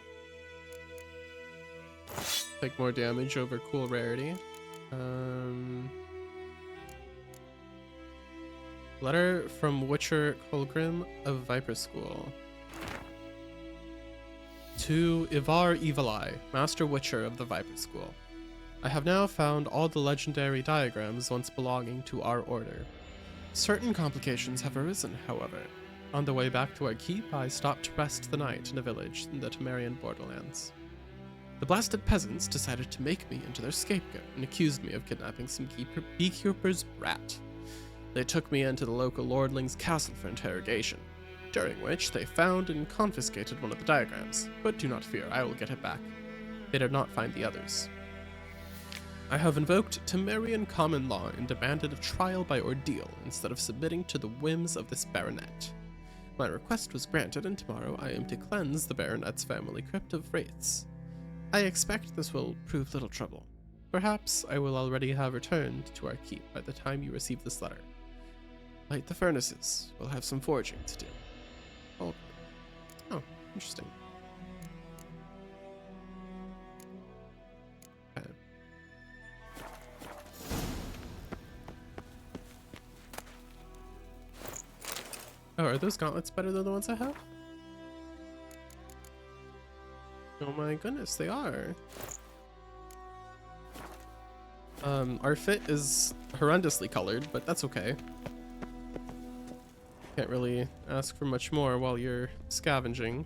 Take more damage over cool rarity. Letter from Witcher Colgrim of Viper School. To Ivar Evil Eye, Master Witcher of the Viper School. I have now found all the legendary diagrams once belonging to our order. Certain complications have arisen, however. On the way back to our keep, I stopped to rest the night in a village in the Temerian borderlands. The blasted peasants decided to make me into their scapegoat and accused me of kidnapping some beekeeper's brat. They took me into the local lordling's castle for interrogation, during which they found and confiscated one of the diagrams, but do not fear, I will get it back. They did not find the others. I have invoked Temerian common law and demanded a trial by ordeal instead of submitting to the whims of this baronet. My request was granted, and tomorrow I am to cleanse the baronet's family crypt of wraiths. I expect this will prove little trouble. Perhaps I will already have returned to our keep by the time you receive this letter. Light the furnaces. We'll have some foraging to do. Oh, interesting. Okay. Oh, are those gauntlets better than the ones I have? Oh my goodness, they are. Our fit is horrendously colored, but that's okay. Can't really ask for much more while you're scavenging.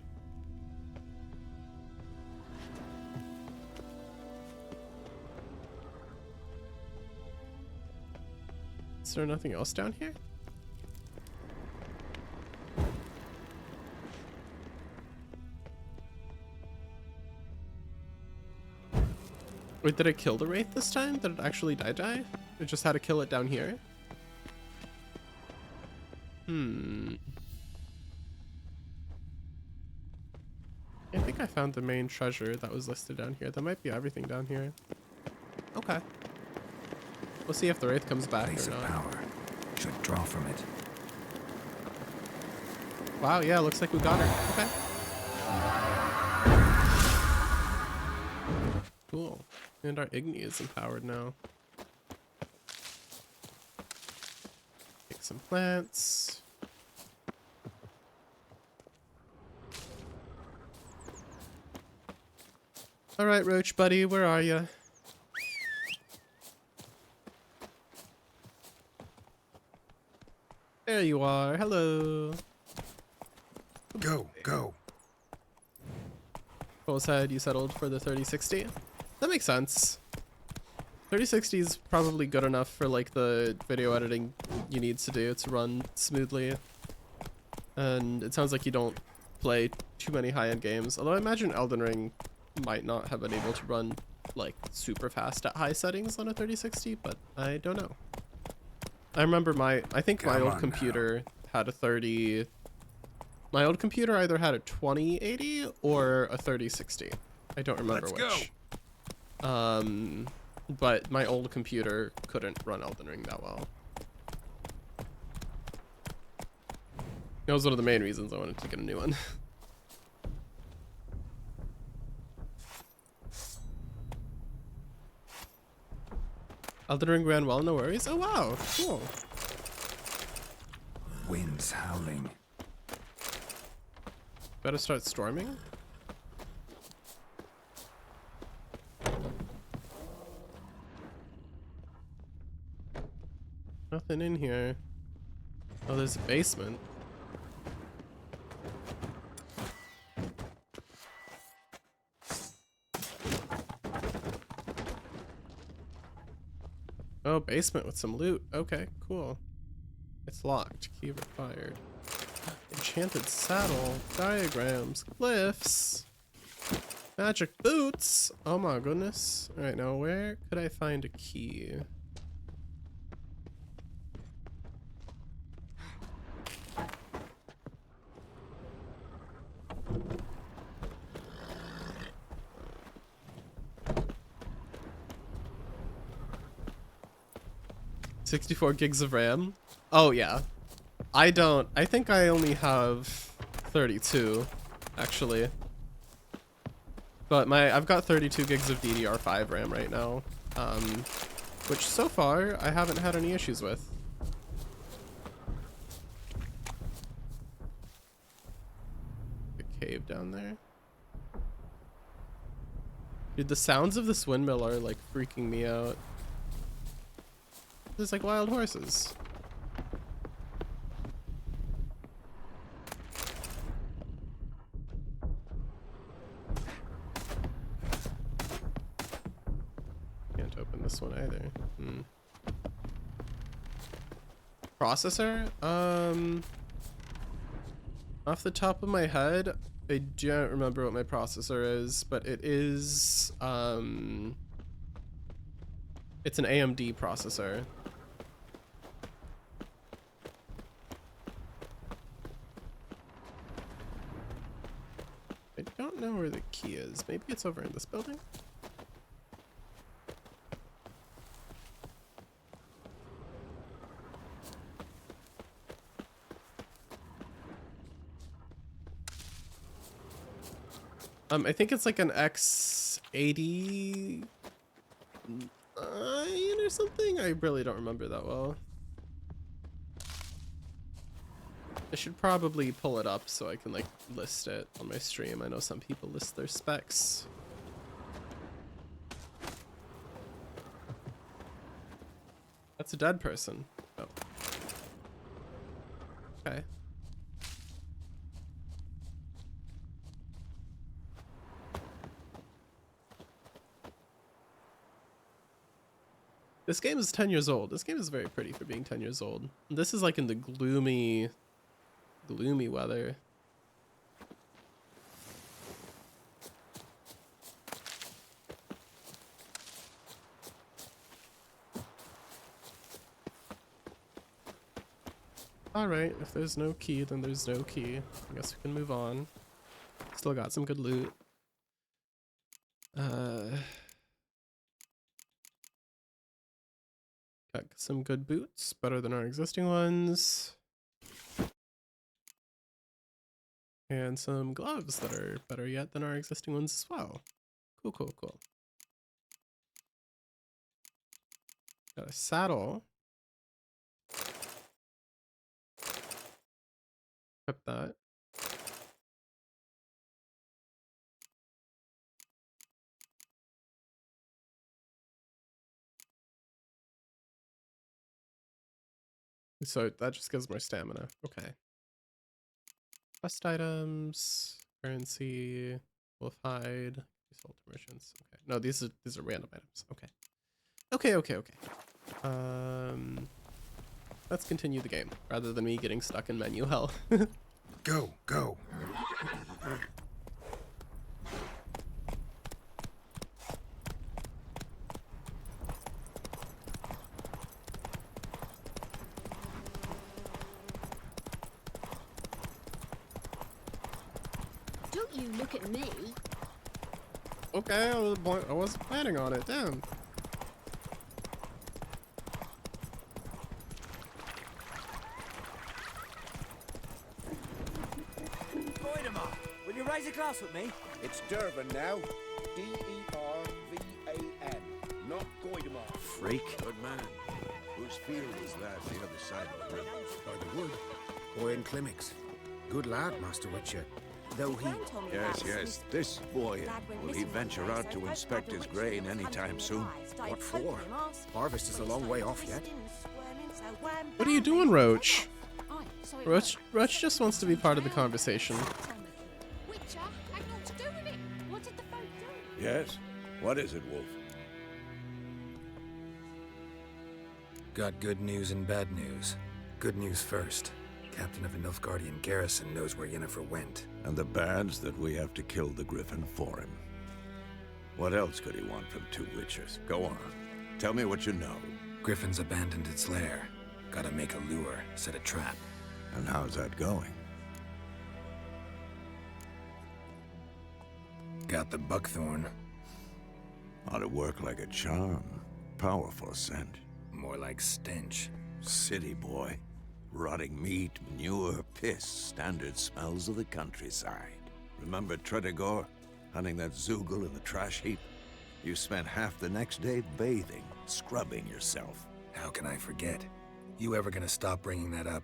Is there nothing else down here? Wait, did I kill the wraith this time? Did it actually die? I just had to kill it down here? I think I found the main treasure that was listed down here. That might be everything down here. Okay. We'll see if the wraith comes back or not. Power. Should draw from it. Wow, yeah, looks like we got her. Okay. Cool. And our Igni is empowered now. Take some plants. Alright, Roach buddy, where are you? There you are. Hello. Go, go. Full said you settled for the 3060. That makes sense. 3060 is probably good enough for like the video editing you need to do to run smoothly. And it sounds like you don't play too many high-end games. Although I imagine Elden Ring might not have been able to run like super fast at high settings on a 3060, but I don't know. I remember I think my old computer had a 30. My old computer either had a 2080 or a 3060. I don't remember which. But my old computer couldn't run Elden Ring that well. That was one of the main reasons I wanted to get a new one. Elden Ring ran well, no worries. Oh wow, cool. Winds howling. Better start storming? Nothing in here. Oh, there's a basement. Oh, basement with some loot. Okay, cool. It's locked. Key required. Enchanted saddle. Diagrams. Glyphs. Magic boots. Oh my goodness. Alright, now where could I find a key? $64 gigs of RAM. Oh yeah. I think I only have 32 actually. But I've got 32 gigs of DDR5 RAM right now. Which so far I haven't had any issues with. The cave down there. Dude, the sounds of this windmill are like freaking me out. There's like wild horses. Can't open this one either. Processor? Off the top of my head, I don't remember what my processor is, but it is it's an AMD processor. I don't know where the key is. Maybe it's over in this building? I think it's like an X80 or something. I really don't remember that well. I should probably pull it up so I can like list it on my stream. I know some people list their specs. That's a dead person. Oh. Okay. This game is 10 years old. This game is very pretty for being 10 years old. This is like in the gloomy weather. Alright, if there's no key, then there's no key. I guess we can move on. Still got some good loot. Got some good boots, better than our existing ones. And some gloves that are better yet than our existing ones as well. Cool, cool, cool. Got a saddle. Equip that. So that just gives more stamina. Okay. Quest items, currency, wolf hide, sold merchants. Okay. No, these are random items. Okay. Okay. Let's continue the game rather than me getting stuck in menu hell. Go. Don't you look at me. Okay, I wasn't planning on it. Damn. Goidemar, will you raise a glass with me? It's Dervan now. D-E-R-V-A-N. Not Goidemar. Freak. Good man. Whose field is that the other side of the river? By the wood. Boy in Climmix. Good lad, Master Witcher. Though he... Yes. This boy, will he venture out to inspect his grain anytime soon? What for? Harvest is a long way off yet. What are you doing, Roach? Roach just wants to be part of the conversation. Witcher had naught to do with it. What did the folk do? Yes? What is it, Wolf? Got good news and bad news. Good news first. Captain of a Nilfgaardian garrison knows where Yennefer went. And the bad's that we have to kill the griffin for him. What else could he want from two witchers? Go on. Tell me what you know. Griffin's abandoned its lair. Gotta make a lure, set a trap. And how's that going? Got the buckthorn. Ought to work like a charm. Powerful scent. More like stench. City boy. Rotting meat, manure, piss, standard smells of the countryside. Remember Tredegor? Hunting that Zoogle in the trash heap? You spent half the next day bathing, scrubbing yourself. How can I forget? You ever gonna stop bringing that up?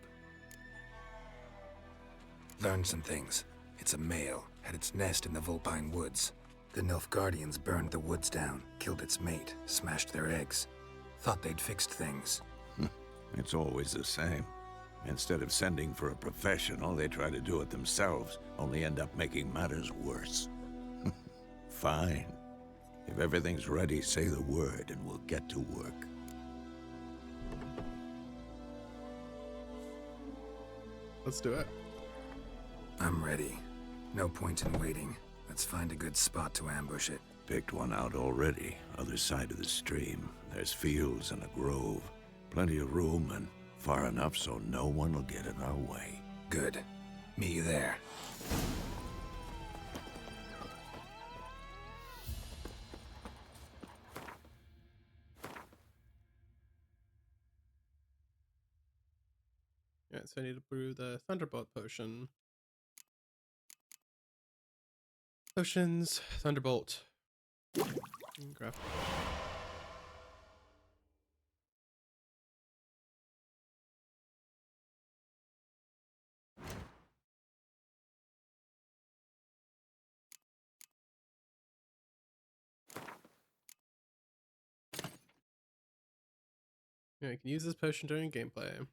Learned some things. It's a male, had its nest in the Vulpine Woods. The Nilfgaardians burned the woods down, killed its mate, smashed their eggs. Thought they'd fixed things. It's always the same. Instead of sending for a professional, they try to do it themselves, only end up making matters worse. Fine. If everything's ready, say the word and we'll get to work. Let's do it. I'm ready. No point in waiting. Let's find a good spot to ambush it. Picked one out already. Other side of the stream. There's fields and a grove. Plenty of room and far enough so no one will get in our way. Good. Meet you there. Alright, so I need to brew the Thunderbolt potion. Potions, Thunderbolt. Graph. Yeah, I can use this potion during gameplay.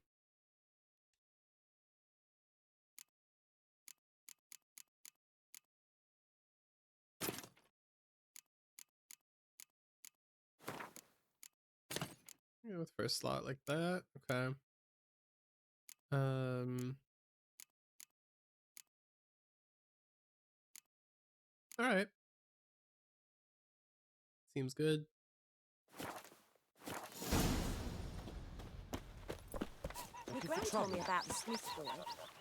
Yeah, with first slot like that. Okay. All right. Seems good. My gran told me about the Smith boy.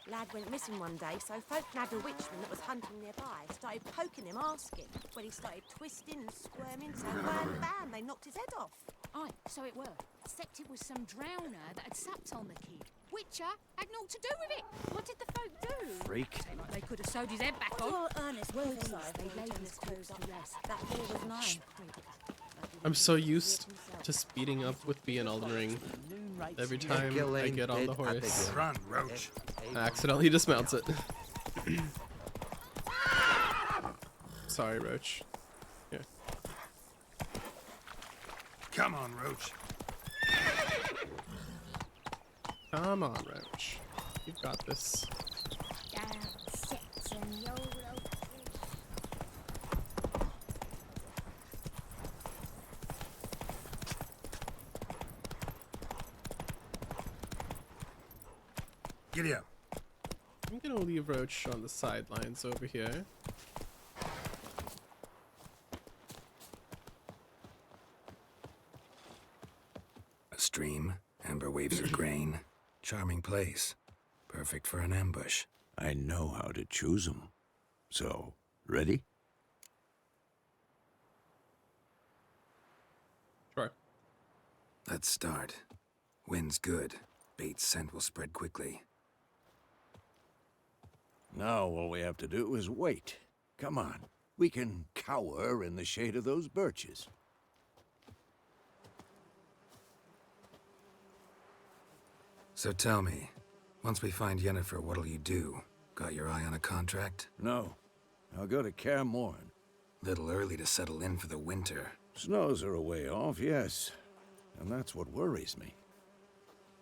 Lad went missing one day, so folk nabbed a witchman that was hunting nearby. Started poking him, asking. When he started twisting and squirming, so wham, bam, they knocked his head off. Aye, so it were. Except it was some drowner that had supped on the kid. Witcher had naught to do with it. What did the folk do? Freak. Seemed like they could have sewed his head back on. Well, Ernest, Well, they laid his clothes to rest. That day was mine. I'm so used to speeding up with B in Elden Ring. Every time I get on the horse, Run, Roach. I accidentally dismounts it. Sorry, Roach. Here. Come on, Roach. Come on, Roach. You've got this. Giddy up. I'm gonna leave Roach on the sidelines over here. A stream, amber waves of grain. Charming place. Perfect for an ambush. I know how to choose them. So, ready? Sure. Let's start. Wind's good. Bait's scent will spread quickly. Now all we have to do is wait. Come on. We can cower in the shade of those birches. So tell me, once we find Yennefer, what'll you do? Got your eye on a contract? No. I'll go to Kaer Morhen. Little early to settle in for the winter. Snows are a way off, yes. And that's what worries me.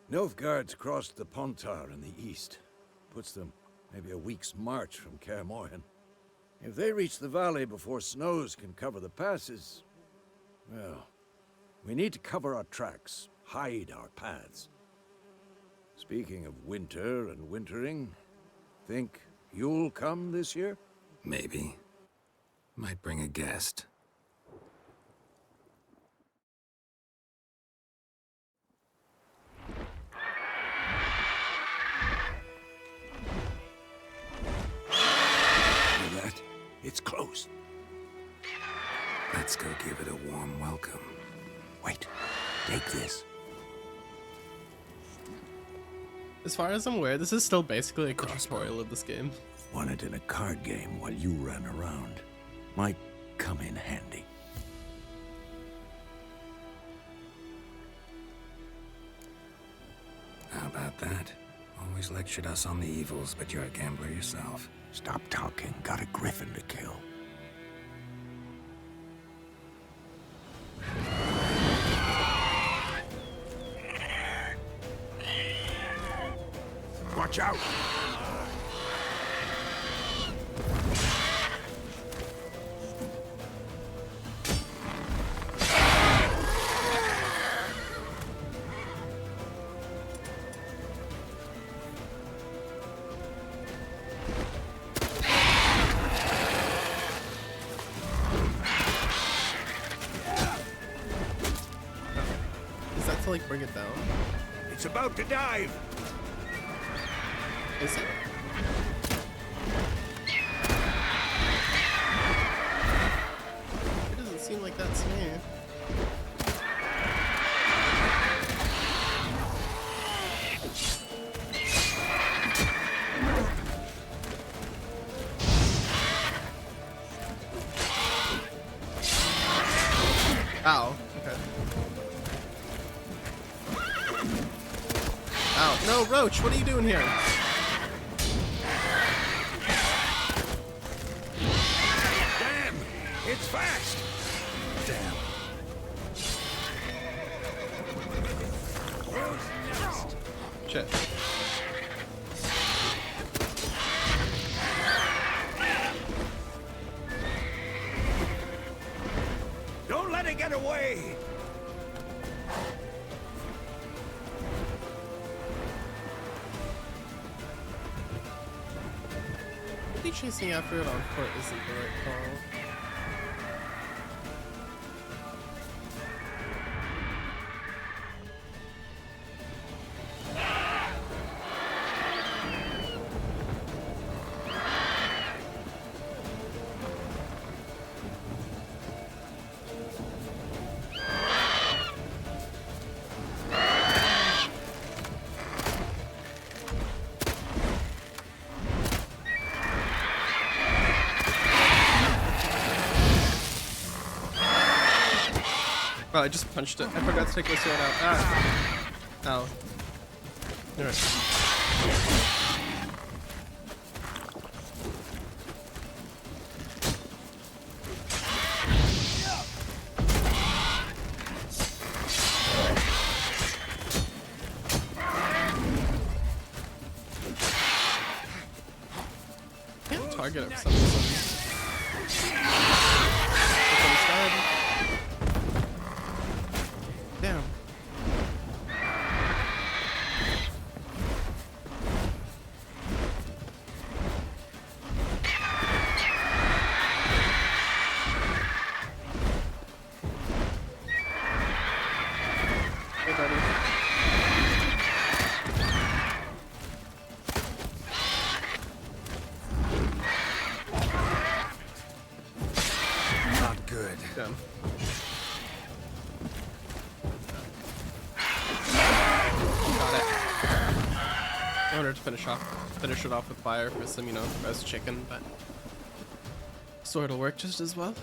Nilfgaard's crossed the Pontar in the east. Puts them maybe a week's march from Kaer Morhen. If they reach the valley before snows can cover the passes, well, we need to cover our tracks, hide our paths. Speaking of winter and wintering, think you'll come this year? Maybe. Might bring a guest. Hear that? It's close. Let's go give it a warm welcome. Wait, take this. As far as I'm aware, this is still basically a tutorial of this game. Won it in a card game while you ran around. Might come in handy. How about that? Always lectured us on the evils, but you're a gambler yourself. Stop talking. Got a griffin to kill. Watch out! Is that to like bring it down? It's about to dive! Is it? It doesn't seem like that to me. Ow. Okay. Ow. No, Roach, what are you doing here? It's fast! Damn. Shit. Don't let it get away! Maybe chasing after it on foot isn't the right call. Oh, I just punched it. I forgot to take my sword out. Ah. Ow. Alright. Can't target it for some reason. Damn. finish it off with fire for some, you know, roast chicken, but sword'll work just as well.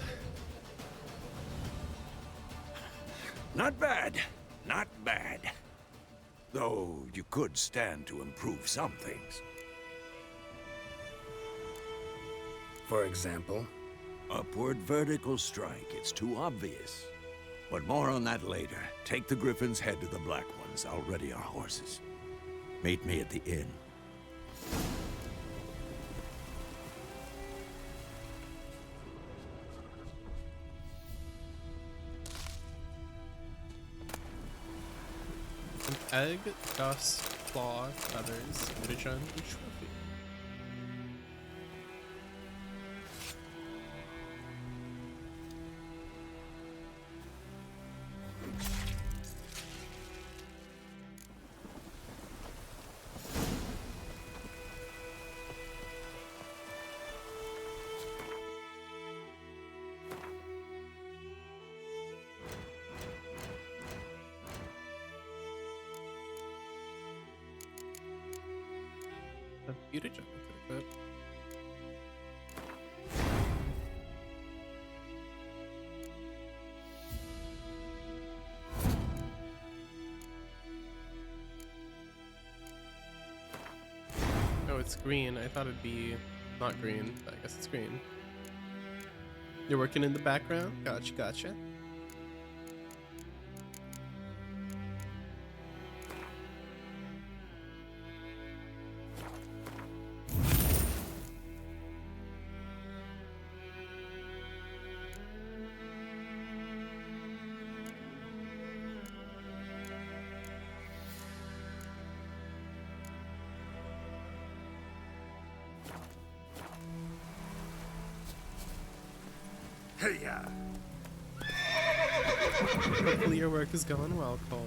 Not bad. Not bad. Though you could stand to improve some things. For example? Upward vertical strike. It's too obvious. But more on that later. Take the Griffin's head to the Black Ones. I'll ready our horses. Meet me at the inn. An egg, dust, claw, feathers, mutagen, and trophy. A mutagen could fit. Oh, it's green. I thought it'd be not green, but I guess it's green. You're working in the background? Gotcha, gotcha. Hey-ya! Hopefully your work is going well, Cole.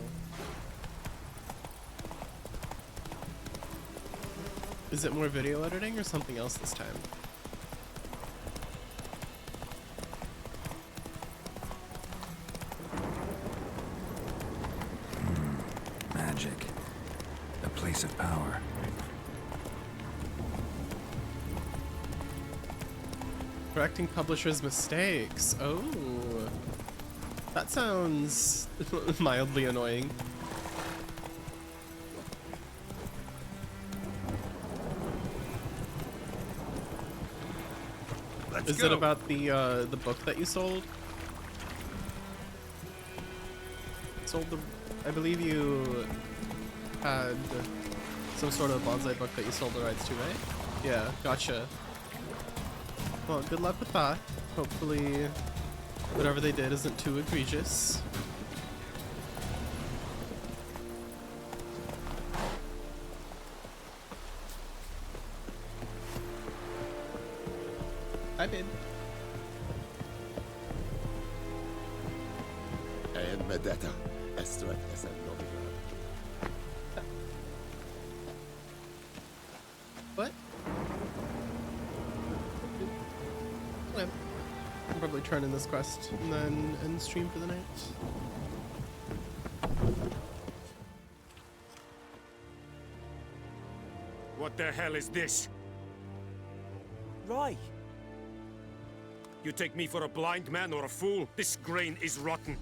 Is it more video editing or something else this time? Magic. A place of power. Correcting publishers' mistakes. Oh, that sounds mildly annoying. Is it about the book that you sold? I believe you had some sort of bonsai book that you sold the rights to, right? Yeah, gotcha. Well, good luck with that. Hopefully, whatever they did isn't too egregious. I did. What? Okay. I'll probably turn in this quest and then end stream for the night. What the hell is this? Right. You take me for a blind man or a fool? This grain is rotten.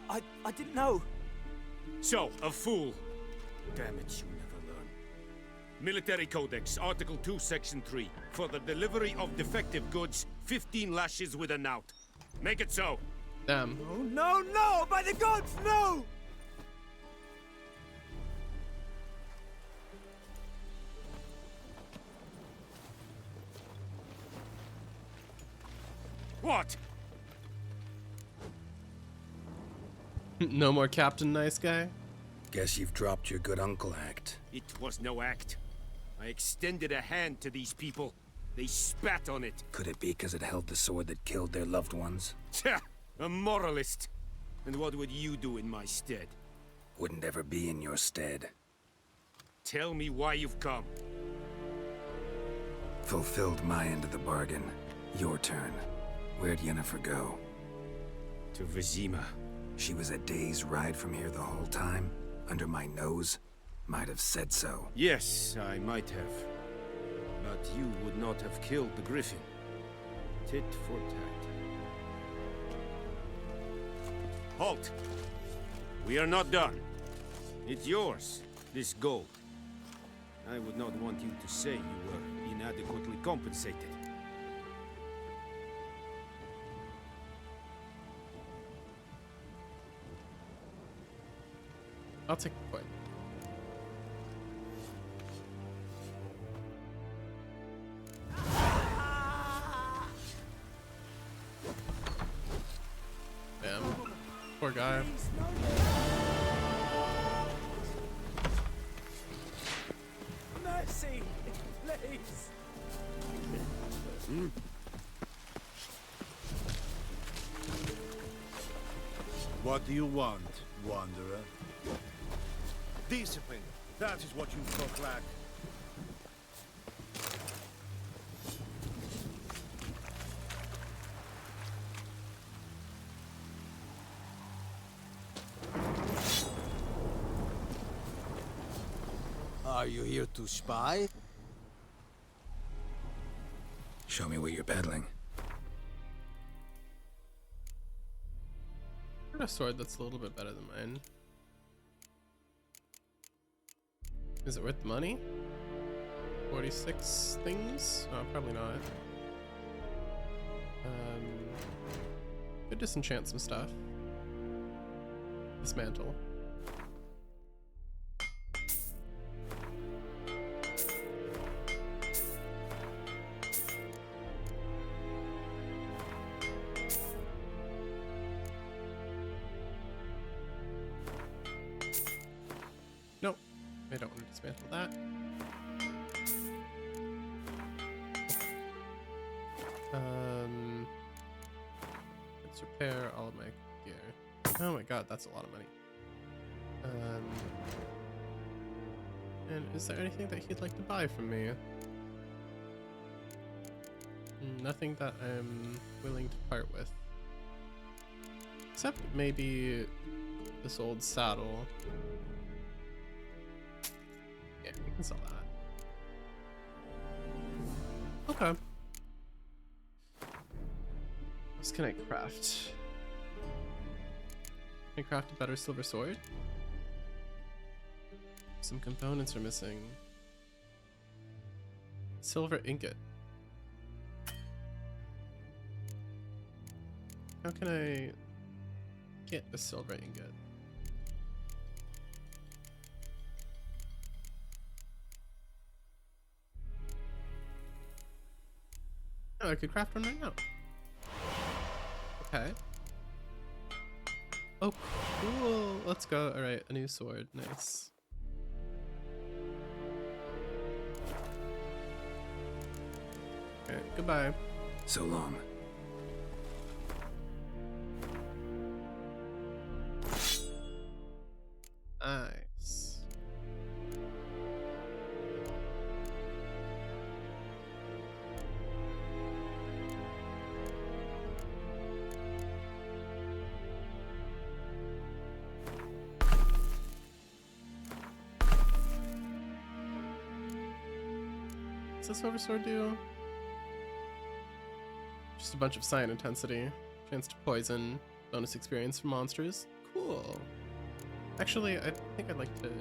I didn't know. So, a fool. Damn it, you never learn. Military Codex, Article 2, Section 3. For the delivery of defective goods, 15 lashes with a knout. Make it so. Damn. Oh, no, no! By the gods, no! What? No more Captain Nice Guy? Guess you've dropped your good uncle act. It was no act. I extended a hand to these people. They spat on it. Could it be because it held the sword that killed their loved ones? Tja, a moralist. And what would you do in my stead? Wouldn't ever be in your stead. Tell me why you've come. Fulfilled my end of the bargain. Your turn. Where'd Yennefer go? To Vizima. She was a day's ride from here the whole time? Under my nose? Might have said so. Yes, I might have. But you would not have killed the griffin. Tit for tat. Halt! We are not done. It's yours, this gold. I would not want you to say you were inadequately compensated. I'll take the coin. Damn. Poor guy. Mercy, please. What do you want, wanderer? Discipline. That is what you folk lack. Are you here to spy? Show me where you're peddling. I got a sword that's a little bit better than mine. Is it worth the money? 46 things? Oh, probably not. Could disenchant some stuff. Dismantle. Nope, I don't want to dismantle that. Let's repair all of my gear. Oh my god, that's a lot of money. And is there anything that he'd like to buy from me? Nothing that I'm willing to part with. Except maybe this old saddle. Yeah, we can sell that. Okay. What else can I craft? Can I craft a better silver sword? Some components are missing. Silver ingot. How can I get a silver ingot? Oh, I could craft one right now. Okay. Oh, cool. Let's go. All right, a new sword. Nice. Okay, goodbye. So long. Nice. What's this silver sword do? Just a bunch of cyan intensity. Chance to poison. Bonus experience for monsters. Cool. Actually, I think I'd like to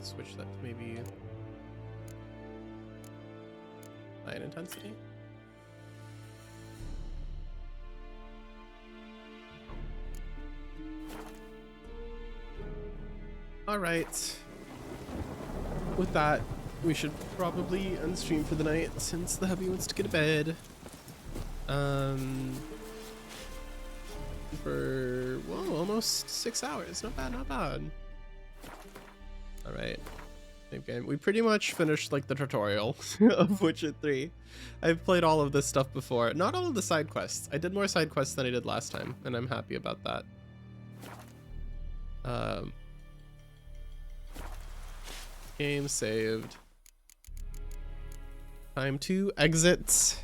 switch that to maybe cyan intensity. Alright. With that, we should probably end stream for the night since the hubby wants to go to bed. For, whoa, almost 6 hours. Not bad, not bad. Alright. Save game. We pretty much finished like the tutorial of Witcher 3. I've played all of this stuff before. Not all of the side quests. I did more side quests than I did last time, and I'm happy about that. Game saved. Time to exit.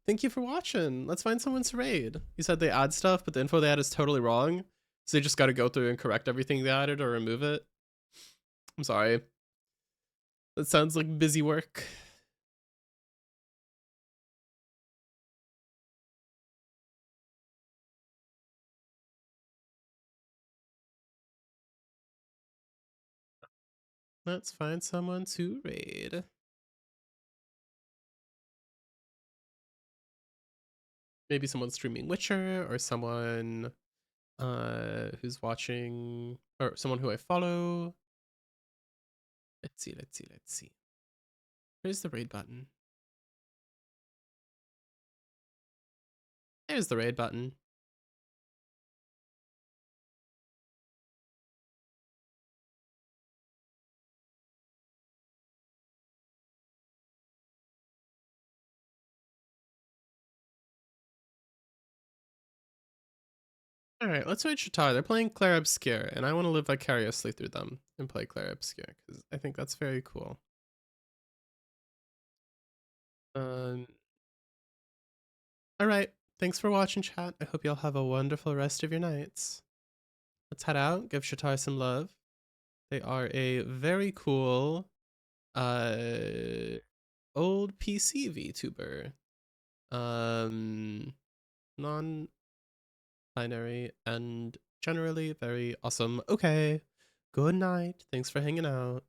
Thank you for watching. Let's find someone to raid. You said they add stuff, but the info they add is totally wrong. So they just got to go through and correct everything they added or remove it. I'm sorry. That sounds like busy work. Let's find someone to raid. Maybe someone streaming Witcher, or someone who's watching, or someone who I follow. Let's see, let's see, let's see. Where's the raid button? There's the raid button. Alright, let's raid Shatar. They're playing Claire Obscure, and I want to live vicariously through them and play Claire Obscure, because I think that's very cool. Alright, thanks for watching, chat. I hope y'all have a wonderful rest of your nights. Let's head out, give Shatar some love. They are a very cool old PC VTuber. Non-binary and generally very awesome. Okay, good night. Thanks for hanging out.